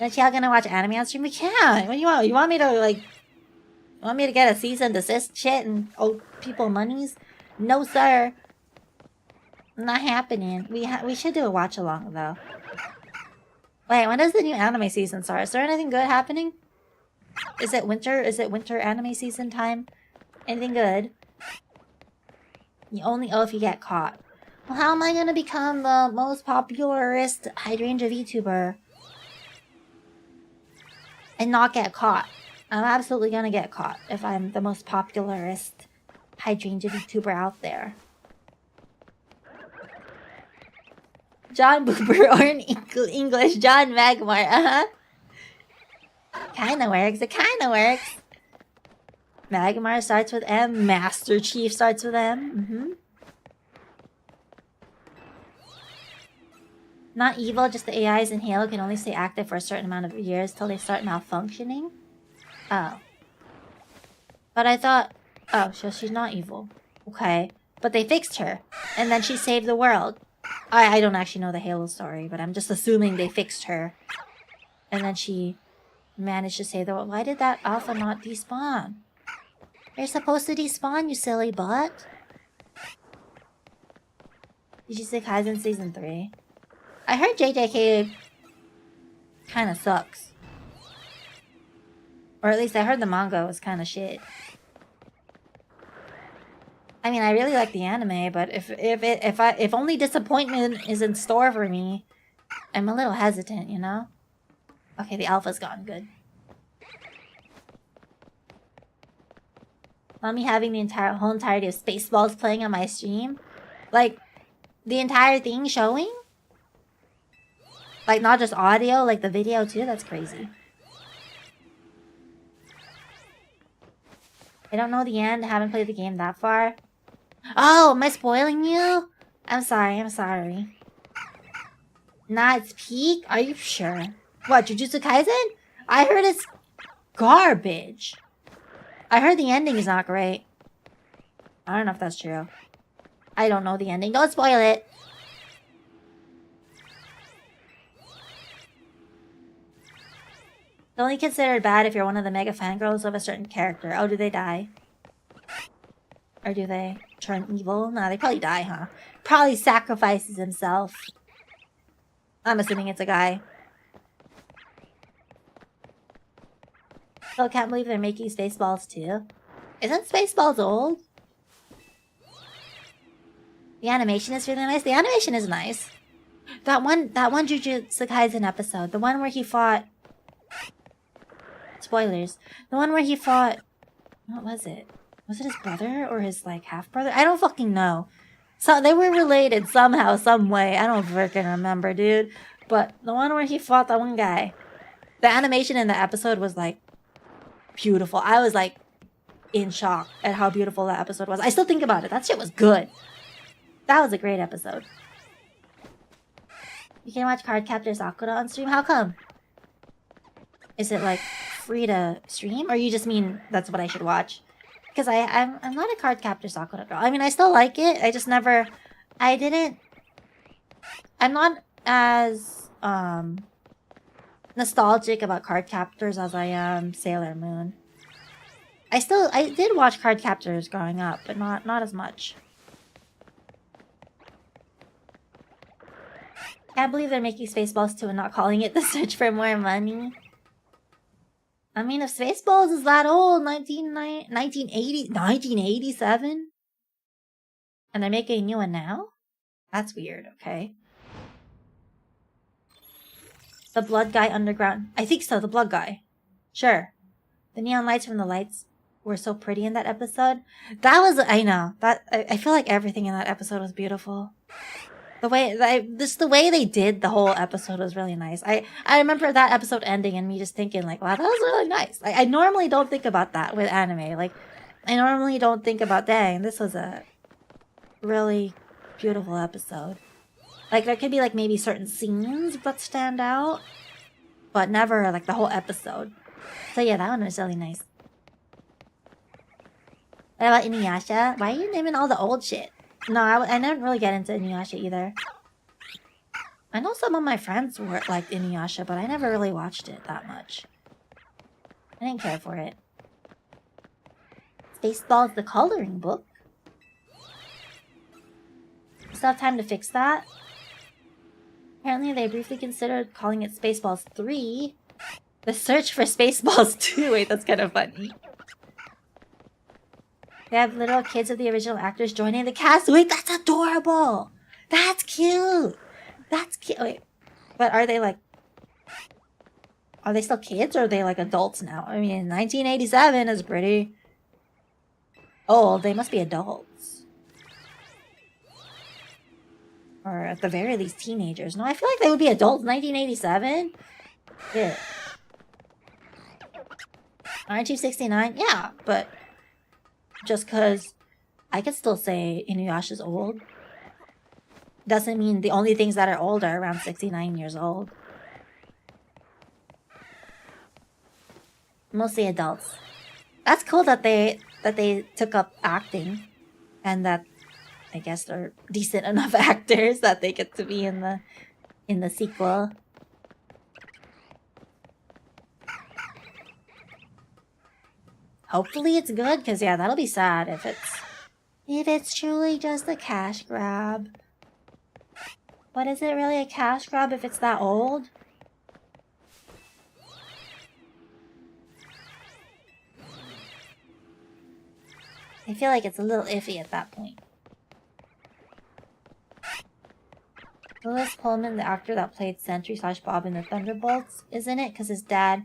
Is y'all gonna watch anime on stream? We can't. What do you want? You want me to get a cease and desist shit and owe people monies? No, sir. Not happening. We should do a watch along though. Wait, when does the new anime season start? Is there anything good happening? Is it winter? Is it winter anime season time? Anything good? You only owe if you get caught. Well, how am I gonna become the most popularist hydrangea VTuber and not get caught? I'm absolutely gonna get caught if I'm the most popularist hydrangea VTuber out there. John Boober or in English, John Magmar. Kinda works. It kinda works. Magmar starts with M. Master Chief starts with M. Not evil, just the AIs in Halo can only stay active for a certain amount of years till they start malfunctioning. Oh. But I thought... Oh, so she's not evil. Okay. But they fixed her. And then she saved the world. I don't actually know the Halo story, but I'm just assuming they fixed her. And then she managed to save the world. Why did that alpha not despawn? You're supposed to despawn, you silly butt. Did you say Kaizen Season 3? I heard JJK kind of sucks. Or at least I heard the manga was kind of shit. I mean, I really like the anime, but if only disappointment is in store for me, I'm a little hesitant, you know? Okay, the alpha's gone. Good. Not me having the whole entirety of Spaceballs playing on my stream. Like, the entire thing showing? Like, not just audio, like the video too? That's crazy. I don't know the end. I haven't played the game that far. Oh, am I spoiling you? I'm sorry, I'm sorry. Nah, it's peak? Are you sure? What, Jujutsu Kaisen? I heard it's garbage. I heard the ending is not great. I don't know if that's true. I don't know the ending. Don't spoil it. It's only considered bad if you're one of the mega fangirls of a certain character. Oh, do they die? Or do they turn evil? No, they probably die, huh? Probably sacrifices himself. I'm assuming it's a guy. Still can't believe they're making Spaceballs too. Isn't Spaceballs old? The animation is really nice. The animation is nice. That one Jujutsu Kaisen episode, the one where he fought. Spoilers. The one where he fought. What was it? Was it his brother or his like half brother? I don't fucking know. So they were related somehow, some way. I don't freaking remember, dude. But the one where he fought that one guy, the animation in the episode was like beautiful. I was like in shock at how beautiful that episode was. I still think about it. That shit was good. That was a great episode. You can watch Cardcaptor Sakura on stream? How come? Is it like free to stream? Or you just mean that's what I should watch? Because I'm not a Cardcaptor Sakura girl. I mean, I still like it. I just never... I'm not as nostalgic about Cardcaptors as I am Sailor Moon. I did watch Cardcaptors growing up, but not as much. Can't believe they're making Spaceballs 2 and not calling it The Search for More Money. I mean, if Spaceballs is that old, 1987? And they're making a new one now? That's weird, okay. The Blood Guy Underground. I think so, the Blood Guy. Sure. The neon lights from the lights were so pretty in that episode. That was, I know. I feel like everything in that episode was beautiful. The way they did the whole episode was really nice. I remember that episode ending and me just thinking like, wow, that was really nice. I normally don't think about that with anime. Like, I normally don't think about, dang, this was a really beautiful episode. Like, there could be like maybe certain scenes that stand out, but never like the whole episode. So yeah, that one was really nice. What about Inuyasha? Why are you naming all the old shit? No, I didn't really get into Inuyasha either. I know some of my friends liked Inuyasha, but I never really watched it that much. I didn't care for it. Spaceballs the coloring book? Still have time to fix that? Apparently they briefly considered calling it Spaceballs 3. The search for Spaceballs 2. Wait, that's kind of funny. They have little kids of the original actors joining the cast. Wait, that's adorable! That's cute! That's cute. Wait, but are they like... Are they still kids or are they like adults now? I mean, 1987 is pretty old. They must be adults. Or at the very least teenagers. No, I feel like they would be adults in 1987. Yeah. Aren't you 69? Yeah, but... Just because I could still say Inuyasha's old doesn't mean the only things that are old are around 69 years old. Mostly adults. That's cool that they took up acting and that I guess they're decent enough actors that they get to be in the sequel. Hopefully it's good, because yeah, that'll be sad if it's truly just a cash grab. But is it really a cash grab if it's that old? I feel like it's a little iffy at that point. Willis Pullman, the actor that played Sentry/Bob in the Thunderbolts, is in it because his dad,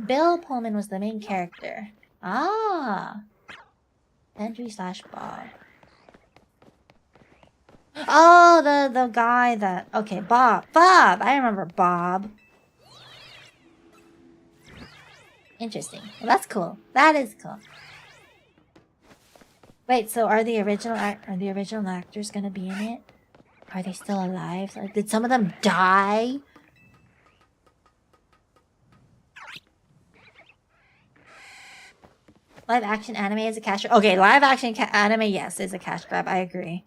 Bill Pullman, was the main character. Ah! Sentry/Bob. Oh, the guy that... Okay, Bob. Bob! I remember Bob. Interesting. Well, that's cool. That is cool. Wait, so are the original actors gonna be in it? Are they still alive? Like, did some of them die? Live action anime is a cash grab. Okay, live action anime, yes, is a cash grab. I agree.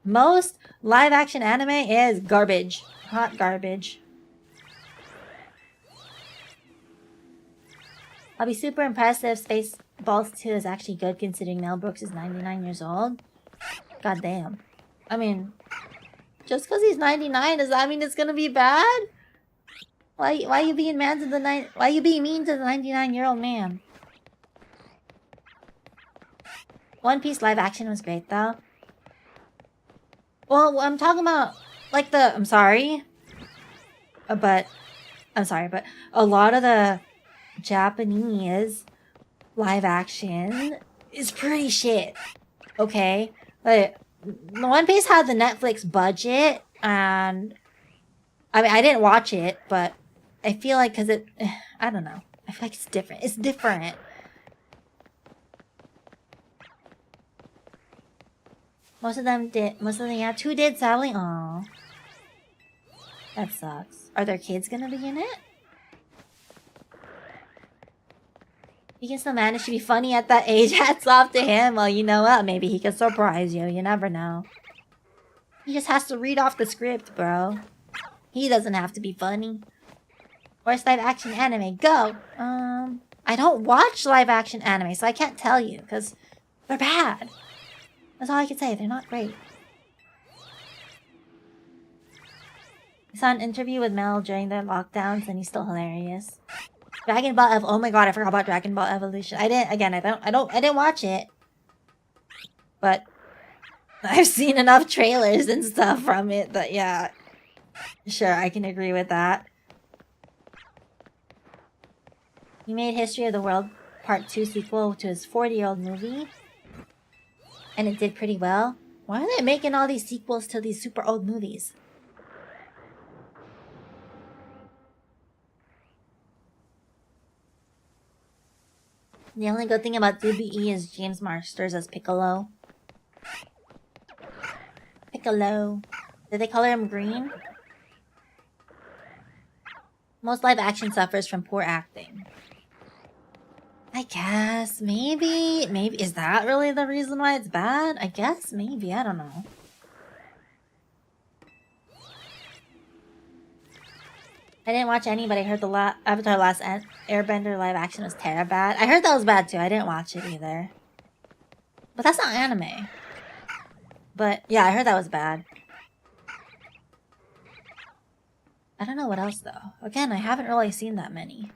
Most live action anime is garbage. Hot garbage. I'll be super impressed if Spaceballs 2 is actually good considering Mel Brooks is 99 years old. God damn. I mean, just because he's 99, does that mean it's gonna be bad? Why you being mean to the 99-year-old man? One Piece live action was great though. Well, I'm talking about like I'm sorry, but a lot of the Japanese live action is pretty shit. Okay, like the One Piece had the Netflix budget, and I mean I didn't watch it, but I feel like I don't know. I feel like it's different. It's different. Most of them, yeah, 2 did, sadly. Aww. That sucks. Are their kids gonna be in it? He can still manage to be funny at that age. Hats off to him. Well, you know what? Maybe he can surprise you. You never know. He just has to read off the script, bro. He doesn't have to be funny. Worst live action anime. Go! I don't watch live action anime, so I can't tell you, because they're bad. That's all I can say. They're not great. I saw an interview with Mel during their lockdowns, and he's still hilarious. Dragon Ball oh my god, I forgot about Dragon Ball Evolution. I didn't watch it. But I've seen enough trailers and stuff from it that yeah. Sure, I can agree with that. He made History of the World Part 2 sequel to his 40-year-old movie. And it did pretty well. Why are they making all these sequels to these super old movies? The only good thing about DBE is James Marsters as Piccolo. Piccolo. Did they color him green? Most live action suffers from poor acting. I guess, maybe, is that really the reason why it's bad? I guess, maybe, I don't know. I didn't watch any, but I heard the Avatar Last Airbender live action was terrible bad. I heard that was bad too, I didn't watch it either. But that's not anime. But, yeah, I heard that was bad. I don't know what else though. Again, I haven't really seen that many.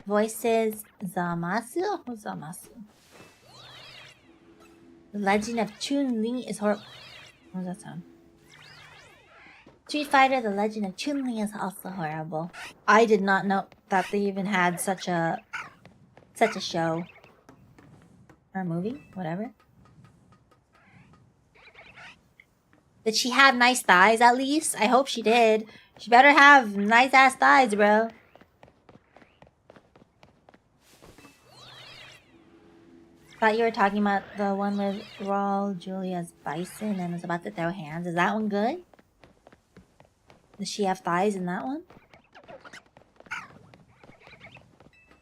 Voices Zamasu? Who's Zamasu? The Legend of Chun-Li is horrible. What does that sound? Street Fighter: The Legend of Chun-Li is also horrible. I did not know that they even had such a show. Or a movie? Whatever. Did she have nice thighs at least? I hope she did. She better have nice ass thighs, bro. Thought you were talking about the one with Raul Julia's bison and was about to throw hands. Is that one good? Does she have thighs in that one?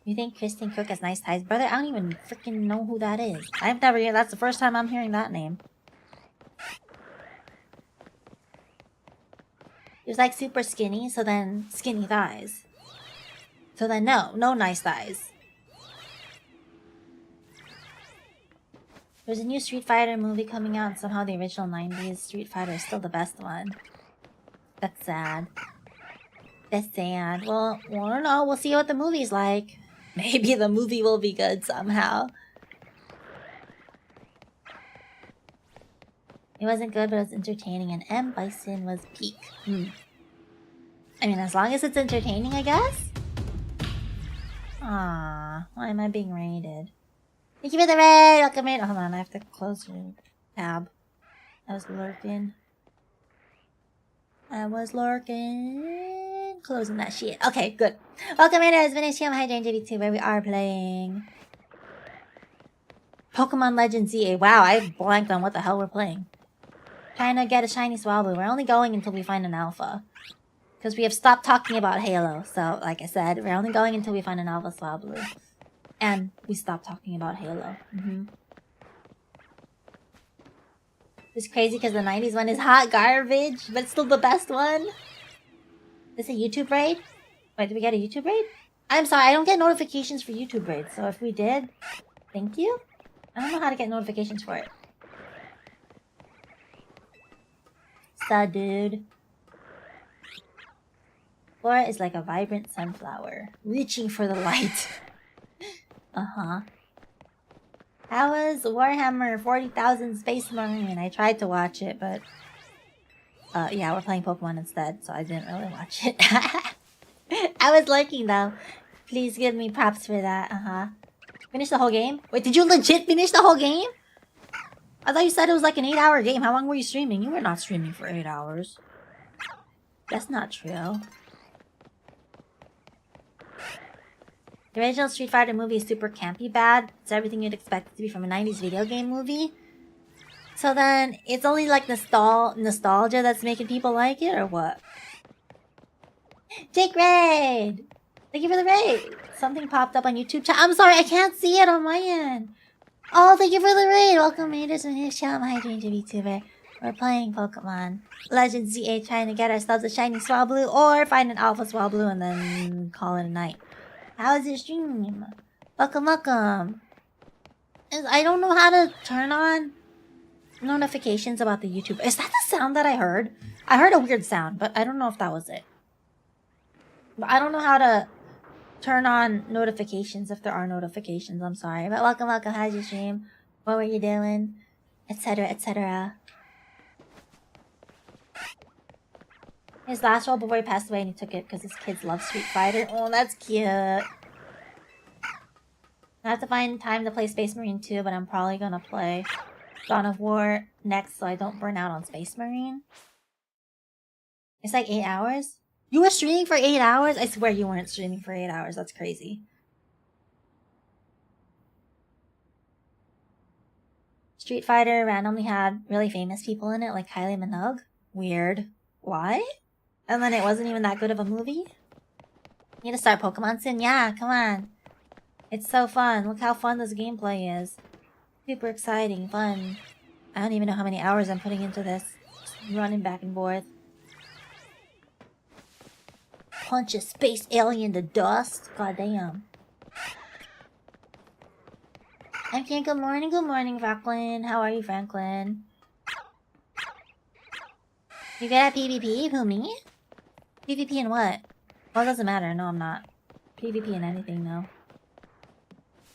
You think Kristen Cook has nice thighs? Brother, I don't even freaking know who that is. I've never heard. That's the first time I'm hearing that name. He was like super skinny, so then skinny thighs. So then no nice thighs. There's a new Street Fighter movie coming out, and somehow the original 90s Street Fighter is still the best one. That's sad. That's sad. Well, I don't know. We'll see what the movie's like. Maybe the movie will be good somehow. It wasn't good, but it was entertaining, and M. Bison was peak. I mean, as long as it's entertaining, I guess? Aww, why am I being raided? Thank you for the raid! Welcome in. Oh, hold on, I have to close your tab. I was lurking. Closing that shit. Okay, good. Welcome in, it's Vinicius. Hi, Jane JV2, where we are playing Pokemon Legends ZA. Wow, I blanked on what the hell we're playing. Trying to get a shiny Swablu. We're only going until we find an alpha. Because we have stopped talking about Halo. So, like I said, we're only going until we find an alpha Swablu. And we stopped talking about Halo. It's crazy because the 90s one is hot garbage, but it's still the best one. Is it YouTube raid? Wait, did we get a YouTube raid? I'm sorry, I don't get notifications for YouTube raids. So if we did, thank you. I don't know how to get notifications for it. So, dude. Flora is like a vibrant sunflower, reaching for the light. How was Warhammer 40,000 Space Marine? I tried to watch it, but... yeah, we're playing Pokemon instead, so I didn't really watch it. I was lurking, though. Please give me props for that, Finish the whole game? Wait, did you legit finish the whole game? I thought you said it was like an 8-hour game. How long were you streaming? You were not streaming for 8 hours. That's not true. The original Street Fighter movie is super campy bad. It's everything you'd expect it to be from a 90s video game movie. So then, it's only like nostalgia that's making people like it, or what? Jake Raid! Thank you for the raid! Something popped up on YouTube chat. I'm sorry, I can't see it on my end. Oh, thank you for the raid! Welcome, Raiders, to his channel. My dreams of VTuber. We're playing Pokemon Legends ZA, trying to get ourselves a shiny Swablu, or find an alpha Swablu and then call it a night. How's your stream? Welcome, welcome. I don't know how to turn on notifications about the YouTube. Is that the sound that I heard? I heard a weird sound, but I don't know if that was it. But I don't know how to turn on notifications if there are notifications. I'm sorry. But welcome, welcome. How's your stream? What were you doing? Etc, etc. His last role before he passed away, and he took it because his kids love Street Fighter. Oh, that's cute. I have to find time to play Space Marine 2, but I'm probably gonna play Dawn of War next so I don't burn out on Space Marine. It's like 8 hours? You were streaming for 8 hours? I swear you weren't streaming for 8 hours. That's crazy. Street Fighter randomly had really famous people in it, like Kylie Minogue. Weird. Why? And then it wasn't even that good of a movie? Need to start Pokemon soon? Yeah, come on. It's so fun. Look how fun this gameplay is. Super exciting, fun. I don't even know how many hours I'm putting into this. Just running back and forth. Punch a space alien to dust? God damn. Okay, good morning, Franklin. How are you, Franklin? You good at PvP? Who, me? PvP in what? Well, it doesn't matter. No, I'm not. PvP in anything, though.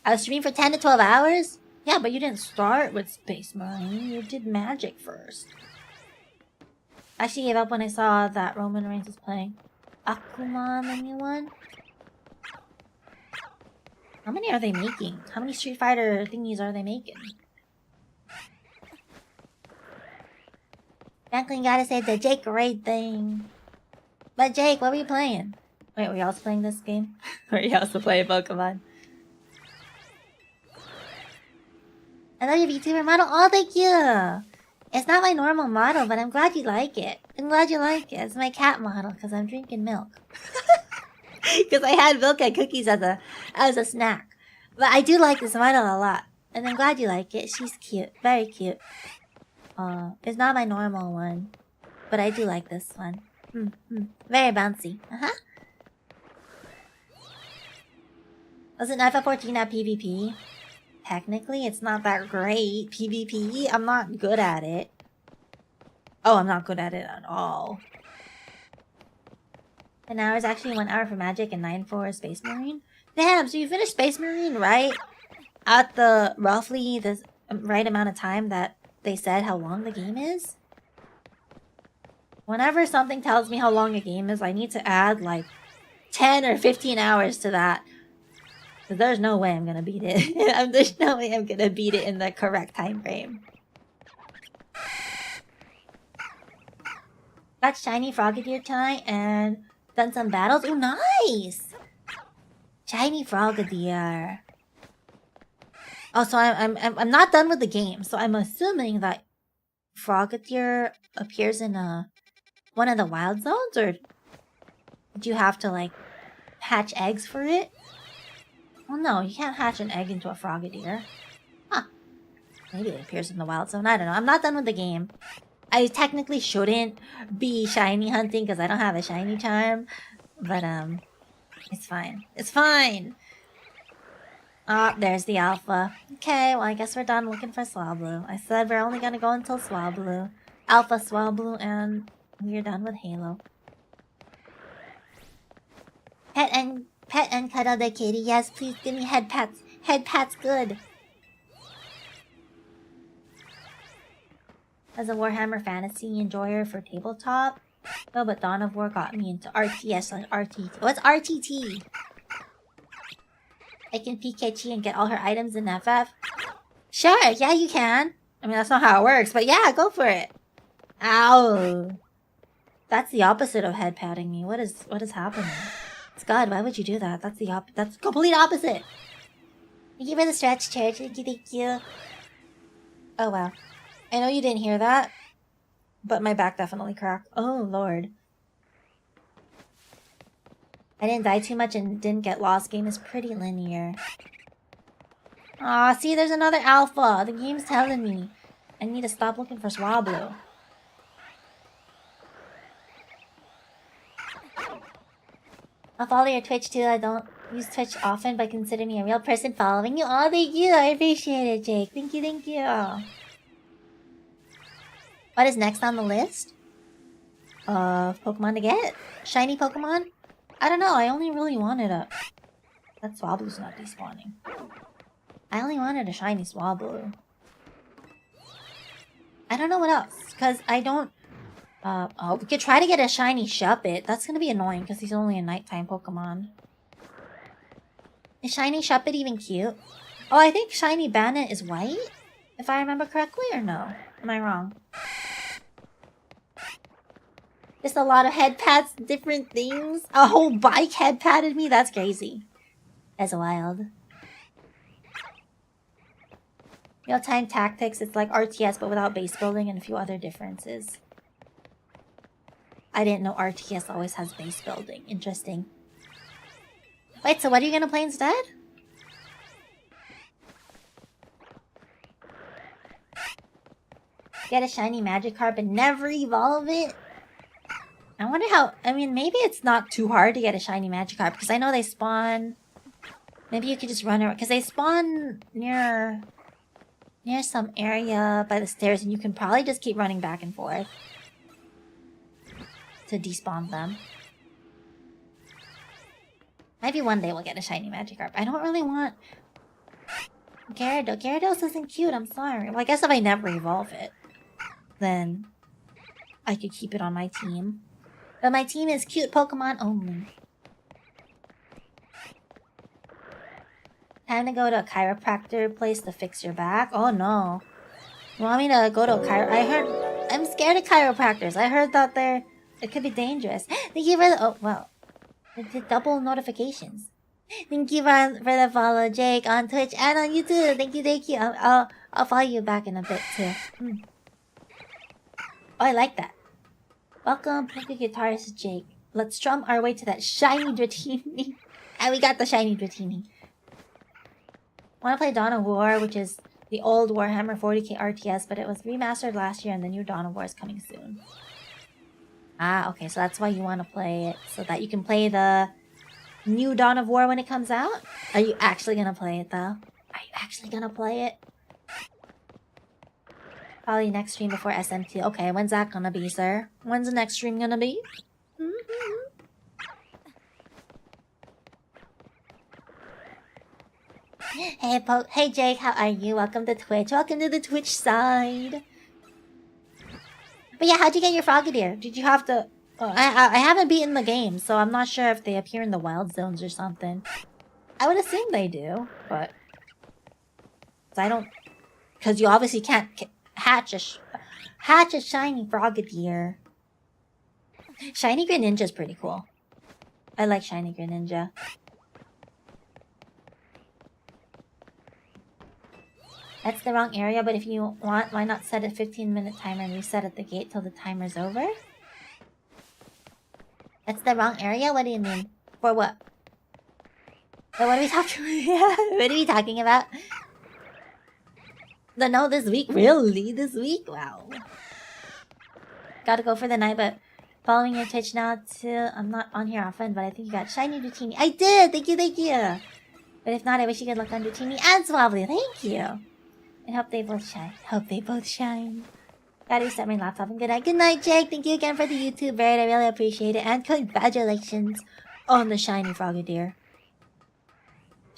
I was streaming for 10 to 12 hours? Yeah, but you didn't start with Space Marine. You did Magic first. I actually gave up when I saw that Roman Reigns was playing Akuma, the new one. How many are they making? How many Street Fighter thingies are they making? Franklin gotta say the Jake raid thing. But Jake, what were you playing? Wait, were you also playing this game? Or were you also playing Pokemon? I love your VTuber model. Oh, thank you! It's not my normal model, but I'm glad you like it. I'm glad you like it. It's my cat model, because I'm drinking milk. Because I had milk and cookies as a snack. But I do like this model a lot. And I'm glad you like it. She's cute. Very cute. It's not my normal one. But I do like this one. Very bouncy. Was it Knife 14 at PvP? Technically, it's not that great. PvP, I'm not good at it. Oh, I'm not good at it at all. An hour is actually 1 hour for Magic and 9 for Space Marine. Damn, so you finished Space Marine right at the roughly the right amount of time that they said how long the game is? Whenever something tells me how long a game is, I need to add like 10 or 15 hours to that. Because there's no way I'm gonna beat it. There's no way I'm gonna beat it in the correct time frame. Got shiny Frogadier tonight and done some battles. Ooh, nice! Shiny Frogadier. Oh, so I'm not done with the game. So I'm assuming that Frogadier appears in one of the wild zones, or do you have to like hatch eggs for it? Well, no, you can't hatch an egg into a Frogadier. Huh. Maybe it appears in the wild zone. I don't know. I'm not done with the game. I technically shouldn't be shiny hunting because I don't have a shiny charm. But, it's fine. It's fine! Ah, there's the alpha. Okay, well, I guess we're done looking for Swablu. I said we're only gonna go until Swablu. Alpha Swablu, and we're done with Halo. Pet and cuddle the kitty. Yes, please give me head pats. Head pats good. As a Warhammer Fantasy enjoyer for tabletop. No, but Dawn of War got me into RTS like RTT. What's RTT? I can PKG and get all her items in FF. Sure, yeah, you can. I mean, that's not how it works, but yeah, go for it. Ow. That's the opposite of head patting me. What is happening? God, why would you do that? That's complete opposite. Thank you for the stretch, Church. Thank you. Oh, wow. I know you didn't hear that, but my back definitely cracked. Oh, Lord. I didn't die too much and didn't get lost. Game is pretty linear. Aw, see, there's another alpha. The game's telling me I need to stop looking for Swablu. I'll follow your Twitch too. I don't use Twitch often, but consider me a real person following you. Oh, thank you. I appreciate it, Jake. Thank you. What is next on the list? Pokemon to get? Shiny Pokemon? I don't know. I only really wanted a... That Swablu's not despawning. I only wanted a shiny Swablu. I don't know what else, because I don't... oh, we could try to get a shiny Shuppet. That's gonna be annoying, because he's only a nighttime Pokemon. Is shiny Shuppet even cute? Oh, I think shiny Bandit is white? If I remember correctly, or no? Am I wrong? Just a lot of head pats, different things. A whole bike head patted me? That's crazy. That's wild. Real-time tactics, it's like RTS but without base building and a few other differences. I didn't know RTS always has base building. Interesting. Wait, so what are you gonna play instead? Get a shiny Magikarp and never evolve it? I wonder how... I mean, maybe it's not too hard to get a shiny Magikarp, because I know they spawn... Maybe you could just run around, because they spawn near some area by the stairs, and you can probably just keep running back and forth to despawn them. Maybe one day we'll get a shiny Magikarp. I don't really want... Gyarados. Gyarados isn't cute, I'm sorry. Well, I guess if I never evolve it, then I could keep it on my team. But my team is cute Pokemon only. Time to go to a chiropractor place to fix your back? Oh no. You want me to go to a I'm scared of chiropractors. I heard that it could be dangerous. Thank you for the... Oh, well. The double notifications. Thank you for the follow, Jake, on Twitch and on YouTube. Thank you. I'll follow you back in a bit, too. Oh, I like that. Welcome, Poké Guitarist Jake. Let's strum our way to that shiny Dratini. And we got the shiny Dratini. Want to play Dawn of War, which is the old Warhammer 40k RTS, but it was remastered last year and the new Dawn of War is coming soon. Ah, okay, so that's why you want to play it, so that you can play the new Dawn of War when it comes out? Are you actually gonna play it, though? Are you actually gonna play it? Probably next stream before SMT. Okay, when's that gonna be, sir? When's the next stream gonna be? Hey Jake, how are you? Welcome to Twitch. Welcome to the Twitch side. But yeah, how'd you get your Frogadier? Did you have to... Oh, I haven't beaten the game, so I'm not sure if they appear in the wild zones or something. I would assume they do, but... I don't... Because you obviously can't hatch a shiny Frogadier. Shiny Greninja's pretty cool. I like shiny Greninja. That's the wrong area, but if you want, why not set a 15-minute timer and reset at the gate till the timer's over? That's the wrong area? What do you mean? For what? But what are we talking about? What are we talking about? No, this week? Really? This week? Wow. Gotta go for the night, but following your Twitch now too. I'm not on here often, but I think you got shiny dratini. I did! Thank you, thank you! But if not, I wish you good luck on dratini and Swabbly. Thank you! And hope they both shine. Hope they both shine. Gotta reset my laptop and good night. Good night, Jake! Thank you again for the YouTube bird. I really appreciate it. And congratulations on the shiny Frogadier.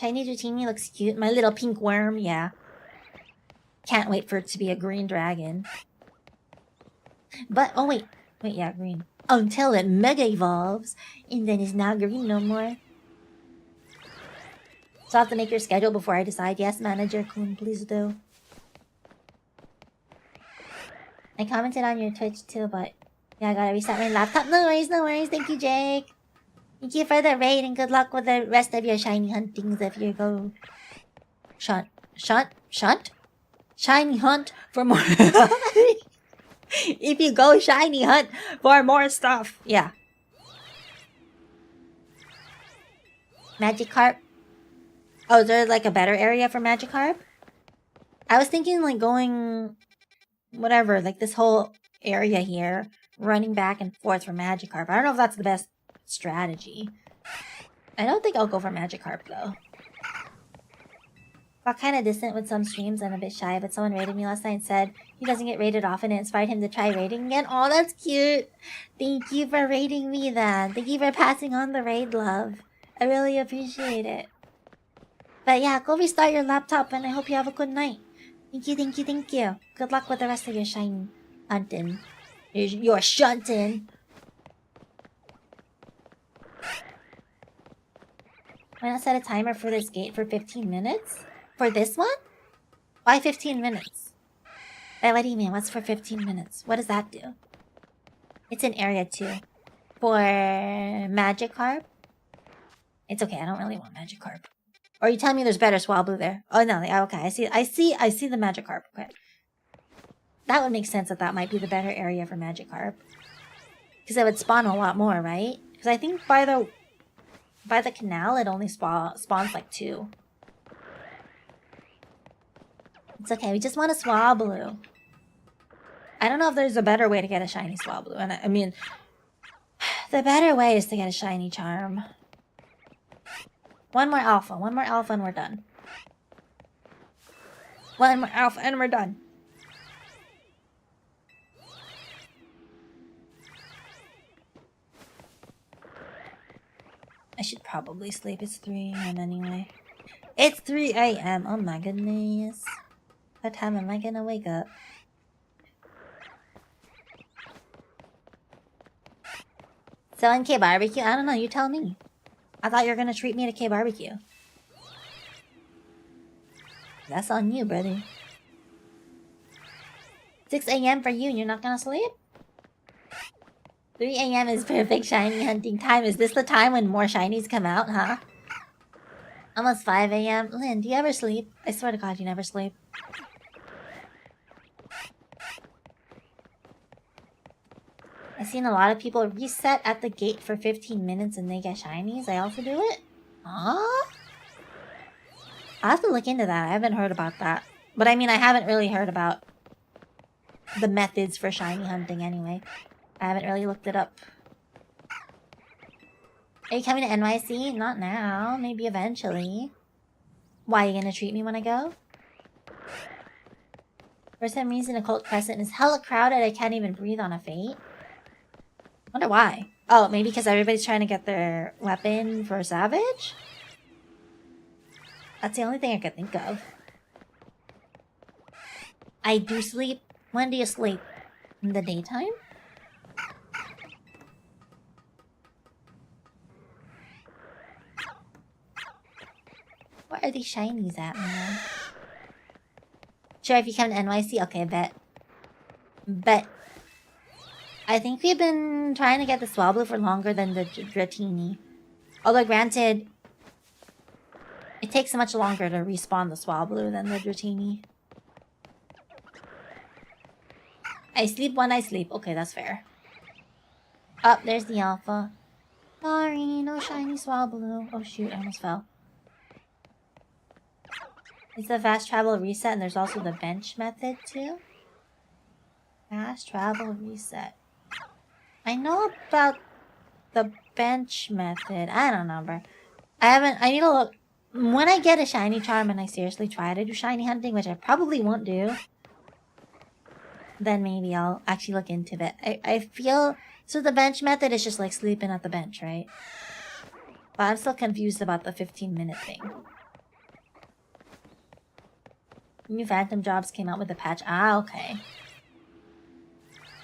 Shiny dratini looks cute. My little pink worm, yeah. Can't wait for it to be a green dragon. But, oh wait. Wait, yeah, green. Until it mega evolves, and then it's not green no more. So I have to make your schedule before I decide. Yes, Manager Kun, please do. I commented on your Twitch too, but yeah, I gotta reset my laptop. No worries, no worries. Thank you, Jake. Thank you for the raid, and good luck with the rest of your shiny huntings if you go... Shunt? Shiny hunt for more... If you go shiny hunt for more stuff. Yeah. Magikarp. Oh, is there like a better area for Magikarp? I was thinking like going... Whatever, like this whole area here. Running back and forth for Magikarp. I don't know if that's the best strategy. I don't think I'll go for Magikarp though. Got kind of distant with some streams and a bit shy, but someone rated me last night and said he doesn't get rated often and it inspired him to try rating again. Oh, that's cute. Thank you for rating me then. Thank you for passing on the raid love. I really appreciate it. But yeah, go restart your laptop and I hope you have a good night. Thank you, thank you, thank you. Good luck with the rest of your shiny hunting. Your shunting. Why not set a timer for this gate for 15 minutes? For this one? Why 15 minutes? Wait, what do you mean? What's for 15 minutes? What does that do? It's in area 2. For Magikarp? It's okay, I don't really want Magikarp. Or you tell me there's better Swablu there. Oh no, okay, I see the Magikarp. Okay. That would make sense that might be the better area for Magikarp. Because it would spawn a lot more, right? Because I think by the canal it only spawns like 2. It's okay, we just want a Swablu. I don't know if there's a better way to get a shiny Swablu. And I mean, the better way is to get a shiny Charm. One more alpha and we're done. One more alpha and we're done. I should probably sleep. It's 3 a.m. anyway. It's 3 a.m. Oh my goodness. What time am I gonna wake up? So in K-Barbecue? I don't know, you tell me. I thought you were gonna treat me to K-Barbecue. That's on you, brother. 6 a.m. for you and you're not gonna sleep? 3 a.m. is perfect shiny hunting time. Is this the time when more shinies come out, huh? Almost 5 a.m. Lynn, do you ever sleep? I swear to God, you never sleep. I've seen a lot of people reset at the gate for 15 minutes and they get shinies. I also do it? Huh? I'll have to look into that. I haven't heard about that. But I mean, I haven't really heard about the methods for shiny hunting anyway. I haven't really looked it up. Are you coming to NYC? Not now. Maybe eventually. Why, are you gonna treat me when I go? For some reason, Occult Crescent is hella crowded. I can't even breathe on a Fate. Wonder why. Oh, maybe because everybody's trying to get their weapon for Savage? That's the only thing I could think of. I do sleep. When do you sleep? In the daytime? Where are these shinies at, man? Sure, if you come to NYC, okay, bet. Bet. I think we've been trying to get the Swablu for longer than the Dratini. Although, granted, it takes much longer to respawn the Swablu than the Dratini. I sleep when I sleep. Okay, that's fair. Up, there's the alpha. Sorry, no shiny Swablu. Oh shoot, I almost fell. It's the fast travel reset, and there's also the bench method too. Fast travel reset. I know about the bench method. I don't know, bro. I need to look. When I get a shiny charm and I seriously try to do shiny hunting, which I probably won't do, then maybe I'll actually look into it. I feel... So the bench method is just like sleeping at the bench, right? But I'm still confused about the 15-minute thing. New Phantom Jobs came out with a patch. Ah, okay.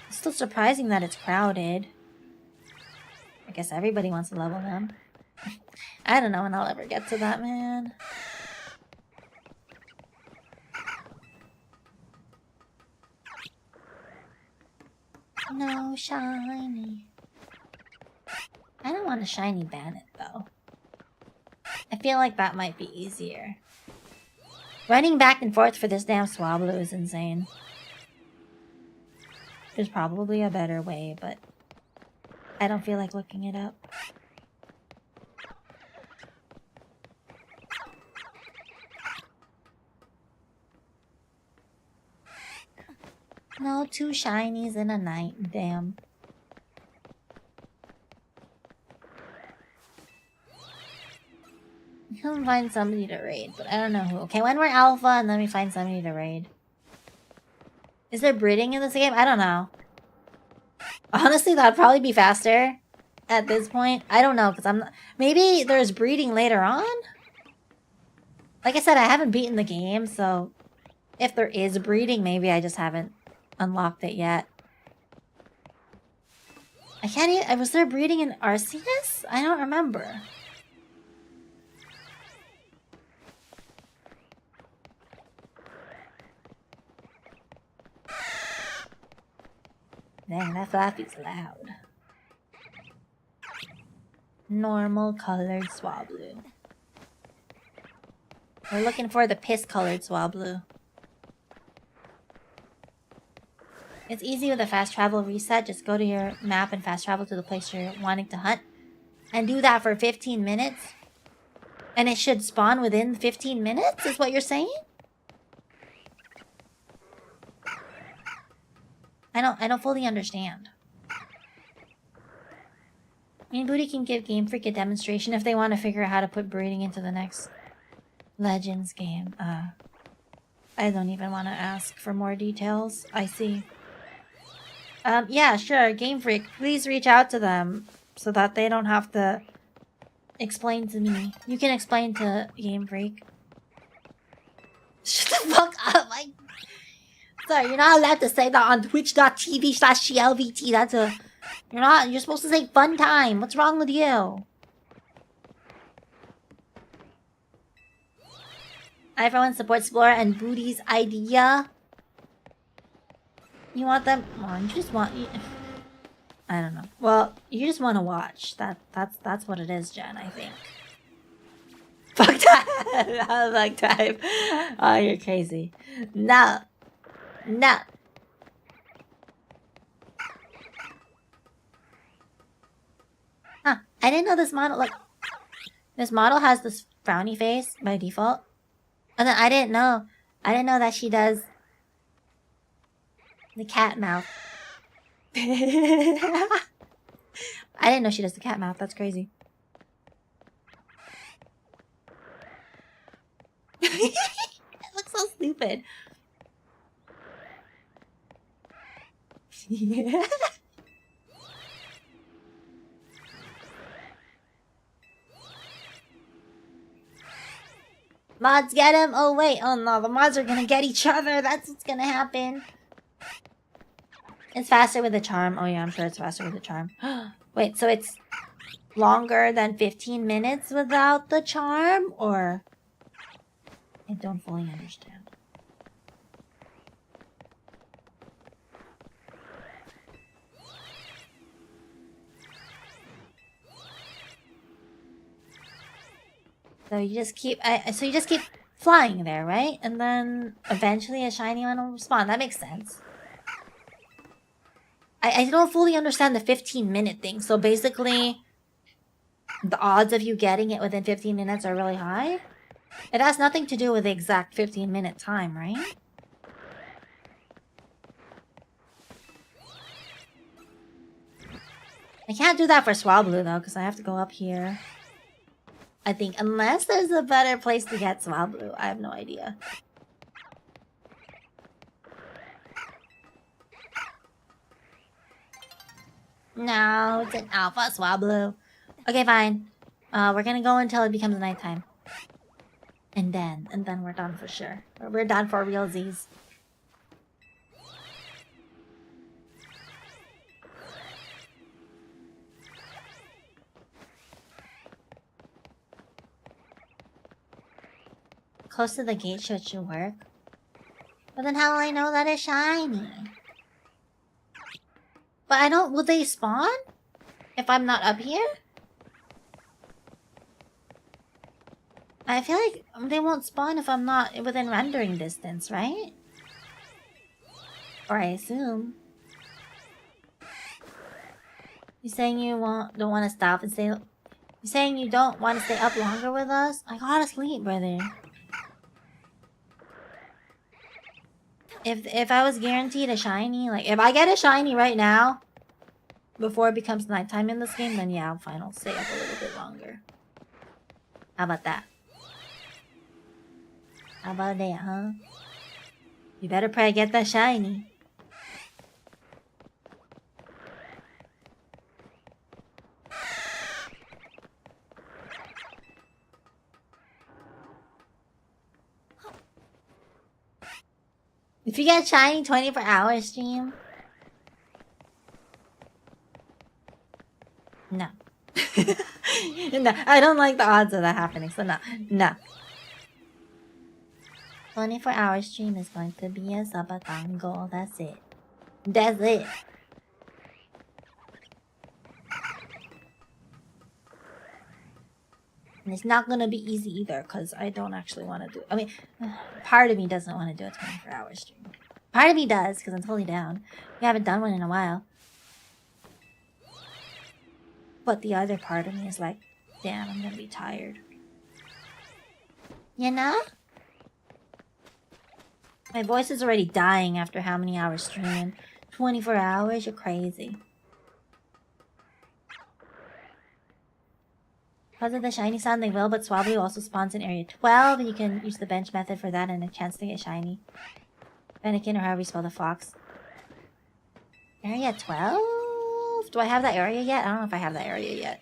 It's still surprising that it's crowded. I guess everybody wants to level them. I don't know when I'll ever get to that, man. No shiny. I don't want a shiny Bandit, though. I feel like that might be easier. Running back and forth for this damn Swablu is insane. There's probably a better way, but I don't feel like looking it up. No, 2 shinies in a night, damn. I can find somebody to raid, but I don't know who. Okay, when we're alpha and then we find somebody to raid. Is there breeding in this game? I don't know. Honestly, that'd probably be faster at this point. I don't know, because I'm not... Maybe there's breeding later on? Like I said, I haven't beaten the game, so... If there is breeding, maybe I just haven't unlocked it yet. I can't even... Was there breeding in Arceus? I don't remember. Dang, that Flappy's loud. Normal colored Swablu. We're looking for the piss colored Swablu. It's easy with a fast travel reset. Just go to your map and fast travel to the place you're wanting to hunt. And do that for 15 minutes. And it should spawn within 15 minutes, is what you're saying? I don't fully understand. I mean, Booty can give Game Freak a demonstration if they want to figure out how to put breeding into the next Legends game. I don't even want to ask for more details. I see. Yeah, sure, Game Freak, please reach out to them so that they don't have to explain to me. You can explain to Game Freak. Shut the fuck up! Sorry, you're not allowed to say that on twitch.tv/GLVT. That's a... You're supposed to say fun time. What's wrong with you? Everyone supports Explorer and Booty's idea. You want them? Oh, you just want... I don't know. Well, you just want to watch. That's what it is, Jen, I think. Fuck time! Fuck time. Oh, you're crazy. No. No. Huh. I didn't know this model... Look. This model has this frowny face by default. And then I didn't know that she does... the cat mouth. I didn't know she does the cat mouth. That's crazy. It looks so stupid. Yeah. Mods get him? Oh wait, oh no, the mods are gonna get each other. That's what's gonna happen. It's faster with a charm. Oh yeah, I'm sure it's faster with a charm. Wait, so it's longer than 15 minutes without the charm? Or... I don't fully understand. So you just keep... so you just keep flying there, right? And then eventually a shiny one will spawn. That makes sense. I don't fully understand the 15-minute thing. So basically, the odds of you getting it within 15 minutes are really high? It has nothing to do with the exact 15-minute time, right? I can't do that for Swablu though, because I have to go up here. I think, unless there's a better place to get Swablu. I have no idea. No, it's an alpha Swablu. Okay, fine. We're gonna go until it becomes nighttime. And then we're done for sure. We're done for realsies. Close to the gate should work. But then how will I know that it's shiny? But I don't... Will they spawn? If I'm not up here? I feel like they won't spawn if I'm not within rendering distance, right? Or I assume. You saying you don't want to stop and stay... You saying you don't want to stay up longer with us? I gotta sleep, brother. If I was guaranteed a shiny, like if I get a shiny right now before it becomes nighttime in this game, then yeah, fine, I'll stay up a little bit longer. How about that? How about that, huh? You better pray I get that shiny. If you get shiny 24-hour stream. No. No, I don't like the odds of that happening, so no. No. 24-hour stream is going to be a Sabatango. That's it. That's it. And it's not gonna be easy either, because I don't actually want to do... I mean, part of me doesn't want to do a 24-hour stream. Part of me does, because I'm totally down. We haven't done one in a while. But the other part of me is like, damn, I'm gonna be tired. You know? My voice is already dying after how many hours streaming? 24 hours? You're crazy. Because of the shiny sound, they will, but Swablu also spawns in area 12, and you can use the bench method for that and a chance to get shiny. Fennekin, or however you spell the fox. Area 12? Do I have that area yet? I don't know if I have that area yet.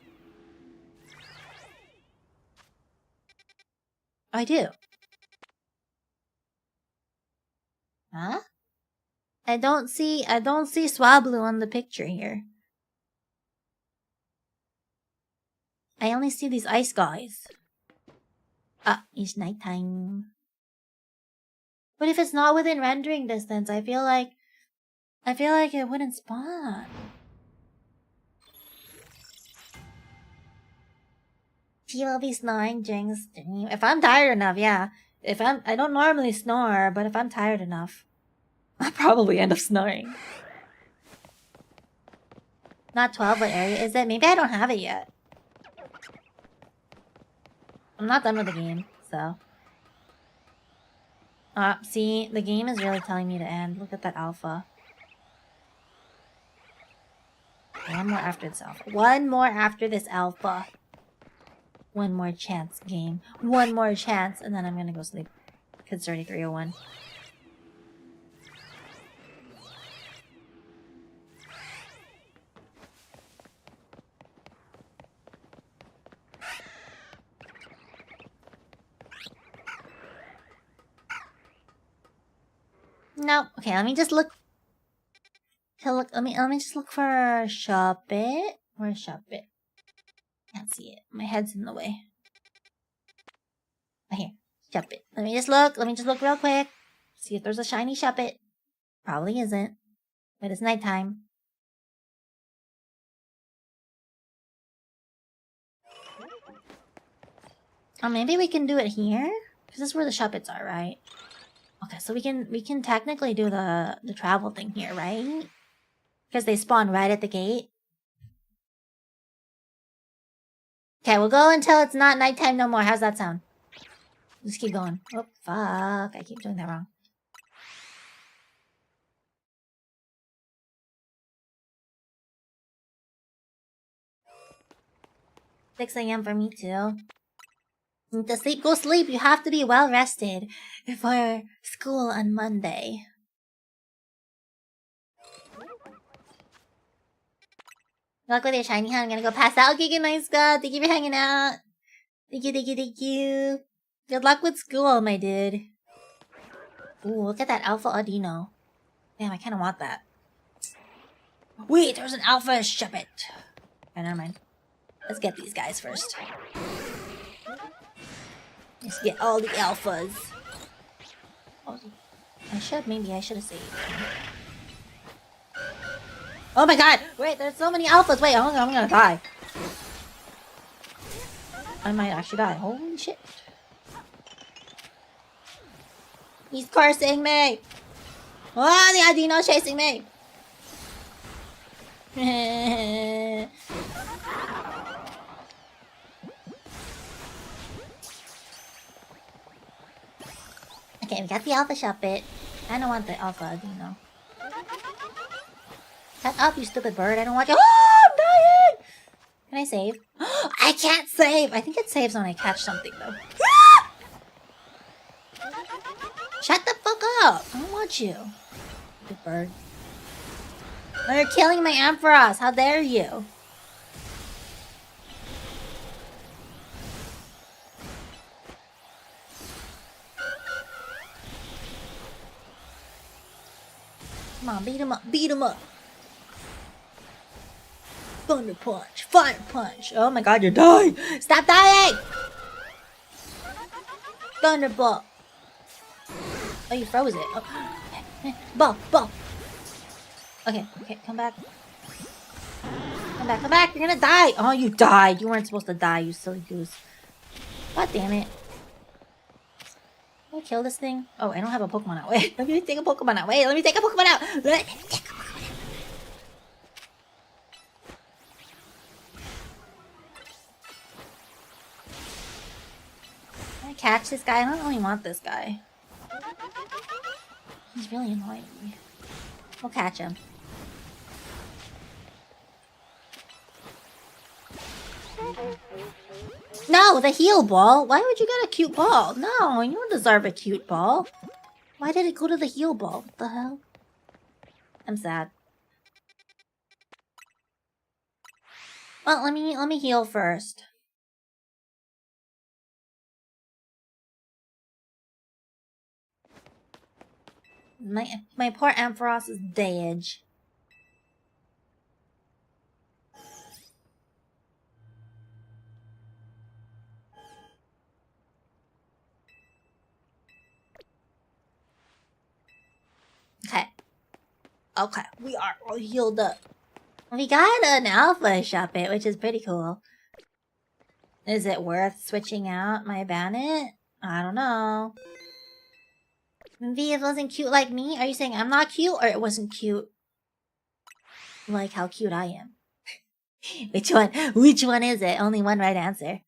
Oh, I do. Huh? I don't see Swablu on the picture here. I only see these ice guys. Ah, it's nighttime. But if it's not within rendering distance, I feel like it wouldn't spawn. She will be snoring during the stream. If I'm tired enough, yeah. I don't normally snore, but if I'm tired enough, I'll probably end up snoring. Not 12, what area is it? Maybe I don't have it yet. I'm not done with the game, so. See, the game is really telling me to end. Look at that alpha. One more after this alpha. One more after this alpha. One more chance, game. One more chance, and then I'm gonna go sleep. It's 3301. No. Okay, let me just look. Let me just look for Shuppet. Where's Shuppet? Can't see it. My head's in the way. Oh, here. Shuppet. Let me just look real quick. See if there's a shiny Shuppet. Probably isn't. But it's nighttime. Oh, maybe we can do it here? Because this is where the Shuppets are, right? Okay, so we can technically do the travel thing here, right? Because they spawn right at the gate. Okay, we'll go until it's not nighttime no more. How's that sound? Just keep going. Oh, fuck. I keep doing that wrong. 6 a.m. for me too. Need to sleep. Go sleep. You have to be well rested for school on Monday. Good luck with your shiny hunt. I'm gonna go pass out. Okay, good night, Scott. Thank you for hanging out. Thank you, thank you, thank you. Good luck with school, my dude. Ooh, look at that Alpha Audino. Damn, I kinda want that. Wait, there's an Alpha Shepherd. Okay, never mind. Let's get these guys first. Let's get all the alphas. Oh, maybe I should have saved. Oh my god! Wait, there's so many alphas! Wait, I'm gonna die. I might actually die. Holy shit. He's cursing me! Oh, the Audino's chasing me! Okay, we got the alpha shop bit. I don't want the alpha Audino. Shut up, you stupid bird. I don't want you. Oh, I'm dying! Can I save? I can't save! I think it saves when I catch something, though. Shut the fuck up! I don't want you. Stupid bird. Oh, you're killing my Ampharos. How dare you? Come on, beat him up, beat him up. Thunder punch, fire punch. Oh my god, you're dying. Stop dying. Thunderbolt. Oh, you froze it. Oh. Ball. Okay, come back. Come back. You're gonna die. Oh, you died. You weren't supposed to die, you silly goose. God damn it. Can I kill this thing? Oh, I don't have a Pokemon out. Wait, let me take a Pokemon out. Let me take a Pokemon out. Can I catch this guy? I don't really want this guy. He's really annoying me. We'll catch him. No, the heal ball. Why would you get a cute ball? No, you don't deserve a cute ball. Why did it go to the heal ball? What the hell? I'm sad. Well, let me heal first. My poor Ampharos is dead. Okay, we are all healed up. We got an alpha Shuppet, which is pretty cool. Is it worth switching out my Bandit? I don't know. Maybe it wasn't cute like me? Are you saying I'm not cute, or it wasn't cute like how cute I am? Which one? Which one is it? Only one right answer.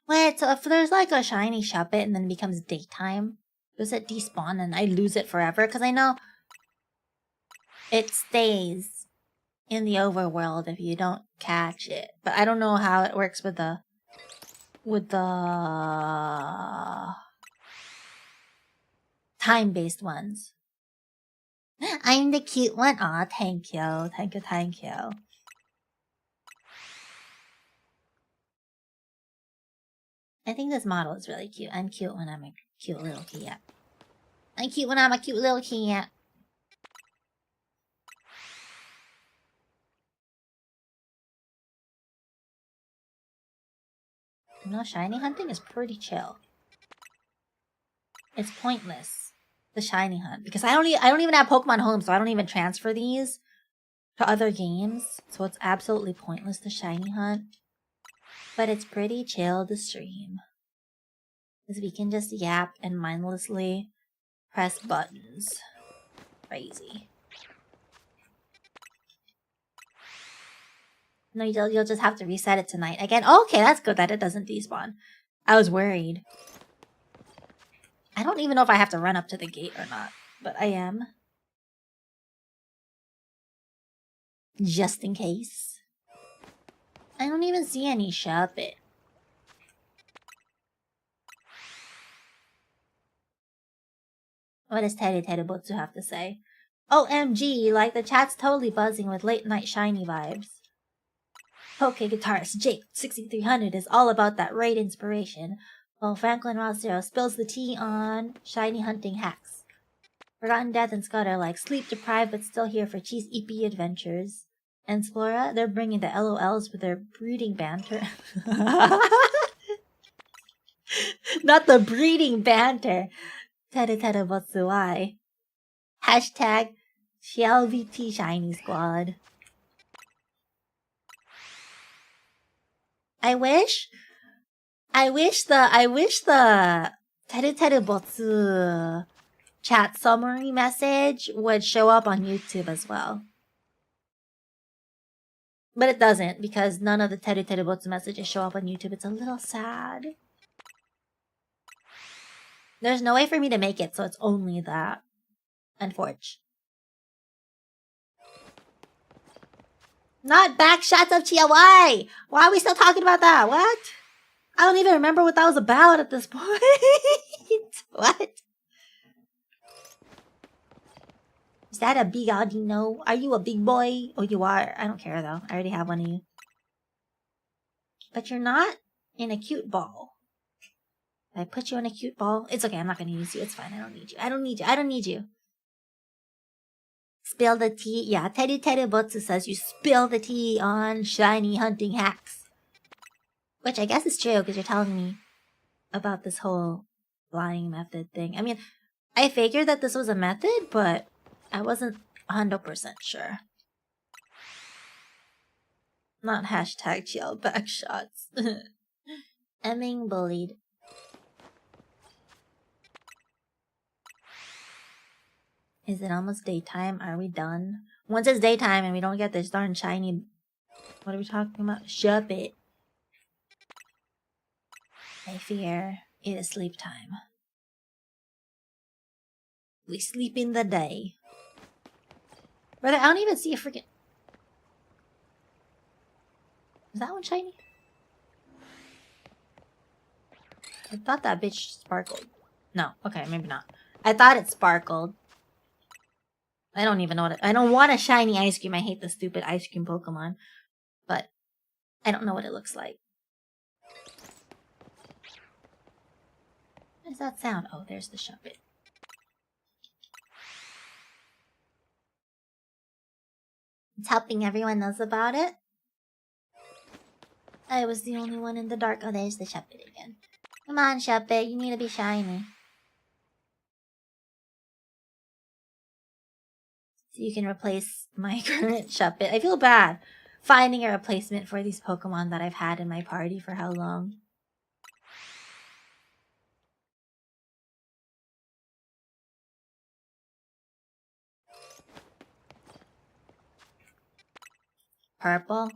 Wait, so if there's like a shiny Shuppet and then it becomes daytime, does it despawn and I lose it forever? Because I know it stays in the overworld if you don't catch it. But I don't know how it works with the time-based ones. I'm the cute one. Aw, thank you. Thank you. I think this model is really cute. I'm cute when I'm a cute little cat. I'm cute when I'm a cute little cat. You know, shiny hunting is pretty chill. It's pointless, the shiny hunt, because I don't even have Pokemon Home, so I don't even transfer these to other games. So it's absolutely pointless, the shiny hunt. But it's pretty chill to stream. Because we can just yap and mindlessly press buttons. Crazy. No, you'll just have to reset it tonight again. Okay, that's good that it doesn't despawn. I was worried. I don't even know if I have to run up to the gate or not, but I am. Just in case. I don't even see any Shuppet. What does Teribotsu have to say? OMG, like the chat's totally buzzing with late night shiny vibes. Poke guitarist Jake 6300 is all about that raid inspiration, while Franklin Ross Zero spills the tea on shiny hunting hacks. Forgotten Death and Scud are like sleep deprived but still here for cheese eepy adventures. And Splora, they're bringing the LOLs with their brooding banter. Not the breeding banter. Teribotsuai. Hashtag ShellVT Shiny Squad. I wish the Teribotsu chat summary message would show up on YouTube as well. But it doesn't, because none of the Teribotsu messages show up on YouTube. It's a little sad. There's no way for me to make it, so it's only that. Unfortunately. Not back shots of Chia. Why? Why are we still talking about that? What? I don't even remember what that was about at this point. What? Is that a big Audino? Are you a big boy? Oh, you are. I don't care though. I already have one of you. But you're not in a cute ball. Did I put you in a cute ball? It's okay. I'm not going to use you. It's fine. I don't need you. I don't need you. I don't need you. Spill the tea. Yeah, Teribotsu says you spill the tea on shiny hunting hacks. Which I guess is true, because you're telling me about this whole flying method thing. I mean, I figured that this was a method, but I wasn't 100% sure. Not hashtag chill back shots. Emming bullied. Is it almost daytime? Are we done? Once it's daytime and we don't get this darn shiny... What are we talking about? Shuppet. I fear it is sleep time. We sleep in the day. Brother, I don't even see a freaking... Is that one shiny? I thought that bitch sparkled. No, okay, maybe not. I thought it sparkled. I don't even know what I don't want a shiny ice cream. I hate the stupid ice cream Pokemon. But I don't know what it looks like. What does that sound? Oh, there's the Shuppet. It's helping everyone knows about it. I was the only one in the dark. Oh, there's the Shuppet again. Come on, Shuppet. You need to be shiny. So you can replace my current Shuppet. I feel bad finding a replacement for these Pokemon that I've had in my party for how long. Purple?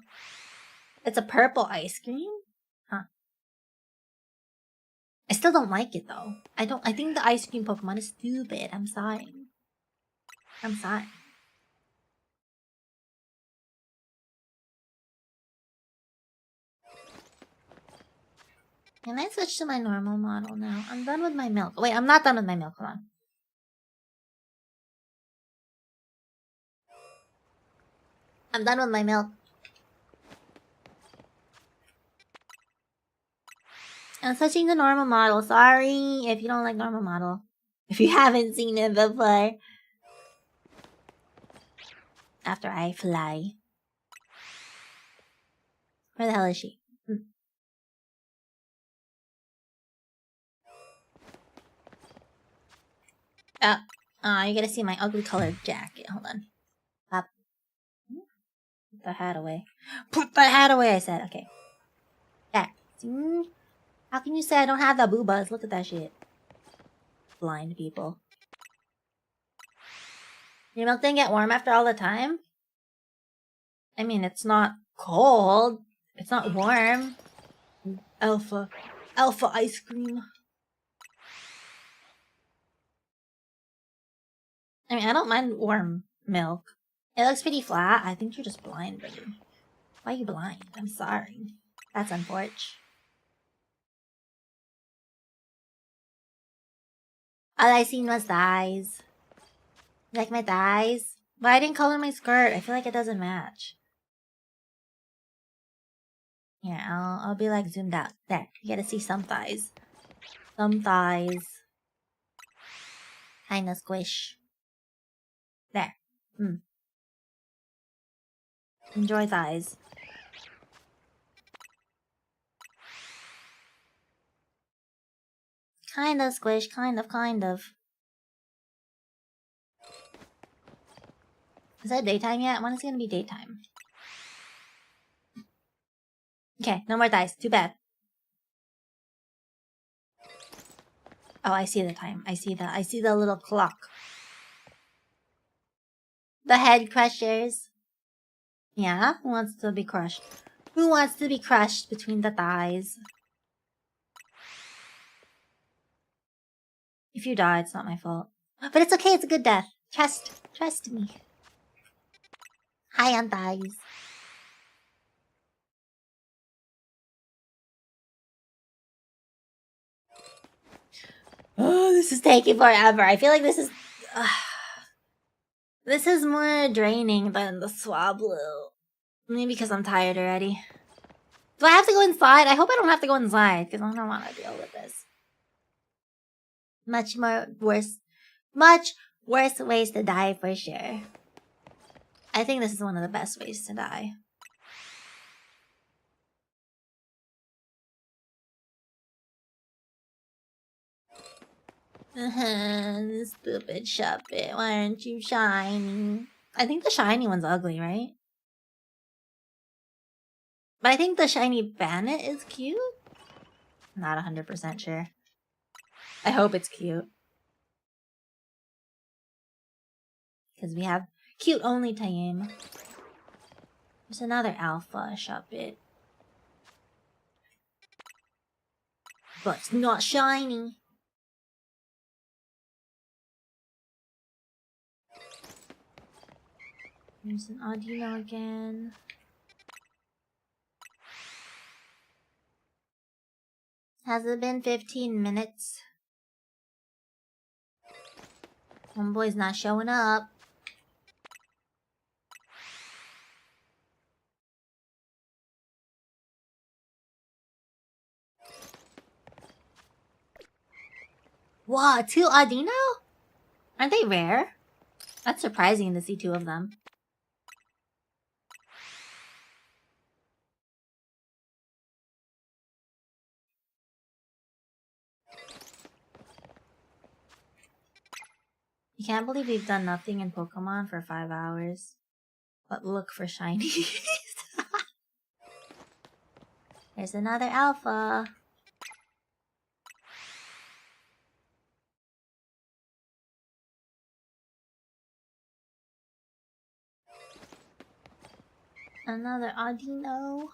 It's a purple ice cream? Huh. I still don't like it though. I think the ice cream Pokemon is stupid. I'm sorry. I'm sorry. Can I switch to my normal model now? I'm done with my milk. Wait, I'm not done with my milk. Hold on. I'm done with my milk. I'm switching to normal model. Sorry if you don't like normal model. If you haven't seen it before. After I fly. Where the hell is she? You gotta see my ugly colored jacket. Hold on. Up. Put the hat away. Put the hat away, I said. Okay. There. How can you say I don't have the boobas? Look at that shit. Blind people. Your milk didn't get warm after all the time? I mean, it's not cold. It's not warm. Alpha ice cream. I mean, I don't mind warm milk. It looks pretty flat. I think you're just blind, baby. Why are you blind? I'm sorry. That's unfortunate. All I seen was thighs. You like my thighs? But I didn't color my skirt. I feel like it doesn't match. Here, I'll be like zoomed out. There, you gotta see some thighs. Some thighs. Kinda squish. There. Enjoy thighs. Kind of squish, kind of. Is that daytime yet? When is it gonna be daytime? Okay, no more dice. Too bad. Oh, I see the time. I see the little clock. The head crushers. Yeah, who wants to be crushed? Who wants to be crushed between the thighs? If you die, it's not my fault. But it's okay, it's a good death. Trust me. High on thighs. Oh, this is taking forever. I feel like this is... this is more draining than the Swablu. Maybe because I'm tired already. Do I have to go inside? I hope I don't have to go inside, because I don't want to deal with this. Much worse ways to die for sure. I think this is one of the best ways to die. Stupid Shuppet, why aren't you shiny? I think the shiny one's ugly, right? But I think the shiny Bandit is cute? Not 100% sure. I hope it's cute. Because we have cute only time. There's another alpha Shuppet. But it's not shiny. There's an Audino again. Has it been 15 minutes? Homeboy's not showing up. Wow, 2 Audino? Aren't they rare? That's surprising to see 2 of them. You can't believe we've done nothing in Pokemon for 5 hours. But look for shinies. There's another alpha. Another Audino.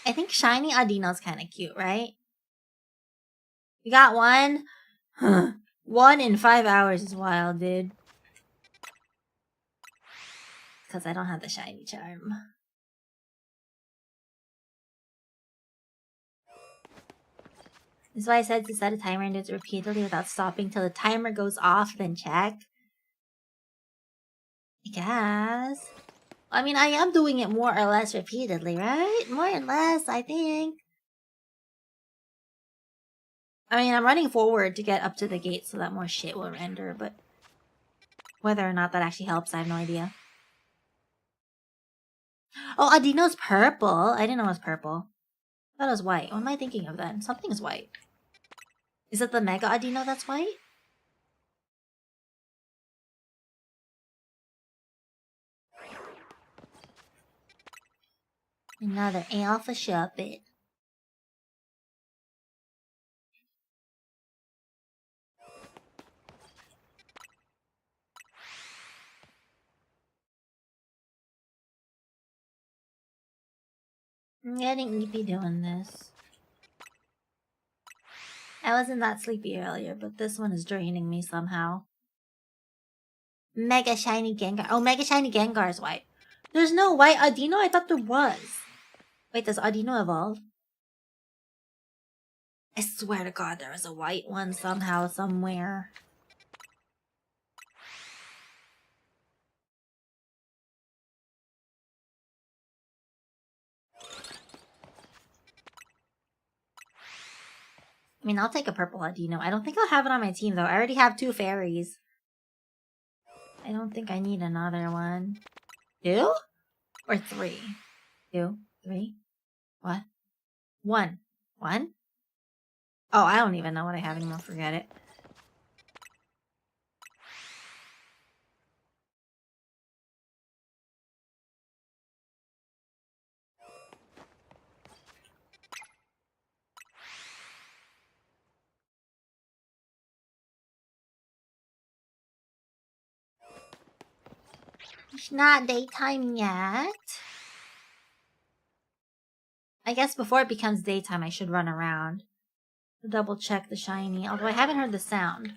I think shiny Audino's kind of cute, right? You got one? Huh. 1 in 5 hours is wild, dude. Because I don't have the shiny charm. This is why I said to set a timer and do it repeatedly without stopping till the timer goes off, then check. I guess. I mean, I am doing it more or less repeatedly, right? More or less, I think. I mean, I'm running forward to get up to the gate so that more shit will render, but whether or not that actually helps, I have no idea. Oh, Audino's purple. I didn't know it was purple. I thought it was white. What am I thinking of then? Something is white. Is it the Mega Audino that's white? Another alpha Shuppet. I'm getting eepy doing this. I wasn't that sleepy earlier, but this one is draining me somehow. Mega Shiny Gengar. Oh, Mega Shiny Gengar is white. There's no white Audino? I thought there was. Wait, does Audino evolve? I swear to God there was a white one somehow, somewhere. I mean, I'll take a purple Audino. I don't think I'll have it on my team, though. I already have 2 fairies. I don't think I need another one. 2? Or 3? 2? 3? What? 1. 1? Oh, I don't even know what I have anymore. Forget it. It's not daytime yet. I guess before it becomes daytime, I should run around to double check the shiny. Although I haven't heard the sound.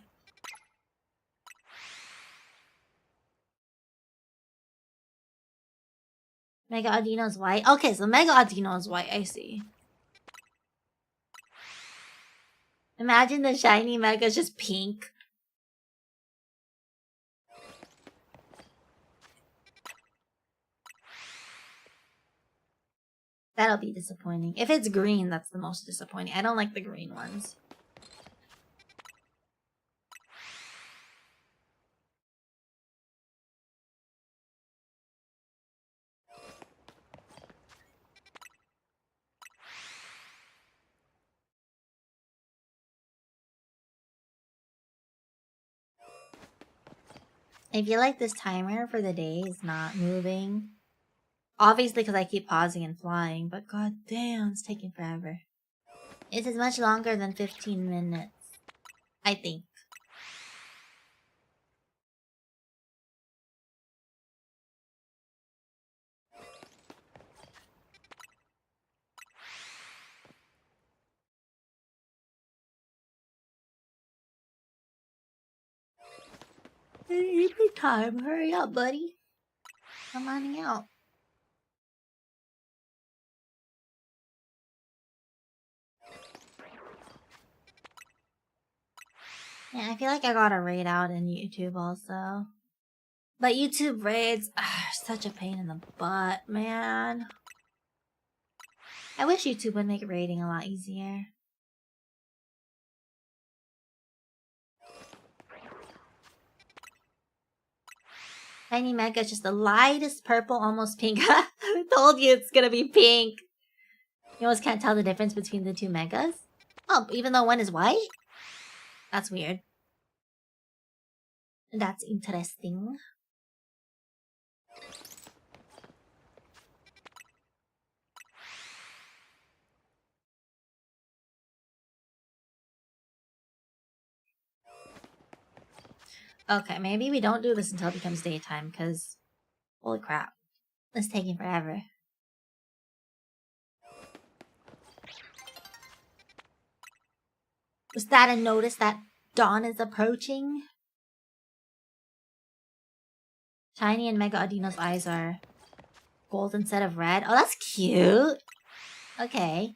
Mega Audino's white. Okay, so Mega Audino's white. I see. Imagine the shiny Mega's just pink. That'll be disappointing. If it's green, that's the most disappointing. I don't like the green ones. I feel like this timer for the day is not moving. Obviously because I keep pausing and flying, but god damn, it's taking forever. This is much longer than 15 minutes. I think. Evening time, hurry up, buddy. I'm running out. Yeah, I feel like I got a raid out in YouTube also. But YouTube raids are such a pain in the butt, man. I wish YouTube would make raiding a lot easier. Tiny Mega is just the lightest purple, almost pink. I told you it's gonna be pink. You almost can't tell the difference between the 2 Megas. Oh, even though one is white? That's weird. That's interesting. Okay, maybe we don't do this until it becomes daytime, because... Holy crap. It's taking forever. Was that a notice that dawn is approaching? Shiny and Mega Audino's eyes are gold instead of red. Oh, that's cute! Okay.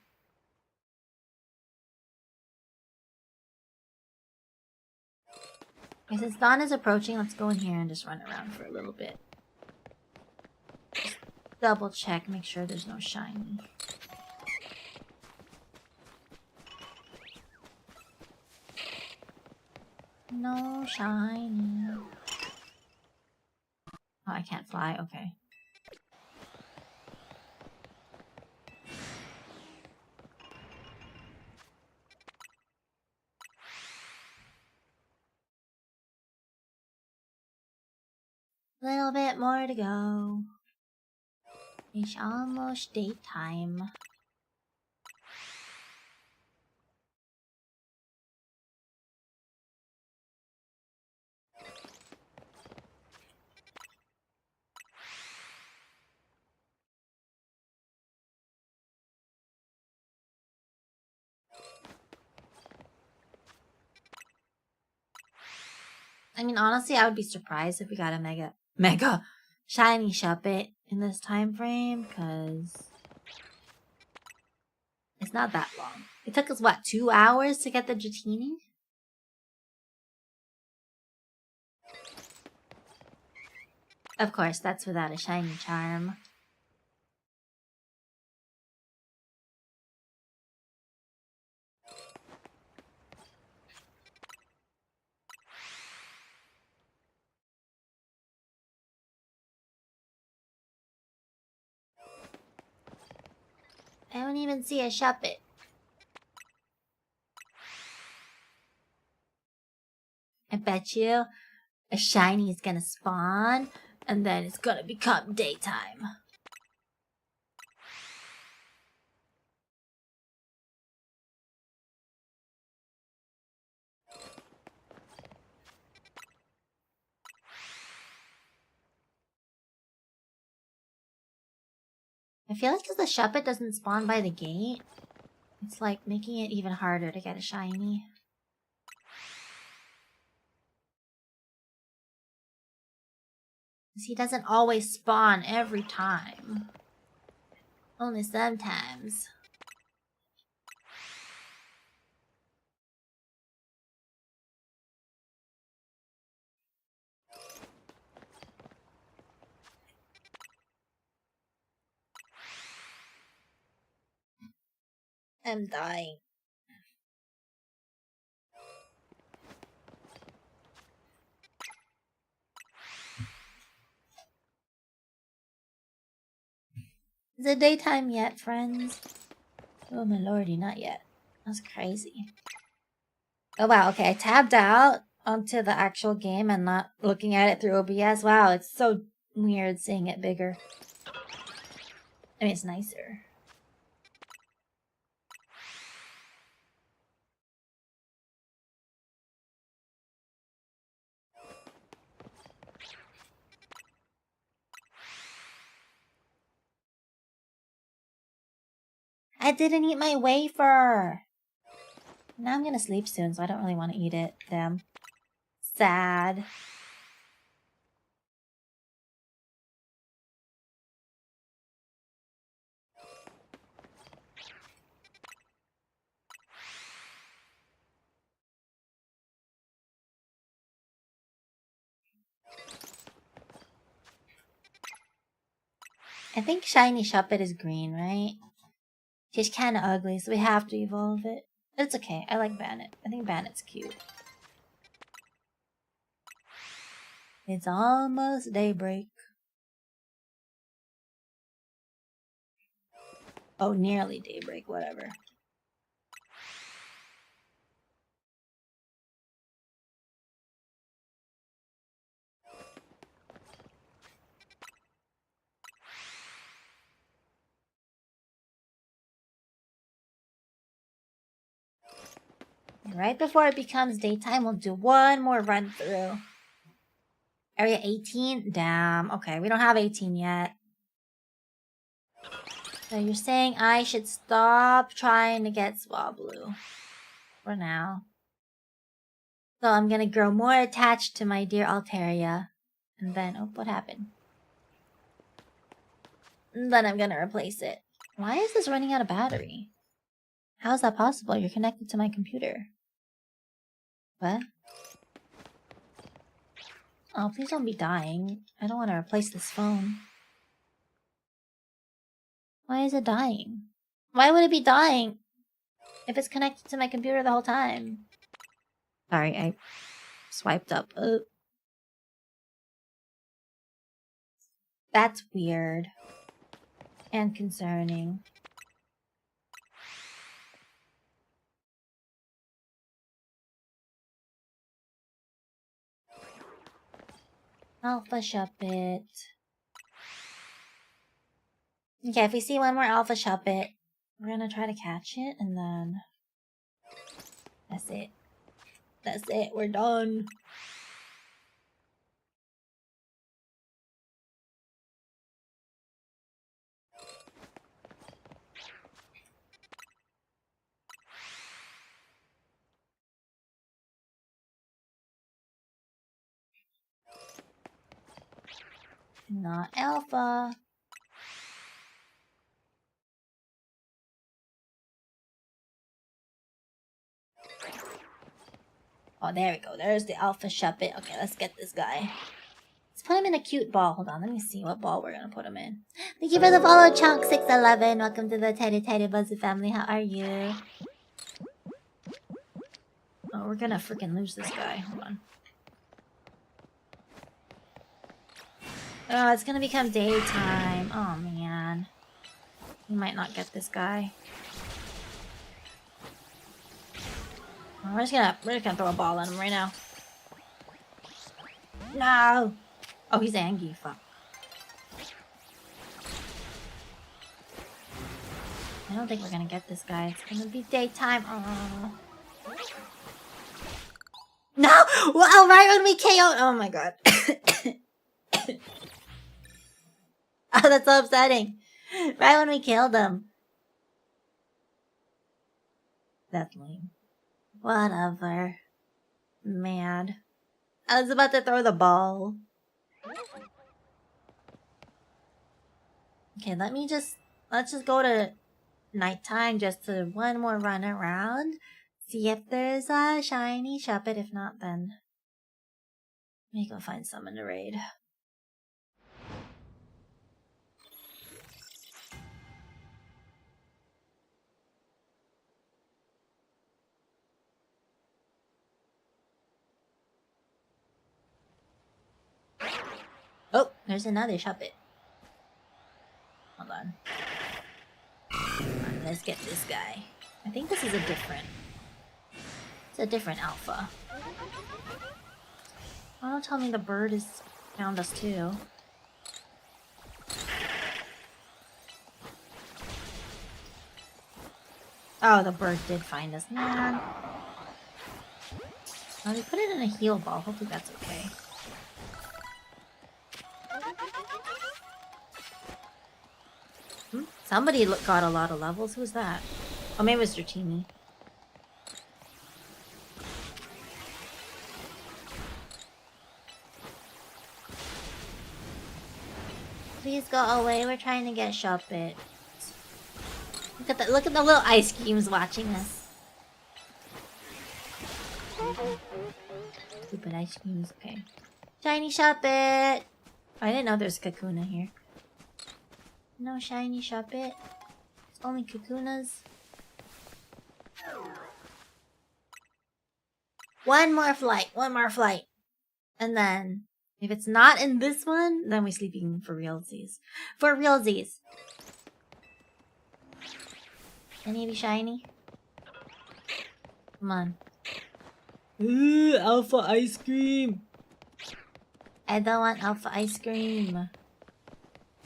Okay, since dawn is approaching, let's go in here and just run around for a little bit. Just double check, make sure there's no shiny. No shiny. Oh, I can't fly, okay. Little bit more to go. It's almost daytime. I mean, honestly, I would be surprised if we got a mega shiny Shuppet in this time frame, because it's not that long. It took us, what, 2 hours to get the dratini? Of course, that's without a shiny charm. I don't even see a Shuppet. I bet you a shiny is gonna spawn, and then it's gonna become daytime. I feel like because the Shuppet doesn't spawn by the gate, it's like making it even harder to get a shiny. Because he doesn't always spawn every time. Only sometimes. I'm dying. Is it daytime yet, friends? Oh my lordy, not yet. That's crazy. Oh wow, okay, I tabbed out onto the actual game and not looking at it through OBS. Wow, it's so weird seeing it bigger. I mean, it's nicer. I didn't eat my wafer! Now I'm gonna sleep soon, so I don't really want to eat it. Damn. Sad. I think shiny Shuppet is green, right? She's kinda ugly, so we have to evolve it. But it's okay, I like Bannet. I think Bannet's cute. It's almost daybreak. Oh, nearly daybreak, whatever. Right before it becomes daytime, we'll do one more run through. Area 18? Damn. Okay, we don't have 18 yet. So you're saying I should stop trying to get Swablu. For now. So I'm gonna grow more attached to my dear Altaria. And then, oh, what happened? And then I'm gonna replace it. Why is this running out of battery? How is that possible? You're connected to my computer. What? Oh, please don't be dying. I don't want to replace this phone. Why is it dying? Why would it be dying if it's connected to my computer the whole time? Sorry, I swiped up. That's weird. And concerning. Alpha Shuppet. Okay, if we see one more Alpha Shuppet, we're gonna try to catch it, and then... That's it. That's it, we're done. Not alpha. Oh, there we go. There's the alpha Shuppet. Okay, let's get this guy. Let's put him in a cute ball. Hold on, let me see what ball we're gonna put him in. Thank you for the follow, Chunk611. Welcome to the Teddy Buzzy family. How are you? Oh, we're gonna freaking lose this guy. Hold on. Oh, it's gonna become daytime. Oh, man. We might not get this guy. Oh, we're just gonna throw a ball at him right now. No! Oh, he's angry. Fuck. I don't think we're gonna get this guy. It's gonna be daytime. Oh. No! Well, right when we KO. Oh my god. Oh, that's so upsetting. Right when we killed him. That's lame. Whatever. Mad. I was about to throw the ball. Okay, let's just go to nighttime just to one more run around. See if there's a shiny Shuppet. If not, then we go find someone to raid. Oh, there's another Shuppet. Hold on. Let's get this guy. I think this is a different... It's a different alpha. Oh, don't tell me the bird has found us too. Oh, the bird did find us. Man. Oh, they put it in a heal ball. Hopefully that's okay. Somebody got a lot of levels. Who's that? Oh, maybe it was dratini. Please go away. We're trying to get Shuppet. Look at the little ice creams watching us. Stupid ice creams. Okay. Shiny Shuppet. I didn't know there's Kakuna here. No shiny Shuppet. It's only Kakunas. One more flight. And then, if it's not in this one, then we're sleeping for realsies. For realsies. Any be shiny? Come on. Ooh, alpha ice cream. I don't want alpha ice cream.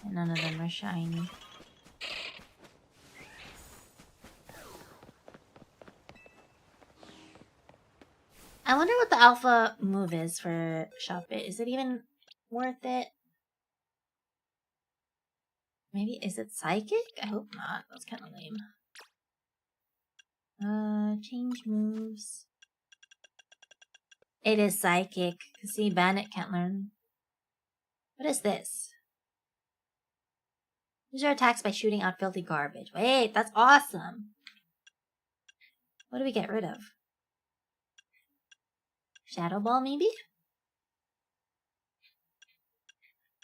And none of them are shiny. I wonder what the alpha move is for Shuppet. Is it even worth it? Maybe, is it psychic? I hope not. That's kind of lame. Change moves. It is psychic. See, Bandit can't learn. What is this? Use your attacks by shooting out filthy garbage. Wait, that's awesome. What do we get rid of? Shadow Ball, maybe?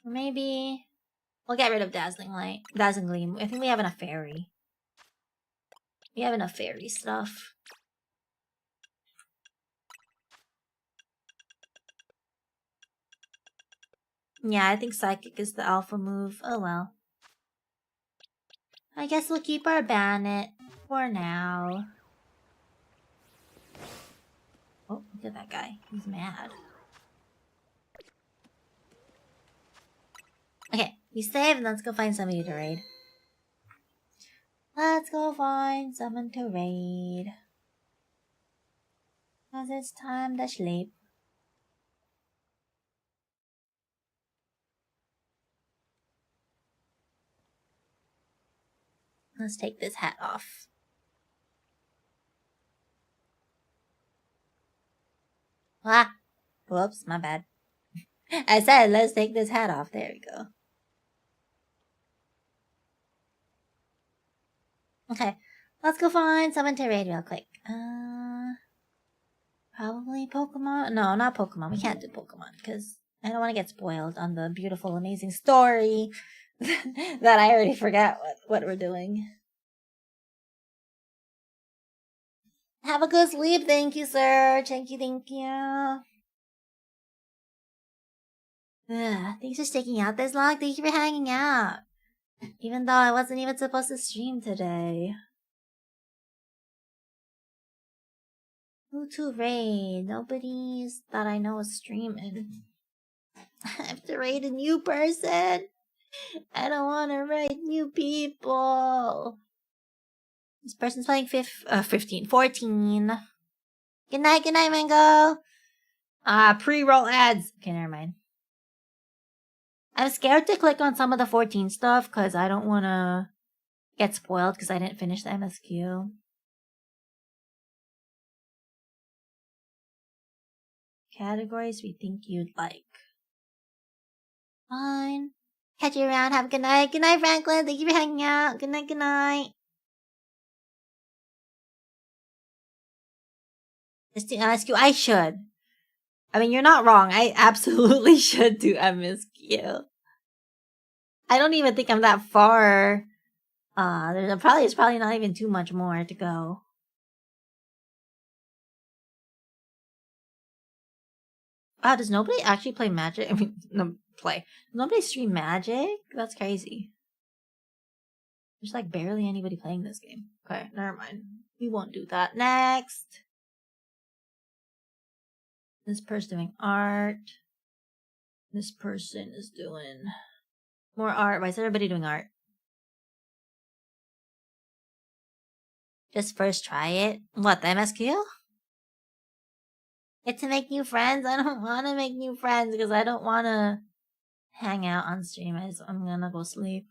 Or maybe... We'll get rid of Dazzling Light. Dazzling Gleam. I think we have enough fairy. We have enough fairy stuff. Yeah, I think Psychic is the alpha move. Oh well. I guess we'll keep our Bandit for now. Oh, look at that guy. He's mad. Okay, we save and let's go find somebody to raid. Let's go find someone to raid. 'Cause it's time to sleep. Let's take this hat off. Ah! Whoops, my bad. I said, let's take this hat off. There we go. Okay, let's go find someone to raid real quick. Probably Pokemon. No, not Pokemon. We can't do Pokemon because I don't want to get spoiled on the beautiful, amazing story that I already forgot what we're doing. Have a good sleep. Thank you, sir. Thank you, thank you. Thanks for sticking out this long. Thank you for hanging out. Even though I wasn't even supposed to stream today. Who to raid? Nobody's that I know is streaming. I have to raid a new person. I don't want to raid new people. This person's playing 14. Good night, Mango. Pre-roll ads. Okay, never mind. I'm scared to click on some of the 14 stuff because I don't want to get spoiled because I didn't finish the MSQ. Categories we think you'd like. Fine. Catch you around. Have a good night. Good night, Franklin. Thank you for hanging out. Good night, good night. Just do MSQ. I should. I mean, you're not wrong. I absolutely should do MSQ. I don't even think I'm that far. There's probably not even too much more to go. Wow, does nobody actually play Magic? I mean, no, play. Does nobody stream Magic? That's crazy. There's like barely anybody playing this game. Okay, never mind. We won't do that. Next. This person's doing art. This person is doing more art. Why is everybody doing art? Just first try it. What, the MSQ? Get to make new friends? I don't want to make new friends because I don't want to hang out on stream. I'm gonna go sleep.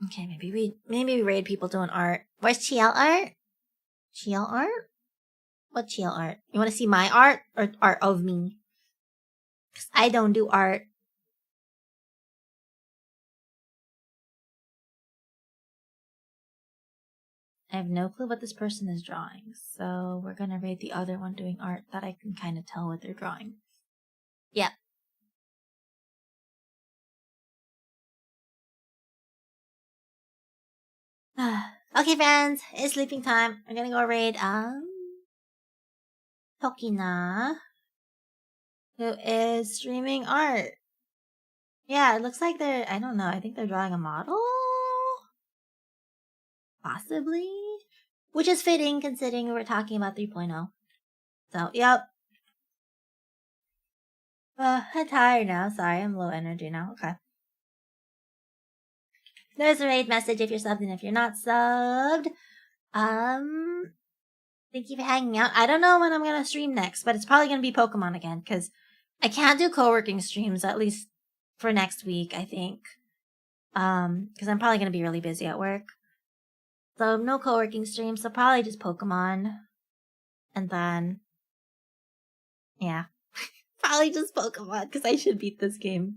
Okay, maybe we raid people doing art. Where's Chiel art? Chiel art? What Chiel art? You want to see my art or art of me? Because I don't do art. I have no clue what this person is drawing, so we're gonna raid the other one doing art that I can kind of tell what they're drawing. Yep. Okay, friends, it's sleeping time. I'm gonna go raid Tokina, who is streaming art. Yeah, it looks like they're, I don't know, I think they're drawing a model? Possibly? Which is fitting considering we're talking about 3.0. So, yep. I'm tired now. Sorry, I'm low energy now. Okay. There's a raid message if you're subbed and if you're not subbed. Thank you for hanging out. I don't know when I'm gonna stream next, but it's probably gonna be Pokemon again, because I can't do co-working streams, at least for next week, I think. Because I'm probably gonna be really busy at work. So no co-working streams, so probably just Pokemon. And then, yeah. Probably just Pokemon, because I should beat this game.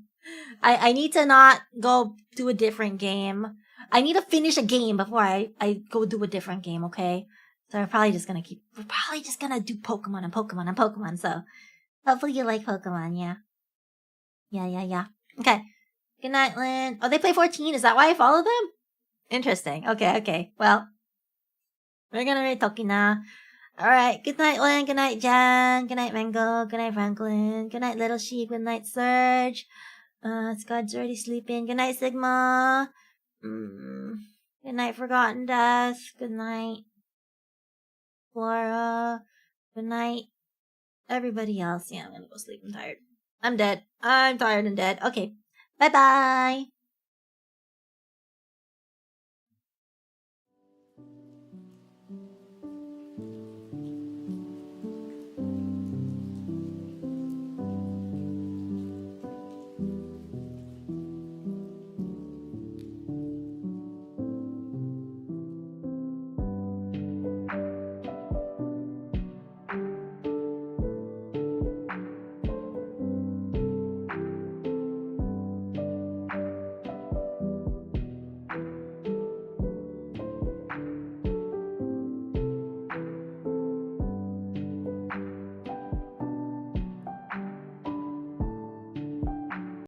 I need to not go do a different game. I need to finish a game before I go do a different game, okay? So we're probably just gonna do Pokemon and Pokemon and Pokemon, so hopefully you like Pokemon, yeah. Yeah. Okay. Good night, Lynn. Oh, they play 14, is that why I follow them? Interesting. Okay. Well, we're gonna read Tokina. Alright, good night, Lynn. Good night, Jan. Good night, Mango. Good night, Franklin. Good night, Little Sheep. Good night, Surge. Scott's already sleeping. Good night, Sigma. Good night, Forgotten Death. Good night, Flora. Good night, everybody else. Yeah, I'm gonna go sleep. I'm tired. I'm dead. I'm tired and dead. Okay. Bye-bye.